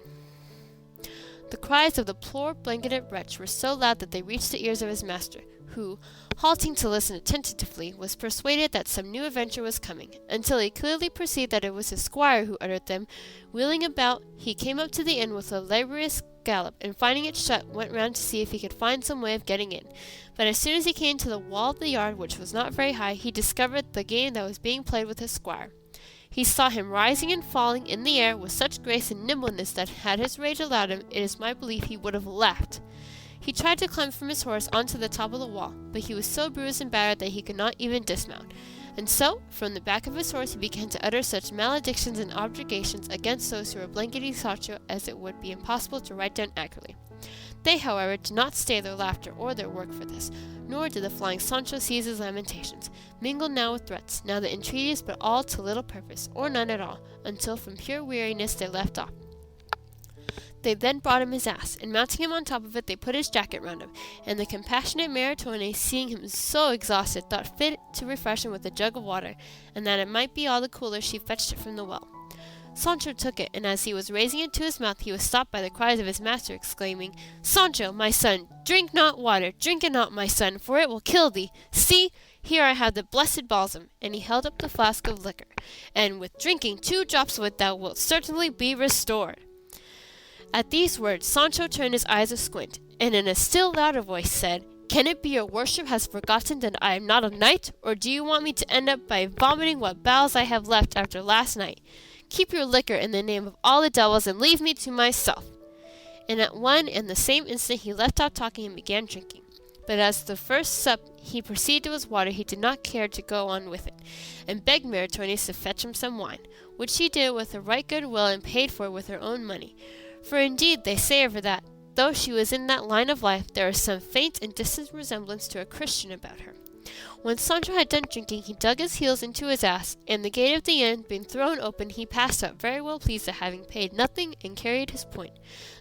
The cries of the poor blanketed wretch were so loud that they reached the ears of his master, who, halting to listen attentively, was persuaded that some new adventure was coming, until he clearly perceived that it was his squire who uttered them. Wheeling about, he came up to the inn with a laborious gallop, and finding it shut, went round to see if he could find some way of getting in. But as soon as he came to the wall of the yard, which was not very high, he discovered the game that was being played with his squire. He saw him rising and falling in the air with such grace and nimbleness that, had his rage allowed him, it is my belief he would have laughed. He tried to climb from his horse onto the top of the wall, but he was so bruised and battered that he could not even dismount. And so, from the back of his horse he began to utter such maledictions and objurgations against those who were blanketing Sancho as it would be impossible to write down accurately. They, however, did not stay their laughter or their work for this, nor did the flying Sancho cease his lamentations, mingled now with threats, now the entreaties, but all to little purpose, or none at all, until from pure weariness they left off. They then brought him his ass, and mounting him on top of it, they put his jacket round him, and the compassionate Maritone, seeing him so exhausted, thought fit to refresh him with a jug of water, and that it might be all the cooler, she fetched it from the well. Sancho took it, and as he was raising it to his mouth, he was stopped by the cries of his master, exclaiming, "Sancho, my son, drink not water, drink it not, my son, for it will kill thee. See, here I have the blessed balsam," and he held up the flask of liquor, "and with drinking 2 drops of it thou wilt certainly be restored." At these words Sancho turned his eyes asquint, and in a still louder voice said, "Can it be your worship has forgotten that I am not a knight, or do you want me to end up by vomiting what bowels I have left after last night? Keep your liquor in the name of all the devils, and leave me to myself." And at one and the same instant he left off talking and began drinking. But as the first sup he perceived it was water, he did not care to go on with it, and begged Maritornes to fetch him some wine, which she did with a right good will, and paid for with her own money. For indeed they say of her that, though she was in that line of life, there is some faint and distant resemblance to a Christian about her. When Sancho had done drinking, he dug his heels into his ass, and the gate of the inn being thrown open, he passed out, very well pleased at having paid nothing and carried his point,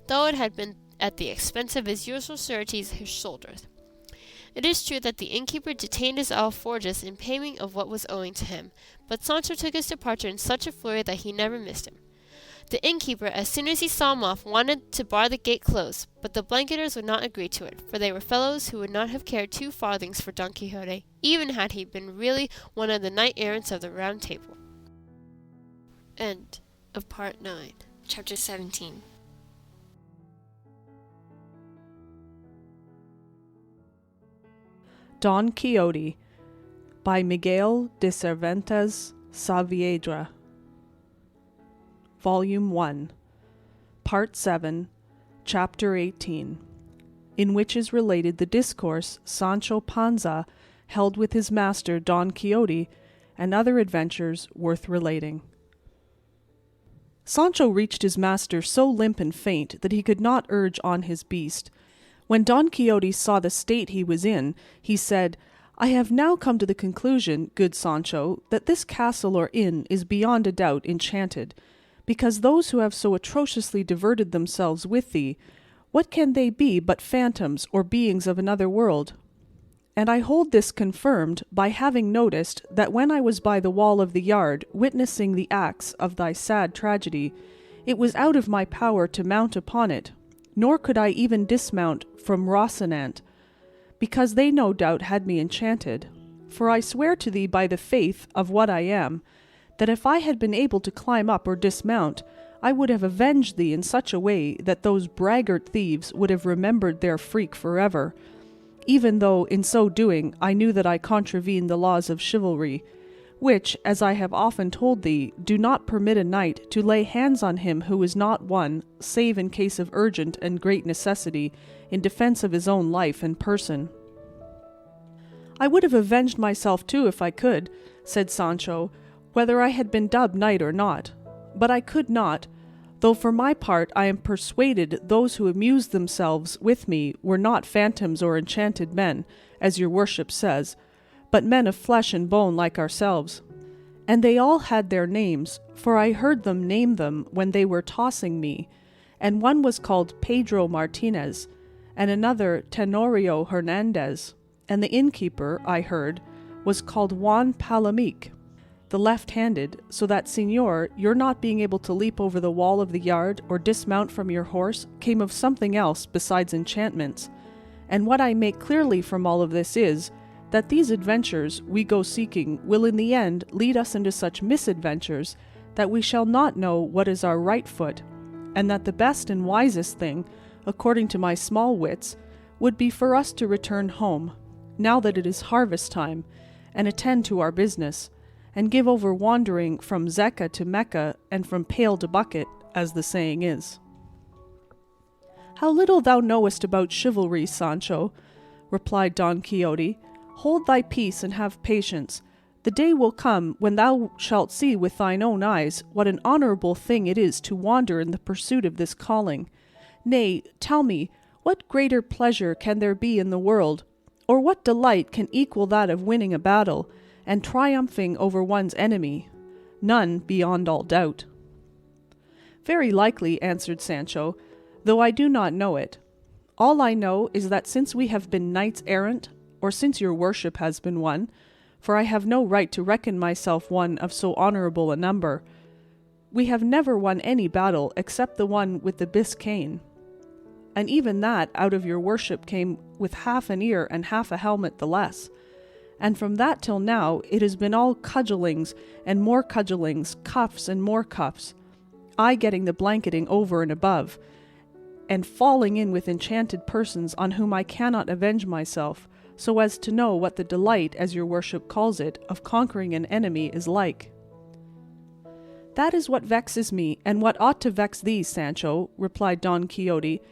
though it had been at the expense of his usual sureties his shoulders. It is true that the innkeeper detained his alforjas in payment of what was owing to him, but Sancho took his departure in such a flurry that he never missed him. The innkeeper, as soon as he saw him off, wanted to bar the gate close, but the blanketers would not agree to it, for they were fellows who would not have cared 2 farthings for Don Quixote, even had he been really one of the knight-errants of the Round Table. End of Part 9. Chapter 17. Don Quixote by Miguel de Cervantes Saavedra. Volume 1, Part 7, Chapter 18, in which is related the discourse Sancho Panza held with his master Don Quixote, and other adventures worth relating. Sancho reached his master so limp and faint that he could not urge on his beast. When Don Quixote saw the state he was in, he said, "I have now come to the conclusion, good Sancho, that this castle or inn is beyond a doubt enchanted, because those who have so atrociously diverted themselves with thee, what can they be but phantoms or beings of another world? And I hold this confirmed by having noticed that when I was by the wall of the yard witnessing the acts of thy sad tragedy, it was out of my power to mount upon it, nor could I even dismount from Rocinante, because they no doubt had me enchanted. For I swear to thee by the faith of what I am, that if I had been able to climb up or dismount, I would have avenged thee in such a way that those braggart thieves would have remembered their freak forever, even though in so doing I knew that I contravened the laws of chivalry, which, as I have often told thee, do not permit a knight to lay hands on him who is not one, save in case of urgent and great necessity, in defence of his own life and person." "I would have avenged myself too if I could," said Sancho, "whether I had been dubbed knight or not. But I could not, though for my part I am persuaded those who amused themselves with me were not phantoms or enchanted men, as your worship says, but men of flesh and bone like ourselves. And they all had their names, for I heard them name them when they were tossing me, and one was called Pedro Martinez, and another Tenorio Hernandez, and the innkeeper, I heard, was called Juan Palamique, the left-handed, so that, señor, your not being able to leap over the wall of the yard or dismount from your horse came of something else besides enchantments. And what I make clearly from all of this is, that these adventures we go seeking will in the end lead us into such misadventures that we shall not know what is our right foot, and that the best and wisest thing, according to my small wits, would be for us to return home, now that it is harvest time, and attend to our business, and give over wandering from Zecca to Mecca and from pail to bucket, as the saying is." "How little thou knowest about chivalry, Sancho," replied Don Quixote. "Hold thy peace and have patience. The day will come when thou shalt see with thine own eyes what an honourable thing it is to wander in the pursuit of this calling. Nay, tell me, what greater pleasure can there be in the world, or what delight can equal that of winning a battle, and triumphing over one's enemy? None, beyond all doubt." "Very likely," answered Sancho, "though I do not know it. All I know is that since we have been knights errant, or since your worship has been one, for I have no right to reckon myself one of so honourable a number, we have never won any battle except the one with the Biscayne. And even that out of your worship came with half an ear and half a helmet the less. And from that till now it has been all cudgellings and more cudgellings, cuffs and more cuffs, I getting the blanketing over and above, and falling in with enchanted persons on whom I cannot avenge myself, so as to know what the delight, as your worship calls it, of conquering an enemy is like. That is what vexes me, and what ought to vex thee, Sancho, replied Don Quixote.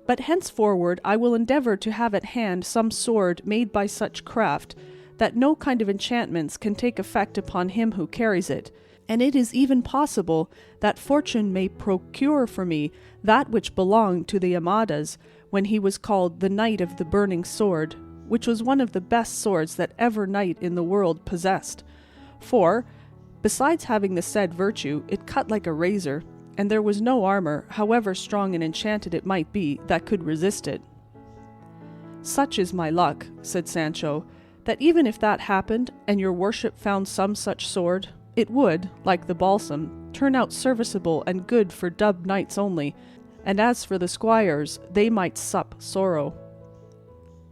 But henceforward I will endeavour to have at hand some sword made by such craft that no kind of enchantments can take effect upon him who carries it, and it is even possible that fortune may procure for me that which belonged to the Armadas when he was called the Knight of the Burning Sword, which was one of the best swords that ever knight in the world possessed. For, besides having the said virtue, it cut like a razor, and there was no armour, however strong and enchanted it might be, that could resist it. Such is my luck, said Sancho, that even if that happened, and your worship found some such sword, it would, like the balsam, turn out serviceable and good for dubbed knights only, and as for the squires, they might sup sorrow.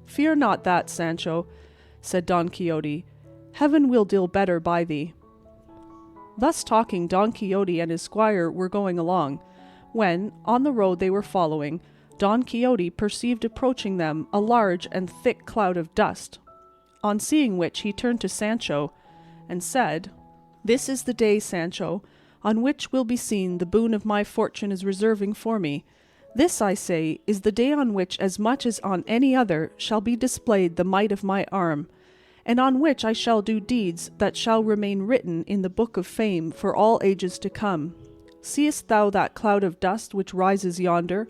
Fear not that, Sancho, said Don Quixote. Heaven will deal better by thee. Thus talking, Don Quixote and his squire were going along, when, on the road they were following, Don Quixote perceived approaching them a large and thick cloud of dust, on seeing which he turned to Sancho, and said, This is the day, Sancho, on which will be seen the boon of my fortune is reserving for me. This, I say, is the day on which, as much as on any other, shall be displayed the might of my arm, and on which I shall do deeds that shall remain written in the book of fame for all ages to come. Seest thou that cloud of dust which rises yonder?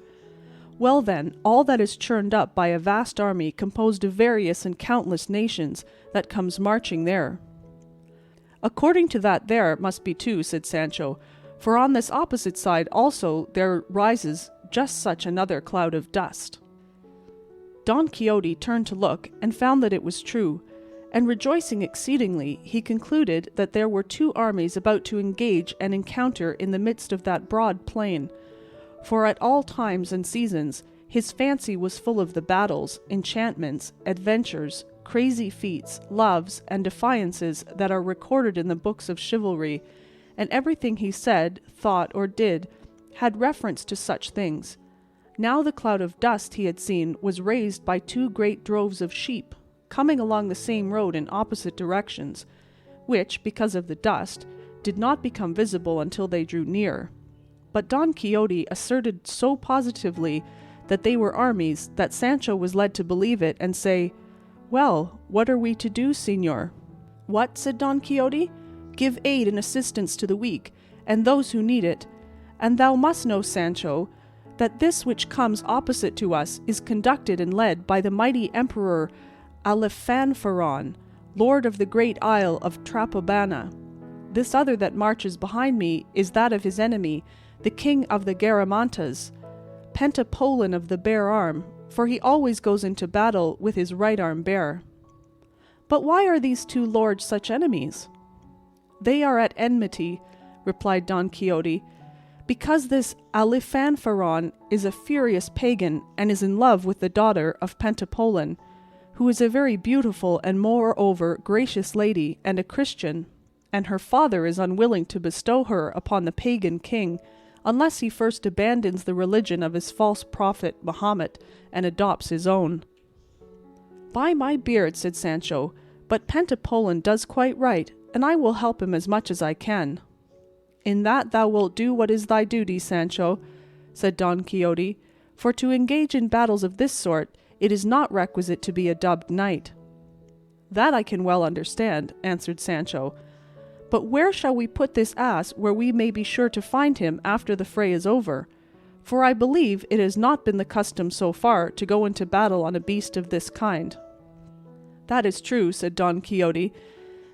Well then, all that is churned up by a vast army composed of various and countless nations that comes marching there. According to that there must be two, said Sancho, for on this opposite side also there rises just such another cloud of dust. Don Quixote turned to look and found that it was true, and rejoicing exceedingly, he concluded that there were two armies about to engage and encounter in the midst of that broad plain, for at all times and seasons his fancy was full of the battles, enchantments, adventures, crazy feats, loves, and defiances that are recorded in the books of chivalry, and everything he said, thought, or did had reference to such things. Now the cloud of dust he had seen was raised by two great droves of sheep, coming along the same road in opposite directions, which, because of the dust, did not become visible until they drew near. But Don Quixote asserted so positively that they were armies that Sancho was led to believe it and say, Well, what are we to do, señor? What, said Don Quixote? Give aid and assistance to the weak, and those who need it. And thou must know, Sancho, that this which comes opposite to us is conducted and led by the mighty Emperor Alifanfaron, lord of the great isle of Trapobana. This other that marches behind me is that of his enemy, the king of the Garamantas, Pentapolin of the bare arm, for he always goes into battle with his right arm bare. But why are these two lords such enemies? They are at enmity, replied Don Quixote, because this Alifanfaron is a furious pagan and is in love with the daughter of Pentapolin, who is a very beautiful and moreover gracious lady and a Christian, and her father is unwilling to bestow her upon the pagan king unless he first abandons the religion of his false prophet Mahomet and adopts his own. By my beard, said Sancho, but Pentapolin does quite right, and I will help him as much as I can. In that thou wilt do what is thy duty, Sancho, said Don Quixote, for to engage in battles of this sort it is not requisite to be a dubbed knight. That I can well understand, answered Sancho. But where shall we put this ass where we may be sure to find him after the fray is over? For I believe it has not been the custom so far to go into battle on a beast of this kind. That is true, said Don Quixote,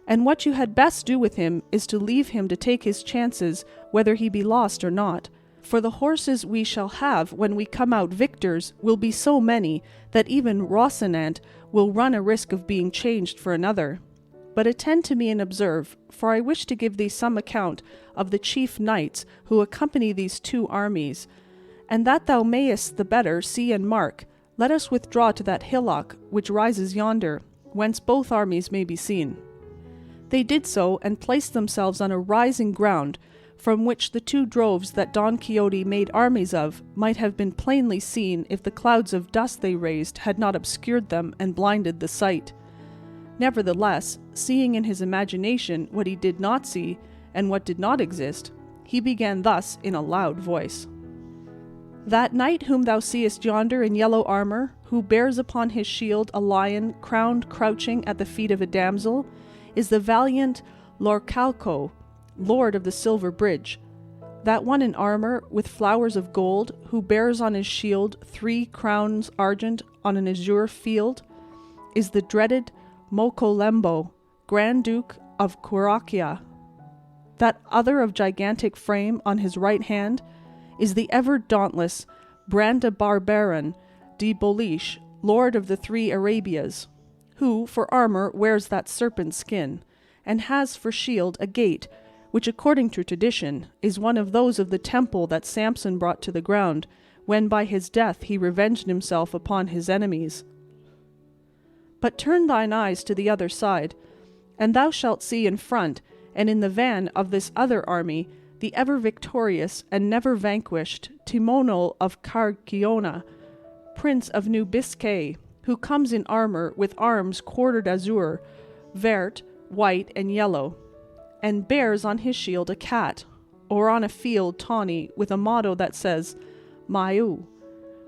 and what you had best do with him is to leave him to take his chances whether he be lost or not, for the horses we shall have when we come out victors will be so many that even Rocinante will run a risk of being changed for another. But attend to me and observe, for I wish to give thee some account of the chief knights who accompany these two armies, and that thou mayest the better see and mark, let us withdraw to that hillock which rises yonder, whence both armies may be seen. They did so, and placed themselves on a rising ground, from which the two droves that Don Quixote made armies of might have been plainly seen if the clouds of dust they raised had not obscured them and blinded the sight. Nevertheless, seeing in his imagination what he did not see, and what did not exist, he began thus in a loud voice. That knight whom thou seest yonder in yellow armour, who bears upon his shield a lion crowned crouching at the feet of a damsel, is the valiant Lorcalco, lord of the Silver Bridge. That one in armour, with flowers of gold, who bears on his shield 3 crowns argent on an azure field, is the dreaded Mocolembo, Grand Duke of Curacia. That other of gigantic frame on his right hand is the ever dauntless Brandabarbaran de Boliche, lord of the 3 Arabias, who for armour wears that serpent skin, and has for shield a gate, which according to tradition is one of those of the temple that Samson brought to the ground, when by his death he revenged himself upon his enemies. But turn thine eyes to the other side, and thou shalt see in front, and in the van of this other army, the ever victorious and never vanquished Timonel of Carciona, prince of New Biscay, who comes in armour with arms quartered azure, vert, white, and yellow, and bears on his shield a cat, or on a field tawny, with a motto that says, Maiu,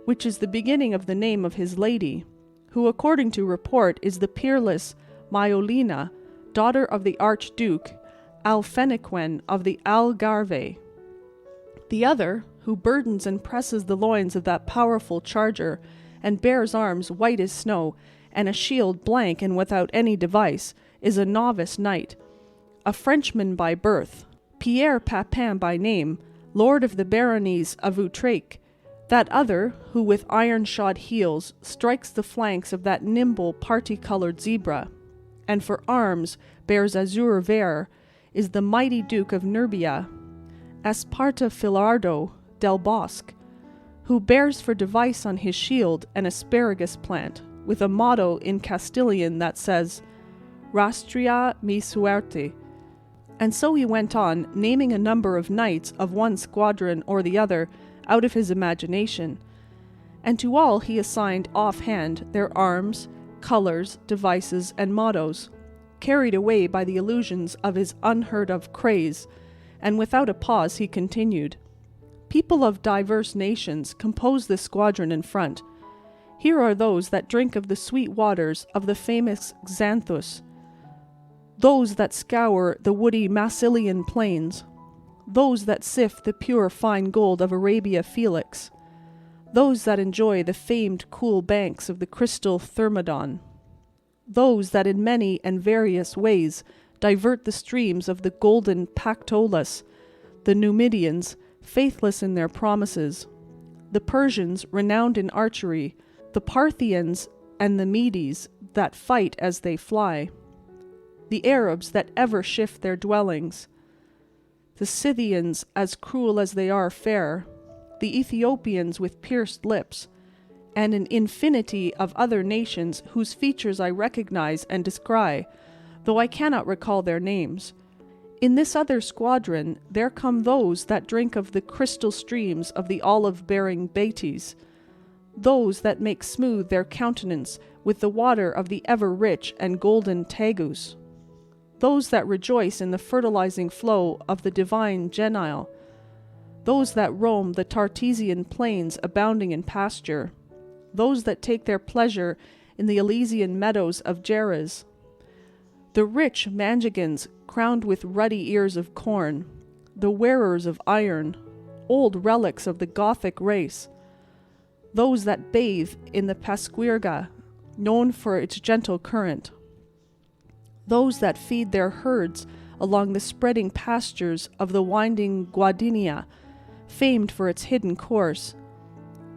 which is the beginning of the name of his lady, who according to report is the peerless Maiolina, daughter of the Archduke Alfenequen of the Algarve. The other, who burdens and presses the loins of that powerful charger, and bears arms white as snow, and a shield blank and without any device, is a novice knight, a Frenchman by birth, Pierre Papin by name, lord of the baronies of Outrake. That other, who with iron-shod heels strikes the flanks of that nimble party-coloured zebra, and for arms bears azure vert, is the mighty Duke of Nurbia, Espartafilardo del Bosque, who bears for device on his shield an asparagus plant, with a motto in Castilian that says, Rastria mi suerte. And so he went on, naming a number of knights of one squadron or the other, out of his imagination, and to all he assigned offhand their arms, colours, devices, and mottos, carried away by the illusions of his unheard-of craze, and without a pause he continued, People of diverse nations compose this squadron in front. Here are those that drink of the sweet waters of the famous Xanthus, those that scour the woody Massilian plains, those that sift the pure fine gold of Arabia Felix, those that enjoy the famed cool banks of the crystal Thermodon, those that in many and various ways divert the streams of the golden Pactolus, the Numidians, faithless in their promises, the Persians renowned in archery, the Parthians and the Medes that fight as they fly, the Arabs that ever shift their dwellings, the Scythians as cruel as they are fair, the Ethiopians with pierced lips, and an infinity of other nations whose features I recognize and descry, though I cannot recall their names. In this other squadron there come those that drink of the crystal streams of the olive-bearing Baetis, those that make smooth their countenance with the water of the ever-rich and golden Tagus, those that rejoice in the fertilizing flow of the divine Genile, those that roam the Tartesian plains abounding in pasture, those that take their pleasure in the Elysian meadows of Jerez, the rich Manjigans crowned with ruddy ears of corn, the wearers of iron, old relics of the Gothic race, those that bathe in the Pasquirga, known for its gentle current, those that feed their herds along the spreading pastures of the winding Guadinia, famed for its hidden course,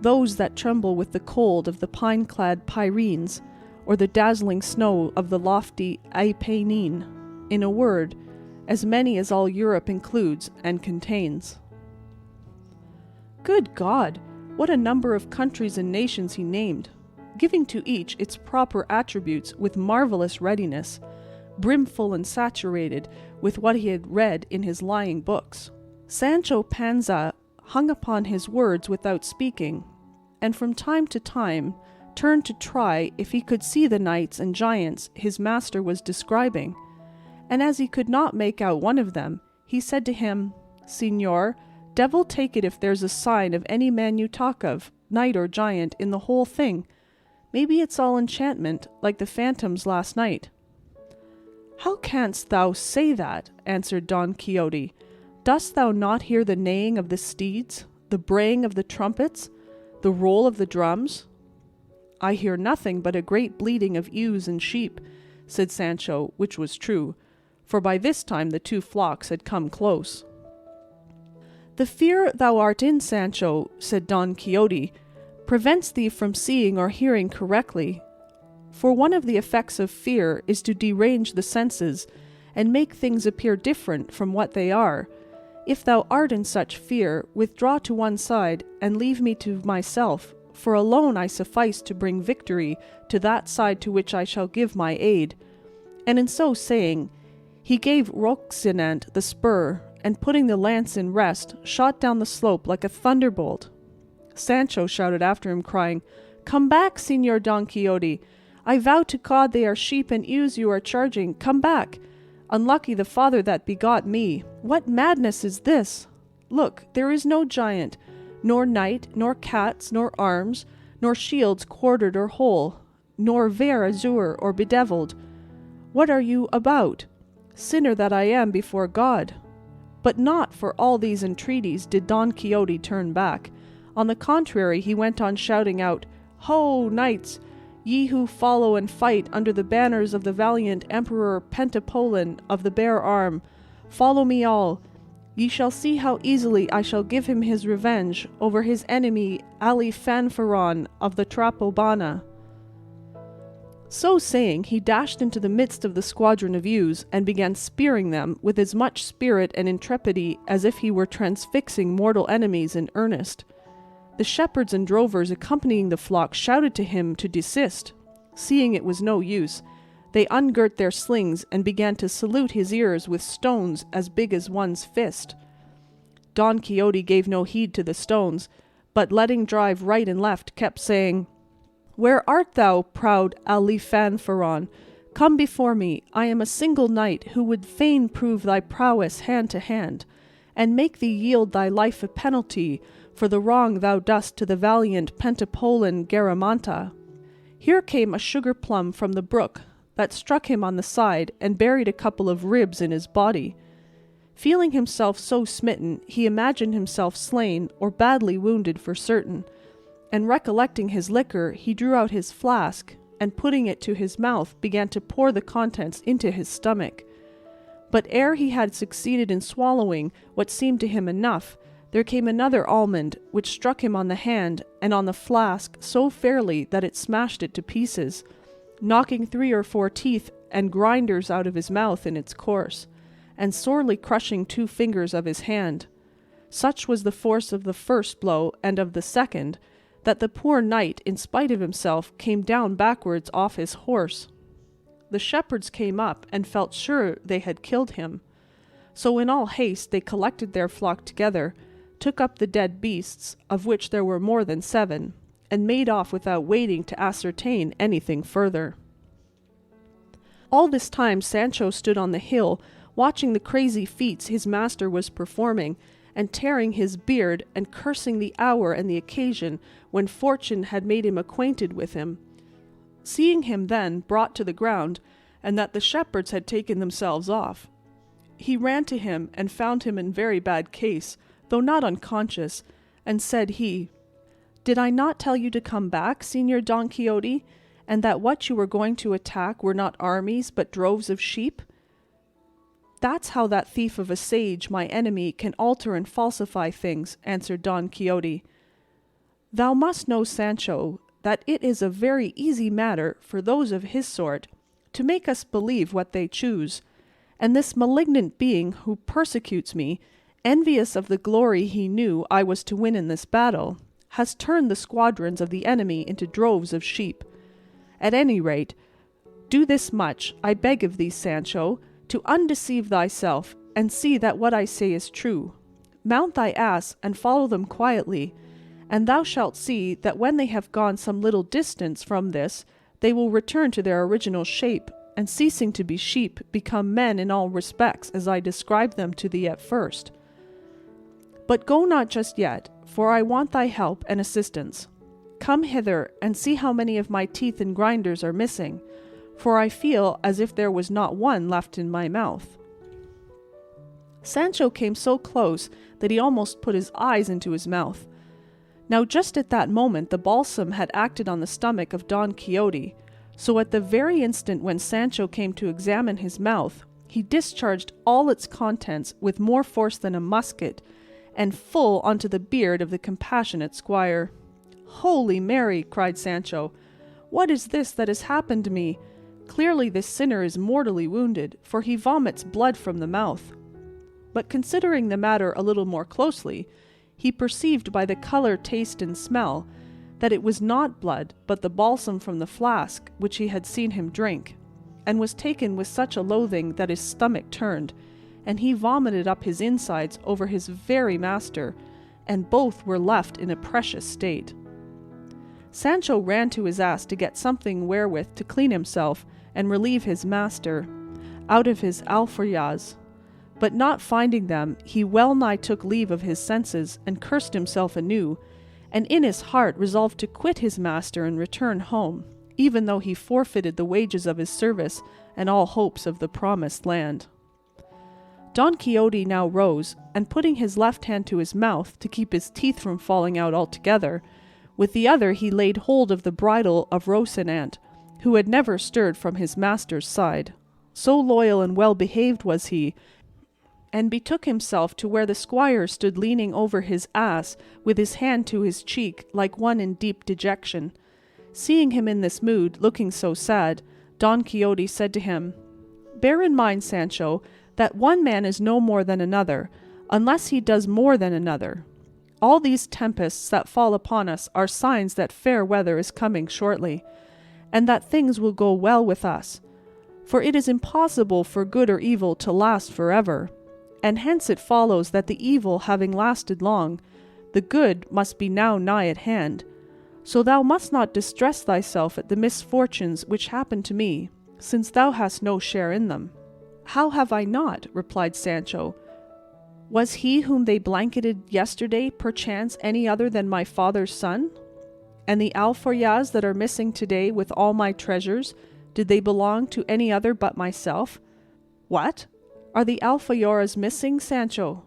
those that tremble with the cold of the pine-clad Pyrenees, or the dazzling snow of the lofty Apennine. In a word, as many as all Europe includes and contains. Good God! What a number of countries and nations he named, giving to each its proper attributes with marvelous readiness, brimful and saturated with what he had read in his lying books. Sancho Panza hung upon his words without speaking, and from time to time turned to try if he could see the knights and giants his master was describing, and as he could not make out one of them, he said to him, "Signor, devil take it if there's a sign of any man you talk of, knight or giant, in the whole thing. Maybe it's all enchantment, like the phantoms last night." "How canst thou say that?" answered Don Quixote. "Dost thou not hear the neighing of the steeds, the braying of the trumpets, the roll of the drums?" "I hear nothing but a great bleating of ewes and sheep," said Sancho, which was true, for by this time the two flocks had come close. "The fear thou art in, Sancho," said Don Quixote, "prevents thee from seeing or hearing correctly. For one of the effects of fear is to derange the senses, and make things appear different from what they are. If thou art in such fear, withdraw to one side, and leave me to myself, for alone I suffice to bring victory to that side to which I shall give my aid." And in so saying, he gave Rocinante the spur, and putting the lance in rest, shot down the slope like a thunderbolt. Sancho shouted after him, crying, "Come back, Señor Don Quixote! I vow to God they are sheep and ewes you are charging. Come back! Unlucky the father that begot me! What madness is this? Look, there is no giant, nor knight, nor cats, nor arms, nor shields quartered or whole, nor vair azure or bedevilled. What are you about? Sinner that I am before God!" But not for all these entreaties did Don Quixote turn back. On the contrary, he went on shouting out, "Ho, knights, ye who follow and fight under the banners of the valiant Emperor Pentapolin of the bare arm, follow me all. Ye shall see how easily I shall give him his revenge over his enemy Alifanfaron of the Trapobana." So saying, he dashed into the midst of the squadron of ewes, and began spearing them with as much spirit and intrepidity as if he were transfixing mortal enemies in earnest. The shepherds and drovers accompanying the flock shouted to him to desist. Seeing it was no use, they ungirt their slings and began to salute his ears with stones as big as one's fist. Don Quixote gave no heed to the stones, but letting drive right and left, kept saying, "Where art thou, proud Alifanfaron? Come before me. I am a single knight who would fain prove thy prowess hand to hand, and make thee yield thy life a penalty for the wrong thou dost to the valiant Pentapolin Garamanta." Here came a sugar plum from the brook that struck him on the side and buried a couple of ribs in his body. Feeling himself so smitten, he imagined himself slain or badly wounded for certain, and recollecting his liquor, he drew out his flask, and putting it to his mouth, began to pour the contents into his stomach. But ere he had succeeded in swallowing what seemed to him enough, there came another almond, which struck him on the hand and on the flask so fairly that it smashed it to pieces, knocking 3 or 4 teeth and grinders out of his mouth in its course, and sorely crushing 2 fingers of his hand. Such was the force of the first blow and of the second, that the poor knight, in spite of himself, came down backwards off his horse. The shepherds came up and felt sure they had killed him. So in all haste they collected their flock together, took up the dead beasts, of which there were more than 7, and made off without waiting to ascertain anything further. All this time Sancho stood on the hill, watching the crazy feats his master was performing, and tearing his beard, and cursing the hour and the occasion when fortune had made him acquainted with him. Seeing him then brought to the ground, and that the shepherds had taken themselves off, he ran to him and found him in very bad case, though not unconscious, and said he, "Did I not tell you to come back, Señor Don Quixote, and that what you were going to attack were not armies but droves of sheep?" "That's how that thief of a sage, my enemy, can alter and falsify things," answered Don Quixote. "Thou must know, Sancho, that it is a very easy matter for those of his sort to make us believe what they choose, and this malignant being who persecutes me, envious of the glory he knew I was to win in this battle, has turned the squadrons of the enemy into droves of sheep. At any rate, do this much, I beg of thee, Sancho, to undeceive thyself, and see that what I say is true. Mount thy ass, and follow them quietly, and thou shalt see that when they have gone some little distance from this, they will return to their original shape, and ceasing to be sheep, become men in all respects, as I described them to thee at first. But go not just yet, for I want thy help and assistance. Come hither, and see how many of my teeth and grinders are missing, for I feel as if there was not one left in my mouth. Sancho came so close that he almost put his eyes into his mouth. Now just at that moment the balsam had acted on the stomach of Don Quixote, so at the very instant when Sancho came to examine his mouth, he discharged all its contents with more force than a musket, and full onto the beard of the compassionate squire. "Holy Mary!" cried Sancho, "what is this that has happened to me? Clearly this sinner is mortally wounded, for he vomits blood from the mouth." But considering the matter a little more closely, he perceived by the colour, taste, and smell that it was not blood, but the balsam from the flask which he had seen him drink, and was taken with such a loathing that his stomach turned, and he vomited up his insides over his very master, and both were left in a precious state. Sancho ran to his ass to get something wherewith to clean himself and relieve his master out of his alforjas, but not finding them, he well nigh took leave of his senses, and cursed himself anew, and in his heart resolved to quit his master and return home, even though he forfeited the wages of his service and all hopes of the promised land. Don Quixote now rose, and putting his left hand to his mouth to keep his teeth from falling out altogether, with the other he laid hold of the bridle of Rocinante, who had never stirred from his master's side. So loyal and well behaved was he, and betook himself to where the squire stood leaning over his ass with his hand to his cheek like one in deep dejection. Seeing him in this mood, looking so sad, Don Quixote said to him, "Bear in mind, Sancho, that one man is no more than another, unless he does more than another. All these tempests that fall upon us are signs that fair weather is coming shortly, and that things will go well with us. For it is impossible for good or evil to last forever, and hence it follows that the evil having lasted long, the good must be now nigh at hand. So thou must not distress thyself at the misfortunes which happen to me, since thou hast no share in them." "How have I not?" replied Sancho. "Was he whom they blanketed yesterday perchance any other than my father's son? And the alforjas that are missing today with all my treasures, did they belong to any other but myself?" "What? Are the alforjas missing, Sancho?"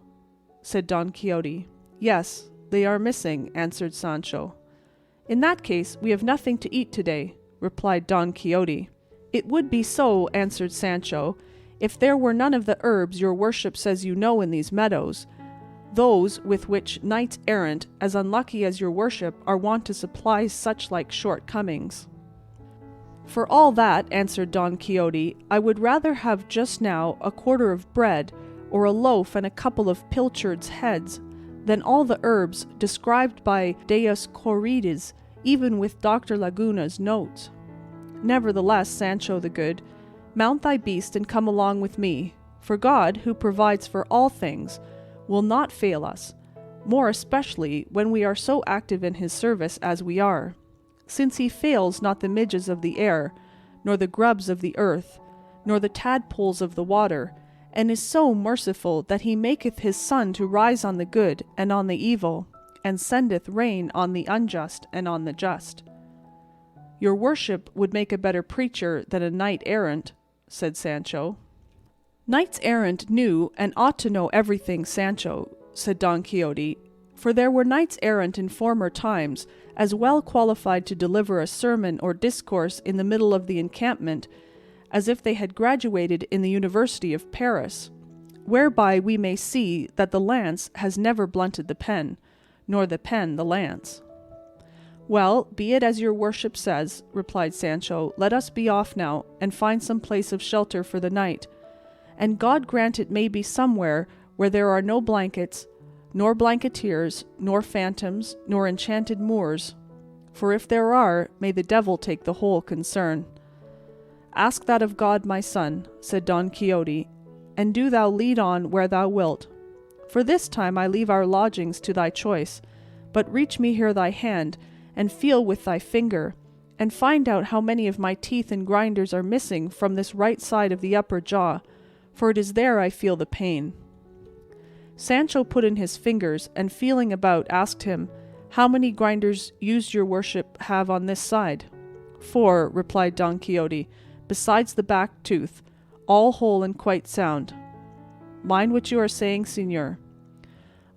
said Don Quixote. "Yes, they are missing," answered Sancho. "In that case we have nothing to eat today," replied Don Quixote. "It would be so," answered Sancho, "if there were none of the herbs your worship says you know in these meadows, those with which knights errant, as unlucky as your worship, are wont to supply such like shortcomings." "For all that," answered Don Quixote, "I would rather have just now a quarter of bread, or a loaf and a couple of pilchards' heads, than all the herbs described by Dioscorides, even with Dr. Laguna's notes. Nevertheless, Sancho the Good, mount thy beast and come along with me, for God, who provides for all things, will not fail us, more especially when we are so active in his service as we are, since he fails not the midges of the air, nor the grubs of the earth, nor the tadpoles of the water, and is so merciful that he maketh his sun to rise on the good and on the evil, and sendeth rain on the unjust and on the just." "Your worship would make a better preacher than a knight-errant," said Sancho. "Knights-errant knew and ought to know everything, Sancho," said Don Quixote, "for there were knights-errant in former times, as well qualified to deliver a sermon or discourse in the middle of the encampment as if they had graduated in the University of Paris, whereby we may see that the lance has never blunted the pen, nor the pen the lance. Well, be it as your worship says, replied Sancho. Let us be off now, and find some place of shelter for the night. And God grant it may be somewhere where there are no blankets, nor blanketeers, nor phantoms, nor enchanted Moors. For if there are, may the devil take the whole concern. Ask that of God, my son, said Don Quixote, and do thou lead on where thou wilt. For this time I leave our lodgings to thy choice, but reach me here thy hand, and feel with thy finger, and find out how many of my teeth and grinders are missing from this right side of the upper jaw, for it is there I feel the pain. Sancho put in his fingers, and feeling about asked him, How many grinders used your worship have on this side? 4, replied Don Quixote, besides the back tooth, all whole and quite sound. Mind what you are saying, señor.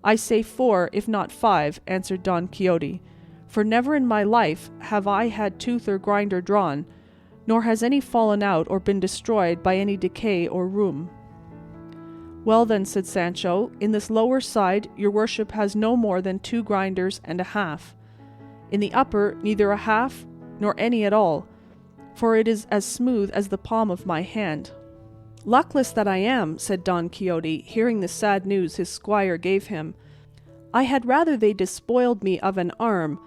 I say 4, if not 5, answered Don Quixote, for never in my life have I had tooth or grinder drawn, nor has any fallen out or been destroyed by any decay or rheum. Well then, said Sancho, in this lower side your worship has no more than 2 grinders and a half. In the upper neither a half nor any at all, for it is as smooth as the palm of my hand. Luckless that I am, said Don Quixote, hearing the sad news his squire gave him. I had rather they despoiled me of an arm,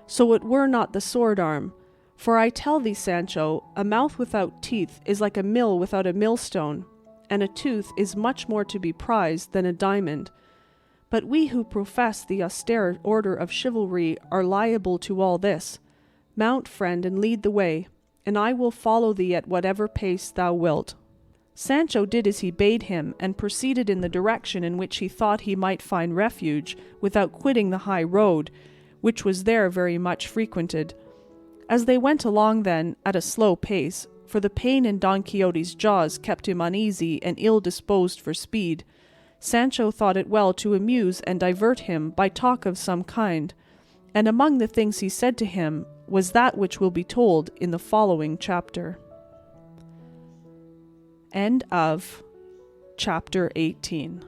so it were not the sword arm. For I tell thee, Sancho, a mouth without teeth is like a mill without a millstone, and a tooth is much more to be prized than a diamond. But we who profess the austere order of chivalry are liable to all this. Mount, friend, and lead the way, and I will follow thee at whatever pace thou wilt. Sancho did as he bade him, and proceeded in the direction in which he thought he might find refuge, without quitting the high road, which was there very much frequented. As they went along then, at a slow pace, for the pain in Don Quixote's jaws kept him uneasy and ill-disposed for speed, Sancho thought it well to amuse and divert him by talk of some kind, and among the things he said to him was that which will be told in the following chapter. End of chapter 18.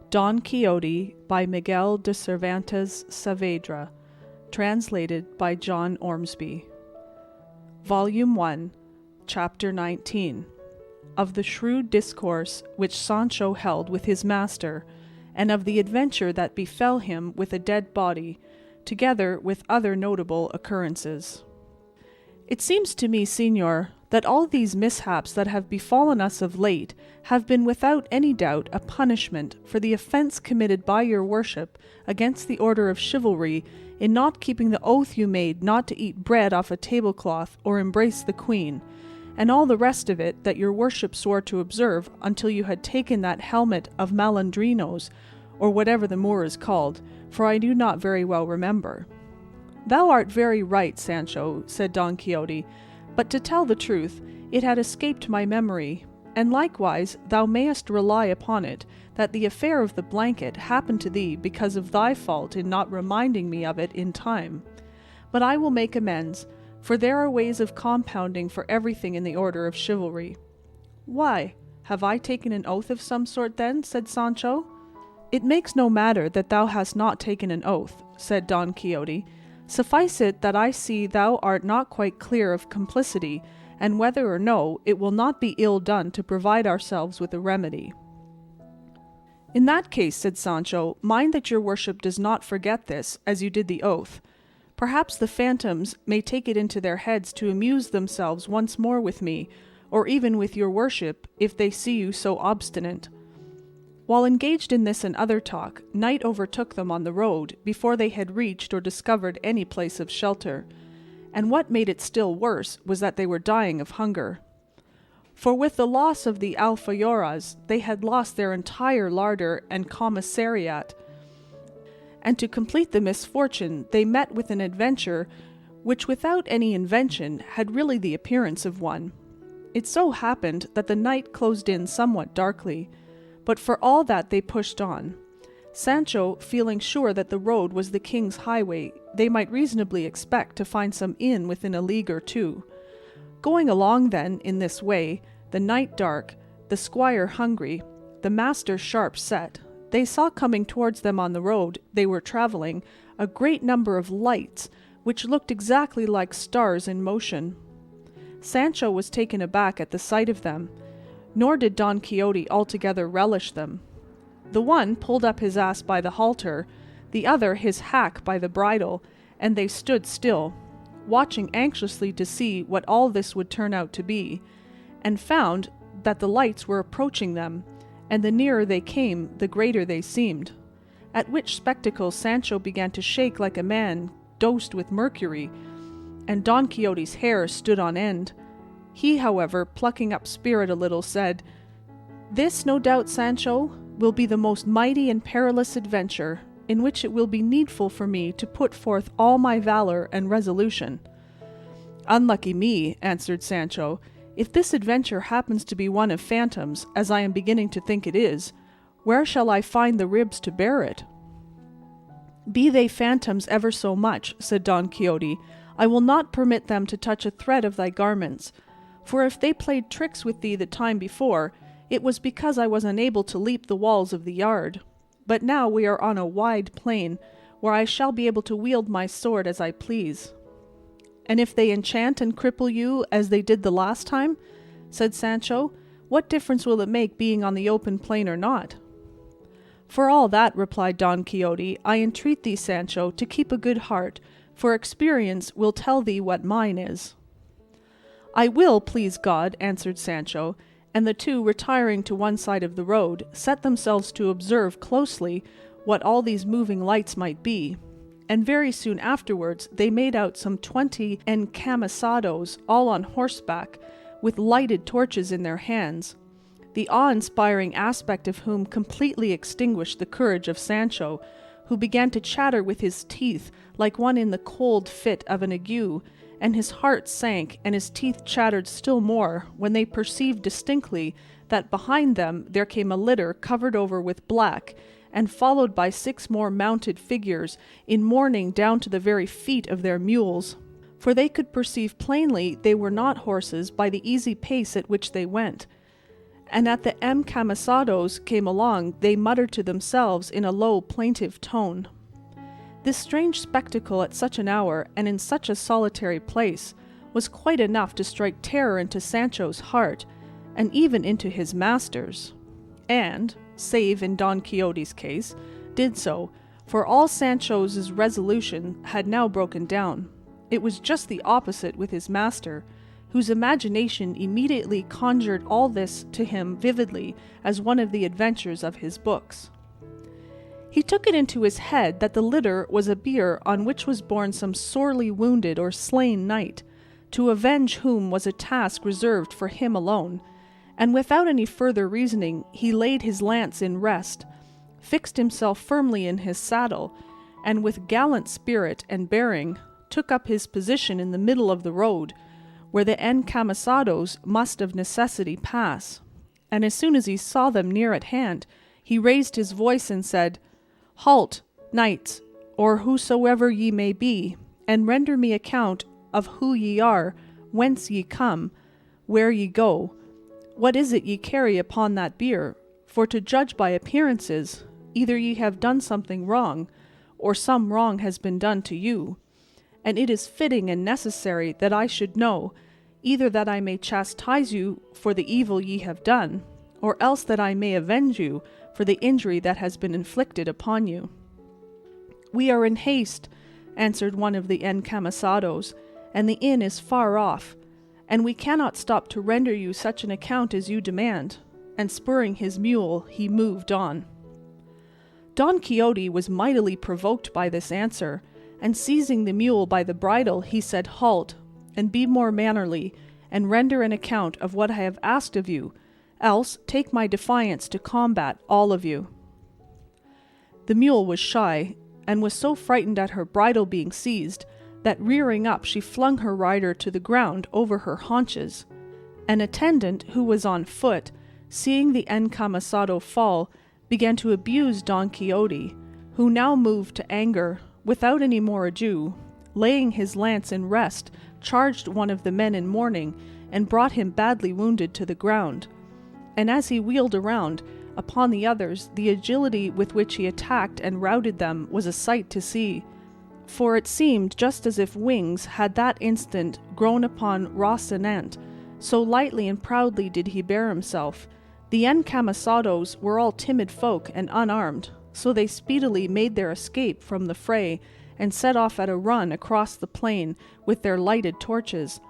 Don Quixote by Miguel de Cervantes Saavedra, translated by John Ormsby. Volume 1, Chapter 19, of the shrewd discourse which Sancho held with his master, and of the adventure that befell him with a dead body, together with other notable occurrences. It seems to me, señor, that all these mishaps that have befallen us of late have been without any doubt a punishment for the offence committed by your worship against the order of chivalry in not keeping the oath you made not to eat bread off a tablecloth or embrace the queen, and all the rest of it that your worship swore to observe until you had taken that helmet of Malandrinos, or whatever the Moor is called, for I do not very well remember. Thou art very right, Sancho, said Don Quixote, but to tell the truth, it had escaped my memory, and likewise thou mayest rely upon it that the affair of the blanket happened to thee because of thy fault in not reminding me of it in time. But I will make amends, for there are ways of compounding for everything in the order of chivalry. Why, have I taken an oath of some sort then? Said Sancho. It makes no matter that thou hast not taken an oath, said Don Quixote. Suffice it that I see thou art not quite clear of complicity, and whether or no, it will not be ill done to provide ourselves with a remedy. In that case, said Sancho, mind that your worship does not forget this, as you did the oath. Perhaps the phantoms may take it into their heads to amuse themselves once more with me, or even with your worship, if they see you so obstinate. While engaged in this and other talk, night overtook them on the road before they had reached or discovered any place of shelter, and what made it still worse was that they were dying of hunger. For with the loss of the alfayoras they had lost their entire larder and commissariat, and to complete the misfortune they met with an adventure which without any invention had really the appearance of one. It so happened that the night closed in somewhat darkly, but for all that they pushed on. Sancho, feeling sure that the road was the king's highway, they might reasonably expect to find some inn within a league or two. Going along then in this way, the night dark, the squire hungry, the master sharp set, they saw coming towards them on the road they were travelling a great number of lights, which looked exactly like stars in motion. Sancho was taken aback at the sight of them, nor did Don Quixote altogether relish them. The one pulled up his ass by the halter, the other his hack by the bridle, and they stood still, watching anxiously to see what all this would turn out to be, and found that the lights were approaching them, and the nearer they came, the greater they seemed. At which spectacle Sancho began to shake like a man dosed with mercury, and Don Quixote's hair stood on end. He, however, plucking up spirit a little, said, "This, no doubt, Sancho, will be the most mighty and perilous adventure, in which it will be needful for me to put forth all my valour and resolution." "Unlucky me," answered Sancho, "if this adventure happens to be one of phantoms, as I am beginning to think it is, where shall I find the ribs to bear it?" "Be they phantoms ever so much," said Don Quixote, "I will not permit them to touch a thread of thy garments, for if they played tricks with thee the time before, it was because I was unable to leap the walls of the yard. But now we are on a wide plain, where I shall be able to wield my sword as I please." "And if they enchant and cripple you as they did the last time," said Sancho, "what difference will it make being on the open plain or not?" "For all that," replied Don Quixote, "I entreat thee, Sancho, to keep a good heart, for experience will tell thee what mine is." "I will, please God," answered Sancho, and the two, retiring to one side of the road, set themselves to observe closely what all these moving lights might be, and very soon afterwards they made out some 20 encamisados, all on horseback, with lighted torches in their hands, the awe-inspiring aspect of whom completely extinguished the courage of Sancho, who began to chatter with his teeth like one in the cold fit of an ague, and his heart sank and his teeth chattered still more when they perceived distinctly that behind them there came a litter covered over with black, and followed by 6 more mounted figures in mourning down to the very feet of their mules, for they could perceive plainly they were not horses by the easy pace at which they went. And at the encamisados came along, they muttered to themselves in a low plaintive tone. This strange spectacle at such an hour and in such a solitary place was quite enough to strike terror into Sancho's heart, and even into his master's, and, save in Don Quixote's case, did so, for all Sancho's resolution had now broken down. It was just the opposite with his master, whose imagination immediately conjured all this to him vividly as one of the adventures of his books. He took it into his head that the litter was a bier on which was borne some sorely wounded or slain knight, to avenge whom was a task reserved for him alone, and without any further reasoning he laid his lance in rest, fixed himself firmly in his saddle, and with gallant spirit and bearing took up his position in the middle of the road, where the encamisados must of necessity pass, and as soon as he saw them near at hand, he raised his voice and said, "Halt, knights, or whosoever ye may be, and render me account of who ye are, whence ye come, where ye go, what is it ye carry upon that bier, for to judge by appearances, either ye have done something wrong, or some wrong has been done to you, and it is fitting and necessary that I should know, either that I may chastise you for the evil ye have done, or else that I may avenge you for the injury that has been inflicted upon you." "We are in haste," answered one of the encamisados, "and the inn is far off, and we cannot stop to render you such an account as you demand," and spurring his mule he moved on. Don Quixote was mightily provoked by this answer, and seizing the mule by the bridle he said, "Halt, and be more mannerly, and render an account of what I have asked of you, else take my defiance to combat, all of you." The mule was shy, and was so frightened at her bridle being seized, that rearing up she flung her rider to the ground over her haunches. An attendant who was on foot, seeing the encamisado fall, began to abuse Don Quixote, who now moved to anger, without any more ado, laying his lance in rest, charged one of the men in mourning, and brought him badly wounded to the ground. And as he wheeled around upon the others, the agility with which he attacked and routed them was a sight to see, for it seemed just as if wings had that instant grown upon Rocinante, so lightly and proudly did he bear himself. The encamisados were all timid folk and unarmed, so they speedily made their escape from the fray, and set off at a run across the plain with their lighted torches,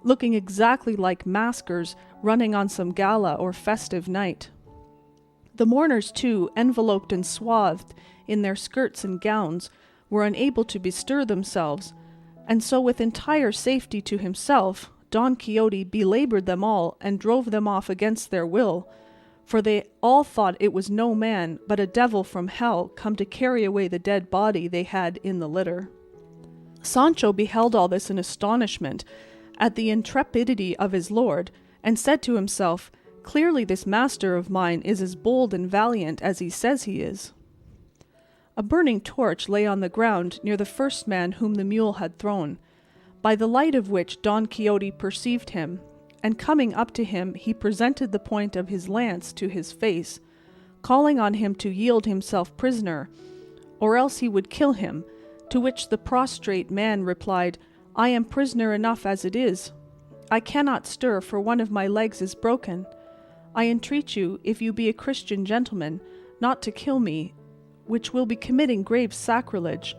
looking exactly like maskers running on some gala or festive night. The mourners, too, enveloped and swathed in their skirts and gowns, were unable to bestir themselves, and so with entire safety to himself, Don Quixote belaboured them all and drove them off against their will, for they all thought it was no man but a devil from hell come to carry away the dead body they had in the litter. Sancho beheld all this in astonishment at the intrepidity of his lord, and said to himself, "Clearly this master of mine is as bold and valiant as he says he is." A burning torch lay on the ground near the first man whom the mule had thrown, by the light of which Don Quixote perceived him, and coming up to him he presented the point of his lance to his face, calling on him to yield himself prisoner, or else he would kill him, to which the prostrate man replied, "I am prisoner enough as it is. I cannot stir, for one of my legs is broken. I entreat you, if you be a Christian gentleman, not to kill me, which will be committing grave sacrilege,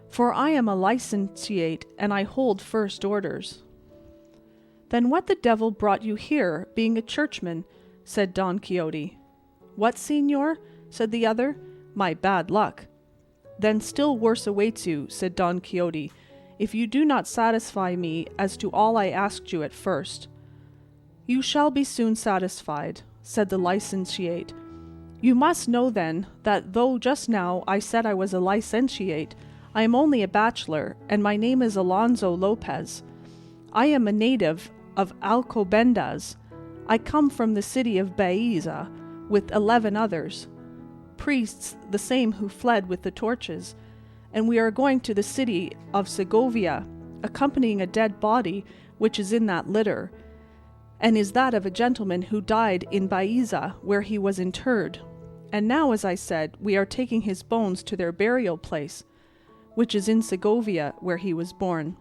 for I am a licentiate, and I hold first orders." "Then what the devil brought you here, being a churchman?" said Don Quixote. "What, señor?" said the other. "My bad luck." "Then still worse awaits you," said Don Quixote, "if you do not satisfy me as to all I asked you at first." "You shall be soon satisfied," said the licentiate. "You must know then that though just now I said I was a licentiate, I am only a bachelor, and my name is Alonso Lopez. I am a native of Alcobendas. I come from the city of Baeza with 11 others, priests the same who fled with the torches, and we are going to the city of Segovia, accompanying a dead body which is in that litter, and is that of a gentleman who died in Baeza, where he was interred. And now, as I said, we are taking his bones to their burial place, which is in Segovia, where he was born."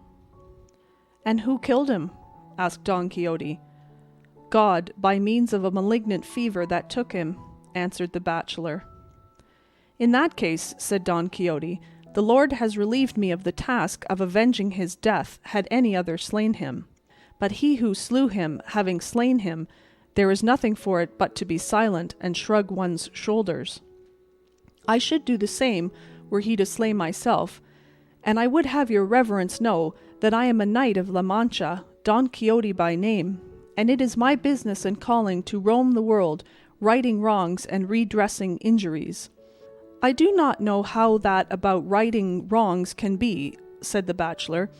"And who killed him?" asked Don Quixote. "God, by means of a malignant fever that took him," answered the bachelor. "In that case," said Don Quixote, "the Lord has relieved me of the task of avenging his death had any other slain him. But he who slew him, having slain him, there is nothing for it but to be silent and shrug one's shoulders. I should do the same were he to slay myself, and I would have your reverence know that I am a knight of La Mancha, Don Quixote by name, and it is my business and calling to roam the world, righting wrongs and redressing injuries." "I do not know how that about righting wrongs can be," said the bachelor,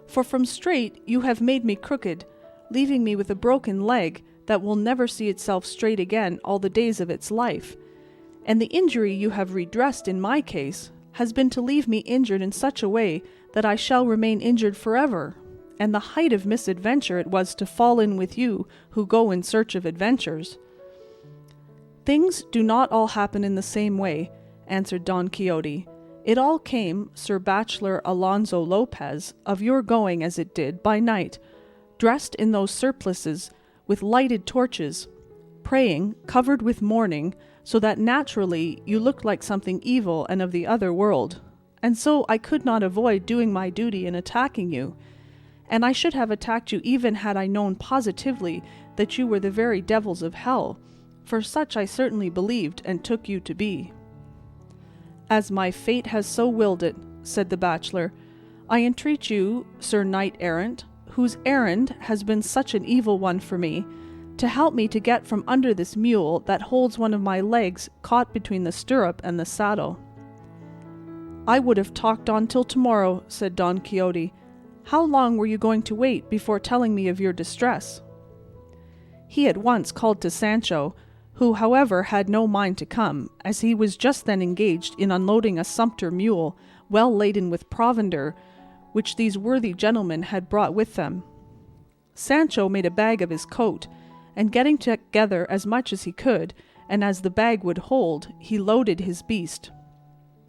"for from straight you have made me crooked, leaving me with a broken leg that will never see itself straight again all the days of its life, and the injury you have redressed in my case has been to leave me injured in such a way that I shall remain injured forever, and the height of misadventure it was to fall in with you who go in search of adventures." "Things do not all happen in the same way," answered Don Quixote. "It all came, Sir Bachelor Alonso Lopez, of your going as it did by night, dressed in those surplices, with lighted torches, praying, covered with mourning, so that naturally you looked like something evil and of the other world, and so I could not avoid doing my duty in attacking you, and I should have attacked you even had I known positively that you were the very devils of hell, for such I certainly believed and took you to be." "As my fate has so willed it," said the bachelor, "I entreat you, Sir Knight-errant, whose errand has been such an evil one for me, to help me to get from under this mule that holds one of my legs caught between the stirrup and the saddle." "I would have talked on till tomorrow," said Don Quixote. "How long were you going to wait before telling me of your distress?" He at once called to Sancho, who, however, had no mind to come, as he was just then engaged in unloading a sumpter mule, well laden with provender, which these worthy gentlemen had brought with them. Sancho made a bag of his coat, and getting together as much as he could, and as the bag would hold, he loaded his beast.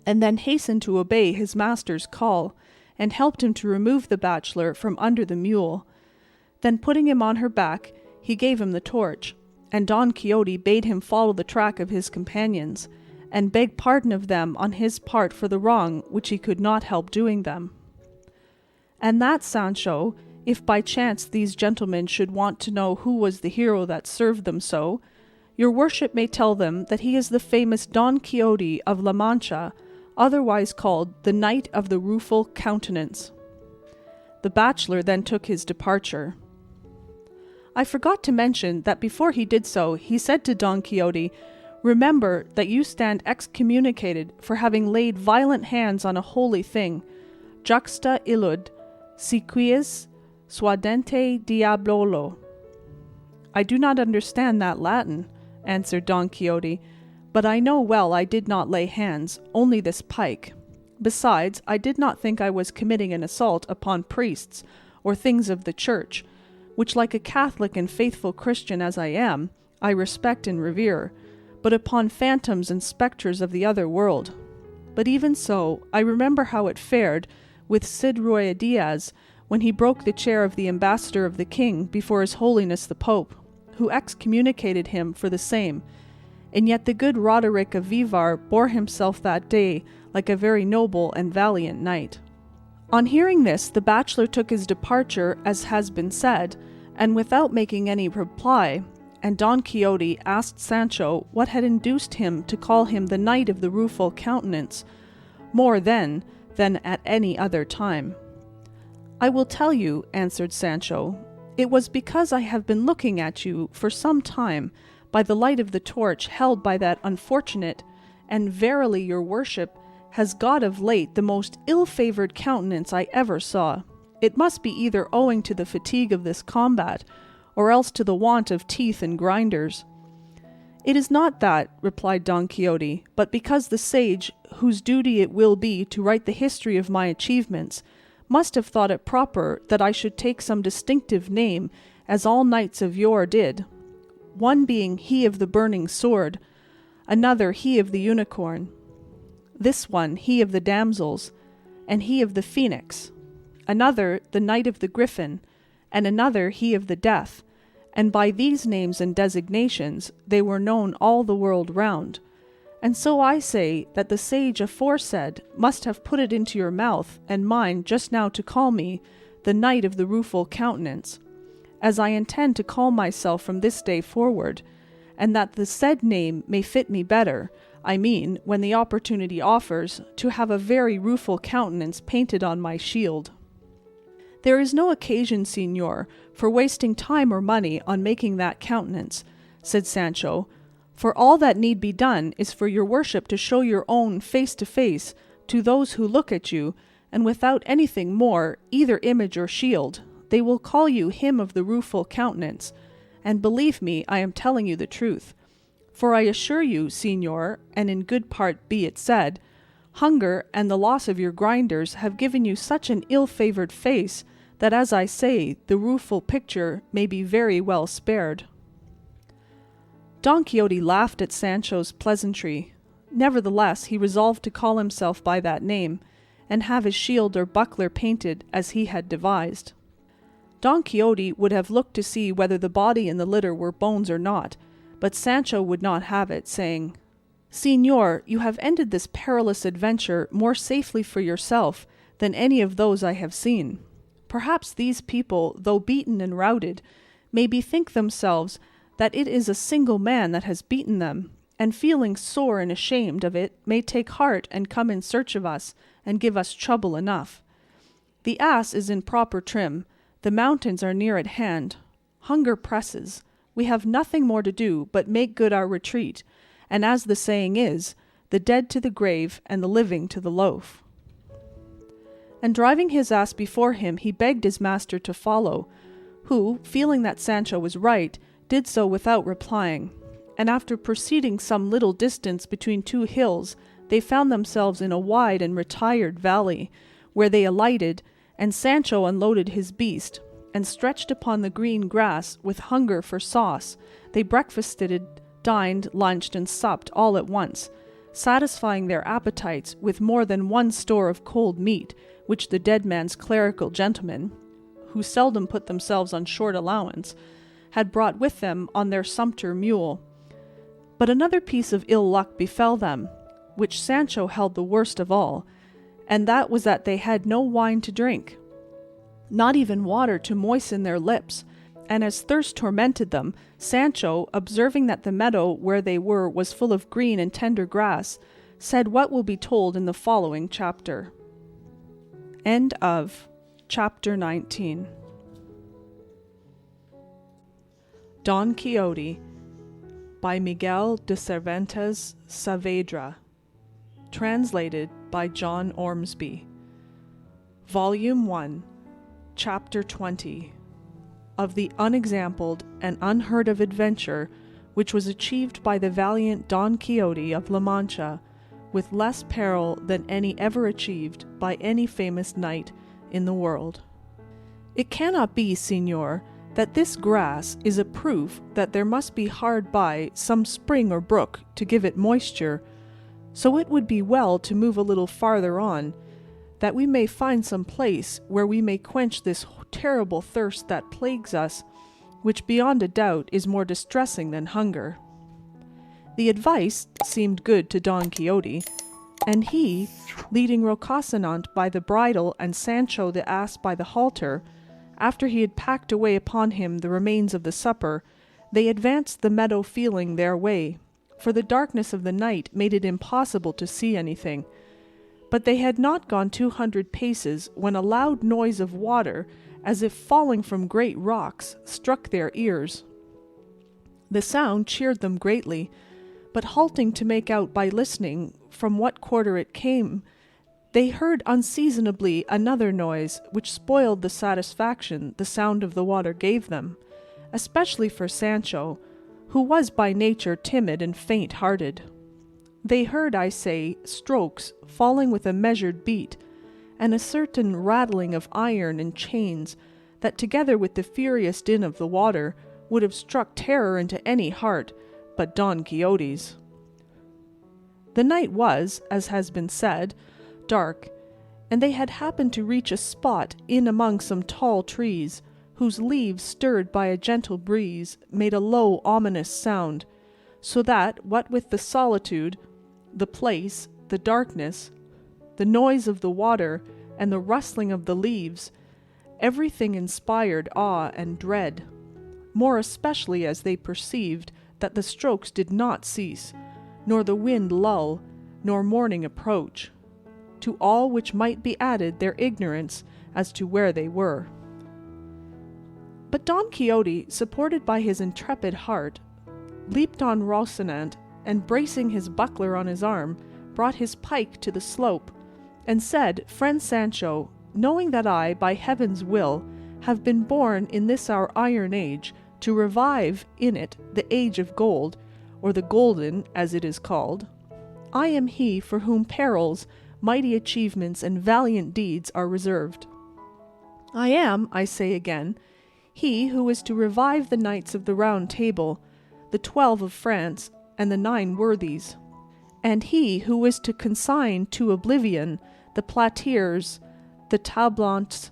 and then hastened to obey his master's call, and helped him to remove the bachelor from under the mule. Then putting him on her back, he gave him the torch, and Don Quixote bade him follow the track of his companions, and beg pardon of them on his part for the wrong which he could not help doing them. And that, Sancho, if by chance these gentlemen should want to know who was the hero that served them so, your worship may tell them that he is the famous Don Quixote of La Mancha, otherwise called the Knight of the Rueful Countenance. The bachelor then took his departure. I forgot to mention that before he did so, he said to Don Quixote, "Remember that you stand excommunicated for having laid violent hands on a holy thing, juxta illud, si quies suadente diabololo." "I do not understand that Latin," answered Don Quixote, "but I know well I did not lay hands, only this pike. Besides, I did not think I was committing an assault upon priests or things of the church, which, like a Catholic and faithful Christian as I am, I respect and revere, but upon phantoms and spectres of the other world. But even so, I remember how it fared with Cid Ruy Diaz when he broke the chair of the ambassador of the king before his holiness the Pope, who excommunicated him for the same, and yet the good Roderick of Vivar bore himself that day like a very noble and valiant knight." On hearing this, the bachelor took his departure, as has been said, and without making any reply, and Don Quixote asked Sancho what had induced him to call him the Knight of the Rueful Countenance, more then than at any other time. "I will tell you," answered Sancho. "It was because I have been looking at you for some time by the light of the torch held by that unfortunate, and verily your worship has got of late the most ill-favoured countenance I ever saw. It must be either owing to the fatigue of this combat, or else to the want of teeth and grinders." "It is not that," replied Don Quixote, "but because the sage, whose duty it will be to write the history of my achievements, must have thought it proper that I should take some distinctive name, as all knights of yore did, one being he of the burning sword, another he of the unicorn, this one he of the damsels, and he of the phoenix, another the knight of the griffin, and another he of the death, and by these names and designations they were known all the world round. And so I say that the sage aforesaid must have put it into your mouth and mine just now to call me the Knight of the Rueful Countenance, as I intend to call myself from this day forward, and that the said name may fit me better, I mean, when the opportunity offers, to have a very rueful countenance painted on my shield." "There is no occasion, señor, for wasting time or money on making that countenance," said Sancho, "for all that need be done is for your worship to show your own face to face to those who look at you, and without anything more, either image or shield, they will call you him of the rueful countenance, and believe me, I am telling you the truth. For I assure you, señor, and in good part be it said, hunger and the loss of your grinders have given you such an ill-favoured face that, as I say, the rueful picture may be very well spared." Don Quixote laughed at Sancho's pleasantry. Nevertheless, he resolved to call himself by that name, and have his shield or buckler painted as he had devised. Don Quixote would have looked to see whether the body in the litter were bones or not, but Sancho would not have it, saying, "Señor, you have ended this perilous adventure more safely for yourself than any of those I have seen. Perhaps these people, though beaten and routed, may bethink themselves that it is a single man that has beaten them, and feeling sore and ashamed of it may take heart and come in search of us and give us trouble enough. The ass is in proper trim, the mountains are near at hand, hunger presses, we have nothing more to do but make good our retreat, and as the saying is, the dead to the grave and the living to the loaf." And driving his ass before him, he begged his master to follow, who, feeling that Sancho was right, did so without replying, and after proceeding some little distance between two hills, they found themselves in a wide and retired valley, where they alighted, and Sancho unloaded his beast, and stretched upon the green grass with hunger for sauce, they breakfasted, dined, lunched, and supped all at once, satisfying their appetites with more than one store of cold meat, which the dead man's clerical gentlemen, who seldom put themselves on short allowance, had brought with them on their sumpter mule. But another piece of ill luck befell them, which Sancho held the worst of all, and that was that they had no wine to drink, not even water to moisten their lips. And as thirst tormented them, Sancho, observing that the meadow where they were was full of green and tender grass, said what will be told in the following chapter. End of chapter 19. Don Quixote by Miguel de Cervantes Saavedra, translated by John Ormsby. Volume 1, Chapter 20, of the unexampled and unheard of adventure which was achieved by the valiant Don Quixote of La Mancha, with less peril than any ever achieved by any famous knight in the world. It cannot be, Señor, that this grass is a proof that there must be hard by some spring or brook to give it moisture, so it would be well to move a little farther on, that we may find some place where we may quench this terrible thirst that plagues us, which beyond a doubt is more distressing than hunger. The advice seemed good to Don Quixote, and he, leading Rocinante by the bridle and Sancho the ass by the halter, after he had packed away upon him the remains of the supper, they advanced the meadow feeling their way, for the darkness of the night made it impossible to see anything. But they had not gone 200 paces when a loud noise of water, as if falling from great rocks, struck their ears. The sound cheered them greatly, but halting to make out by listening from what quarter it came, they heard unseasonably another noise, which spoiled the satisfaction the sound of the water gave them, especially for Sancho, who was by nature timid and faint-hearted. They heard, I say, strokes falling with a measured beat, and a certain rattling of iron and chains that, together with the furious din of the water, would have struck terror into any heart but Don Quixote's. The night was, as has been said, dark, and they had happened to reach a spot in among some tall trees, whose leaves, stirred by a gentle breeze, made a low ominous sound, so that, what with the solitude, the place, the darkness, the noise of the water, and the rustling of the leaves, everything inspired awe and dread, more especially as they perceived that the strokes did not cease, nor the wind lull, nor morning approach, to all which might be added their ignorance as to where they were. But Don Quixote, supported by his intrepid heart, leaped on Rocinante, and bracing his buckler on his arm, brought his pike to the slope, and said, Friend Sancho, knowing that I, by heaven's will, have been born in this our iron age, to revive in it the age of gold, or the golden, as it is called, I am he for whom perils, mighty achievements, and valiant deeds are reserved. I am, I say again, he who is to revive the knights of the Round Table, the 12 of France, and the 9 worthies, and he who is to consign to oblivion the Platiers, the Tablants,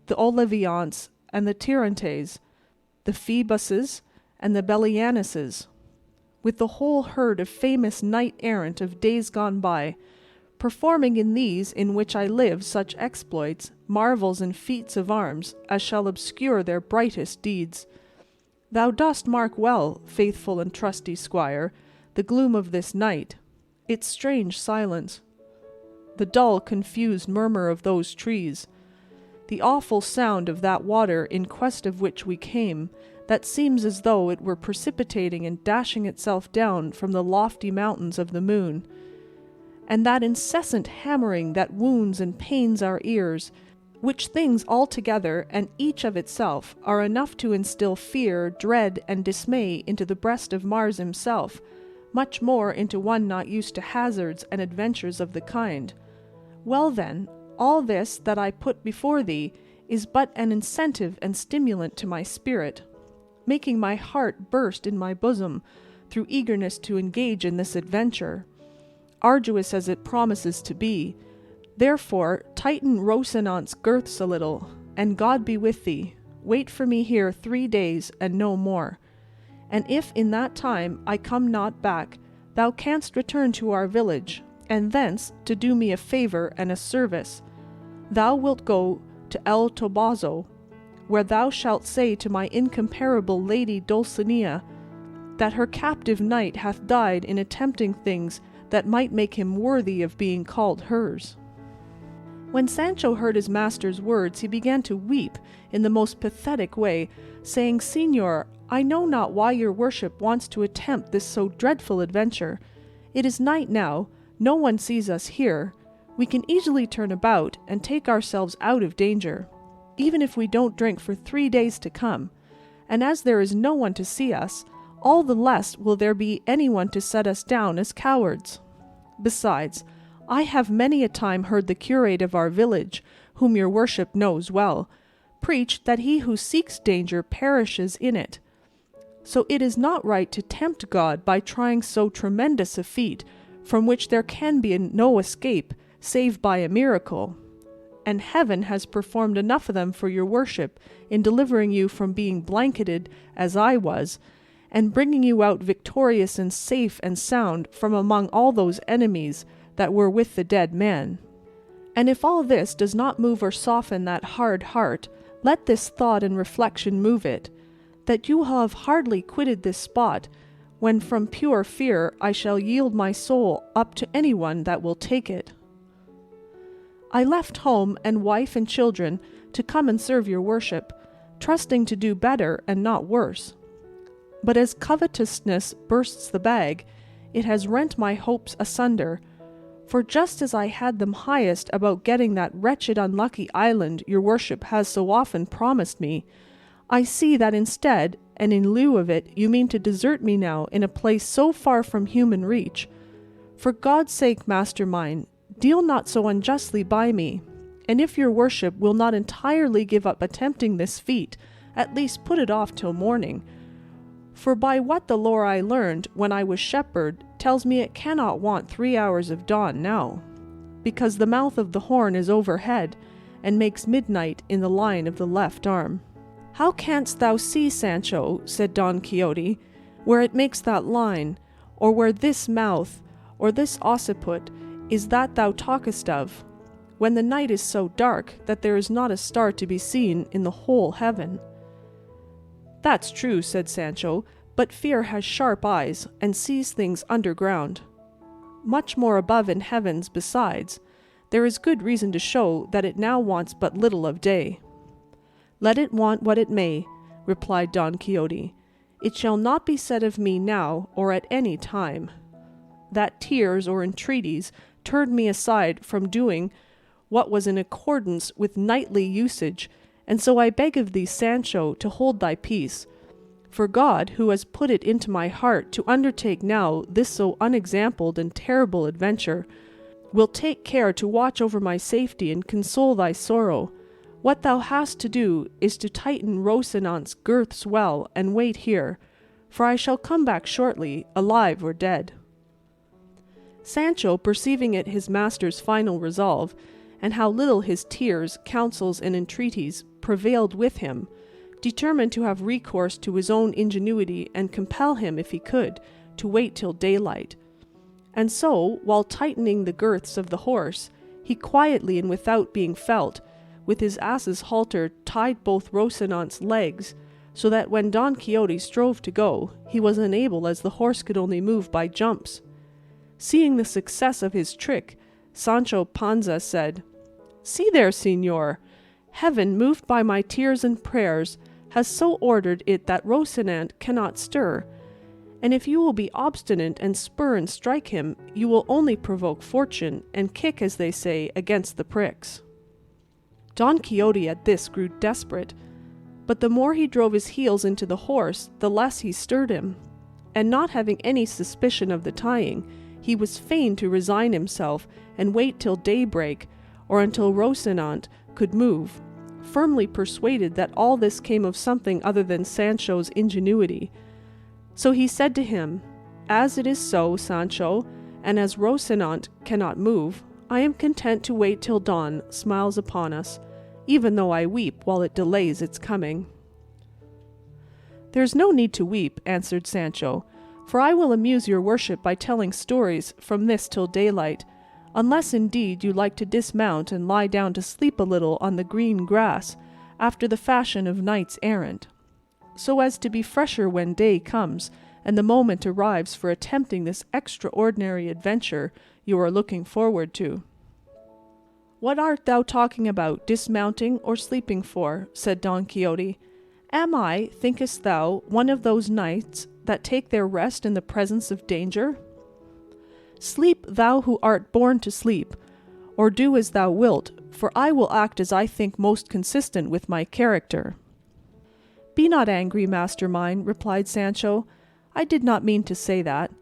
the Oliviants, and the Tirantes, the Phoebuses, and the Bellianuses, with the whole herd of famous knight-errant of days gone by, performing in these in which I live such exploits, marvels, and feats of arms as shall obscure their brightest deeds. Thou dost mark well, faithful and trusty squire, the gloom of this night, its strange silence, the dull confused murmur of those trees, the awful sound of that water in quest of which we came, that seems as though it were precipitating and dashing itself down from the lofty mountains of the moon, and that incessant hammering that wounds and pains our ears, which things altogether and each of itself are enough to instill fear, dread, and dismay into the breast of Mars himself, much more into one not used to hazards and adventures of the kind. Well then, all this that I put before thee is but an incentive and stimulant to my spirit, making my heart burst in my bosom through eagerness to engage in this adventure. arduous as it promises to be. Therefore, tighten Rocinante's girths a little, and God be with thee. Wait for me here 3 days, and no more. And if in that time I come not back, thou canst return to our village, and thence to do me a favour and a service. Thou wilt go to El Toboso, where thou shalt say to my incomparable lady Dulcinea, that her captive knight hath died in attempting things that might make him worthy of being called hers. When Sancho heard his master's words, he began to weep in the most pathetic way, saying, Señor, I know not why your worship wants to attempt this so dreadful adventure. It is night now, no one sees us here. We can easily turn about and take ourselves out of danger, even if we don't drink for 3 days to come. And as there is no one to see us, all the less will there be anyone to set us down as cowards. Besides, I have many a time heard the curate of our village, whom your worship knows well, preach that he who seeks danger perishes in it. So it is not right to tempt God by trying so tremendous a feat, from which there can be no escape, save by a miracle. And heaven has performed enough of them for your worship in delivering you from being blanketed, as I was, and bringing you out victorious and safe and sound from among all those enemies that were with the dead man. And if all this does not move or soften that hard heart, let this thought and reflection move it, that you have hardly quitted this spot, when from pure fear I shall yield my soul up to anyone that will take it. I left home and wife and children to come and serve your worship, trusting to do better and not worse. But as covetousness bursts the bag, it has rent my hopes asunder. For just as I had them highest about getting that wretched unlucky island your worship has so often promised me, I see that instead, and in lieu of it, you mean to desert me now in a place so far from human reach. For God's sake, master mine, deal not so unjustly by me, and if your worship will not entirely give up attempting this feat, at least put it off till morning. For by what the lore I learned when I was shepherd tells me it cannot want 3 hours of dawn now, because the mouth of the horn is overhead, and makes midnight in the line of the left arm. How canst thou see, Sancho, said Don Quixote, where it makes that line, or where this mouth, or this occiput, is that thou talkest of, when the night is so dark that there is not a star to be seen in the whole heaven? That's true, said Sancho, but fear has sharp eyes, and sees things underground. Much more above in heavens besides, there is good reason to show that it now wants but little of day. Let it want what it may, replied Don Quixote, it shall not be said of me now or at any time, that tears or entreaties turned me aside from doing what was in accordance with knightly usage, and so I beg of thee, Sancho, to hold thy peace. For God, who has put it into my heart to undertake now this so unexampled and terrible adventure, will take care to watch over my safety and console thy sorrow. What thou hast to do is to tighten Rocinante's girths well, and wait here, for I shall come back shortly, alive or dead. Sancho, perceiving it his master's final resolve, and how little his tears, counsels, and entreaties prevailed with him, determined to have recourse to his own ingenuity and compel him, if he could, to wait till daylight. And so, while tightening the girths of the horse, he quietly and without being felt, with his ass's halter tied both Rocinante's legs, so that when Don Quixote strove to go, he was unable, as the horse could only move by jumps. Seeing the success of his trick, Sancho Panza said, See there, señor, heaven, moved by my tears and prayers, has so ordered it that Rocinante cannot stir, and if you will be obstinate and spur and strike him, you will only provoke fortune, and kick, as they say, against the pricks. Don Quixote at this grew desperate, but the more he drove his heels into the horse, the less he stirred him, and not having any suspicion of the tying, he was fain to resign himself and wait till daybreak, or until Rocinante could move, firmly persuaded that all this came of something other than Sancho's ingenuity. So he said to him, As it is so, Sancho, and as Rocinante cannot move, I am content to wait till dawn smiles upon us, even though I weep while it delays its coming." "There is no need to weep," answered Sancho, "for I will amuse your worship by telling stories from this till daylight, unless indeed you like to dismount and lie down to sleep a little on the green grass, after the fashion of knights errant, so as to be fresher when day comes, and the moment arrives for attempting this extraordinary adventure you are looking forward to." "What art thou talking about, dismounting or sleeping for?" said Don Quixote. "Am I, thinkest thou, one of those knights that take their rest in the presence of danger? Sleep, thou who art born to sleep, or do as thou wilt, for I will act as I think most consistent with my character." "Be not angry, master mine," replied Sancho. "I did not mean to say that."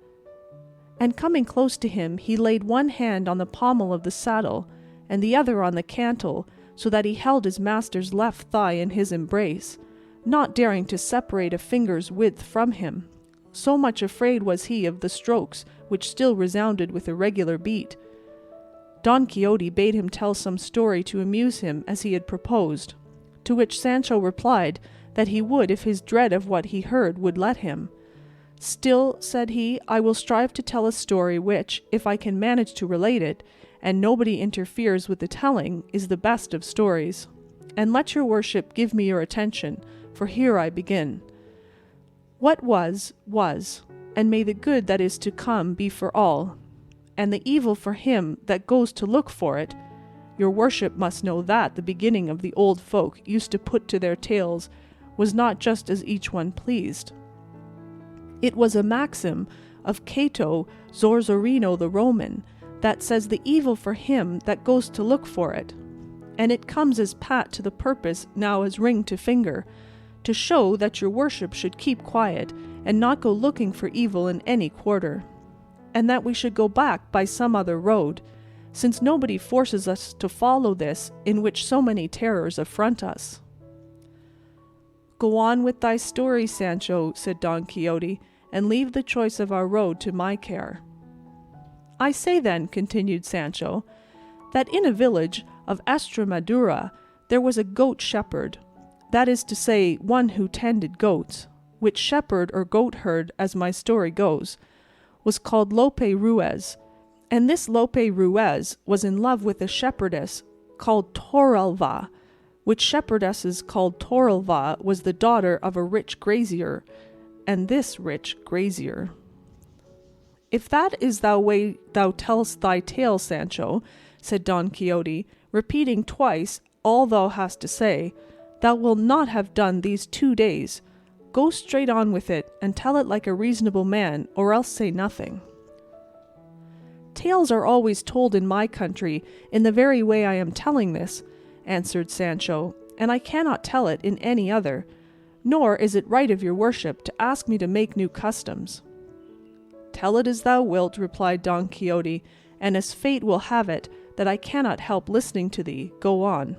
And coming close to him, he laid one hand on the pommel of the saddle, and the other on the cantle, so that he held his master's left thigh in his embrace, not daring to separate a finger's width from him. So much afraid was he of the strokes, which still resounded with a regular beat. Don Quixote bade him tell some story to amuse him as he had proposed, to which Sancho replied that he would if his dread of what he heard would let him. "Still," said he, "I will strive to tell a story which, if I can manage to relate it, and nobody interferes with the telling, is the best of stories. And let your worship give me your attention, for here I begin. What was, was, and may the good that is to come be for all, and the evil for him that goes to look for it. Your worship must know that the beginning of the old folk used to put to their tales was not just as each one pleased. It was a maxim of Cato Zorzorino the Roman, that says the evil for him that goes to look for it, and it comes as pat to the purpose now as ring to finger, to show that your worship should keep quiet, and not go looking for evil in any quarter, and that we should go back by some other road, since nobody forces us to follow this in which so many terrors affront us." "Go on with thy story, Sancho," said Don Quixote, "and leave the choice of our road to my care." "I say then," continued Sancho, "that in a village of Estremadura there was a goat shepherd, that is to say, one who tended goats, which shepherd or goat herd, as my story goes, was called Lope Ruiz, and this Lope Ruiz was in love with a shepherdess called Torralva, which shepherdesses called Torralva was the daughter of a rich grazier, and this rich grazier." "If that is the way thou tellest thy tale, Sancho," said Don Quixote, "repeating twice all thou hast to say, thou wilt not have done these 2 days. Go straight on with it, and tell it like a reasonable man, or else say nothing." "Tales are always told in my country in the very way I am telling this," answered Sancho, "and I cannot tell it in any other, nor is it right of your worship to ask me to make new customs." "Tell it as thou wilt," replied Don Quixote, "and as fate will have it that I cannot help listening to thee, go on."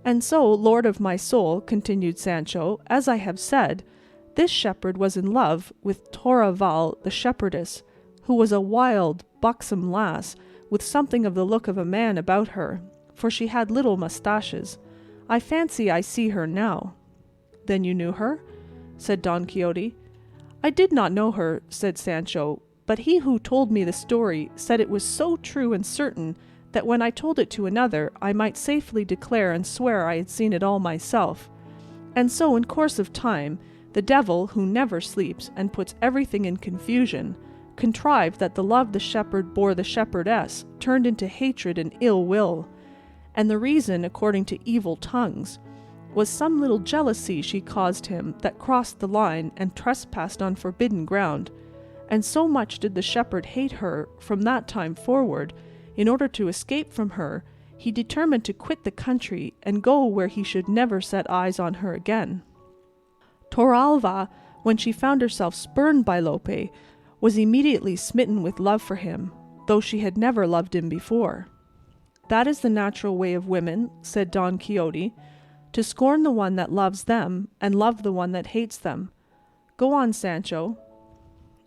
"And so, lord of my soul," continued Sancho, "as I have said, this shepherd was in love with Torralva the shepherdess, who was a wild, buxom lass, with something of the look of a man about her, for she had little moustaches. I fancy I see her now." "Then you knew her?" said Don Quixote. "I did not know her," said Sancho, "but he who told me the story said it was so true and certain that when I told it to another I might safely declare and swear I had seen it all myself. And so in course of time the devil, who never sleeps and puts everything in confusion, contrived that the love the shepherd bore the shepherdess turned into hatred and ill will, and the reason, according to evil tongues, was some little jealousy she caused him that crossed the line and trespassed on forbidden ground, and so much did the shepherd hate her from that time forward, in order to escape from her, he determined to quit the country and go where he should never set eyes on her again. Torralva, when she found herself spurned by Lope, was immediately smitten with love for him, though she had never loved him before. That is the natural way of women, said Don Quixote, to scorn the one that loves them and love the one that hates them. Go on, Sancho.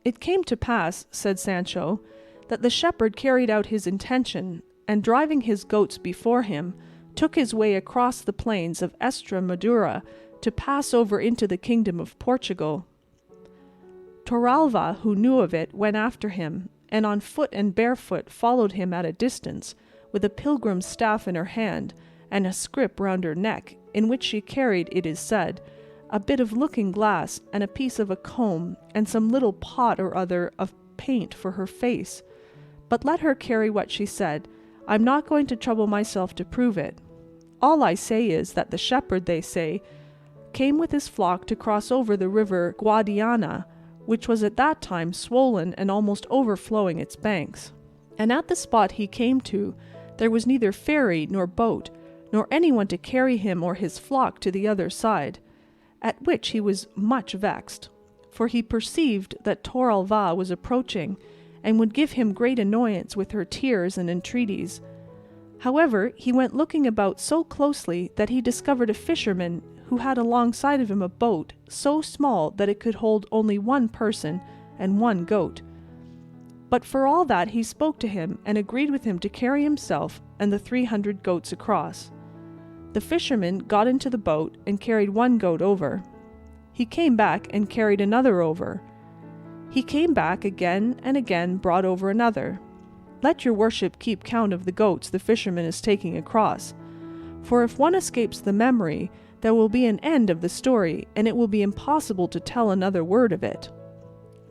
It came to pass, said Sancho, that the shepherd carried out his intention, and driving his goats before him, took his way across the plains of Estremadura to pass over into the kingdom of Portugal. Torralva, who knew of it, went after him, and on foot and barefoot followed him at a distance, with a pilgrim's staff in her hand, and a scrip round her neck, in which she carried, it is said, a bit of looking-glass, and a piece of a comb, and some little pot or other of paint for her face. But let her carry what she said. I'm not going to trouble myself to prove it. All I say is that the shepherd, they say, came with his flock to cross over the river Guadiana, which was at that time swollen and almost overflowing its banks. And at the spot he came to, there was neither ferry nor boat, nor anyone to carry him or his flock to the other side, at which he was much vexed, for he perceived that Torralva was approaching, and would give him great annoyance with her tears and entreaties. However, he went looking about so closely that he discovered a fisherman who had alongside of him a boat so small that it could hold only one person and one goat. But for all that he spoke to him and agreed with him to carry himself and the 300 goats across. The fisherman got into the boat and carried one goat over. He came back and carried another over. He came back again and again, brought over another. Let your worship keep count of the goats the fisherman is taking across, for if one escapes the memory, there will be an end of the story, and it will be impossible to tell another word of it.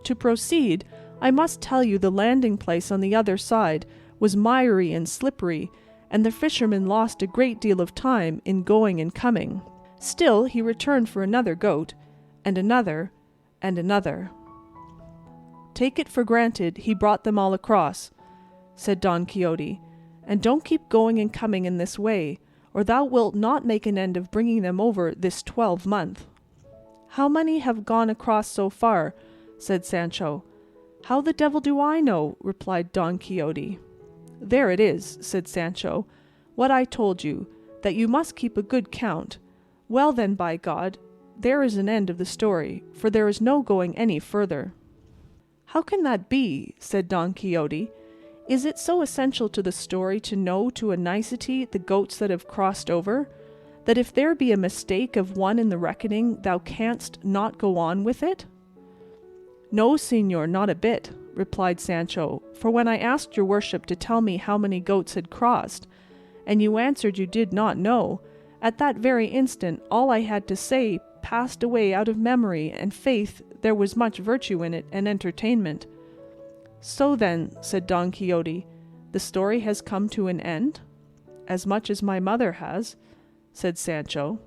To proceed, I must tell you the landing place on the other side was miry and slippery, and the fisherman lost a great deal of time in going and coming. Still he returned for another goat, and another, and another. Take it for granted he brought them all across, said Don Quixote, and don't keep going and coming in this way, or thou wilt not make an end of bringing them over this 12-month. How many have gone across so far? Said Sancho. How the devil do I know? Replied Don Quixote. There it is, said Sancho, what I told you, that you must keep a good count. Well then, by God, there is an end of the story, for there is no going any further. How can that be? Said Don Quixote. Is it so essential to the story to know to a nicety the goats that have crossed over, that if there be a mistake of one in the reckoning, thou canst not go on with it? No, señor, not a bit, replied Sancho, for when I asked your worship to tell me how many goats had crossed, and you answered you did not know, at that very instant all I had to say passed away out of memory, and faith, there was much virtue in it, and entertainment. So then, said Don Quixote, the story has come to an end? As much as my mother has, said Sancho.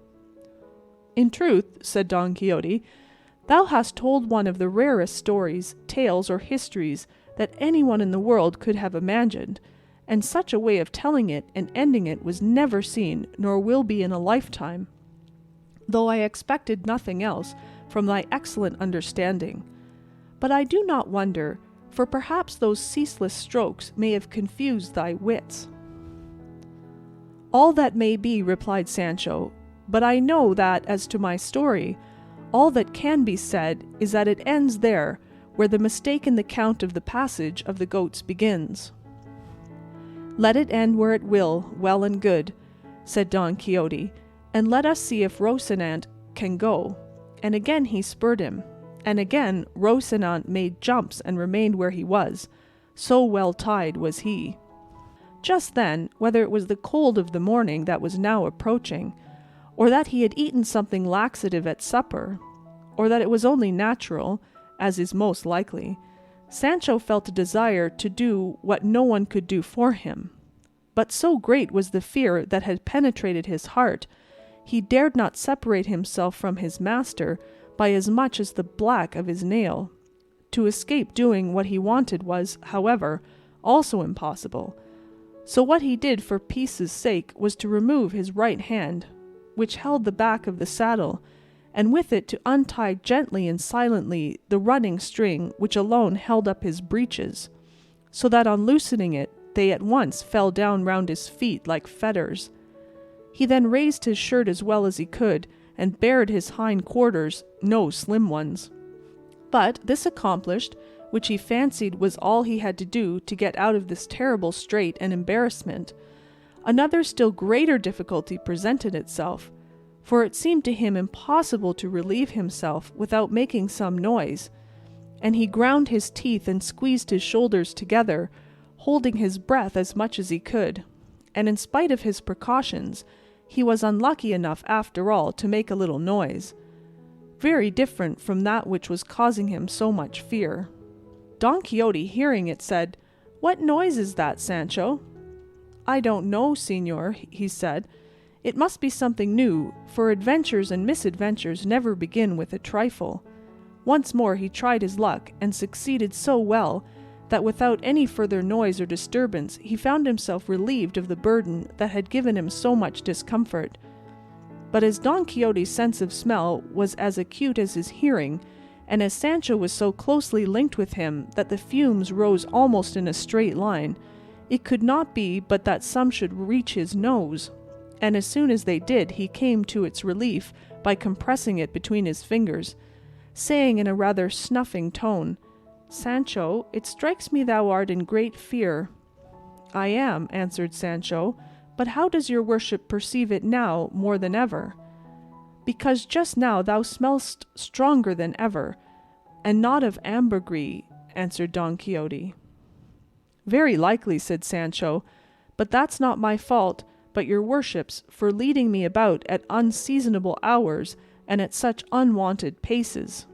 In truth, said Don Quixote, thou hast told one of the rarest stories, tales, or histories that anyone in the world could have imagined, and such a way of telling it and ending it was never seen, nor will be in a lifetime, though I expected nothing else from thy excellent understanding. But I do not wonder, for perhaps those ceaseless strokes may have confused thy wits. All that may be, replied Sancho, but I know that, as to my story, all that can be said is that it ends there, where the mistake in the count of the passage of the goats begins. Let it end where it will, well and good, said Don Quixote, and let us see if Rocinante can go. And again he spurred him, and again Rocinante made jumps and remained where he was, so well tied was he. Just then, whether it was the cold of the morning that was now approaching, or that he had eaten something laxative at supper, or that it was only natural, as is most likely, Sancho felt a desire to do what no one could do for him. But so great was the fear that had penetrated his heart, he dared not separate himself from his master by as much as the black of his nail. To escape doing what he wanted was, however, also impossible. So what he did for peace's sake was to remove his right hand, which held the back of the saddle, and with it to untie gently and silently the running string which alone held up his breeches, so that on loosening it they at once fell down round his feet like fetters. He then raised his shirt as well as he could, and bared his hind quarters, no slim ones. But, this accomplished, which he fancied was all he had to do to get out of this terrible strait and embarrassment, another still greater difficulty presented itself, for it seemed to him impossible to relieve himself without making some noise, and he ground his teeth and squeezed his shoulders together, holding his breath as much as he could, and in spite of his precautions, he was unlucky enough after all to make a little noise, very different from that which was causing him so much fear. Don Quixote, hearing it, said, "What noise is that, Sancho?" "I don't know, señor," he said. "It must be something new, for adventures and misadventures never begin with a trifle." Once more he tried his luck, and succeeded so well that without any further noise or disturbance he found himself relieved of the burden that had given him so much discomfort. But as Don Quixote's sense of smell was as acute as his hearing, and as Sancho was so closely linked with him that the fumes rose almost in a straight line, it could not be but that some should reach his nose, and as soon as they did he came to its relief by compressing it between his fingers, saying in a rather snuffing tone, "Sancho, it strikes me thou art in great fear." "I am," answered Sancho, "but how does your worship perceive it now more than ever?" "Because just now thou smellst stronger than ever, and not of ambergris," answered Don Quixote. "Very likely," said Sancho, "but that's not my fault, but your worship's, for leading me about at unseasonable hours and at such unwonted paces."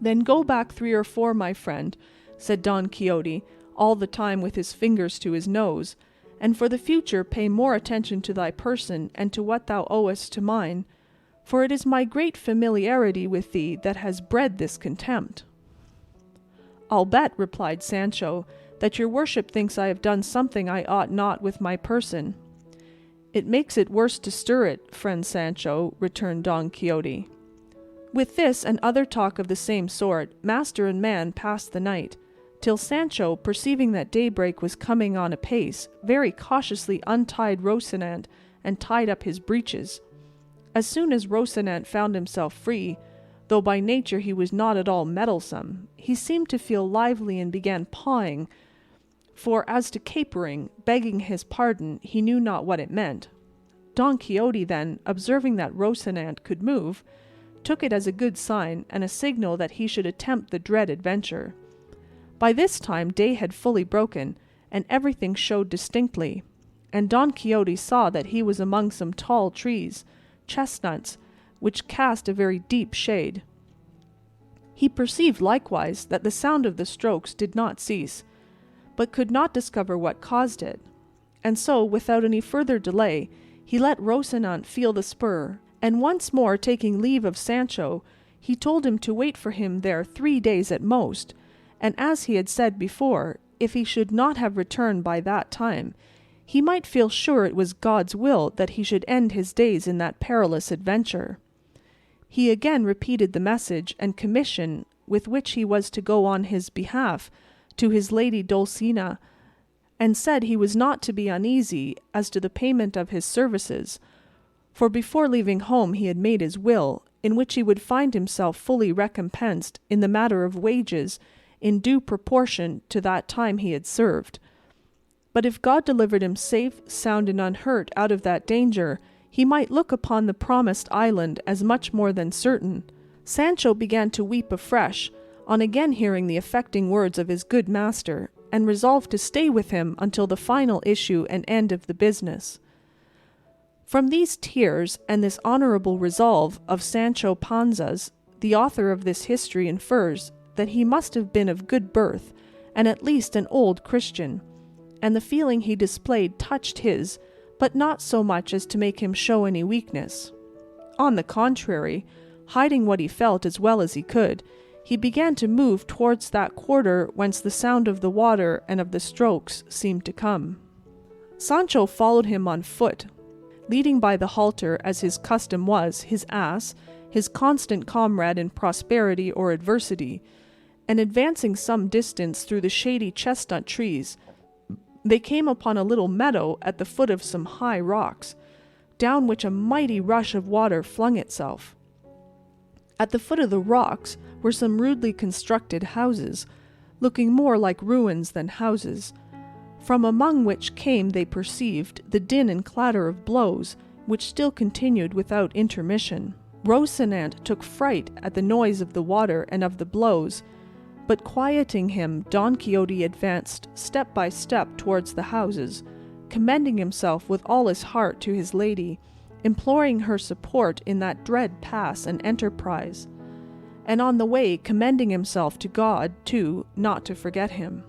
"Then go back 3 or 4, my friend," said Don Quixote, all the time with his fingers to his nose, "and for the future pay more attention to thy person and to what thou owest to mine, for it is my great familiarity with thee that has bred this contempt." "I'll bet," replied Sancho, "that your worship thinks I have done something I ought not with my person." "It makes it worse to stir it, friend Sancho," returned Don Quixote. With this and other talk of the same sort, master and man passed the night, till Sancho, perceiving that daybreak was coming on apace, very cautiously untied Rocinante and tied up his breeches. As soon as Rocinante found himself free, though by nature he was not at all meddlesome, he seemed to feel lively and began pawing, for as to capering, begging his pardon, he knew not what it meant. Don Quixote then, observing that Rocinante could move, took it as a good sign and a signal that he should attempt the dread adventure. By this time day had fully broken, and everything showed distinctly, and Don Quixote saw that he was among some tall trees, chestnuts, which cast a very deep shade. He perceived likewise that the sound of the strokes did not cease, but could not discover what caused it, and so, without any further delay, he let Rocinante feel the spur, and once more taking leave of Sancho, he told him to wait for him there 3 days at most, and as he had said before, if he should not have returned by that time, he might feel sure it was God's will that he should end his days in that perilous adventure. He again repeated the message and commission with which he was to go on his behalf to his lady Dulcinea, and said he was not to be uneasy as to the payment of his services, for before leaving home he had made his will, in which he would find himself fully recompensed in the matter of wages in due proportion to that time he had served. But if God delivered him safe, sound, and unhurt out of that danger, he might look upon the promised island as much more than certain. Sancho began to weep afresh on again hearing the affecting words of his good master, and resolved to stay with him until the final issue and end of the business. From these tears and this honourable resolve of Sancho Panza's, the author of this history infers that he must have been of good birth, and at least an old Christian, and the feeling he displayed touched his, but not so much as to make him show any weakness. On the contrary, hiding what he felt as well as he could, he began to move towards that quarter whence the sound of the water and of the strokes seemed to come. Sancho followed him on foot, leading by the halter, as his custom was, his ass, his constant comrade in prosperity or adversity, and advancing some distance through the shady chestnut trees, they came upon a little meadow at the foot of some high rocks, down which a mighty rush of water flung itself. At the foot of the rocks were some rudely constructed houses, looking more like ruins than houses, from among which came, they perceived, the din and clatter of blows, which still continued without intermission. Rocinante took fright at the noise of the water and of the blows, but quieting him, Don Quixote advanced step by step towards the houses, commending himself with all his heart to his lady, imploring her support in that dread pass and enterprise, and on the way commending himself to God, too, not to forget him.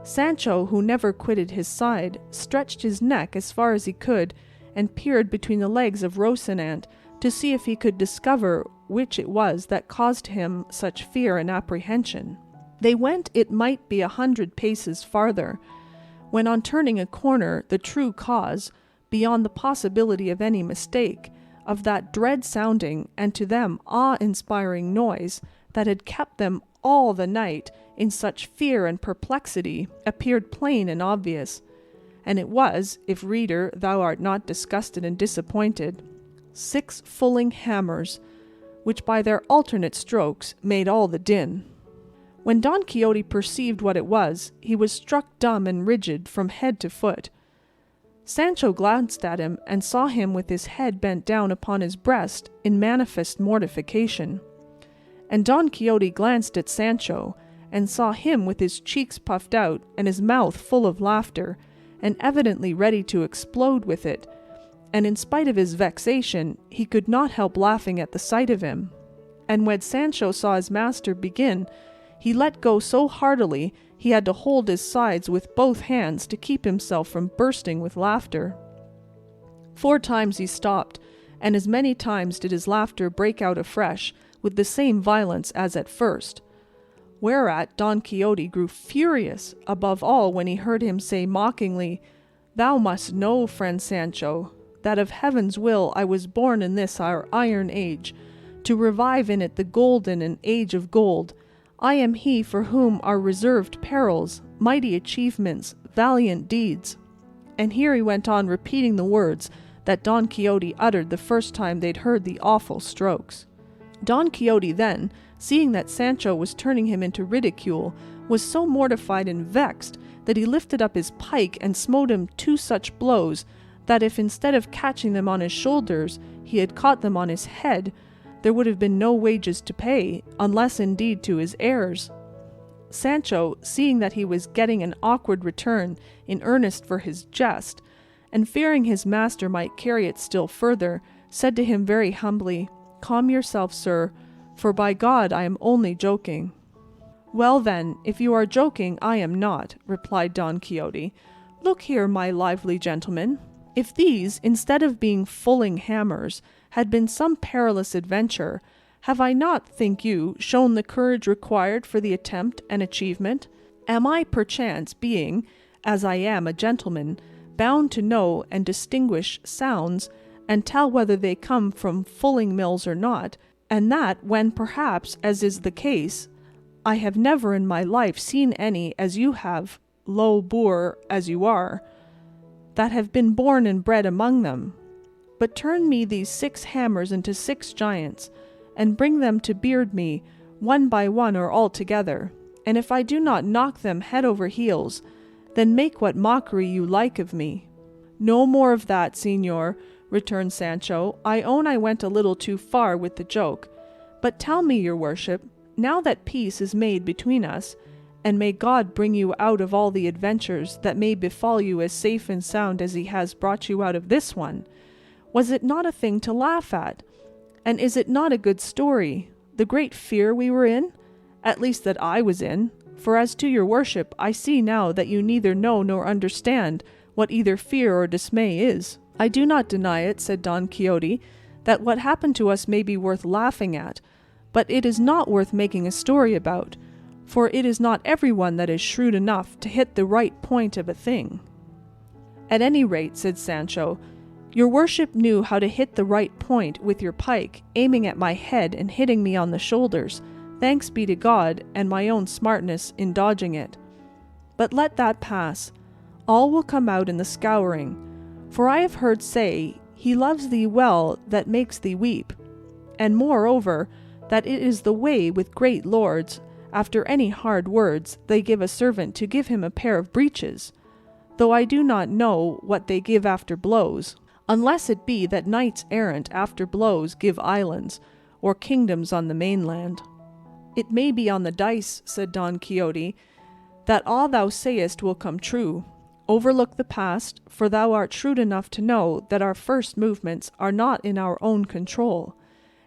Sancho, who never quitted his side, stretched his neck as far as he could, and peered between the legs of Rocinante to see if he could discover which it was that caused him such fear and apprehension. They went, it might be 100 paces farther, when on turning a corner the true cause, beyond the possibility of any mistake, of that dread-sounding and to them awe-inspiring noise that had kept them all the night in such fear and perplexity, appeared plain and obvious, and it was, if reader thou art not disgusted and disappointed, 6 fulling hammers, which by their alternate strokes made all the din. When Don Quixote perceived what it was, he was struck dumb and rigid from head to foot. Sancho glanced at him and saw him with his head bent down upon his breast in manifest mortification. And Don Quixote glanced at Sancho and saw him with his cheeks puffed out and his mouth full of laughter, and evidently ready to explode with it, and in spite of his vexation he could not help laughing at the sight of him. And when Sancho saw his master begin, he let go so heartily he had to hold his sides with both hands to keep himself from bursting with laughter. 4 times he stopped, and as many times did his laughter break out afresh, with the same violence as at first. Whereat Don Quixote grew furious, above all when he heard him say mockingly, "Thou must know, friend Sancho, that of heaven's will I was born in this our iron age, to revive in it the golden and age of gold. I am he for whom are reserved perils, mighty achievements, valiant deeds." And here he went on repeating the words that Don Quixote uttered the first time they'd heard the awful strokes. Don Quixote then, seeing that Sancho was turning him into ridicule, was so mortified and vexed that he lifted up his pike and smote him 2 such blows, that if instead of catching them on his shoulders he had caught them on his head, there would have been no wages to pay, unless indeed to his heirs. Sancho, seeing that he was getting an awkward return in earnest for his jest, and fearing his master might carry it still further, said to him very humbly, "Calm yourself, sir, for by God I am only joking." "Well then, if you are joking, I am not," replied Don Quixote. "Look here, my lively gentleman, if these, instead of being fulling hammers, had been some perilous adventure, have I not, think you, shown the courage required for the attempt and achievement? Am I perchance, being, as I am, a gentleman, bound to know and distinguish sounds, and tell whether they come from fulling mills or not, and that when perhaps, as is the case, I have never in my life seen any as you have, low boor as you are, that have been born and bred among them? But turn me these 6 hammers into 6 giants, and bring them to beard me, one by one or all together, and if I do not knock them head over heels, then make what mockery you like of me." "No more of that, señor," returned Sancho. "I own I went a little too far with the joke. But tell me, your worship, now that peace is made between us, and may God bring you out of all the adventures that may befall you as safe and sound as he has brought you out of this one, was it not a thing to laugh at? And is it not a good story, the great fear we were in? At least that I was in, for as to your worship, I see now that you neither know nor understand what either fear or dismay is." "I do not deny it," said Don Quixote, "that what happened to us may be worth laughing at, but it is not worth making a story about, for it is not every one that is shrewd enough to hit the right point of a thing." "At any rate," said Sancho, "your worship knew how to hit the right point with your pike, aiming at my head and hitting me on the shoulders, thanks be to God and my own smartness in dodging it. But let that pass. All will come out in the scouring, for I have heard say, he loves thee well that makes thee weep, and moreover, that it is the way with great lords, after any hard words, they give a servant to give him a pair of breeches, though I do not know what they give after blows, unless it be that knights errant after blows give islands, or kingdoms on the mainland. It may be on the dice, said Don Quixote, that all thou sayest will come true. Overlook the past, for thou art shrewd enough to know that our first movements are not in our own control.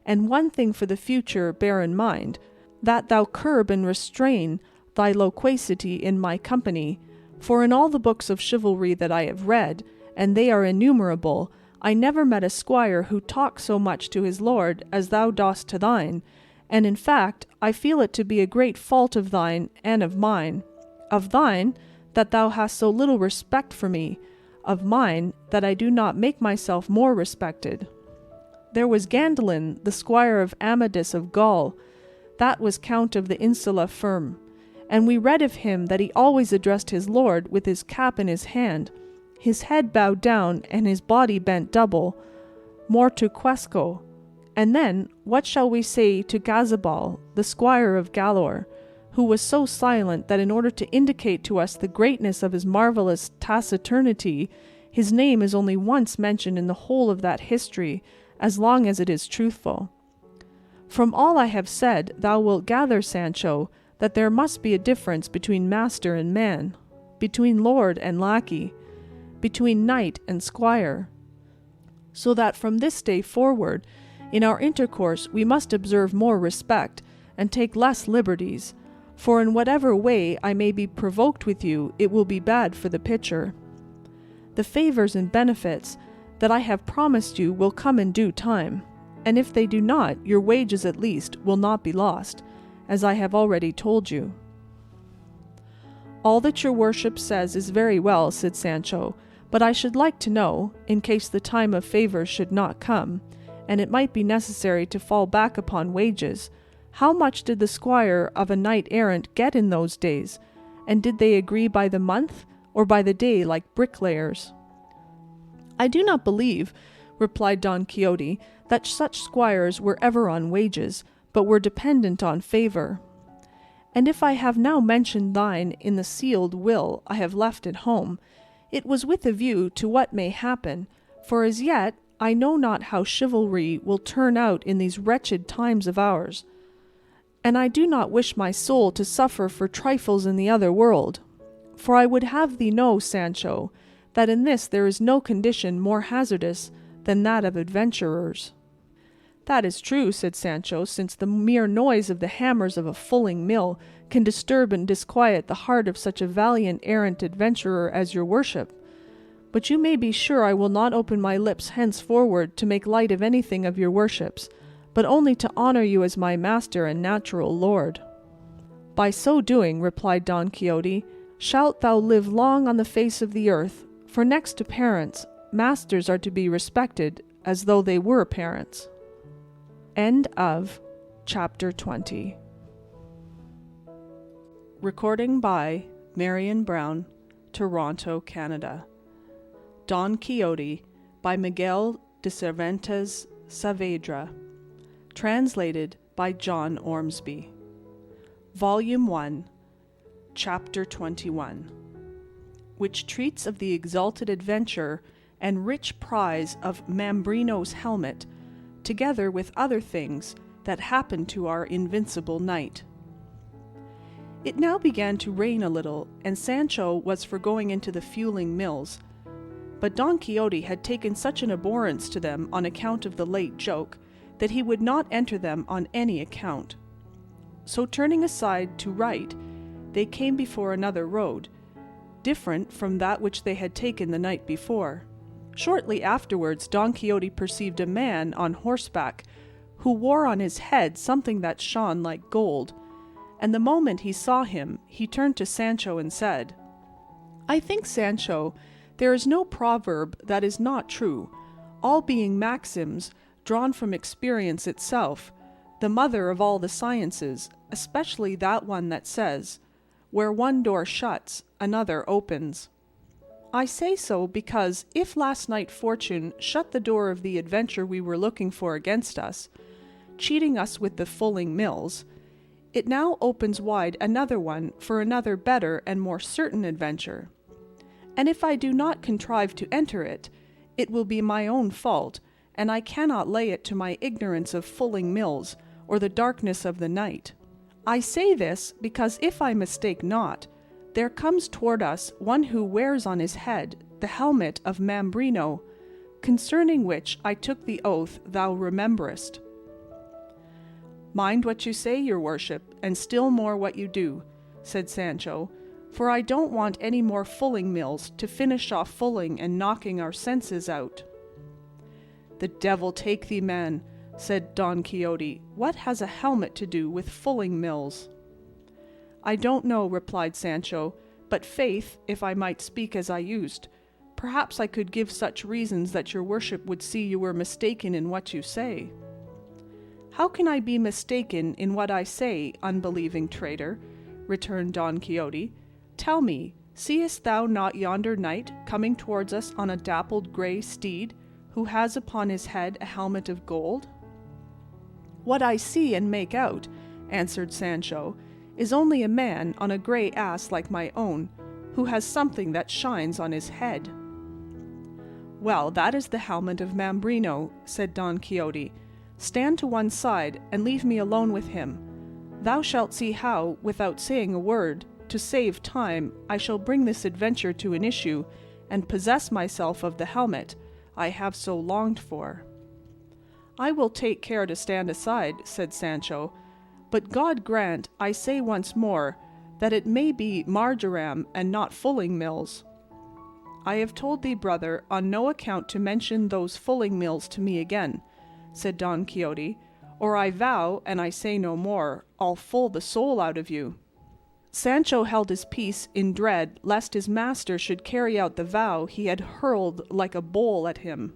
And one thing for the future bear in mind, that thou curb and restrain thy loquacity in my company, for in all the books of chivalry that I have read, and they are innumerable, I never met a squire who talked so much to his lord as thou dost to thine, and in fact I feel it to be a great fault of thine and of mine. Of thine, that thou hast so little respect for me, of mine, that I do not make myself more respected. There was Gandalin, the squire of Amadis of Gaul, that was count of the Insula Firme, and we read of him that he always addressed his lord with his cap in his hand, his head bowed down and his body bent double, mortu quesco. And then, what shall we say to Gazabal, the squire of Galaor, who was so silent that in order to indicate to us the greatness of his marvellous taciturnity, his name is only once mentioned in the whole of that history, as long as it is truthful. From all I have said, thou wilt gather, Sancho, that there must be a difference between master and man, between lord and lackey, between knight and squire, so that from this day forward, in our intercourse we must observe more respect, and take less liberties, for in whatever way I may be provoked with you, it will be bad for the picture. The favours and benefits that I have promised you will come in due time, and if they do not, your wages at least will not be lost, as I have already told you. All that your worship says is very well, said Sancho, but I should like to know, in case the time of favours should not come, and it might be necessary to fall back upon wages, how much did the squire of a knight-errant get in those days, and did they agree by the month, or by the day like bricklayers? I do not believe, replied Don Quixote, that such squires were ever on wages, but were dependent on favour. And if I have now mentioned thine in the sealed will I have left at home, it was with a view to what may happen, for as yet I know not how chivalry will turn out in these wretched times of ours, and I do not wish my soul to suffer for trifles in the other world. For I would have thee know, Sancho, that in this there is no condition more hazardous than that of adventurers. That is true, said Sancho, since the mere noise of the hammers of a fulling mill can disturb and disquiet the heart of such a valiant errant adventurer as your worship. But you may be sure I will not open my lips henceforward to make light of anything of your worships, but only to honour you as my master and natural lord. By so doing, replied Don Quixote, shalt thou live long on the face of the earth, for next to parents, masters are to be respected as though they were parents. End of Chapter 20. Recording by Marion Brown, Toronto, Canada. Don Quixote by Miguel de Cervantes Saavedra. Translated by John Ormsby. Volume 1, Chapter 21, which treats of the exalted adventure and rich prize of Mambrino's helmet, together with other things that happened to our invincible knight. It now began to rain a little, and Sancho was for going into the fueling mills, but Don Quixote had taken such an abhorrence to them on account of the late joke, that he would not enter them on any account. So turning aside to right, they came before another road, different from that which they had taken the night before. Shortly afterwards Don Quixote perceived a man on horseback, who wore on his head something that shone like gold, and the moment he saw him, he turned to Sancho and said, I think, Sancho, there is no proverb that is not true, all being maxims drawn from experience itself, the mother of all the sciences, especially that one that says, where one door shuts, another opens. I say so because if last night fortune shut the door of the adventure we were looking for against us, cheating us with the fulling mills, It now opens wide another one for another better and more certain adventure. And if I do not contrive to enter it, it will be my own fault, and I cannot lay it to my ignorance of fulling mills, or the darkness of the night. I say this because if I mistake not, there comes toward us one who wears on his head the helmet of Mambrino, concerning which I took the oath thou rememberest. Mind what you say, your worship, and still more what you do, said Sancho, for I don't want any more fulling mills to finish off fulling and knocking our senses out. The devil take thee, man, said Don Quixote. What has a helmet to do with fulling mills? I don't know, replied Sancho, but faith, if I might speak as I used, perhaps I could give such reasons that your worship would see you were mistaken in what you say. How can I be mistaken in what I say, unbelieving traitor? Returned Don Quixote. Tell me, seest thou not yonder knight coming towards us on a dappled grey steed, who has upon his head a helmet of gold? What I see and make out, answered Sancho, is only a man on a grey ass like my own, who has something that shines on his head. Well, that is the helmet of Mambrino, said Don Quixote. Stand to one side, and leave me alone with him. Thou shalt see how, without saying a word, to save time, I shall bring this adventure to an issue, and possess myself of the helmet I have so longed for. I will take care to stand aside, said Sancho, but God grant, I say once more, that it may be marjoram and not fulling mills. I have told thee, brother, on no account to mention those fulling mills to me again, said Don Quixote, or I vow, and I say no more, I'll full the soul out of you. Sancho held his peace in dread lest his master should carry out the vow he had hurled like a bowl at him.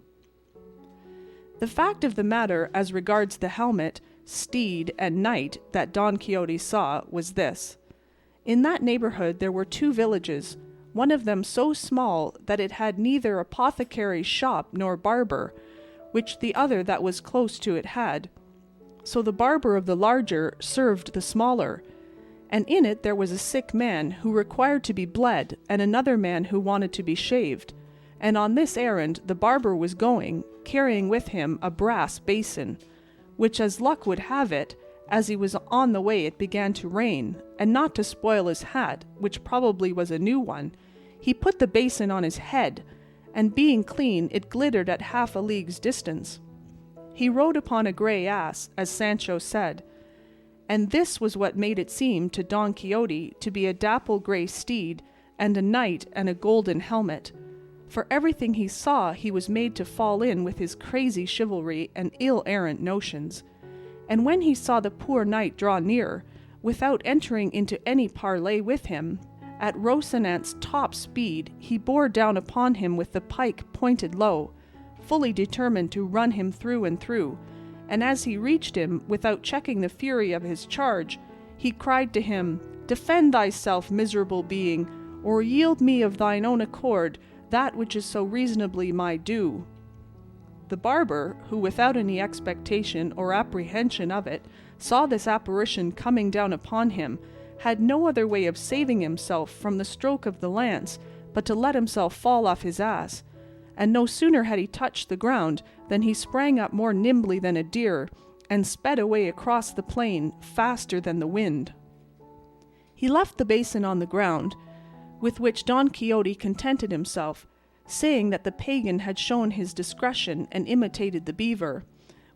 The fact of the matter as regards the helmet, steed, and knight that Don Quixote saw was this. In that neighbourhood there were 2 villages, one of them so small that it had neither apothecary's shop nor barber, which the other that was close to it had. So the barber of the larger served the smaller, and in it there was a sick man who required to be bled, and another man who wanted to be shaved, and on this errand the barber was going, carrying with him a brass basin, which as luck would have it, as he was on the way it began to rain, and not to spoil his hat, which probably was a new one, he put the basin on his head, and being clean it glittered at half a league's distance. He rode upon a grey ass, as Sancho said, and this was what made it seem to Don Quixote to be a dapple grey steed, and a knight and a golden helmet. For everything he saw he was made to fall in with his crazy chivalry and ill-errant notions. And when he saw the poor knight draw near, without entering into any parley with him, at Rocinante's top speed he bore down upon him with the pike pointed low, fully determined to run him through and through, and as he reached him, without checking the fury of his charge, he cried to him, Defend thyself, miserable being, or yield me of thine own accord that which is so reasonably my due. The barber, who without any expectation or apprehension of it, saw this apparition coming down upon him, had no other way of saving himself from the stroke of the lance but to let himself fall off his ass, and no sooner had he touched the ground than he sprang up more nimbly than a deer, and sped away across the plain faster than the wind. He left the basin on the ground, with which Don Quixote contented himself, saying that the pagan had shown his discretion and imitated the beaver,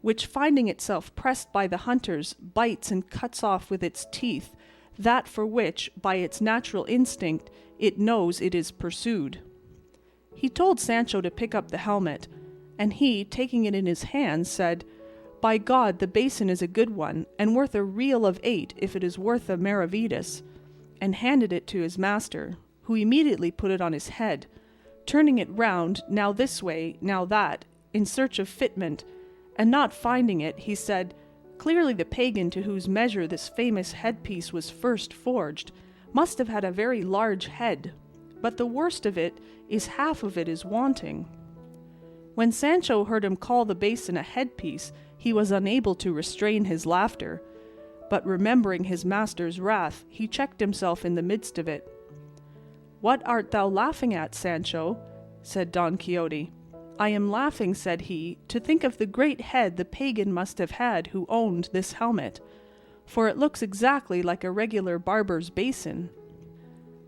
which finding itself pressed by the hunters bites and cuts off with its teeth that for which, by its natural instinct, it knows it is pursued. He told Sancho to pick up the helmet, and he, taking it in his hand, said, By God, the basin is a good one, and worth a reel of 8 if it is worth a maravedis, and handed it to his master, who immediately put it on his head, turning it round, now this way, now that, in search of fitment, and not finding it, he said, Clearly the pagan to whose measure this famous headpiece was first forged must have had a very large head, but the worst of it is half of it is wanting. When Sancho heard him call the basin a headpiece, he was unable to restrain his laughter, but remembering his master's wrath, he checked himself in the midst of it. "What art thou laughing at, Sancho?" said Don Quixote. "I am laughing," said he, "to think of the great head the pagan must have had who owned this helmet, for it looks exactly like a regular barber's basin."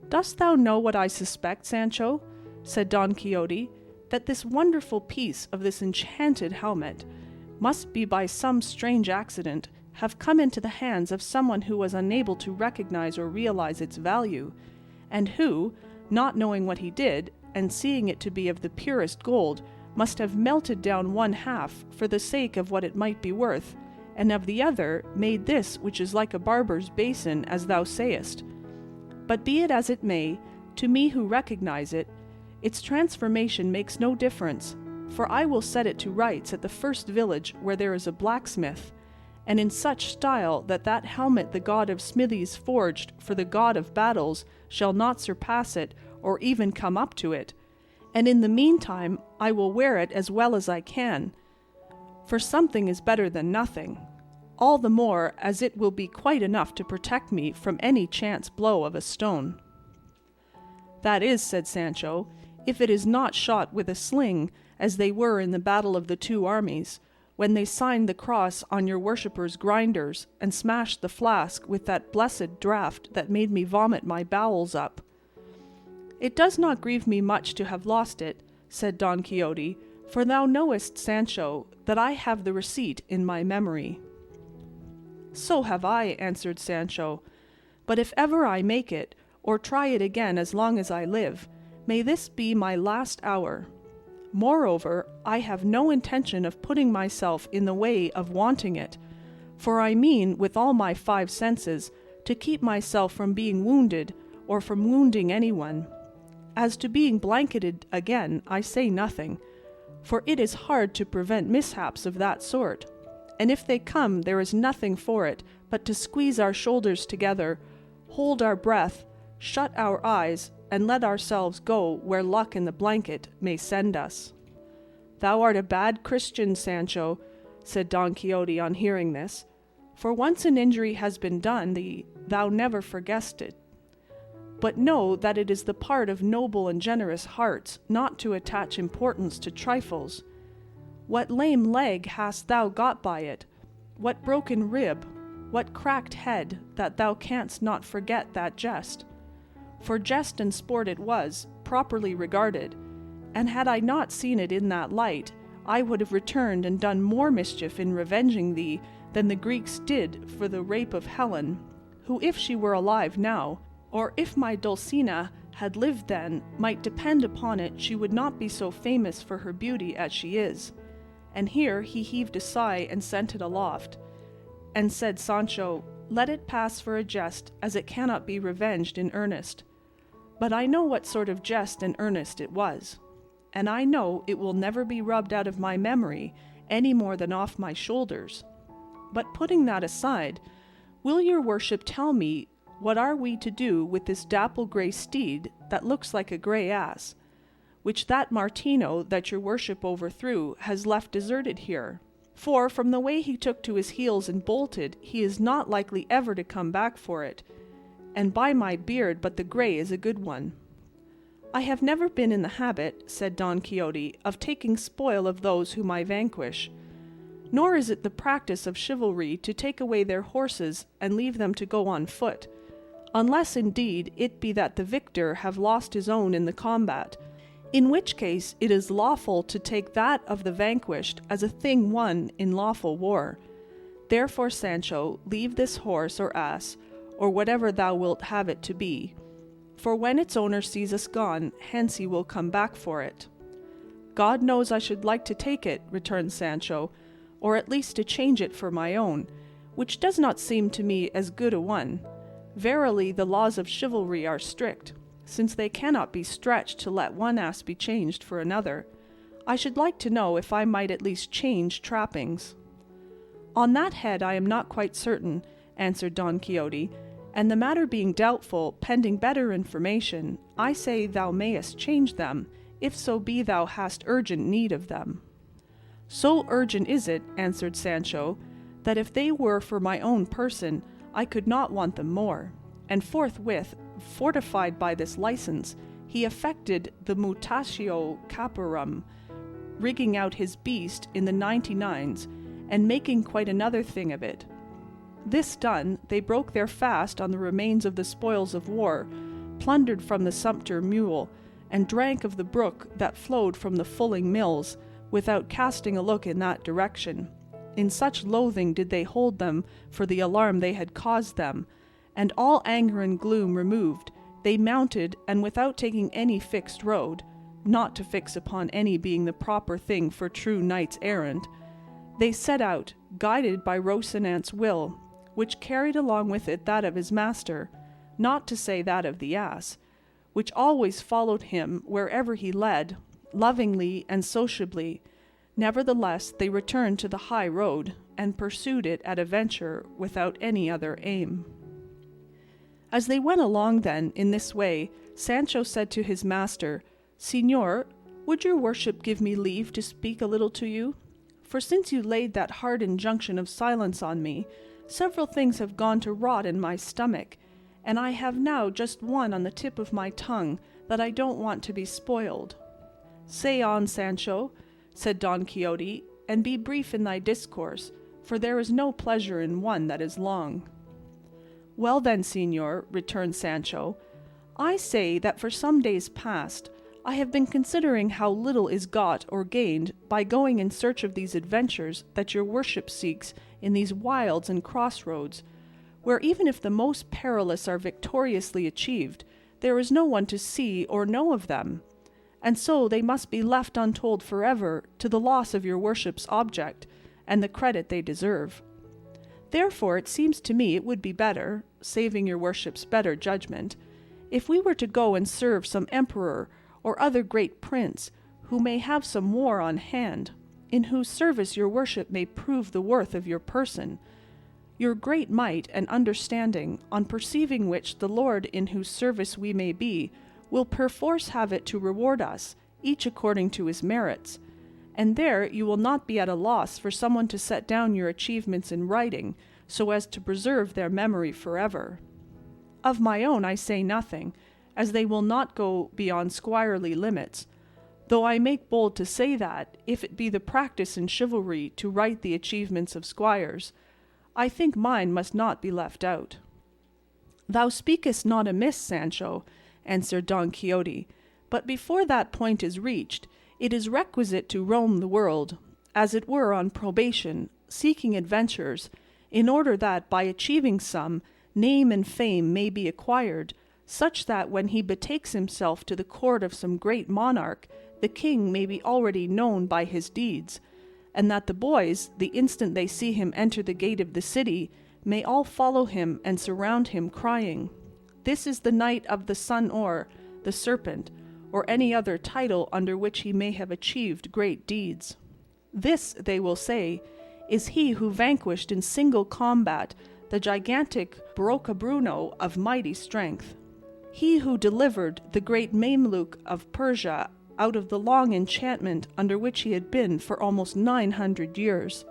"Dost thou know what I suspect, Sancho?" said Don Quixote, "that this wonderful piece of this enchanted helmet must be by some strange accident have come into the hands of someone who was unable to recognize or realize its value, and who, not knowing what he did, and seeing it to be of the purest gold, must have melted down one half for the sake of what it might be worth, and of the other made this which is like a barber's basin, as thou sayest. But be it as it may, to me who recognize it, its transformation makes no difference, for I will set it to rights at the first village where there is a blacksmith, and in such style that that helmet the god of smithies forged for the god of battles shall not surpass it, or even come up to it. And in the meantime I will wear it as well as I can, for something is better than nothing, all the more as it will be quite enough to protect me from any chance blow of a stone." "That is," said Sancho, "if it is not shot with a sling, as they were in the battle of the two armies, when they signed the cross on your worshippers' grinders, and smashed the flask with that blessed draught that made me vomit my bowels up." "It does not grieve me much to have lost it," said Don Quixote, "for thou knowest, Sancho, that I have the receipt in my memory." "So have I," answered Sancho, "but if ever I make it, or try it again as long as I live, may this be my last hour. Moreover, I have no intention of putting myself in the way of wanting it, for I mean with all my 5 senses to keep myself from being wounded, or from wounding anyone. As to being blanketed again, I say nothing, for it is hard to prevent mishaps of that sort, and if they come there is nothing for it but to squeeze our shoulders together, hold our breath, shut our eyes, and let ourselves go where luck and the blanket may send us." "Thou art a bad Christian, Sancho," said Don Quixote on hearing this, "for once an injury has been done thee, thou never forgettest it. But know that it is the part of noble and generous hearts not to attach importance to trifles. What lame leg hast thou got by it? What broken rib? What cracked head, that thou canst not forget that jest? For jest and sport it was, properly regarded, and had I not seen it in that light, I would have returned and done more mischief in revenging thee than the Greeks did for the rape of Helen, who if she were alive now, or if my Dulcinea had lived then, might depend upon it she would not be so famous for her beauty as she is." And here he heaved a sigh and sent it aloft, and said Sancho, "Let it pass for a jest, as it cannot be revenged in earnest. But I know what sort of jest and earnest it was, and I know it will never be rubbed out of my memory any more than off my shoulders. But putting that aside, will your worship tell me what are we to do with this dapple grey steed that looks like a grey ass, which that Martino that your worship overthrew has left deserted here? For from the way he took to his heels and bolted, he is not likely ever to come back for it, and by my beard but the grey is a good one." "I have never been in the habit," said Don Quixote, "of taking spoil of those whom I vanquish, nor is it the practice of chivalry to take away their horses and leave them to go on foot, unless indeed it be that the victor have lost his own in the combat, in which case it is lawful to take that of the vanquished as a thing won in lawful war. Therefore, Sancho, leave this horse or ass, or whatever thou wilt have it to be, for when its owner sees us gone, hence he will come back for it." "God knows I should like to take it," returned Sancho, "or at least to change it for my own, which does not seem to me as good a one. Verily the laws of chivalry are strict, since they cannot be stretched to let one ass be changed for another. I should like to know if I might at least change trappings." "On that head I am not quite certain," answered Don Quixote, "and the matter being doubtful, pending better information, I say thou mayest change them, if so be thou hast urgent need of them." "So urgent is it," answered Sancho, that if they were for my own person, I could not want them more. And forthwith, fortified by this license, he effected the mutatio caparum, rigging out his beast in the 99s, and making quite another thing of it. This done, they broke their fast on the remains of the spoils of war, plundered from the sumpter mule, and drank of the brook that flowed from the fulling mills, without casting a look in that direction. In such loathing did they hold them for the alarm they had caused them, and all anger and gloom removed, they mounted, and without taking any fixed road, not to fix upon any being the proper thing for true knights errant, they set out, guided by Rocinante's will, which carried along with it that of his master, not to say that of the ass, which always followed him wherever he led, lovingly and sociably. Nevertheless, they returned to the high road, and pursued it at a venture without any other aim. As they went along then in this way, Sancho said to his master, Señor, would your worship give me leave to speak a little to you? For since you laid that hard injunction of silence on me, several things have gone to rot in my stomach, and I have now just one on the tip of my tongue that I don't want to be spoiled. Say on, Sancho, said Don Quixote, and be brief in thy discourse, for there is no pleasure in one that is long. Well then, señor, returned Sancho, I say that for some days past I have been considering how little is got or gained by going in search of these adventures that your worship seeks in these wilds and crossroads, where even if the most perilous are victoriously achieved, there is no one to see or know of them, and so they must be left untold forever, to the loss of your worship's object, and the credit they deserve. Therefore it seems to me it would be better, saving your worship's better judgment, if we were to go and serve some emperor or other great prince, who may have some war on hand, in whose service your worship may prove the worth of your person, your great might and understanding, on perceiving which the Lord in whose service we may be, will perforce have it to reward us, each according to his merits, and there you will not be at a loss for someone to set down your achievements in writing, so as to preserve their memory forever. Of my own I say nothing, as they will not go beyond squirely limits, though I make bold to say that, if it be the practice in chivalry to write the achievements of squires, I think mine must not be left out. Thou speakest not amiss, Sancho, answered Don Quixote, but before that point is reached, it is requisite to roam the world, as it were on probation, seeking adventures, in order that by achieving some, name and fame may be acquired, such that when he betakes himself to the court of some great monarch, the king may be already known by his deeds, and that the boys, the instant they see him enter the gate of the city, may all follow him and surround him, crying, This is the knight of the sun or the serpent, or any other title under which he may have achieved great deeds. This, they will say, is he who vanquished in single combat the gigantic Brocabruno of mighty strength, he who delivered the great Mameluke of Persia out of the long enchantment under which he had been for almost 900 years.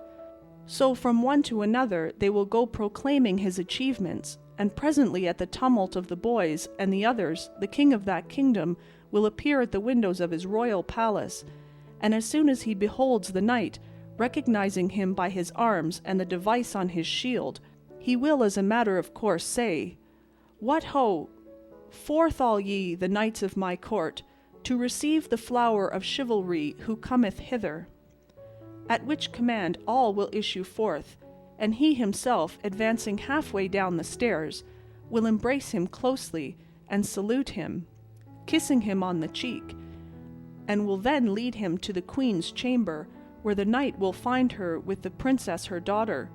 So from one to another they will go proclaiming his achievements, and presently at the tumult of the boys and the others the king of that kingdom will appear at the windows of his royal palace, and as soon as he beholds the knight, recognizing him by his arms and the device on his shield, he will as a matter of course say, What ho! Forth all ye, the knights of my court, to receive the flower of chivalry who cometh hither. At which command all will issue forth, and he himself, advancing halfway down the stairs, will embrace him closely and salute him, kissing him on the cheek, and will then lead him to the queen's chamber, where the knight will find her with the princess her daughter,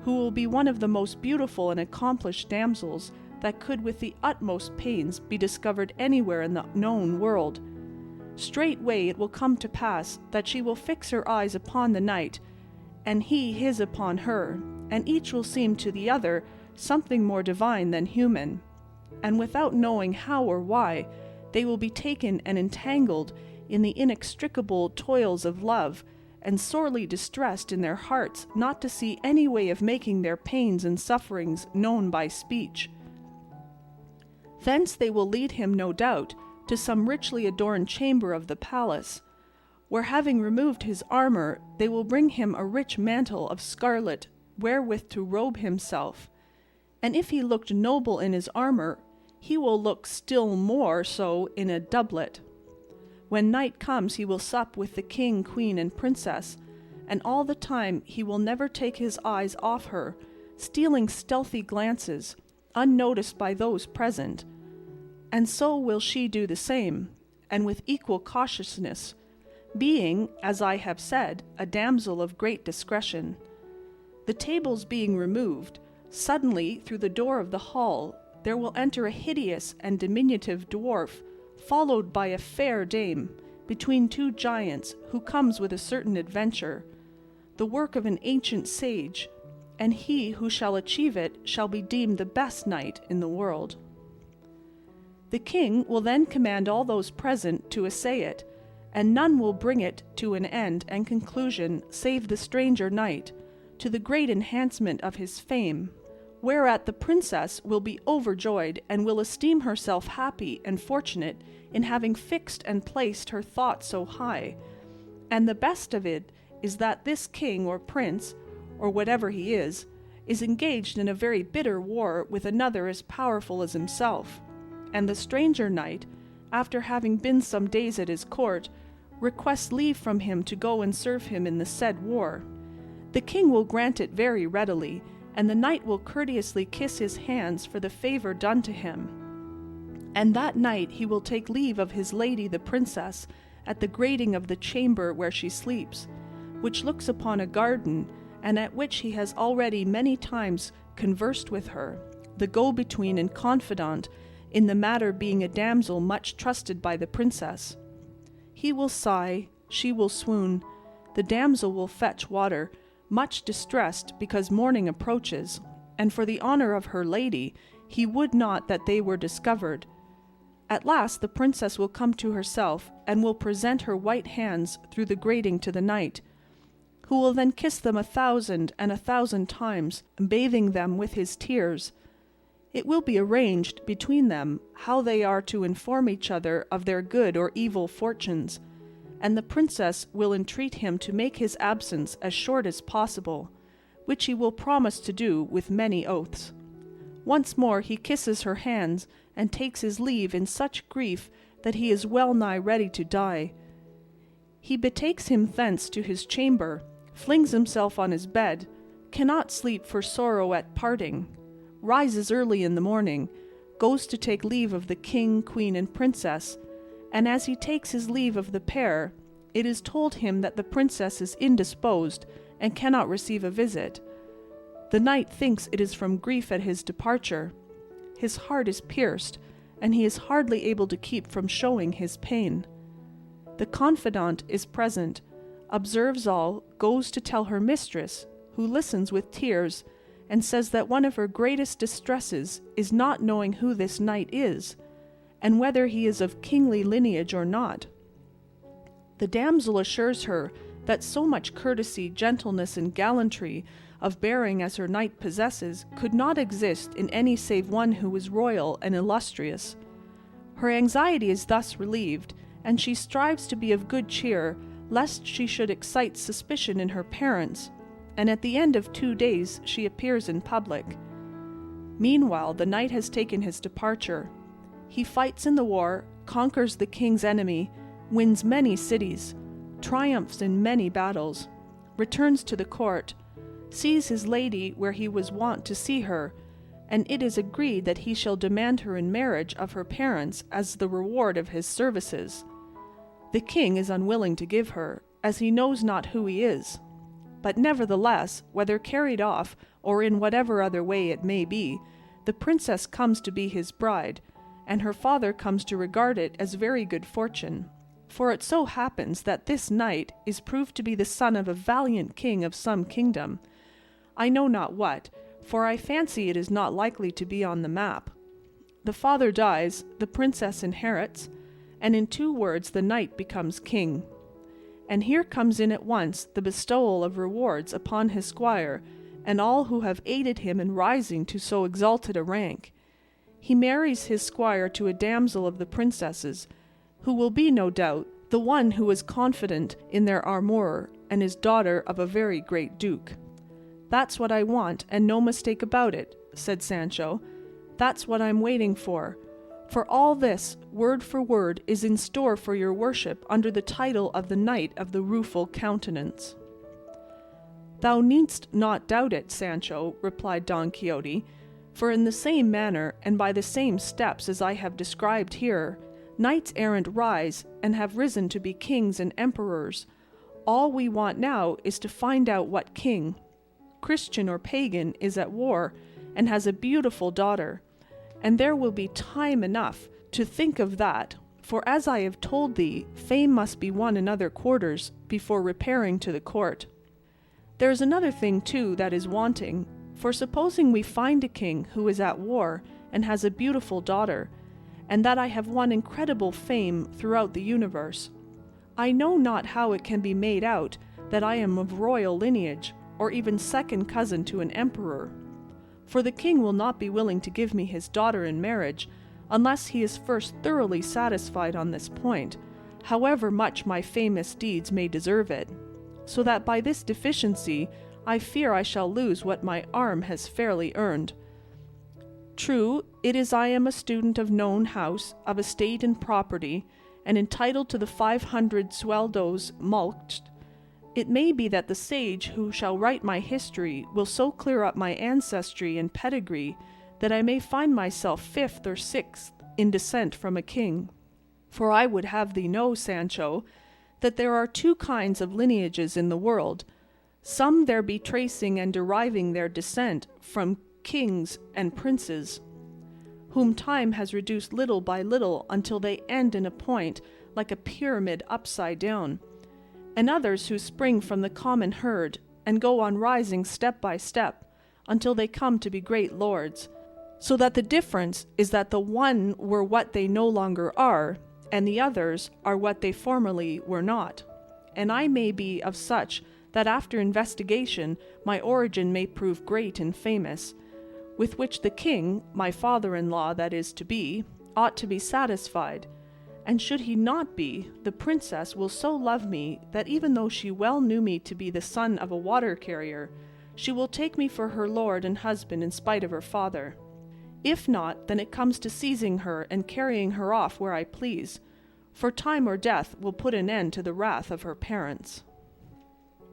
who will be one of the most beautiful and accomplished damsels that could with the utmost pains be discovered anywhere in the known world. Straightway it will come to pass that she will fix her eyes upon the knight, and he his upon her, and each will seem to the other something more divine than human, and without knowing how or why, they will be taken and entangled in the inextricable toils of love, and sorely distressed in their hearts not to see any way of making their pains and sufferings known by speech. Thence they will lead him, no doubt, to some richly adorned chamber of the palace, where, having removed his armor, they will bring him a rich mantle of scarlet wherewith to robe himself. And if he looked noble in his armor, he will look still more so in a doublet. When night comes, he will sup with the king, queen, and princess, and all the time he will never take his eyes off her, stealing stealthy glances, unnoticed by those present. And so will she do the same, and with equal cautiousness, being, as I have said, a damsel of great discretion. The tables being removed, suddenly through the door of the hall there will enter a hideous and diminutive dwarf, followed by a fair dame, between two giants, who comes with a certain adventure, the work of an ancient sage, and he who shall achieve it shall be deemed the best knight in the world. The king will then command all those present to essay it, and none will bring it to an end and conclusion save the stranger knight, to the great enhancement of his fame, whereat the princess will be overjoyed and will esteem herself happy and fortunate in having fixed and placed her thought so high. And the best of it is that this king or prince, or whatever he is engaged in a very bitter war with another as powerful as himself, and the stranger knight, after having been some days at his court, requests leave from him to go and serve him in the said war. The king will grant it very readily, and the knight will courteously kiss his hands for the favor done to him. And that night he will take leave of his lady the princess at the grating of the chamber where she sleeps, which looks upon a garden, and at which he has already many times conversed with her, the go-between and confidant, in the matter being a damsel much trusted by the princess. He will sigh, she will swoon, the damsel will fetch water, much distressed because morning approaches, and for the honour of her lady, he would not that they were discovered. At last the princess will come to herself, and will present her white hands through the grating to the knight, who will then kiss them 1,000 and 1,000 times, bathing them with his tears. It will be arranged between them how they are to inform each other of their good or evil fortunes, and the princess will entreat him to make his absence as short as possible, which he will promise to do with many oaths. Once more he kisses her hands, and takes his leave in such grief that he is well nigh ready to die. He betakes him thence to his chamber, flings himself on his bed, cannot sleep for sorrow at parting, rises early in the morning, goes to take leave of the king, queen, and princess, and as he takes his leave of the pair, it is told him that the princess is indisposed and cannot receive a visit. The knight thinks it is from grief at his departure. His heart is pierced, and he is hardly able to keep from showing his pain. The confidant is present, observes all, goes to tell her mistress, who listens with tears, and says that one of her greatest distresses is not knowing who this knight is, and whether he is of kingly lineage or not. The damsel assures her that so much courtesy, gentleness, and gallantry of bearing as her knight possesses could not exist in any save one who was royal and illustrious. Her anxiety is thus relieved, and she strives to be of good cheer, lest she should excite suspicion in her parents, and at the end of 2 days she appears in public. Meanwhile the knight has taken his departure. He fights in the war, conquers the king's enemy, wins many cities, triumphs in many battles, returns to the court, sees his lady where he was wont to see her, and it is agreed that he shall demand her in marriage of her parents as the reward of his services. The king is unwilling to give her, as he knows not who he is. But nevertheless, whether carried off or in whatever other way it may be, the princess comes to be his bride, and her father comes to regard it as very good fortune. For it so happens that this knight is proved to be the son of a valiant king of some kingdom, I know not what, for I fancy it is not likely to be on the map. The father dies, the princess inherits, and in 2 words the knight becomes king. and here comes in at once the bestowal of rewards upon his squire, and all who have aided him in rising to so exalted a rank. He marries his squire to a damsel of the princesses, who will be, no doubt, the one who is confident in their armour, and is daughter of a very great duke. That's what I want, and no mistake about it, said Sancho. That's what I'm waiting for. For all this, word for word, is in store for your worship under the title of the Knight of the Rueful Countenance. Thou needst not doubt it, Sancho, replied Don Quixote, for in the same manner, and by the same steps as I have described here, knights errant rise, and have risen to be kings and emperors. All we want now is to find out what king, Christian or pagan, is at war, and has a beautiful daughter, and there will be time enough to think of that, for as I have told thee, fame must be won in other quarters before repairing to the court. There is another thing, too, that is wanting, for supposing we find a king who is at war and has a beautiful daughter, and that I have won incredible fame throughout the universe, I know not how it can be made out that I am of royal lineage, or even second cousin to an emperor. For the king will not be willing to give me his daughter in marriage, unless he is first thoroughly satisfied on this point, however much my famous deeds may deserve it, so that by this deficiency I fear I shall lose what my arm has fairly earned. True, it is I am a student of known house, of estate and property, and entitled to the 500 sueldos mulcted. It may be that the sage who shall write my history will so clear up my ancestry and pedigree that I may find myself 5th or 6th in descent from a king. For I would have thee know, Sancho, that there are 2 kinds of lineages in the world. Some there be tracing and deriving their descent from kings and princes, whom time has reduced little by little until they end in a point like a pyramid upside down, and others who spring from the common herd and go on rising step by step until they come to be great lords, so that the difference is that the one were what they no longer are, and the others are what they formerly were not. And I may be of such that after investigation my origin may prove great and famous, with which the king, my father-in-law that is to be, ought to be satisfied. And should he not be, the princess will so love me that even though she well knew me to be the son of a water-carrier, she will take me for her lord and husband in spite of her father. If not, then it comes to seizing her and carrying her off where I please, for time or death will put an end to the wrath of her parents.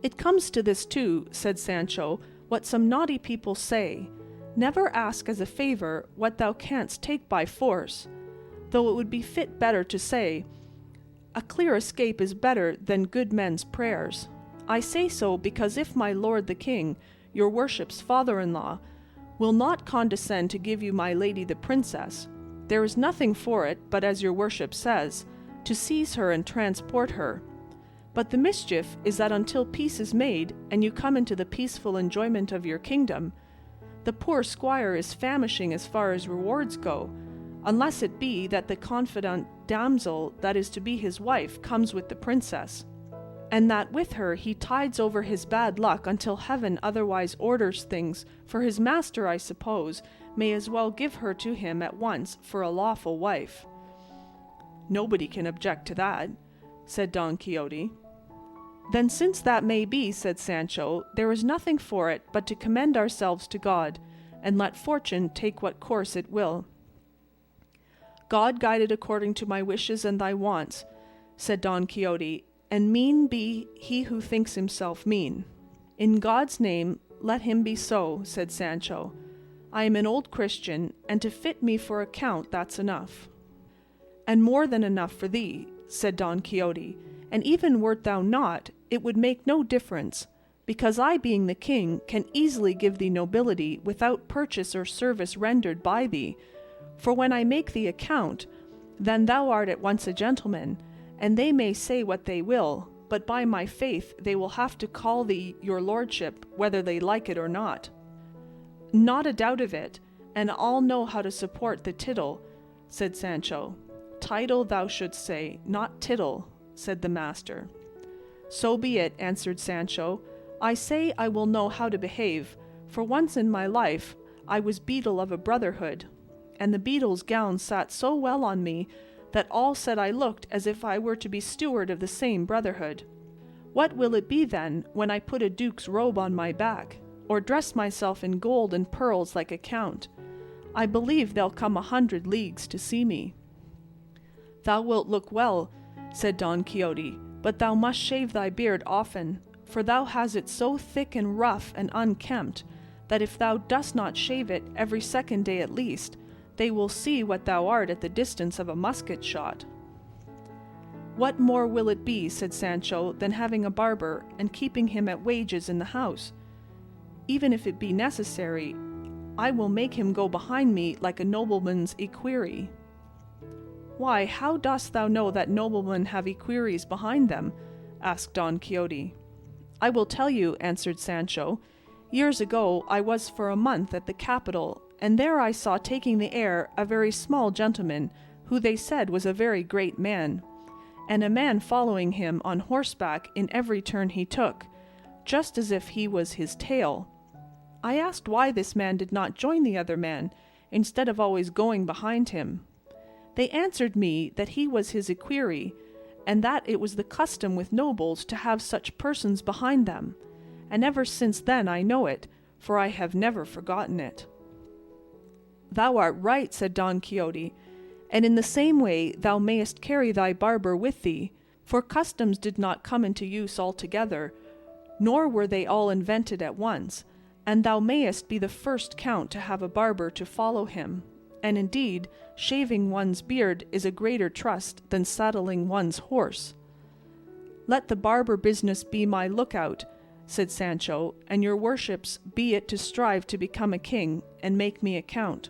It comes to this too, said Sancho, what some naughty people say, never ask as a favour what thou canst take by force, though it would be fit better to say, a clear escape is better than good men's prayers. I say so because if my lord the king, your worship's father-in-law, will not condescend to give you my lady the princess, there is nothing for it but, as your worship says, to seize her and transport her. But the mischief is that until peace is made, and you come into the peaceful enjoyment of your kingdom, the poor squire is famishing as far as rewards go, unless it be that the confidant damsel that is to be his wife comes with the princess, and that with her he tides over his bad luck until heaven otherwise orders things, for his master, I suppose, may as well give her to him at once for a lawful wife. Nobody can object to that, said Don Quixote. Then since that may be, said Sancho, there is nothing for it but to commend ourselves to God, and let fortune take what course it will. God guide it according to my wishes and thy wants, said Don Quixote, and mean be he who thinks himself mean. In God's name let him be so, said Sancho. I am an old Christian, and to fit me for account that's enough. And more than enough for thee, said Don Quixote, and even wert thou not, it would make no difference, because I, being the king, can easily give thee nobility without purchase or service rendered by thee, for when I make thee account, then thou art at once a gentleman, and they may say what they will, but by my faith they will have to call thee your lordship, whether they like it or not. Not a doubt of it, and all know how to support the tittle, said Sancho. Title thou shouldst say, not tittle, said the master. So be it, answered Sancho. I say I will know how to behave, for once in my life I was beadle of a brotherhood, and the beadle's gown sat so well on me that all said I looked as if I were to be steward of the same brotherhood. What will it be then when I put a duke's robe on my back, or dress myself in gold and pearls like a count? I believe they'll come 100 leagues to see me. Thou wilt look well, said Don Quixote, but thou must shave thy beard often, for thou hast it so thick and rough and unkempt, that if thou dost not shave it every second day at least, they will see what thou art at the distance of a musket shot. What more will it be, said Sancho, than having a barber, and keeping him at wages in the house? Even if it be necessary, I will make him go behind me like a nobleman's equerry. Why, how dost thou know that noblemen have equerries behind them? Asked Don Quixote. I will tell you, answered Sancho. Years ago I was for a month at the capital, and there I saw taking the air a very small gentleman, who they said was a very great man, and a man following him on horseback in every turn he took, just as if he was his tail. I asked why this man did not join the other man, instead of always going behind him. They answered me that he was his equerry, and that it was the custom with nobles to have such persons behind them, and ever since then I know it, for I have never forgotten it. Thou art right, said Don Quixote, and in the same way thou mayest carry thy barber with thee, for customs did not come into use altogether, nor were they all invented at once, and thou mayest be the first count to have a barber to follow him, and indeed shaving one's beard is a greater trust than saddling one's horse. Let the barber business be my lookout, said Sancho, and your worships be it to strive to become a king and make me a count.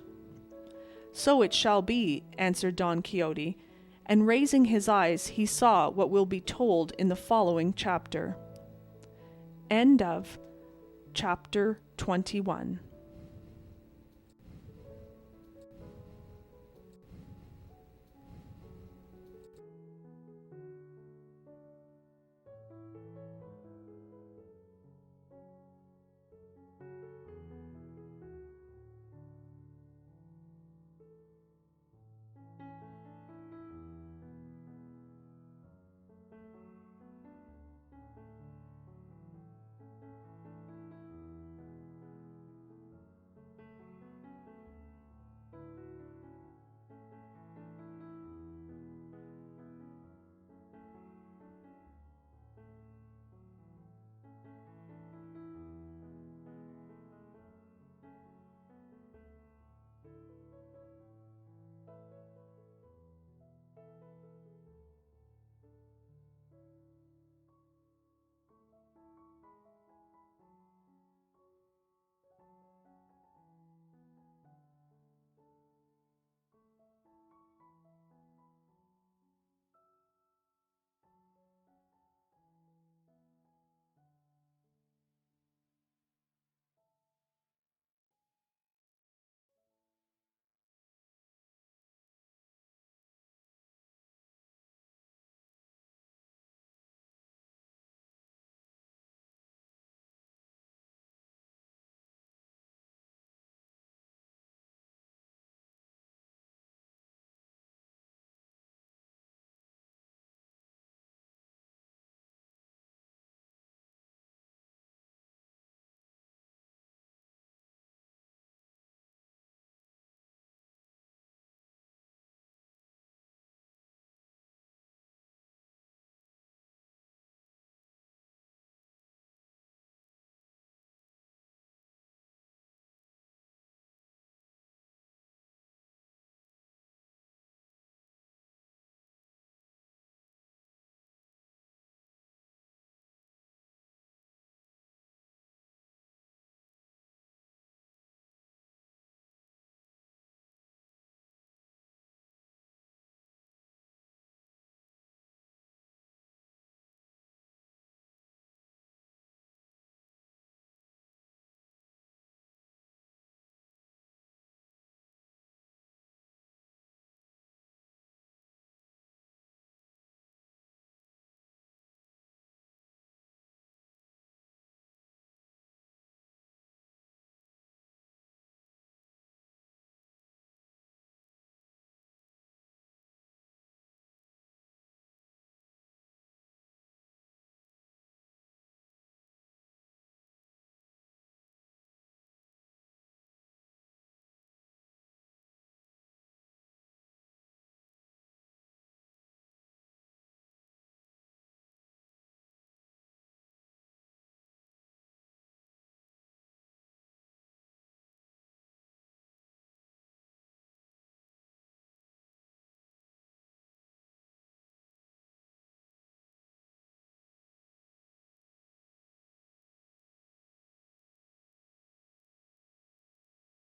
So it shall be, answered Don Quixote, and raising his eyes he saw what will be told in the following chapter. End of chapter 21.